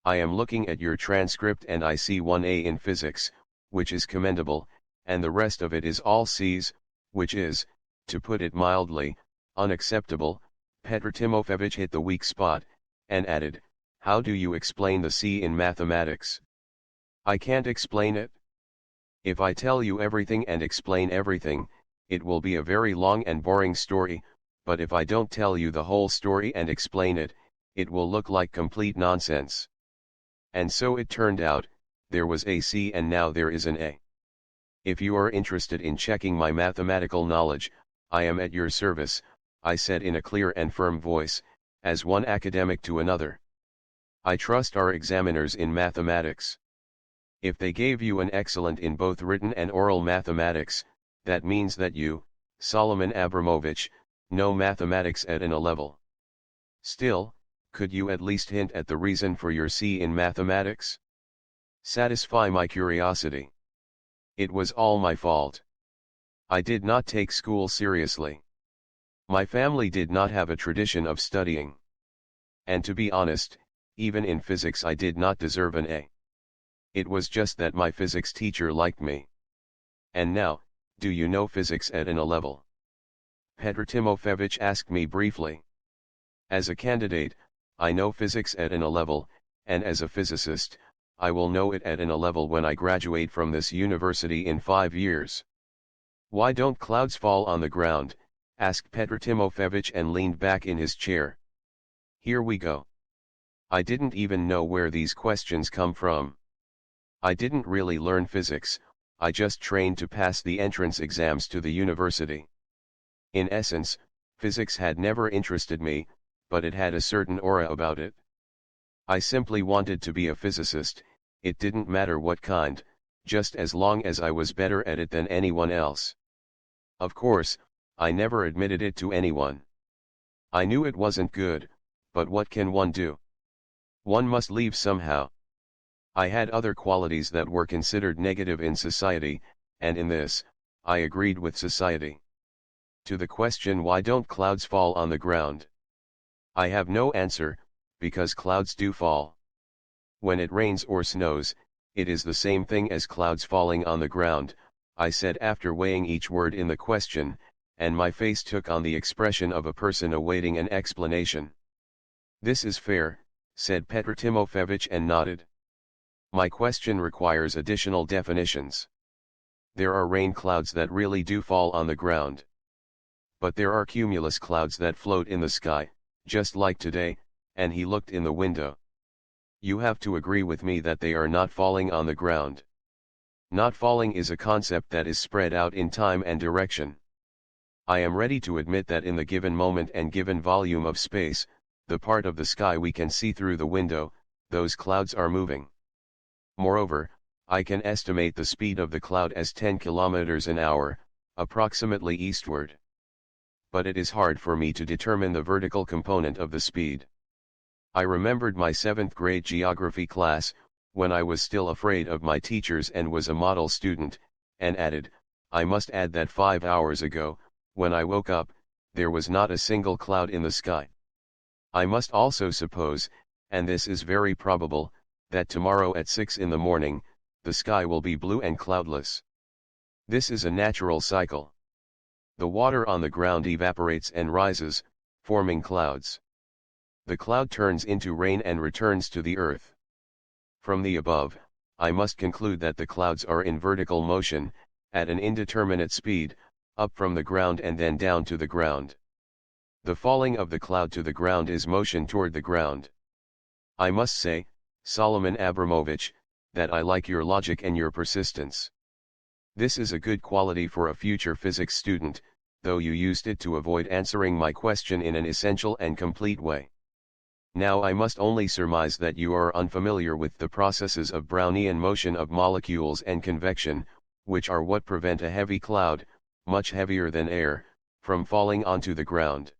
I am looking at your transcript and I see 1A in physics, which is commendable, and the rest of it is all C's, which is, to put it mildly, unacceptable. Petr Timofeyevich hit the weak spot, and added, "How do you explain the C in mathematics?" "I can't explain it. If I tell you everything and explain everything, it will be a very long and boring story, but if I don't tell you the whole story and explain it, it will look like complete nonsense." And so it turned out, there was a C and now there is an A. "If you are interested in checking my mathematical knowledge, I am at your service," I said in a clear and firm voice, as one academic to another. "I trust our examiners in mathematics. If they gave you an excellent in both written and oral mathematics, that means that you, Solomon Abramovich, know mathematics at an A level. Still, could you at least hint at the reason for your C in mathematics? Satisfy my curiosity. It was all my fault. I did not take school seriously. My family did not have a tradition of studying. And to be honest, even in physics I did not deserve an A. It was just that my physics teacher liked me. And now, do you know physics at an A level?" Petr Timofeyevich asked me briefly. "As a candidate, I know physics at an A level, and as a physicist, I will know it at an A level when I graduate from this university in 5 years." "Why don't clouds fall on the ground?" asked Petr Timofeyevich and leaned back in his chair. Here we go. I didn't even know where these questions come from. I didn't really learn physics, I just trained to pass the entrance exams to the university. In essence, physics had never interested me, but it had a certain aura about it. I simply wanted to be a physicist, it didn't matter what kind, just as long as I was better at it than anyone else. Of course, I never admitted it to anyone. I knew it wasn't good, but what can one do? One must leave somehow. I had other qualities that were considered negative in society, and in this, I agreed with society. To the question why don't clouds fall on the ground? I have no answer, because clouds do fall. When it rains or snows, it is the same thing as clouds falling on the ground, I said after weighing each word in the question, and my face took on the expression of a person awaiting an explanation. "This is fair," said Petr Timofeyevich and nodded. "My question requires additional definitions. There are rain clouds that really do fall on the ground. But there are cumulus clouds that float in the sky, just like today," and he looked in the window. "You have to agree with me that they are not falling on the ground. Not falling is a concept that is spread out in time and direction. I am ready to admit that in the given moment and given volume of space, the part of the sky we can see through the window, those clouds are moving. Moreover, I can estimate the speed of the cloud as 10 kilometers an hour, approximately eastward. But it is hard for me to determine the vertical component of the speed. I remembered my 7th grade geography class, when I was still afraid of my teachers and was a model student, and added, I must add that 5 hours ago, when I woke up, there was not a single cloud in the sky. I must also suppose, and this is very probable, that tomorrow at 6 in the morning, the sky will be blue and cloudless. This is a natural cycle. The water on the ground evaporates and rises, forming clouds. The cloud turns into rain and returns to the earth. From the above, I must conclude that the clouds are in vertical motion, at an indeterminate speed, up from the ground and then down to the ground. The falling of the cloud to the ground is motion toward the ground. I must say, Solomon Abramovich, that I like your logic and your persistence. This is a good quality for a future physics student, though you used it to avoid answering my question in an essential and complete way. Now I must only surmise that you are unfamiliar with the processes of Brownian motion of molecules and convection, which are what prevent a heavy cloud, much heavier than air, from falling onto the ground.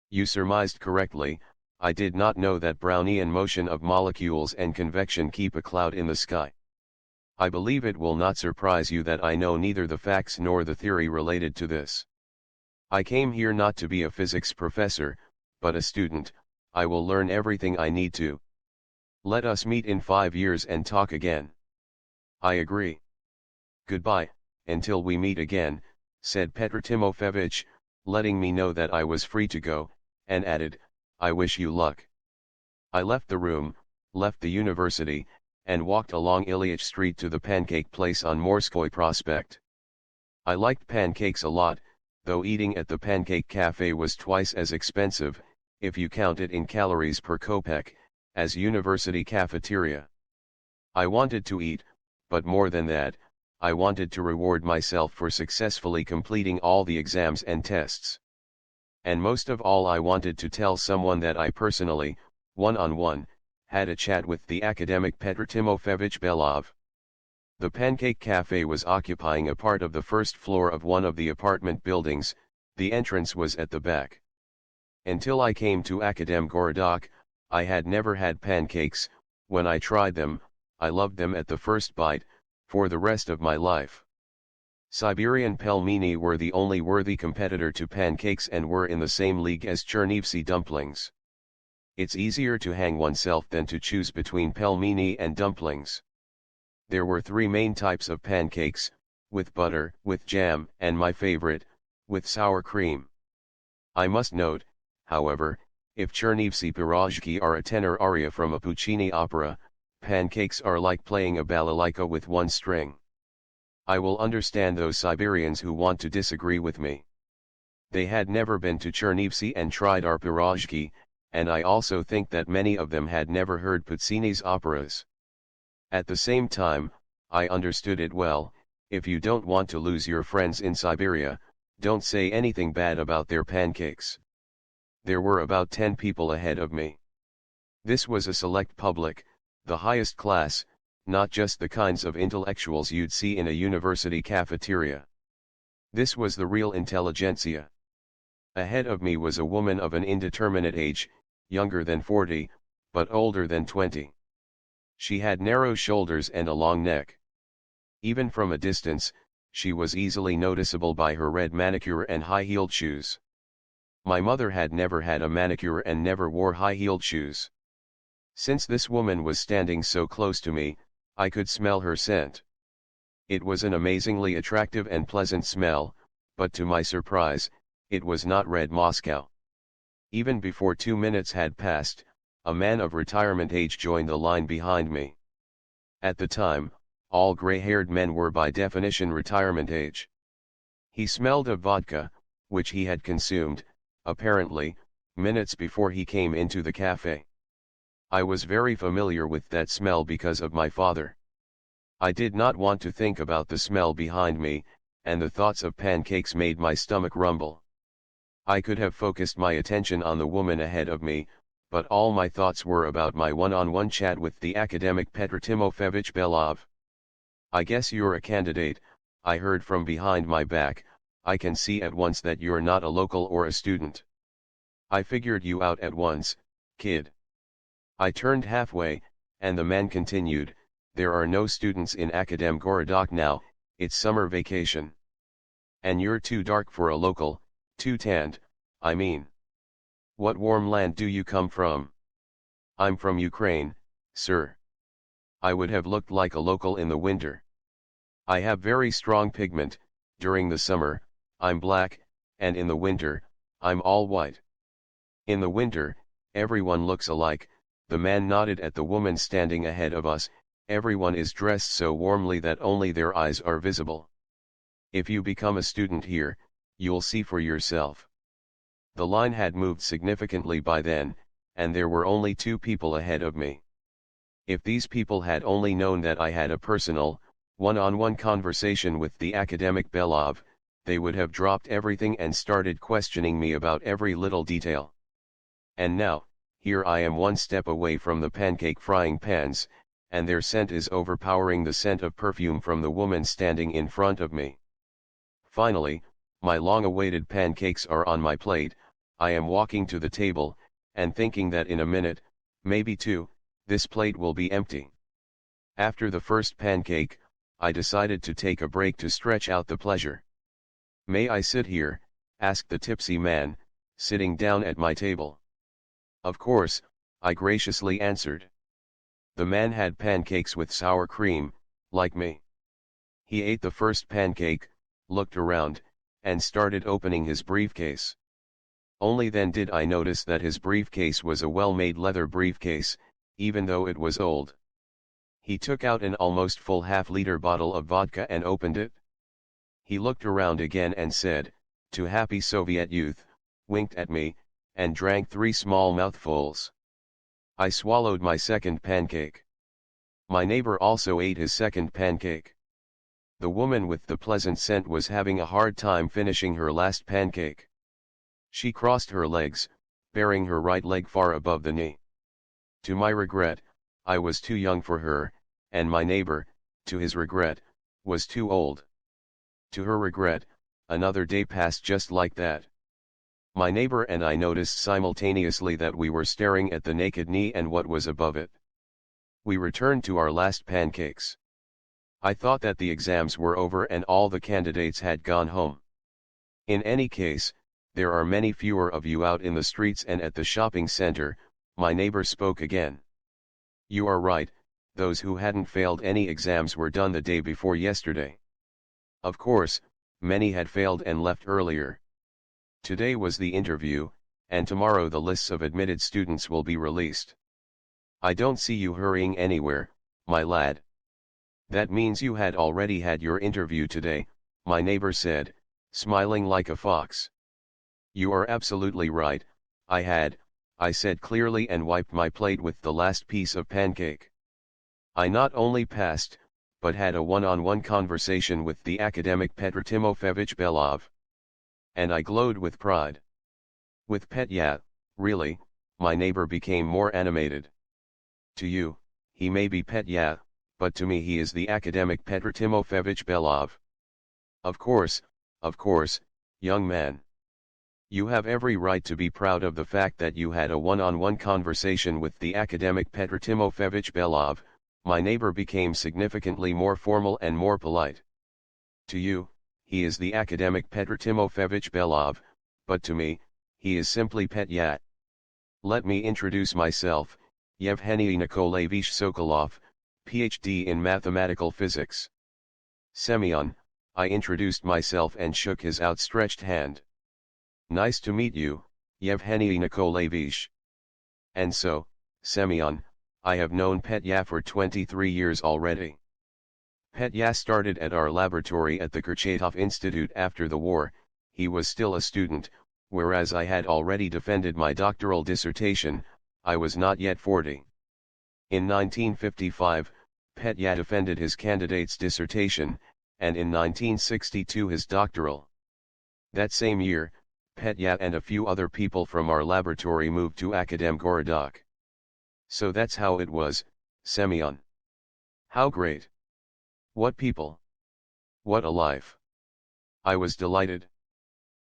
You surmised correctly. I did not know that Brownian motion of molecules and convection keep a cloud in the sky. I believe it will not surprise you that I know neither the facts nor the theory related to this. I came here not to be a physics professor, but a student. I will learn everything I need to. Let us meet in 5 years and talk again. I agree. Goodbye, until we meet again, said Petr Timofeyevich, letting me know that I was free to go, and added, I wish you luck. I left the room, left the university, and walked along Ilyich Street to the pancake place on Morskoy Prospect. I liked pancakes a lot, though eating at the pancake cafe was twice as expensive, if you count it in calories per kopeck, as university cafeteria. I wanted to eat, but more than that, I wanted to reward myself for successfully completing all the exams and tests. And most of all, I wanted to tell someone that I personally, one-on-one, had a chat with the academic Petr Timofeyevich Belov. The Pancake Cafe was occupying a part of the first floor of one of the apartment buildings. The entrance was at the back. Until I came to Akadem Gorodok, I had never had pancakes. When I tried them, I loved them at the first bite, for the rest of my life. Siberian pelmeni were the only worthy competitor to pancakes and were in the same league as Chernivtsi dumplings. It's easier to hang oneself than to choose between pelmeni and dumplings. There were 3 main types of pancakes, with butter, with jam, and my favorite, with sour cream. I must note, however, if Chernivtsi pirozhki are a tenor aria from a Puccini opera, pancakes are like playing a balalaika with one string. I will understand those Siberians who want to disagree with me. They had never been to Chernivtsi and tried our pirozhki, and I also think that many of them had never heard Puccini's operas. At the same time, I understood it well. If you don't want to lose your friends in Siberia, don't say anything bad about their pancakes. There were about 10 people ahead of me. This was a select public, the highest class, not just the kinds of intellectuals you'd see in a university cafeteria. This was the real intelligentsia. Ahead of me was a woman of an indeterminate age, younger than 40, but older than 20. She had narrow shoulders and a long neck. Even from a distance, she was easily noticeable by her red manicure and high-heeled shoes. My mother had never had a manicure and never wore high-heeled shoes. Since this woman was standing so close to me, I could smell her scent. It was an amazingly attractive and pleasant smell, but to my surprise, it was not Red Moscow. Even before 2 minutes had passed, a man of retirement age joined the line behind me. At the time, all gray-haired men were by definition retirement age. He smelled of vodka, which he had consumed, apparently, minutes before he came into the cafe. I was very familiar with that smell because of my father. I did not want to think about the smell behind me, and the thoughts of pancakes made my stomach rumble. I could have focused my attention on the woman ahead of me, but all my thoughts were about my one-on-one chat with the academic Petr Timofeyevich Belov. I guess you're a candidate, I heard from behind my back. I can see at once that you're not a local or a student. I figured you out at once, kid. I turned halfway, and the man continued, there are no students in Akadem Gorodok now, it's summer vacation. And you're too dark for a local, too tanned, I mean. What warm land do you come from? I'm from Ukraine, sir. I would have looked like a local in the winter. I have very strong pigment. During the summer, I'm black, and in the winter, I'm all white. In the winter, everyone looks alike. The man nodded at the woman standing ahead of us. Everyone is dressed so warmly that only their eyes are visible. If you become a student here, you'll see for yourself. The line had moved significantly by then, and there were only 2 people ahead of me. If these people had only known that I had a personal, one-on-one conversation with the academic Belov, they would have dropped everything and started questioning me about every little detail. And now, Here I am one step away from the pancake frying pans, and their scent is overpowering the scent of perfume from the woman standing in front of me. Finally, my long-awaited pancakes are on my plate. I am walking to the table, and thinking that in a minute, maybe two, this plate will be empty. After the first pancake, I decided to take a break to stretch out the pleasure. "May I sit here?" asked the tipsy man, sitting down at my table. "Of course," I graciously answered. The man had pancakes with sour cream, like me. He ate the first pancake, looked around, and started opening his briefcase. Only then did I notice that his briefcase was a well-made leather briefcase, even though it was old. He took out an almost full half-liter bottle of vodka and opened it. He looked around again and said, "To happy Soviet youth," winked at me, and drank 3 small mouthfuls. I swallowed my second pancake. My neighbor also ate his second pancake. The woman with the pleasant scent was having a hard time finishing her last pancake. She crossed her legs, bearing her right leg far above the knee. To my regret, I was too young for her, and my neighbor, to his regret, was too old. To her regret, another day passed just like that. My neighbor and I noticed simultaneously that we were staring at the naked knee and what was above it. We returned to our last pancakes. I thought that the exams were over and all the candidates had gone home. "In any case, there are many fewer of you out in the streets and at the shopping center," my neighbor spoke again. "You are right, those who hadn't failed any exams were done the day before yesterday. Of course, many had failed and left earlier. Today was the interview, and tomorrow the lists of admitted students will be released. I don't see you hurrying anywhere, my lad." "That means you had already had your interview today," my neighbor said, smiling like a fox. "You are absolutely right, I had," I said clearly and wiped my plate with the last piece of pancake. "I not only passed, but had a one-on-one conversation with the academic Petr Timofeyevich Belov. And I glowed with pride. With Petya, really," my neighbor became more animated. "To you, he may be Petya, but to me he is the academic Petr Timofeyevich Belov. Of course, young man. You have every right to be proud of the fact that you had a one-on-one conversation with the academic Petr Timofeyevich Belov." My neighbor became significantly more formal and more polite. "To you, he is the academic Petr Timofeyevich Belov, but to me, he is simply Petya. Let me introduce myself, Yevgeny Nikolaevich Sokolov, PhD in mathematical physics." "Semyon," I introduced myself and shook his outstretched hand. "Nice to meet you, Yevgeny Nikolaevich. And so, Semyon, I have known Petya for 23 years already. Petya started at our laboratory at the Kurchatov Institute after the war. He was still a student, whereas I had already defended my doctoral dissertation. I was not yet 40. In 1955, Petya defended his candidate's dissertation, and in 1962 his doctoral. That same year, Petya and a few other people from our laboratory moved to Akademgorodok. So that's how it was, Semyon. How great! What people! What a life! I was delighted.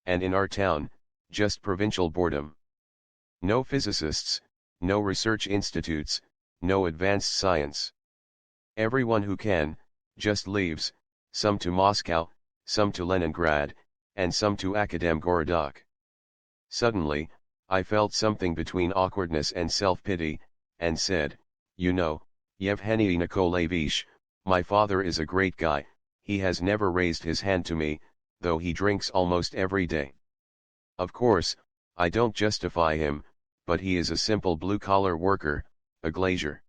And in our town, just provincial boredom. No physicists, no research institutes, no advanced science. Everyone who can, just leaves, some to Moscow, some to Leningrad, and some to Akademgorodok. Suddenly, I felt something between awkwardness and self-pity, and said, "You know, Yevgeny Nikolaevich, my father is a great guy. He has never raised his hand to me, though he drinks almost every day. Of course, I don't justify him, but he is a simple blue-collar worker, a glazier.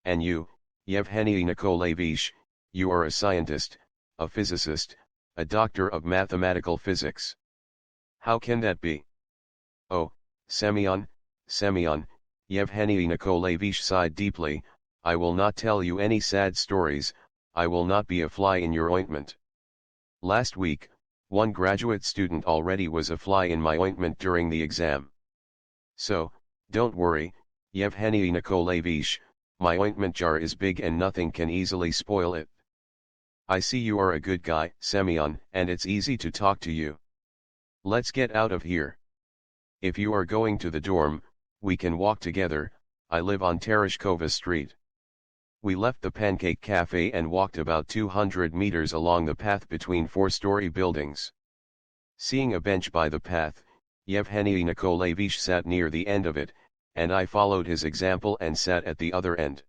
And you, Yevgeny Nikolaevich, you are a scientist, a physicist, a doctor of mathematical physics. How can that be?" "Oh, Semyon, Yevgeny Nikolaevich sighed deeply, "I will not tell you any sad stories, I will not be a fly in your ointment. Last week, one graduate student already was a fly in my ointment during the exam. So, Don't worry, Yevgeny Nikolaevich, my ointment jar is big and nothing can easily spoil it. I see you are a good guy, Semyon, and it's easy to talk to you. Let's get out of here. If you are going to the dorm, we can walk together. I live on Tereshkova Street. We left the Pancake Cafe and walked about 200 meters along the path between four-story buildings. Seeing a bench by the path, Yevgeny Nikolaevich sat near the end of it, and I followed his example and sat at the other end.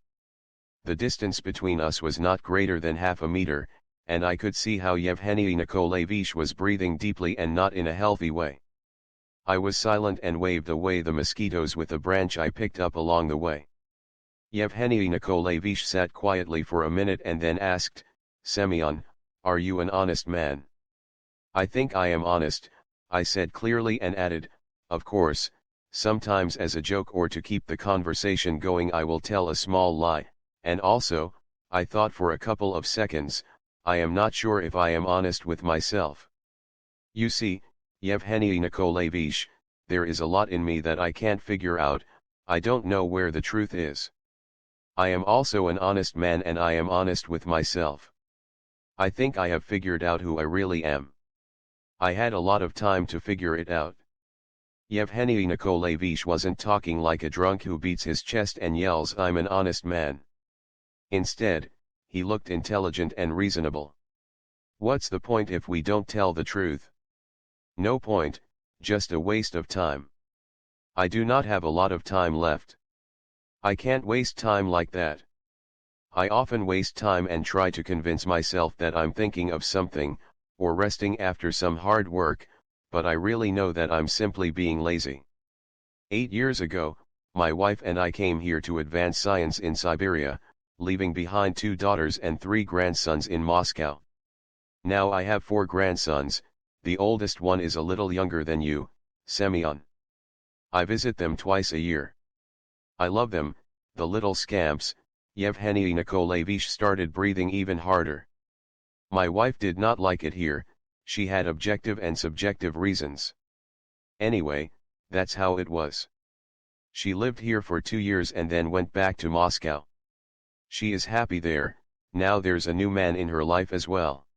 The distance between us was not greater than half a meter, and I could see how Yevgeny Nikolaevich was breathing deeply and not in a healthy way. I was silent and waved away the mosquitoes with a branch I picked up along the way. Yevgeny Nikolaevich sat quietly for a minute and then asked, "Semyon, are you an honest man?" "I think I am honest," I said clearly and added, "Of course, sometimes as a joke or to keep the conversation going I will tell a small lie, and also, I thought for a couple of seconds, I am not sure if I am honest with myself. You see, Yevgeny Nikolaevich, there is a lot in me that I can't figure out, I don't know where the truth is. I am also an honest man and I am honest with myself. I think I have figured out who I really am. I had a lot of time to figure it out." Yevgeny Nikolaevich wasn't talking like a drunk who beats his chest and yells "I'm an honest man." Instead, he looked intelligent and reasonable. "What's the point if we don't tell the truth? No point, just a waste of time. I do not have a lot of time left. I can't waste time like that. I often waste time and try to convince myself that I'm thinking of something, or resting after some hard work, but I really know that I'm simply being lazy. 8 years ago, my wife and I came here to advance science in Siberia, leaving behind 2 daughters and 3 grandsons in Moscow. Now I have 4 grandsons, the oldest one is a little younger than you, Semyon. I visit them twice a year. I love them, the little scamps." Yevgeny Nikolaevich started breathing even harder. "My wife did not like it here, she had objective and subjective reasons. Anyway, that's how it was. She lived here for 2 years and then went back to Moscow. She is happy there, now there's a new man in her life as well.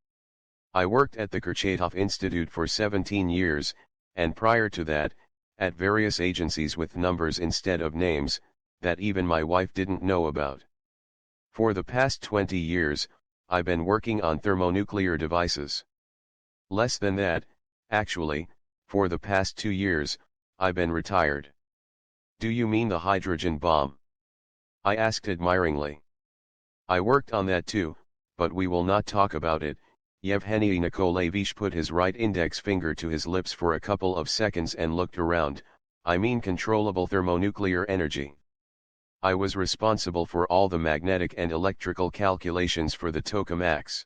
I worked at the Kurchatov Institute for 17 years, and prior to that, at various agencies with numbers instead of names, that even my wife didn't know about. For the past 20 years, I've been working on thermonuclear devices. Less than that, actually, for the past 2 years, I've been retired." "Do you mean the hydrogen bomb?" I asked admiringly. "I worked on that too, but we will not talk about it." Yevgeny Nikolaevich put his right index finger to his lips for a couple of seconds and looked around. "I mean controllable thermonuclear energy. I was responsible for all the magnetic and electrical calculations for the tokamaks.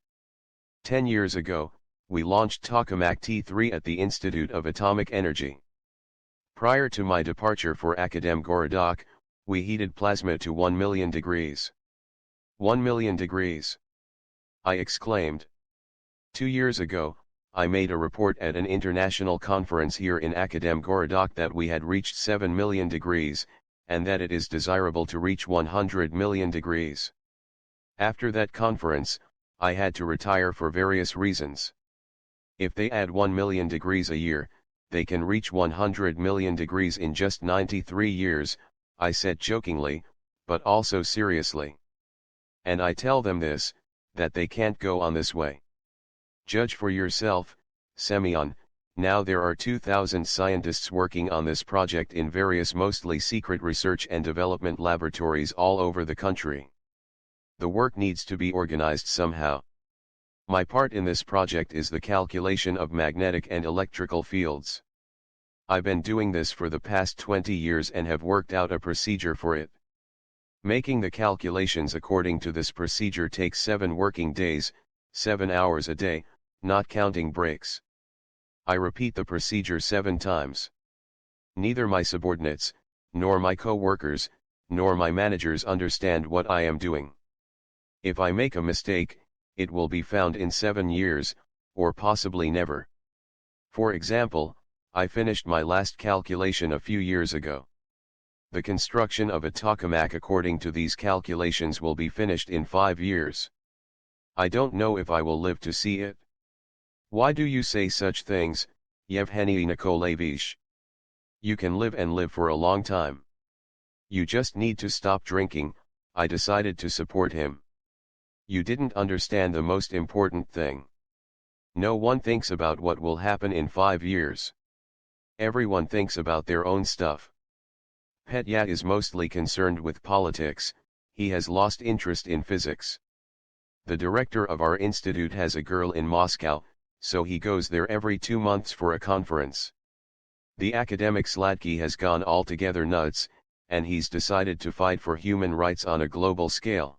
10 years ago, we launched tokamak T3 at the Institute of Atomic Energy. Prior to my departure for Akademgorodok, we heated plasma to 1 million degrees. 1 million degrees! I exclaimed. 2 years ago, I made a report at an international conference here in Akademgorodok that we had reached 7 million degrees, and that it is desirable to reach 100 million degrees. After that conference, I had to retire for various reasons. If they add 1 million degrees a year, they can reach 100 million degrees in just 93 years, I said jokingly, but also seriously. And I tell them this, that they can't go on this way. Judge for yourself, Semyon. Now there are 2,000 scientists working on this project in various mostly secret research and development laboratories all over the country. The work needs to be organized somehow. My part in this project is the calculation of magnetic and electrical fields. I've been doing this for the past 20 years and have worked out a procedure for it. Making the calculations according to this procedure takes 7 working days, 7 hours a day, not counting breaks. I repeat the procedure 7 times. Neither my subordinates, nor my co-workers, nor my managers understand what I am doing. If I make a mistake, it will be found in 7 years, or possibly never. For example, I finished my last calculation a few years ago. The construction of a tokamak according to these calculations will be finished in 5 years. I don't know if I will live to see it. Why do you say such things, Yevgeny Nikolaevich? You can live and live for a long time. You just need to stop drinking. I decided to support him. You didn't understand the most important thing. No one thinks about what will happen in 5 years. Everyone thinks about their own stuff. Petya is mostly concerned with politics. He has lost interest in physics. The director of our institute has a girl in Moscow, so he goes there every 2 months for a conference. The academic Sladky has gone altogether nuts, and he's decided to fight for human rights on a global scale.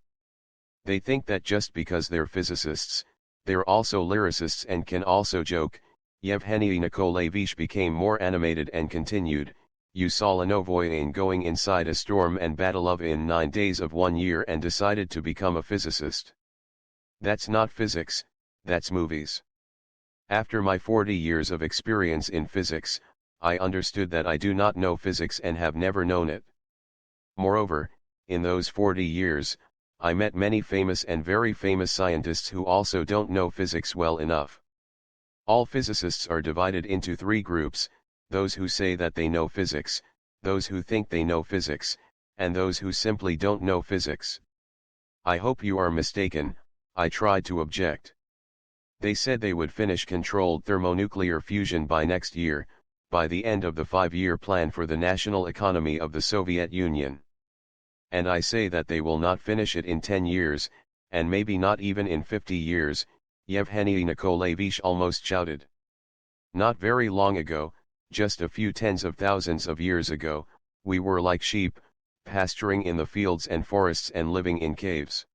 They think that just because they're physicists, they're also lyricists and can also joke. Yevgeny Nikolaevich became more animated and continued, "You saw Lenovoin going inside a storm and battle of in 9 days of 1 year and decided to become a physicist. That's not physics, that's movies." After my 40 years of experience in physics, I understood that I do not know physics and have never known it. Moreover, in those 40 years, I met many famous and very famous scientists who also don't know physics well enough. All physicists are divided into 3 groups: those who say that they know physics, those who think they know physics, and those who simply don't know physics. I hope you are mistaken, I tried to object. They said they would finish controlled thermonuclear fusion by next year, by the end of the 5-year plan for the national economy of the Soviet Union. And I say that they will not finish it in 10 years, and maybe not even in 50 years, Yevgeny Nikolaevich almost shouted. Not very long ago, just a few tens of thousands of years ago, we were like sheep, pasturing in the fields and forests and living in caves.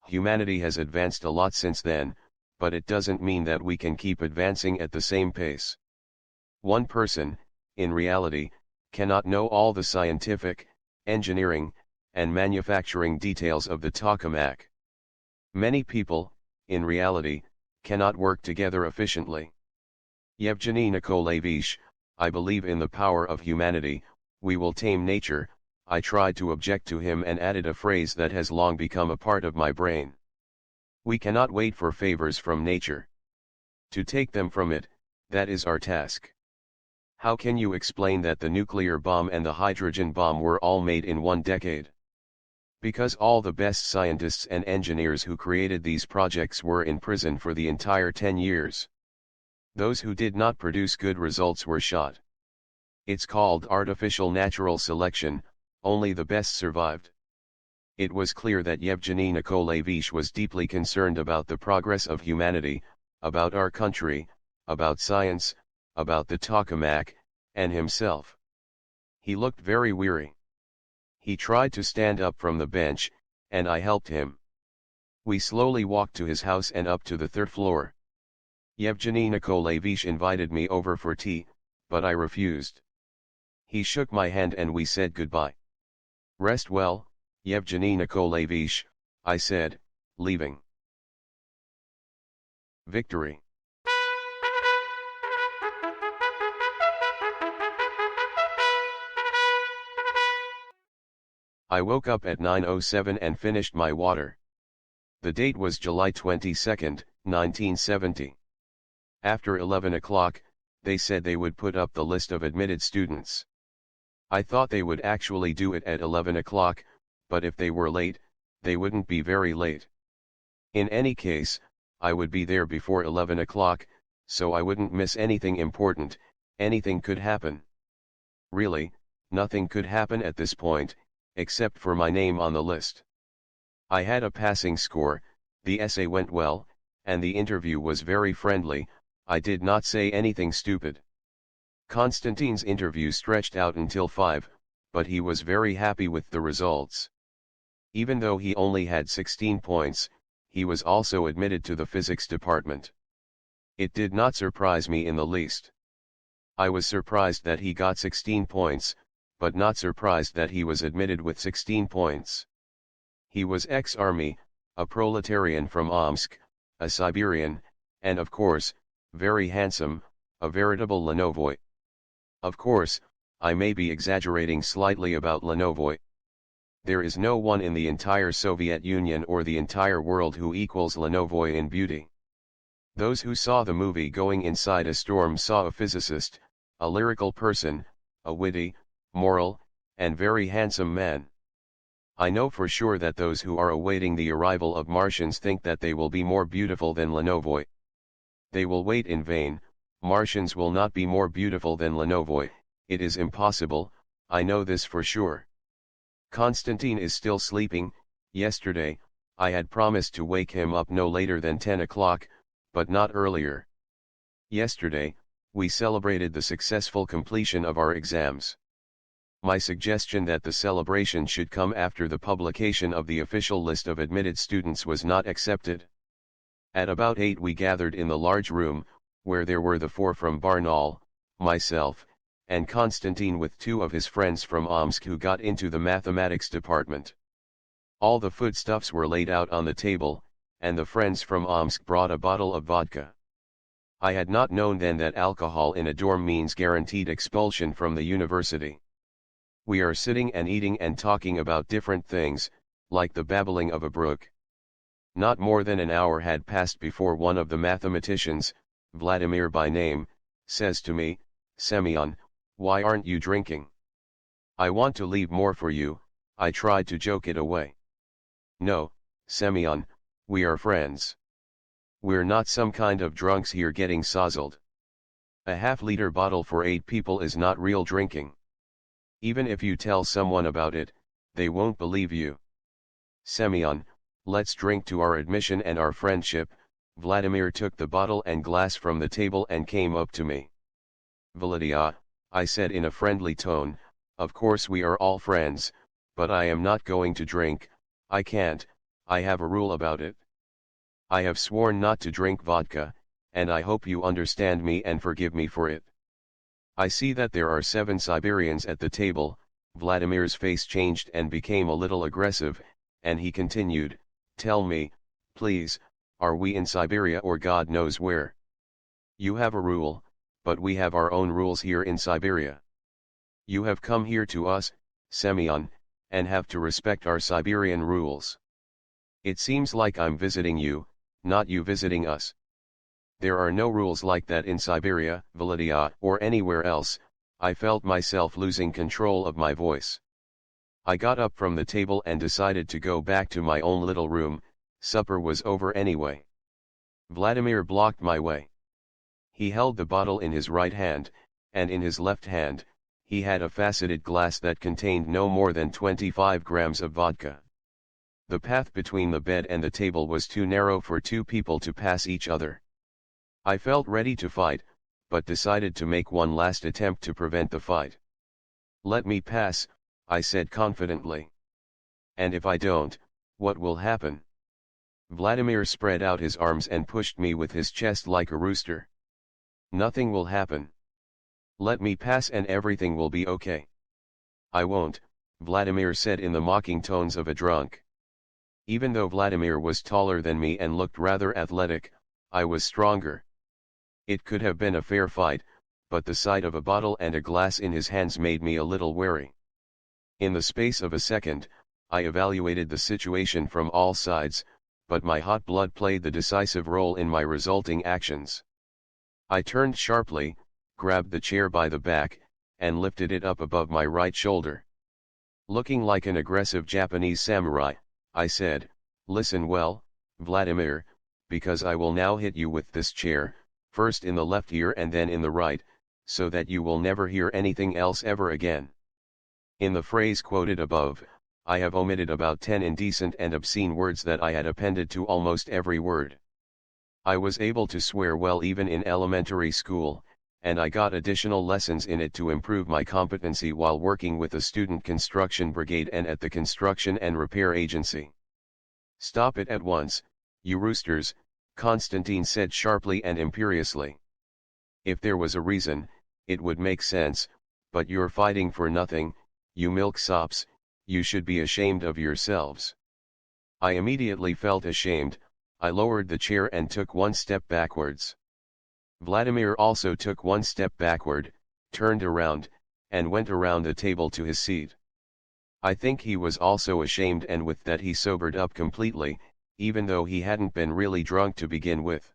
Humanity has advanced a lot since then, but it doesn't mean that we can keep advancing at the same pace. One person, in reality, cannot know all the scientific, engineering, and manufacturing details of the tokamak. Many people, in reality, cannot work together efficiently. Yevgeny Nikolaevich, I believe in the power of humanity. We will tame nature. I tried to object to him and added a phrase that has long become a part of my brain. We cannot wait for favors from nature. To take them from it, that is our task. How can you explain that the nuclear bomb and the hydrogen bomb were all made in 1 decade? Because all the best scientists and engineers who created these projects were in prison for the entire 10 years. Those who did not produce good results were shot. It's called artificial natural selection. Only the best survived. It was clear that Yevgeny Nikolaevich was deeply concerned about the progress of humanity, about our country, about science, about the tokamak, and himself. He looked very weary. He tried to stand up from the bench, and I helped him. We slowly walked to his house and up to the 3rd floor. Yevgeny Nikolaevich invited me over for tea, but I refused. He shook my hand and we said goodbye. "Rest well, Yevgeny Nikolaevich," I said, leaving. Victory. I woke up at 9:07 and finished my water. The date was July 22, 1970. After 11 o'clock, they said they would put up the list of admitted students. I thought they would actually do it at 11 o'clock, but if they were late, they wouldn't be very late. In any case, I would be there before 11 o'clock, so I wouldn't miss anything important. Anything could happen. Really, nothing could happen at this point, except for my name on the list. I had a passing score, the essay went well, and the interview was very friendly. I did not say anything stupid. Konstantin's interview stretched out until 5, but he was very happy with the results. Even though he only had 16 points, he was also admitted to the physics department. It did not surprise me in the least. I was surprised that he got 16 points, but not surprised that he was admitted with 16 points. He was ex-army, a proletarian from Omsk, a Siberian, and of course, very handsome, a veritable Lenovoy. Of course, I may be exaggerating slightly about Lenovoy. There is no one in the entire Soviet Union or the entire world who equals Lenovoy in beauty. Those who saw the movie Going Inside a Storm saw a physicist, a lyrical person, a witty, moral, and very handsome man. I know for sure that those who are awaiting the arrival of Martians think that they will be more beautiful than Lenovoy. They will wait in vain. Martians will not be more beautiful than Lenovoy. It is impossible, I know this for sure. Konstantin is still sleeping. Yesterday, I had promised to wake him up no later than 10 o'clock, but not earlier. Yesterday, we celebrated the successful completion of our exams. My suggestion that the celebration should come after the publication of the official list of admitted students was not accepted. At about 8 we gathered in the large room, where there were the 4 from Barnaul, myself, and Konstantin with 2 of his friends from Omsk who got into the mathematics department. All the foodstuffs were laid out on the table, and the friends from Omsk brought a bottle of vodka. I had not known then that alcohol in a dorm means guaranteed expulsion from the university. We are sitting and eating and talking about different things, like the babbling of a brook. Not more than an hour had passed before one of the mathematicians, Vladimir by name, says to me, "Semyon, why aren't you drinking?" "I want to leave more for you," I tried to joke it away. "No, Semyon, we are friends. We're not some kind of drunks here getting sozzled. A half-liter bottle for 8 people is not real drinking. Even if you tell someone about it, they won't believe you. Semyon, let's drink to our admission and our friendship." Vladimir took the bottle and glass from the table and came up to me. "Volodya," I said in a friendly tone, "of course we are all friends, but I am not going to drink. I can't, I have a rule about it. I have sworn not to drink vodka, and I hope you understand me and forgive me for it." "I see that there are 7 Siberians at the table." Vladimir's face changed and became a little aggressive, and he continued, "Tell me, please, are we in Siberia or God knows where? You have a rule, but we have our own rules here in Siberia. You have come here to us, Semyon, and have to respect our Siberian rules. It seems like I'm visiting you, not you visiting us. There are no rules like that in Siberia, Volodya, or anywhere else." I felt myself losing control of my voice. I got up from the table and decided to go back to my own little room. Supper was over anyway. Vladimir blocked my way. He held the bottle in his right hand, and in his left hand, he had a faceted glass that contained no more than 25 grams of vodka. The path between the bed and the table was too narrow for 2 people to pass each other. I felt ready to fight, but decided to make one last attempt to prevent the fight. "Let me pass," I said confidently. "And if I don't, what will happen?" Vladimir spread out his arms and pushed me with his chest like a rooster. "Nothing will happen. Let me pass and everything will be okay." "I won't," Vladimir said in the mocking tones of a drunk. Even though Vladimir was taller than me and looked rather athletic, I was stronger. It could have been a fair fight, but the sight of a bottle and a glass in his hands made me a little wary. In the space of a second, I evaluated the situation from all sides, but my hot blood played the decisive role in my resulting actions. I turned sharply, grabbed the chair by the back, and lifted it up above my right shoulder. Looking like an aggressive Japanese samurai, I said, "Listen well, Vladimir, because I will now hit you with this chair, first in the left ear and then in the right, so that you will never hear anything else ever again." In the phrase quoted above, I have omitted about 10 indecent and obscene words that I had appended to almost every word. I was able to swear well even in elementary school, and I got additional lessons in it to improve my competency while working with the student construction brigade and at the construction and repair agency. "Stop it at once, you roosters," Konstantin said sharply and imperiously. "If there was a reason, it would make sense, but you're fighting for nothing, you milksops, you should be ashamed of yourselves." I immediately felt ashamed. I lowered the chair and took 1 step backwards. Vladimir also took 1 step backward, turned around, and went around the table to his seat. I think he was also ashamed, and with that he sobered up completely, even though he hadn't been really drunk to begin with.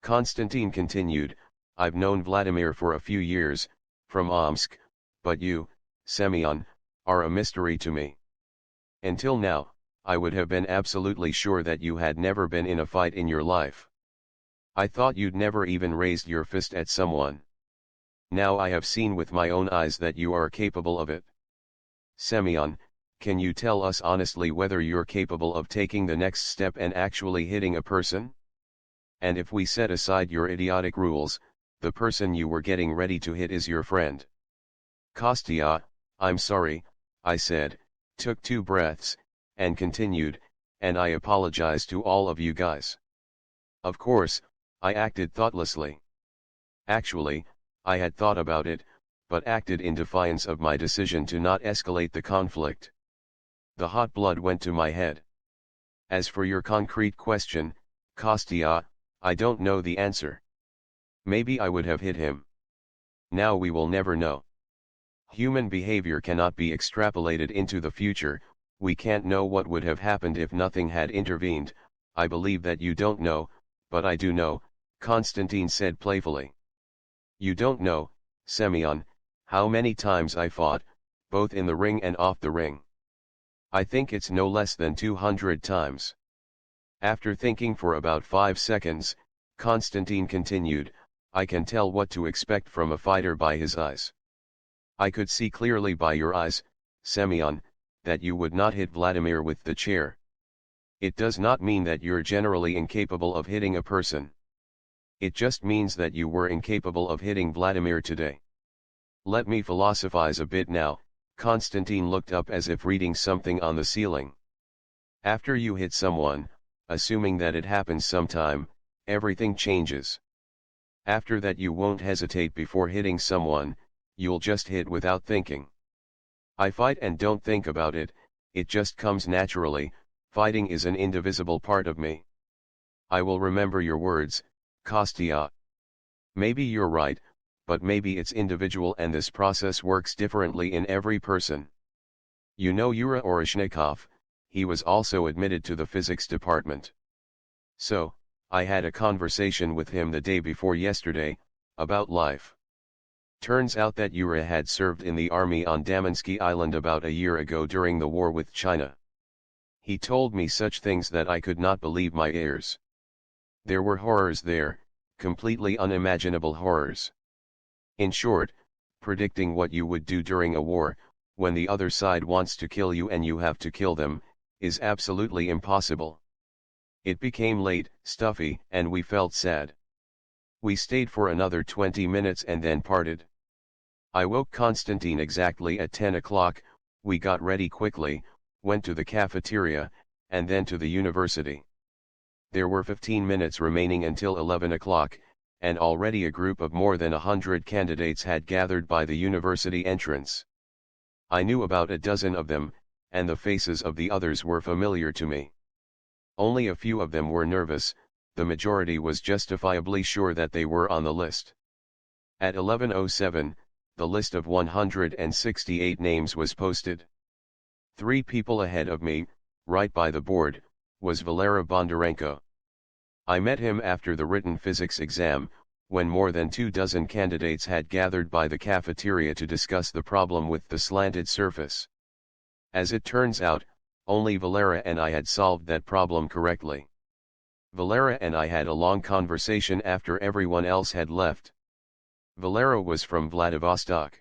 Konstantin continued, I've known Vladimir for a few years, from Omsk, but you, Semyon, are a mystery to me. Until now, I would have been absolutely sure that you had never been in a fight in your life. I thought you'd never even raised your fist at someone. Now I have seen with my own eyes that you are capable of it. Semyon, can you tell us honestly whether you're capable of taking the next step and actually hitting a person? And if we set aside your idiotic rules, the person you were getting ready to hit is your friend. Kostya, I'm sorry, I said, took 2 breaths, and continued, and I apologize to all of you guys. Of course, I acted thoughtlessly. Actually, I had thought about it, but acted in defiance of my decision to not escalate the conflict. The hot blood went to my head. As for your concrete question, Kostya, I don't know the answer. Maybe I would have hit him. Now we will never know. Human behavior cannot be extrapolated into the future. We can't know what would have happened if nothing had intervened. I believe that you don't know, but I do know, Konstantin said playfully. You don't know, Semyon, how many times I fought, both in the ring and off the ring. I think it's no less than 200 times. After thinking for about 5 seconds, Konstantin continued, I can tell what to expect from a fighter by his eyes. I could see clearly by your eyes, Semyon, that you would not hit Vladimir with the chair. It does not mean that you're generally incapable of hitting a person. It just means that you were incapable of hitting Vladimir today. Let me philosophize a bit now. Konstantin looked up as if reading something on the ceiling. After you hit someone, assuming that it happens sometime, everything changes. After that you won't hesitate before hitting someone, you'll just hit without thinking. I fight and don't think about it, it just comes naturally. Fighting is an indivisible part of me. I will remember your words, Kostya. Maybe you're right, but maybe it's individual and this process works differently in every person. You know Yura Oreshnikov, he was also admitted to the physics department. So, I had a conversation with him the day before yesterday, about life. Turns out that Yura had served in the army on Damansky Island about a year ago during the war with China. He told me such things that I could not believe my ears. There were horrors there, completely unimaginable horrors. In short, predicting what you would do during a war, when the other side wants to kill you and you have to kill them, is absolutely impossible. It became late, stuffy, and we felt sad. We stayed for another 20 minutes and then parted. I woke Konstantin exactly at 10 o'clock, we got ready quickly, went to the cafeteria, and then to the university. There were 15 minutes remaining until 11 o'clock, and already a group of more than 100 candidates had gathered by the university entrance. I knew about a dozen of them, and the faces of the others were familiar to me. Only a few of them were nervous, the majority was justifiably sure that they were on the list. At 11:07, the list of 168 names was posted. 3 people ahead of me, right by the board, was Valera Bondarenko. I met him after the written physics exam, when more than 24 candidates had gathered by the cafeteria to discuss the problem with the slanted surface. As it turns out, only Valera and I had solved that problem correctly. Valera and I had a long conversation after everyone else had left. Valera was from Vladivostok.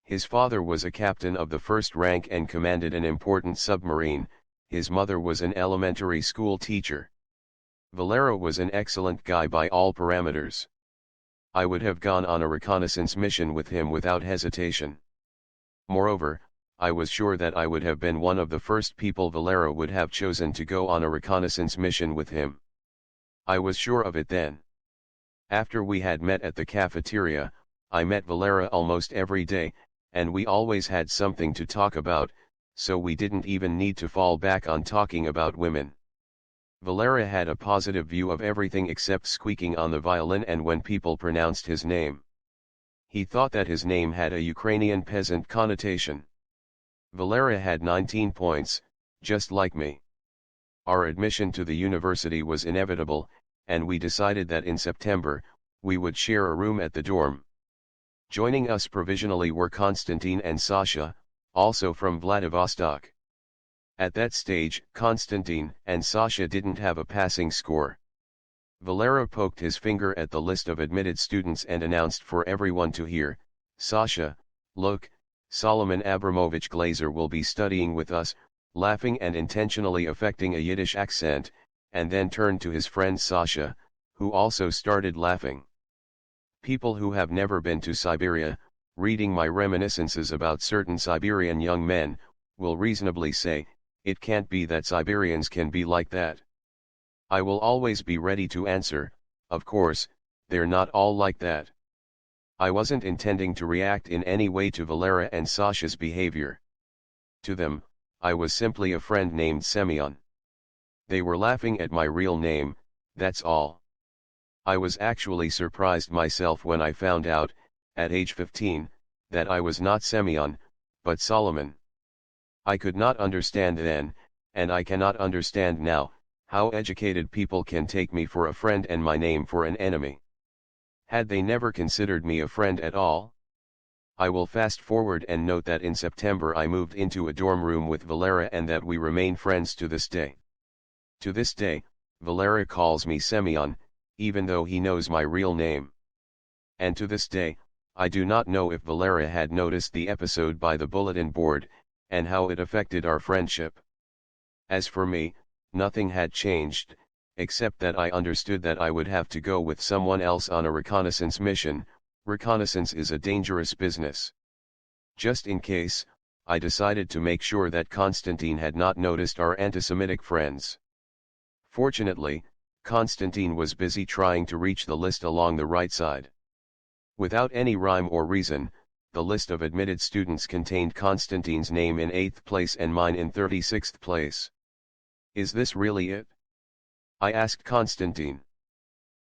His father was a captain of the first rank and commanded an important submarine, his mother was an elementary school teacher. Valera was an excellent guy by all parameters. I would have gone on a reconnaissance mission with him without hesitation. Moreover, I was sure that I would have been one of the first people Valera would have chosen to go on a reconnaissance mission with him. I was sure of it then. After we had met at the cafeteria, I met Valera almost every day, and we always had something to talk about, so we didn't even need to fall back on talking about women. Valera had a positive view of everything except squeaking on the violin and when people pronounced his name. He thought that his name had a Ukrainian peasant connotation. Valera had 19 points, just like me. Our admission to the university was inevitable, and we decided that in September, we would share a room at the dorm. Joining us provisionally were Konstantin and Sasha, also from Vladivostok. At that stage, Konstantin and Sasha didn't have a passing score. Valera poked his finger at the list of admitted students and announced for everyone to hear, "Sasha, look, Solomon Abramovich Glazier will be studying with us," laughing and intentionally affecting a Yiddish accent, and then turned to his friend Sasha, who also started laughing. People who have never been to Siberia, reading my reminiscences about certain Siberian young men, will reasonably say, it can't be that Siberians can be like that. I will always be ready to answer, of course, they're not all like that. I wasn't intending to react in any way to Valera and Sasha's behavior. To them, I was simply a friend named Semyon. They were laughing at my real name, that's all. I was actually surprised myself when I found out, at age 15, that I was not Semyon, but Solomon. I could not understand then, and I cannot understand now, how educated people can take me for a friend and my name for an enemy. Had they never considered me a friend at all? I will fast forward and note that in September I moved into a dorm room with Valera and that we remain friends to this day. To this day, Valera calls me Semyon, even though he knows my real name. And to this day, I do not know if Valera had noticed the episode by the bulletin board, and how it affected our friendship. As for me, nothing had changed, except that I understood that I would have to go with someone else on a reconnaissance mission. Reconnaissance is a dangerous business. Just in case, I decided to make sure that Konstantin had not noticed our anti-Semitic friends. Fortunately, Konstantin was busy trying to reach the list along the right side. Without any rhyme or reason, the list of admitted students contained Konstantin's name in 8th place and mine in 36th place. Is this really it? I asked Konstantin.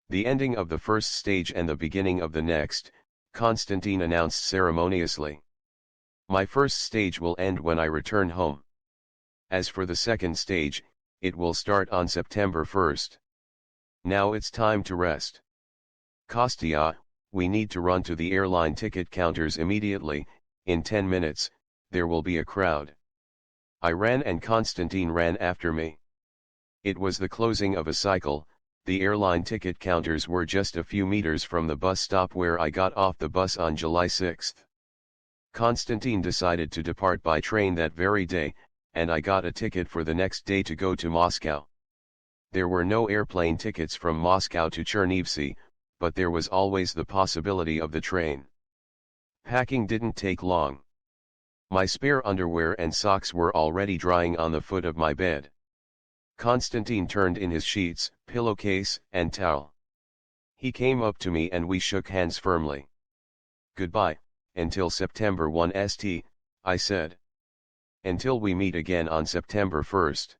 The ending of the first stage and the beginning of the next, Konstantin announced ceremoniously. My first stage will end when I return home. As for the second stage, it will start on September 1st. Now it's time to rest. Kostya, we need to run to the airline ticket counters immediately. In 10 minutes, there will be a crowd. I ran and Konstantin ran after me. It was the closing of a cycle. The airline ticket counters were just a few meters from the bus stop where I got off the bus on July 6. Konstantin decided to depart by train that very day, and I got a ticket for the next day to go to Moscow. There were no airplane tickets from Moscow to Chernivtsi, but there was always the possibility of the train. Packing didn't take long. My spare underwear and socks were already drying on the foot of my bed. Konstantin turned in his sheets, pillowcase, and towel. He came up to me and we shook hands firmly. "Goodbye, until September 1st, I said. "Until we meet again on September 1st.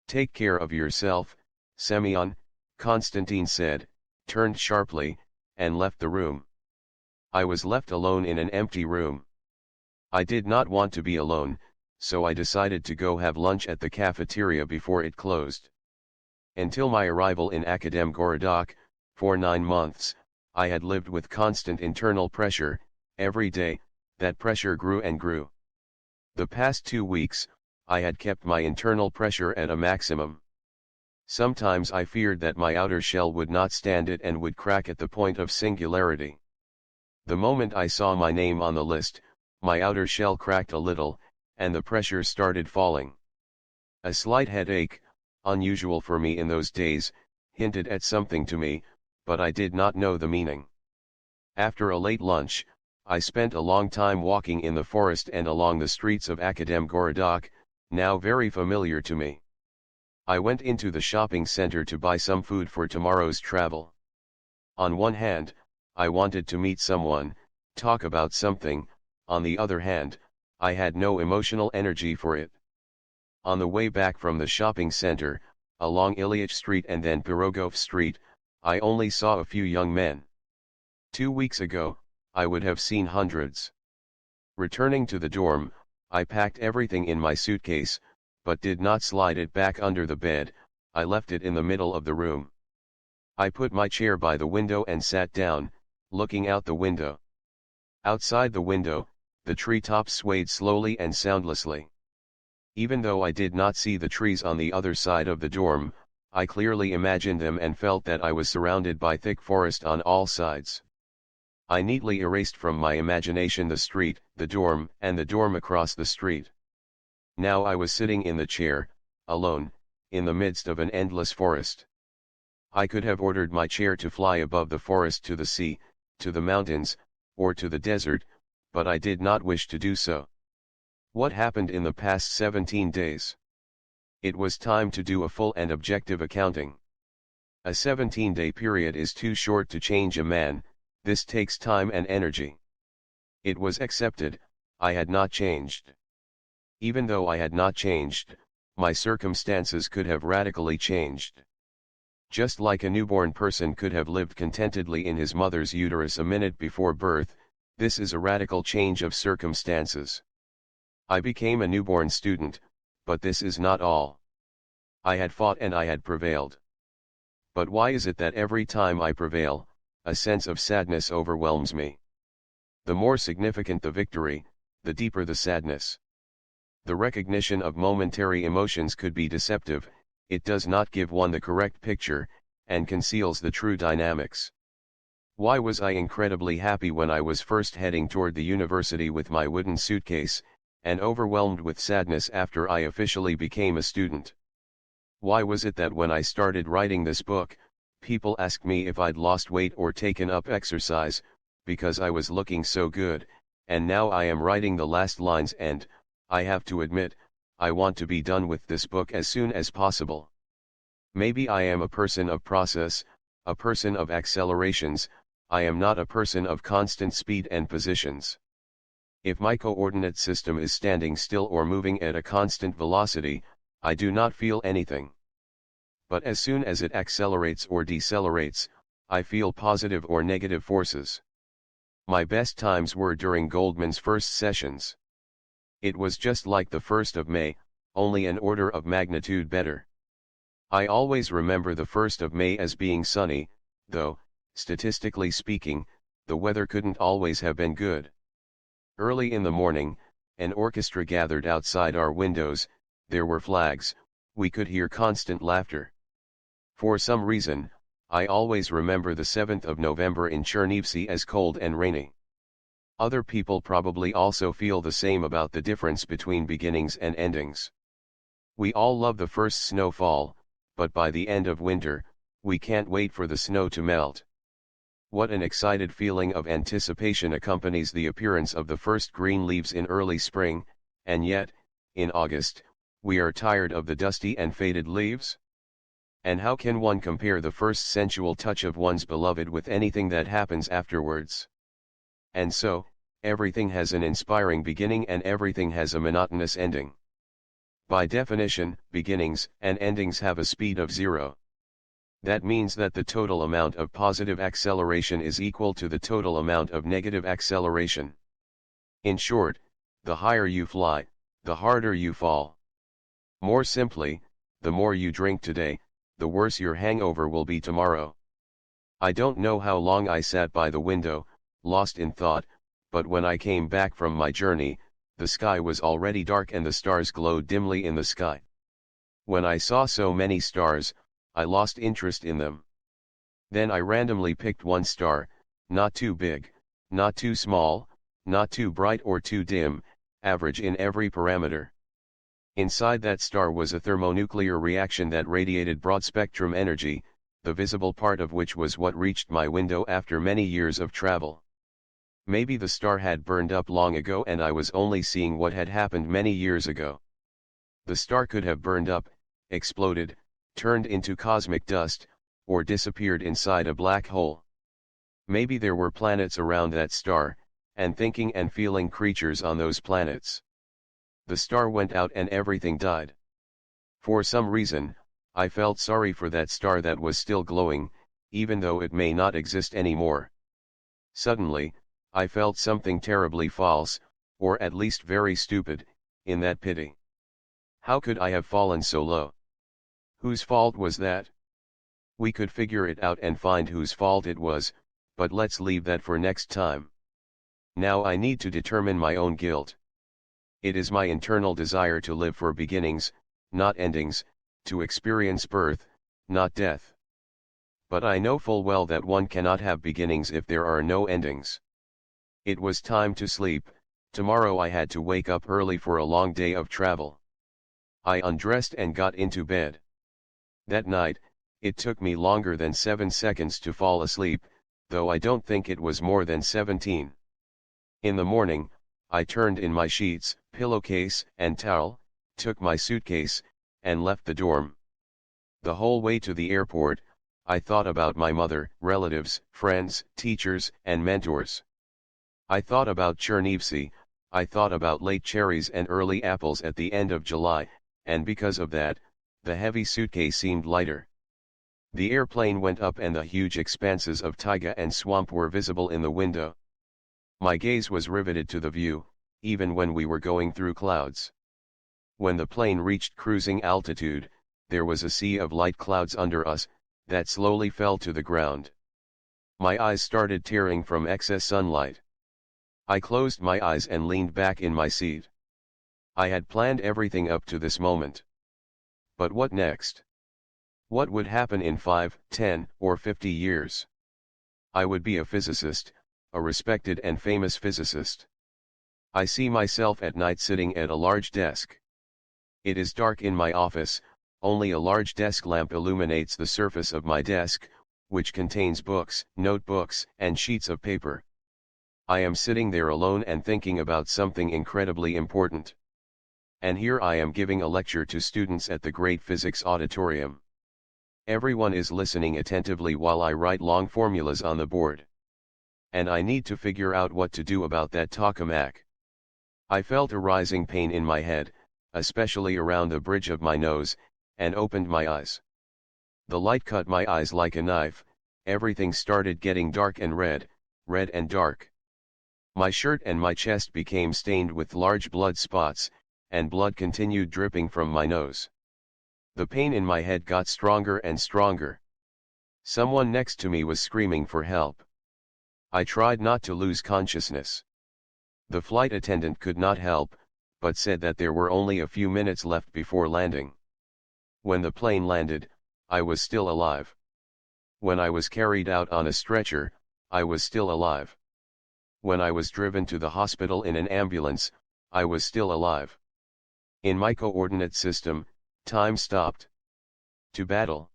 Take care of yourself, Semyon," Konstantin said, turned sharply, and left the room. I was left alone in an empty room. I did not want to be alone, so I decided to go have lunch at the cafeteria before it closed. Until my arrival in Akademgorodok, for 9 months, I had lived with constant internal pressure. Every day, that pressure grew and grew. The past 2 weeks, I had kept my internal pressure at a maximum. Sometimes I feared that my outer shell would not stand it and would crack at the point of singularity. The moment I saw my name on the list, my outer shell cracked a little, and the pressure started falling. A slight headache, unusual for me in those days, hinted at something to me, but I did not know the meaning. After a late lunch, I spent a long time walking in the forest and along the streets of Akademgorodok, now very familiar to me. I went into the shopping center to buy some food for tomorrow's travel. On one hand, I wanted to meet someone, talk about something. On the other hand, I had no emotional energy for it. On the way back from the shopping center, along Ilyich Street and then Pirogov Street, I only saw a few young men. 2 weeks ago, I would have seen hundreds. Returning to the dorm, I packed everything in my suitcase, but did not slide it back under the bed. I left it in the middle of the room. I put my chair by the window and sat down, looking out the window. Outside the window, the treetops swayed slowly and soundlessly. Even though I did not see the trees on the other side of the dorm, I clearly imagined them and felt that I was surrounded by thick forest on all sides. I neatly erased from my imagination the street, the dorm, and the dorm across the street. Now I was sitting in the chair, alone, in the midst of an endless forest. I could have ordered my chair to fly above the forest to the sea, to the mountains, or to the desert, but I did not wish to do so. What happened in the past 17 days? It was time to do a full and objective accounting. A 17-day period is too short to change a man. This takes time and energy. It was accepted, I had not changed. Even though I had not changed, my circumstances could have radically changed. Just like a newborn person could have lived contentedly in his mother's uterus a minute before birth, this is a radical change of circumstances. I became a newborn student, but this is not all. I had fought and I had prevailed. But why is it that every time I prevail, a sense of sadness overwhelms me? The more significant the victory, the deeper the sadness. The recognition of momentary emotions could be deceptive. It does not give one the correct picture, and conceals the true dynamics. Why was I incredibly happy when I was first heading toward the university with my wooden suitcase, and overwhelmed with sadness after I officially became a student? Why was it that when I started writing this book, people asked me if I'd lost weight or taken up exercise, because I was looking so good, and now I am writing the last lines and, I have to admit, I want to be done with this book as soon as possible. Maybe I am a person of process, a person of accelerations. I am not a person of constant speed and positions. If my coordinate system is standing still or moving at a constant velocity, I do not feel anything. But as soon as it accelerates or decelerates, I feel positive or negative forces. My best times were during Goldman's first sessions. It was just like the 1st of May, only an order of magnitude better. I always remember the 1st of May as being sunny, though, statistically speaking, the weather couldn't always have been good. Early in the morning, an orchestra gathered outside our windows. There were flags, we could hear constant laughter. For some reason, I always remember the 7th of November in Chernivtsi as cold and rainy. Other people probably also feel the same about the difference between beginnings and endings. We all love the first snowfall, but by the end of winter, we can't wait for the snow to melt. What an excited feeling of anticipation accompanies the appearance of the first green leaves in early spring, and yet, in August, we are tired of the dusty and faded leaves? And how can one compare the first sensual touch of one's beloved with anything that happens afterwards? And so, everything has an inspiring beginning and everything has a monotonous ending. By definition, beginnings and endings have a speed of 0. That means that the total amount of positive acceleration is equal to the total amount of negative acceleration. In short, the higher you fly, the harder you fall. More simply, the more you drink today, the worse your hangover will be tomorrow. I don't know how long I sat by the window, lost in thought, but when I came back from my journey, the sky was already dark and the stars glowed dimly in the sky. When I saw so many stars, I lost interest in them. Then I randomly picked one star, not too big, not too small, not too bright or too dim, average in every parameter. Inside that star was a thermonuclear reaction that radiated broad-spectrum energy, the visible part of which was what reached my window after many years of travel. Maybe the star had burned up long ago and I was only seeing what had happened many years ago. The star could have burned up, exploded, turned into cosmic dust, or disappeared inside a black hole. Maybe there were planets around that star, and thinking and feeling creatures on those planets. The star went out and everything died. For some reason, I felt sorry for that star that was still glowing, even though it may not exist anymore. Suddenly, I felt something terribly false, or at least very stupid, in that pity. How could I have fallen so low? Whose fault was that? We could figure it out and find whose fault it was, but let's leave that for next time. Now I need to determine my own guilt. It is my internal desire to live for beginnings, not endings, to experience birth, not death. But I know full well that one cannot have beginnings if there are no endings. It was time to sleep. Tomorrow I had to wake up early for a long day of travel. I undressed and got into bed. That night, it took me longer than 7 seconds to fall asleep, though I don't think it was more than 17. In the morning, I turned in my sheets, pillowcase, and towel, took my suitcase, and left the dorm. The whole way to the airport, I thought about my mother, relatives, friends, teachers, and mentors. I thought about Chernivtsi, I thought about late cherries and early apples at the end of July, and because of that, the heavy suitcase seemed lighter. The airplane went up and the huge expanses of taiga and swamp were visible in the window. My gaze was riveted to the view, even when we were going through clouds. When the plane reached cruising altitude, there was a sea of light clouds under us, that slowly fell to the ground. My eyes started tearing from excess sunlight. I closed my eyes and leaned back in my seat. I had planned everything up to this moment. But what next? What would happen in 5, 10, or 50 years? I would be a physicist, a respected and famous physicist. I see myself at night sitting at a large desk. It is dark in my office, only a large desk lamp illuminates the surface of my desk, which contains books, notebooks, and sheets of paper. I am sitting there alone and thinking about something incredibly important. And here I am giving a lecture to students at the great physics auditorium. Everyone is listening attentively while I write long formulas on the board. And I need to figure out what to do about that tokamak. I felt a rising pain in my head, especially around the bridge of my nose, and opened my eyes. The light cut my eyes like a knife, everything started getting dark and red, red and dark. My shirt and my chest became stained with large blood spots, and blood continued dripping from my nose. The pain in my head got stronger and stronger. Someone next to me was screaming for help. I tried not to lose consciousness. The flight attendant could not help, but said that there were only a few minutes left before landing. When the plane landed, I was still alive. When I was carried out on a stretcher, I was still alive. When I was driven to the hospital in an ambulance, I was still alive. In my coordinate system, time stopped. To battle.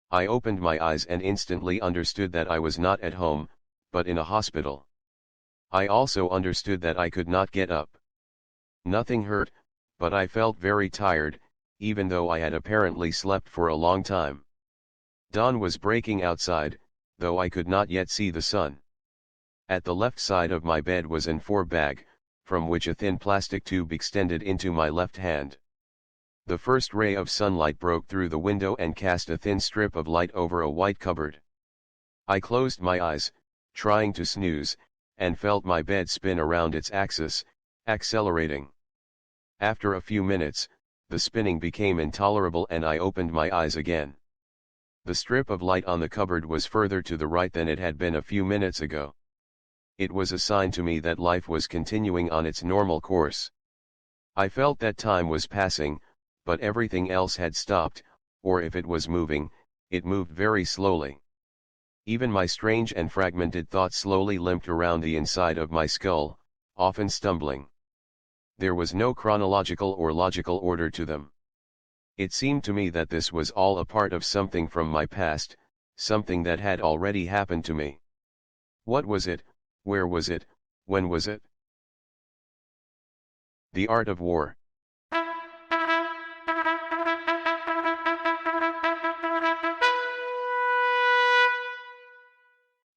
I opened my eyes and instantly understood that I was not at home, but in a hospital. I also understood that I could not get up. Nothing hurt, but I felt very tired, even though I had apparently slept for a long time. Dawn was breaking outside, though I could not yet see the sun. At the left side of my bed was an IV bag, from which a thin plastic tube extended into my left hand. The first ray of sunlight broke through the window and cast a thin strip of light over a white cupboard. I closed my eyes, trying to snooze, and felt my bed spin around its axis, accelerating. After a few minutes, the spinning became intolerable and I opened my eyes again. The strip of light on the cupboard was further to the right than it had been a few minutes ago. It was a sign to me that life was continuing on its normal course. I felt that time was passing, but everything else had stopped, or if it was moving, it moved very slowly. Even my strange and fragmented thoughts slowly limped around the inside of my skull, often stumbling. There was no chronological or logical order to them. It seemed to me that this was all a part of something from my past, something that had already happened to me. What was it? Where was it? When was it? The Art of War.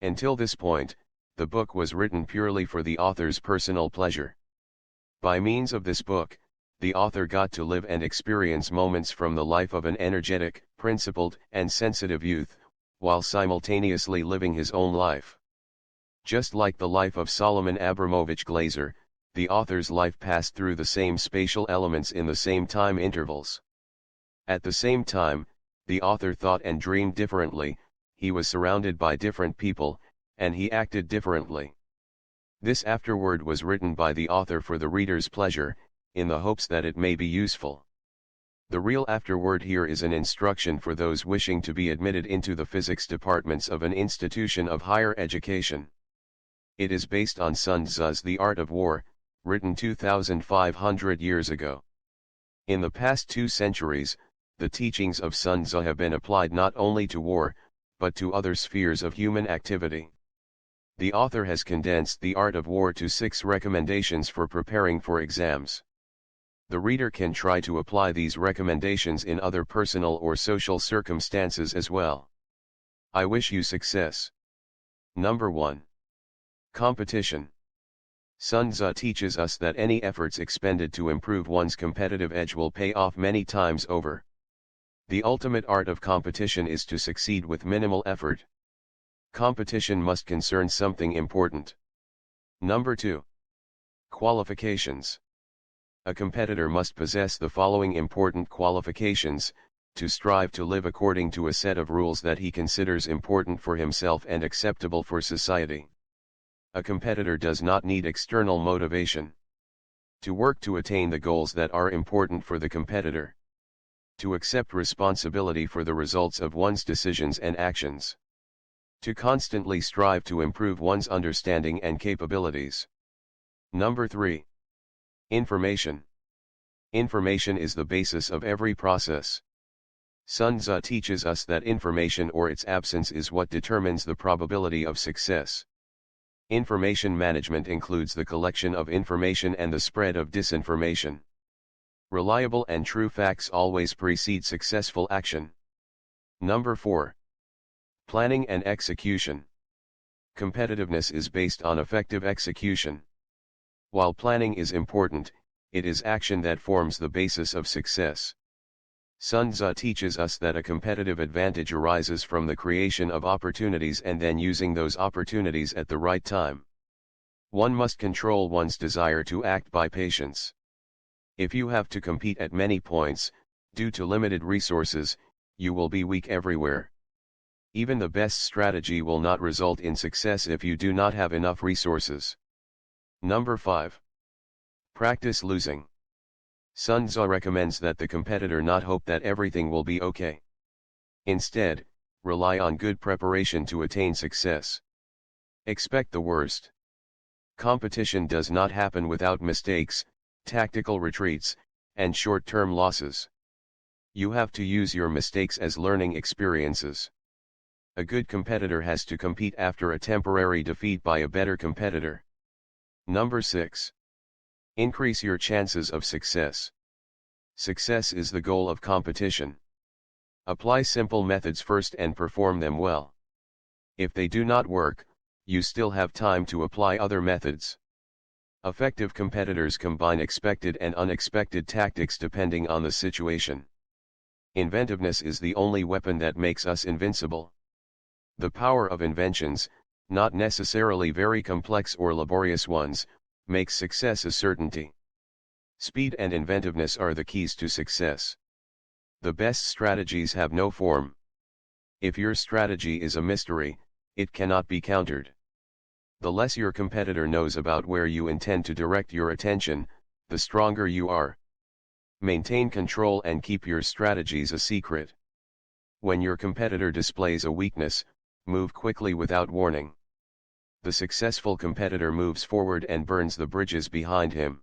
Until this point, the book was written purely for the author's personal pleasure. By means of this book, the author got to live and experience moments from the life of an energetic, principled, and sensitive youth, while simultaneously living his own life. Just like the life of Solomon Abramovich Glazier, the author's life passed through the same spatial elements in the same time intervals. At the same time, the author thought and dreamed differently, he was surrounded by different people, and he acted differently. This afterword was written by the author for the reader's pleasure, in the hopes that it may be useful. The real afterword here is an instruction for those wishing to be admitted into the physics departments of an institution of higher education. It is based on Sun Tzu's The Art of War, written 2,500 years ago. In the past 2 centuries, the teachings of Sun Tzu have been applied not only to war, but to other spheres of human activity. The author has condensed The Art of War to 6 recommendations for preparing for exams. The reader can try to apply these recommendations in other personal or social circumstances as well. I wish you success. Number 1. Competition. Sun Tzu teaches us that any efforts expended to improve one's competitive edge will pay off many times over. The ultimate art of competition is to succeed with minimal effort. Competition must concern something important. Number 2. Qualifications. A competitor must possess the following important qualifications: to strive to live according to a set of rules that he considers important for himself and acceptable for society. A competitor does not need external motivation. To work to attain the goals that are important for the competitor. To accept responsibility for the results of one's decisions and actions. To constantly strive to improve one's understanding and capabilities. Number 3. Information. Information is the basis of every process. Sun Tzu teaches us that information or its absence is what determines the probability of success. Information management includes the collection of information and the spread of disinformation. Reliable and true facts always precede successful action. Number 4. Planning and execution. Competitiveness is based on effective execution. While planning is important, it is action that forms the basis of success. Sun Tzu teaches us that a competitive advantage arises from the creation of opportunities and then using those opportunities at the right time. One must control one's desire to act by patience. If you have to compete at many points, due to limited resources, you will be weak everywhere. Even the best strategy will not result in success if you do not have enough resources. Number 5. Practice losing. Sun Tzu recommends that the competitor not hope that everything will be okay. Instead, rely on good preparation to attain success. Expect the worst. Competition does not happen without mistakes, tactical retreats, and short-term losses. You have to use your mistakes as learning experiences. A good competitor has to compete after a temporary defeat by a better competitor. Number 6. Increase your chances of success. Success is the goal of competition. Apply simple methods first and perform them well. If they do not work, you still have time to apply other methods. Effective competitors combine expected and unexpected tactics depending on the situation. Inventiveness is the only weapon that makes us invincible. The power of inventions, not necessarily very complex or laborious ones, makes success a certainty. Speed and inventiveness are the keys to success. The best strategies have no form. If your strategy is a mystery, it cannot be countered. The less your competitor knows about where you intend to direct your attention, the stronger you are. Maintain control and keep your strategies a secret. When your competitor displays a weakness, move quickly without warning. The successful competitor moves forward and burns the bridges behind him.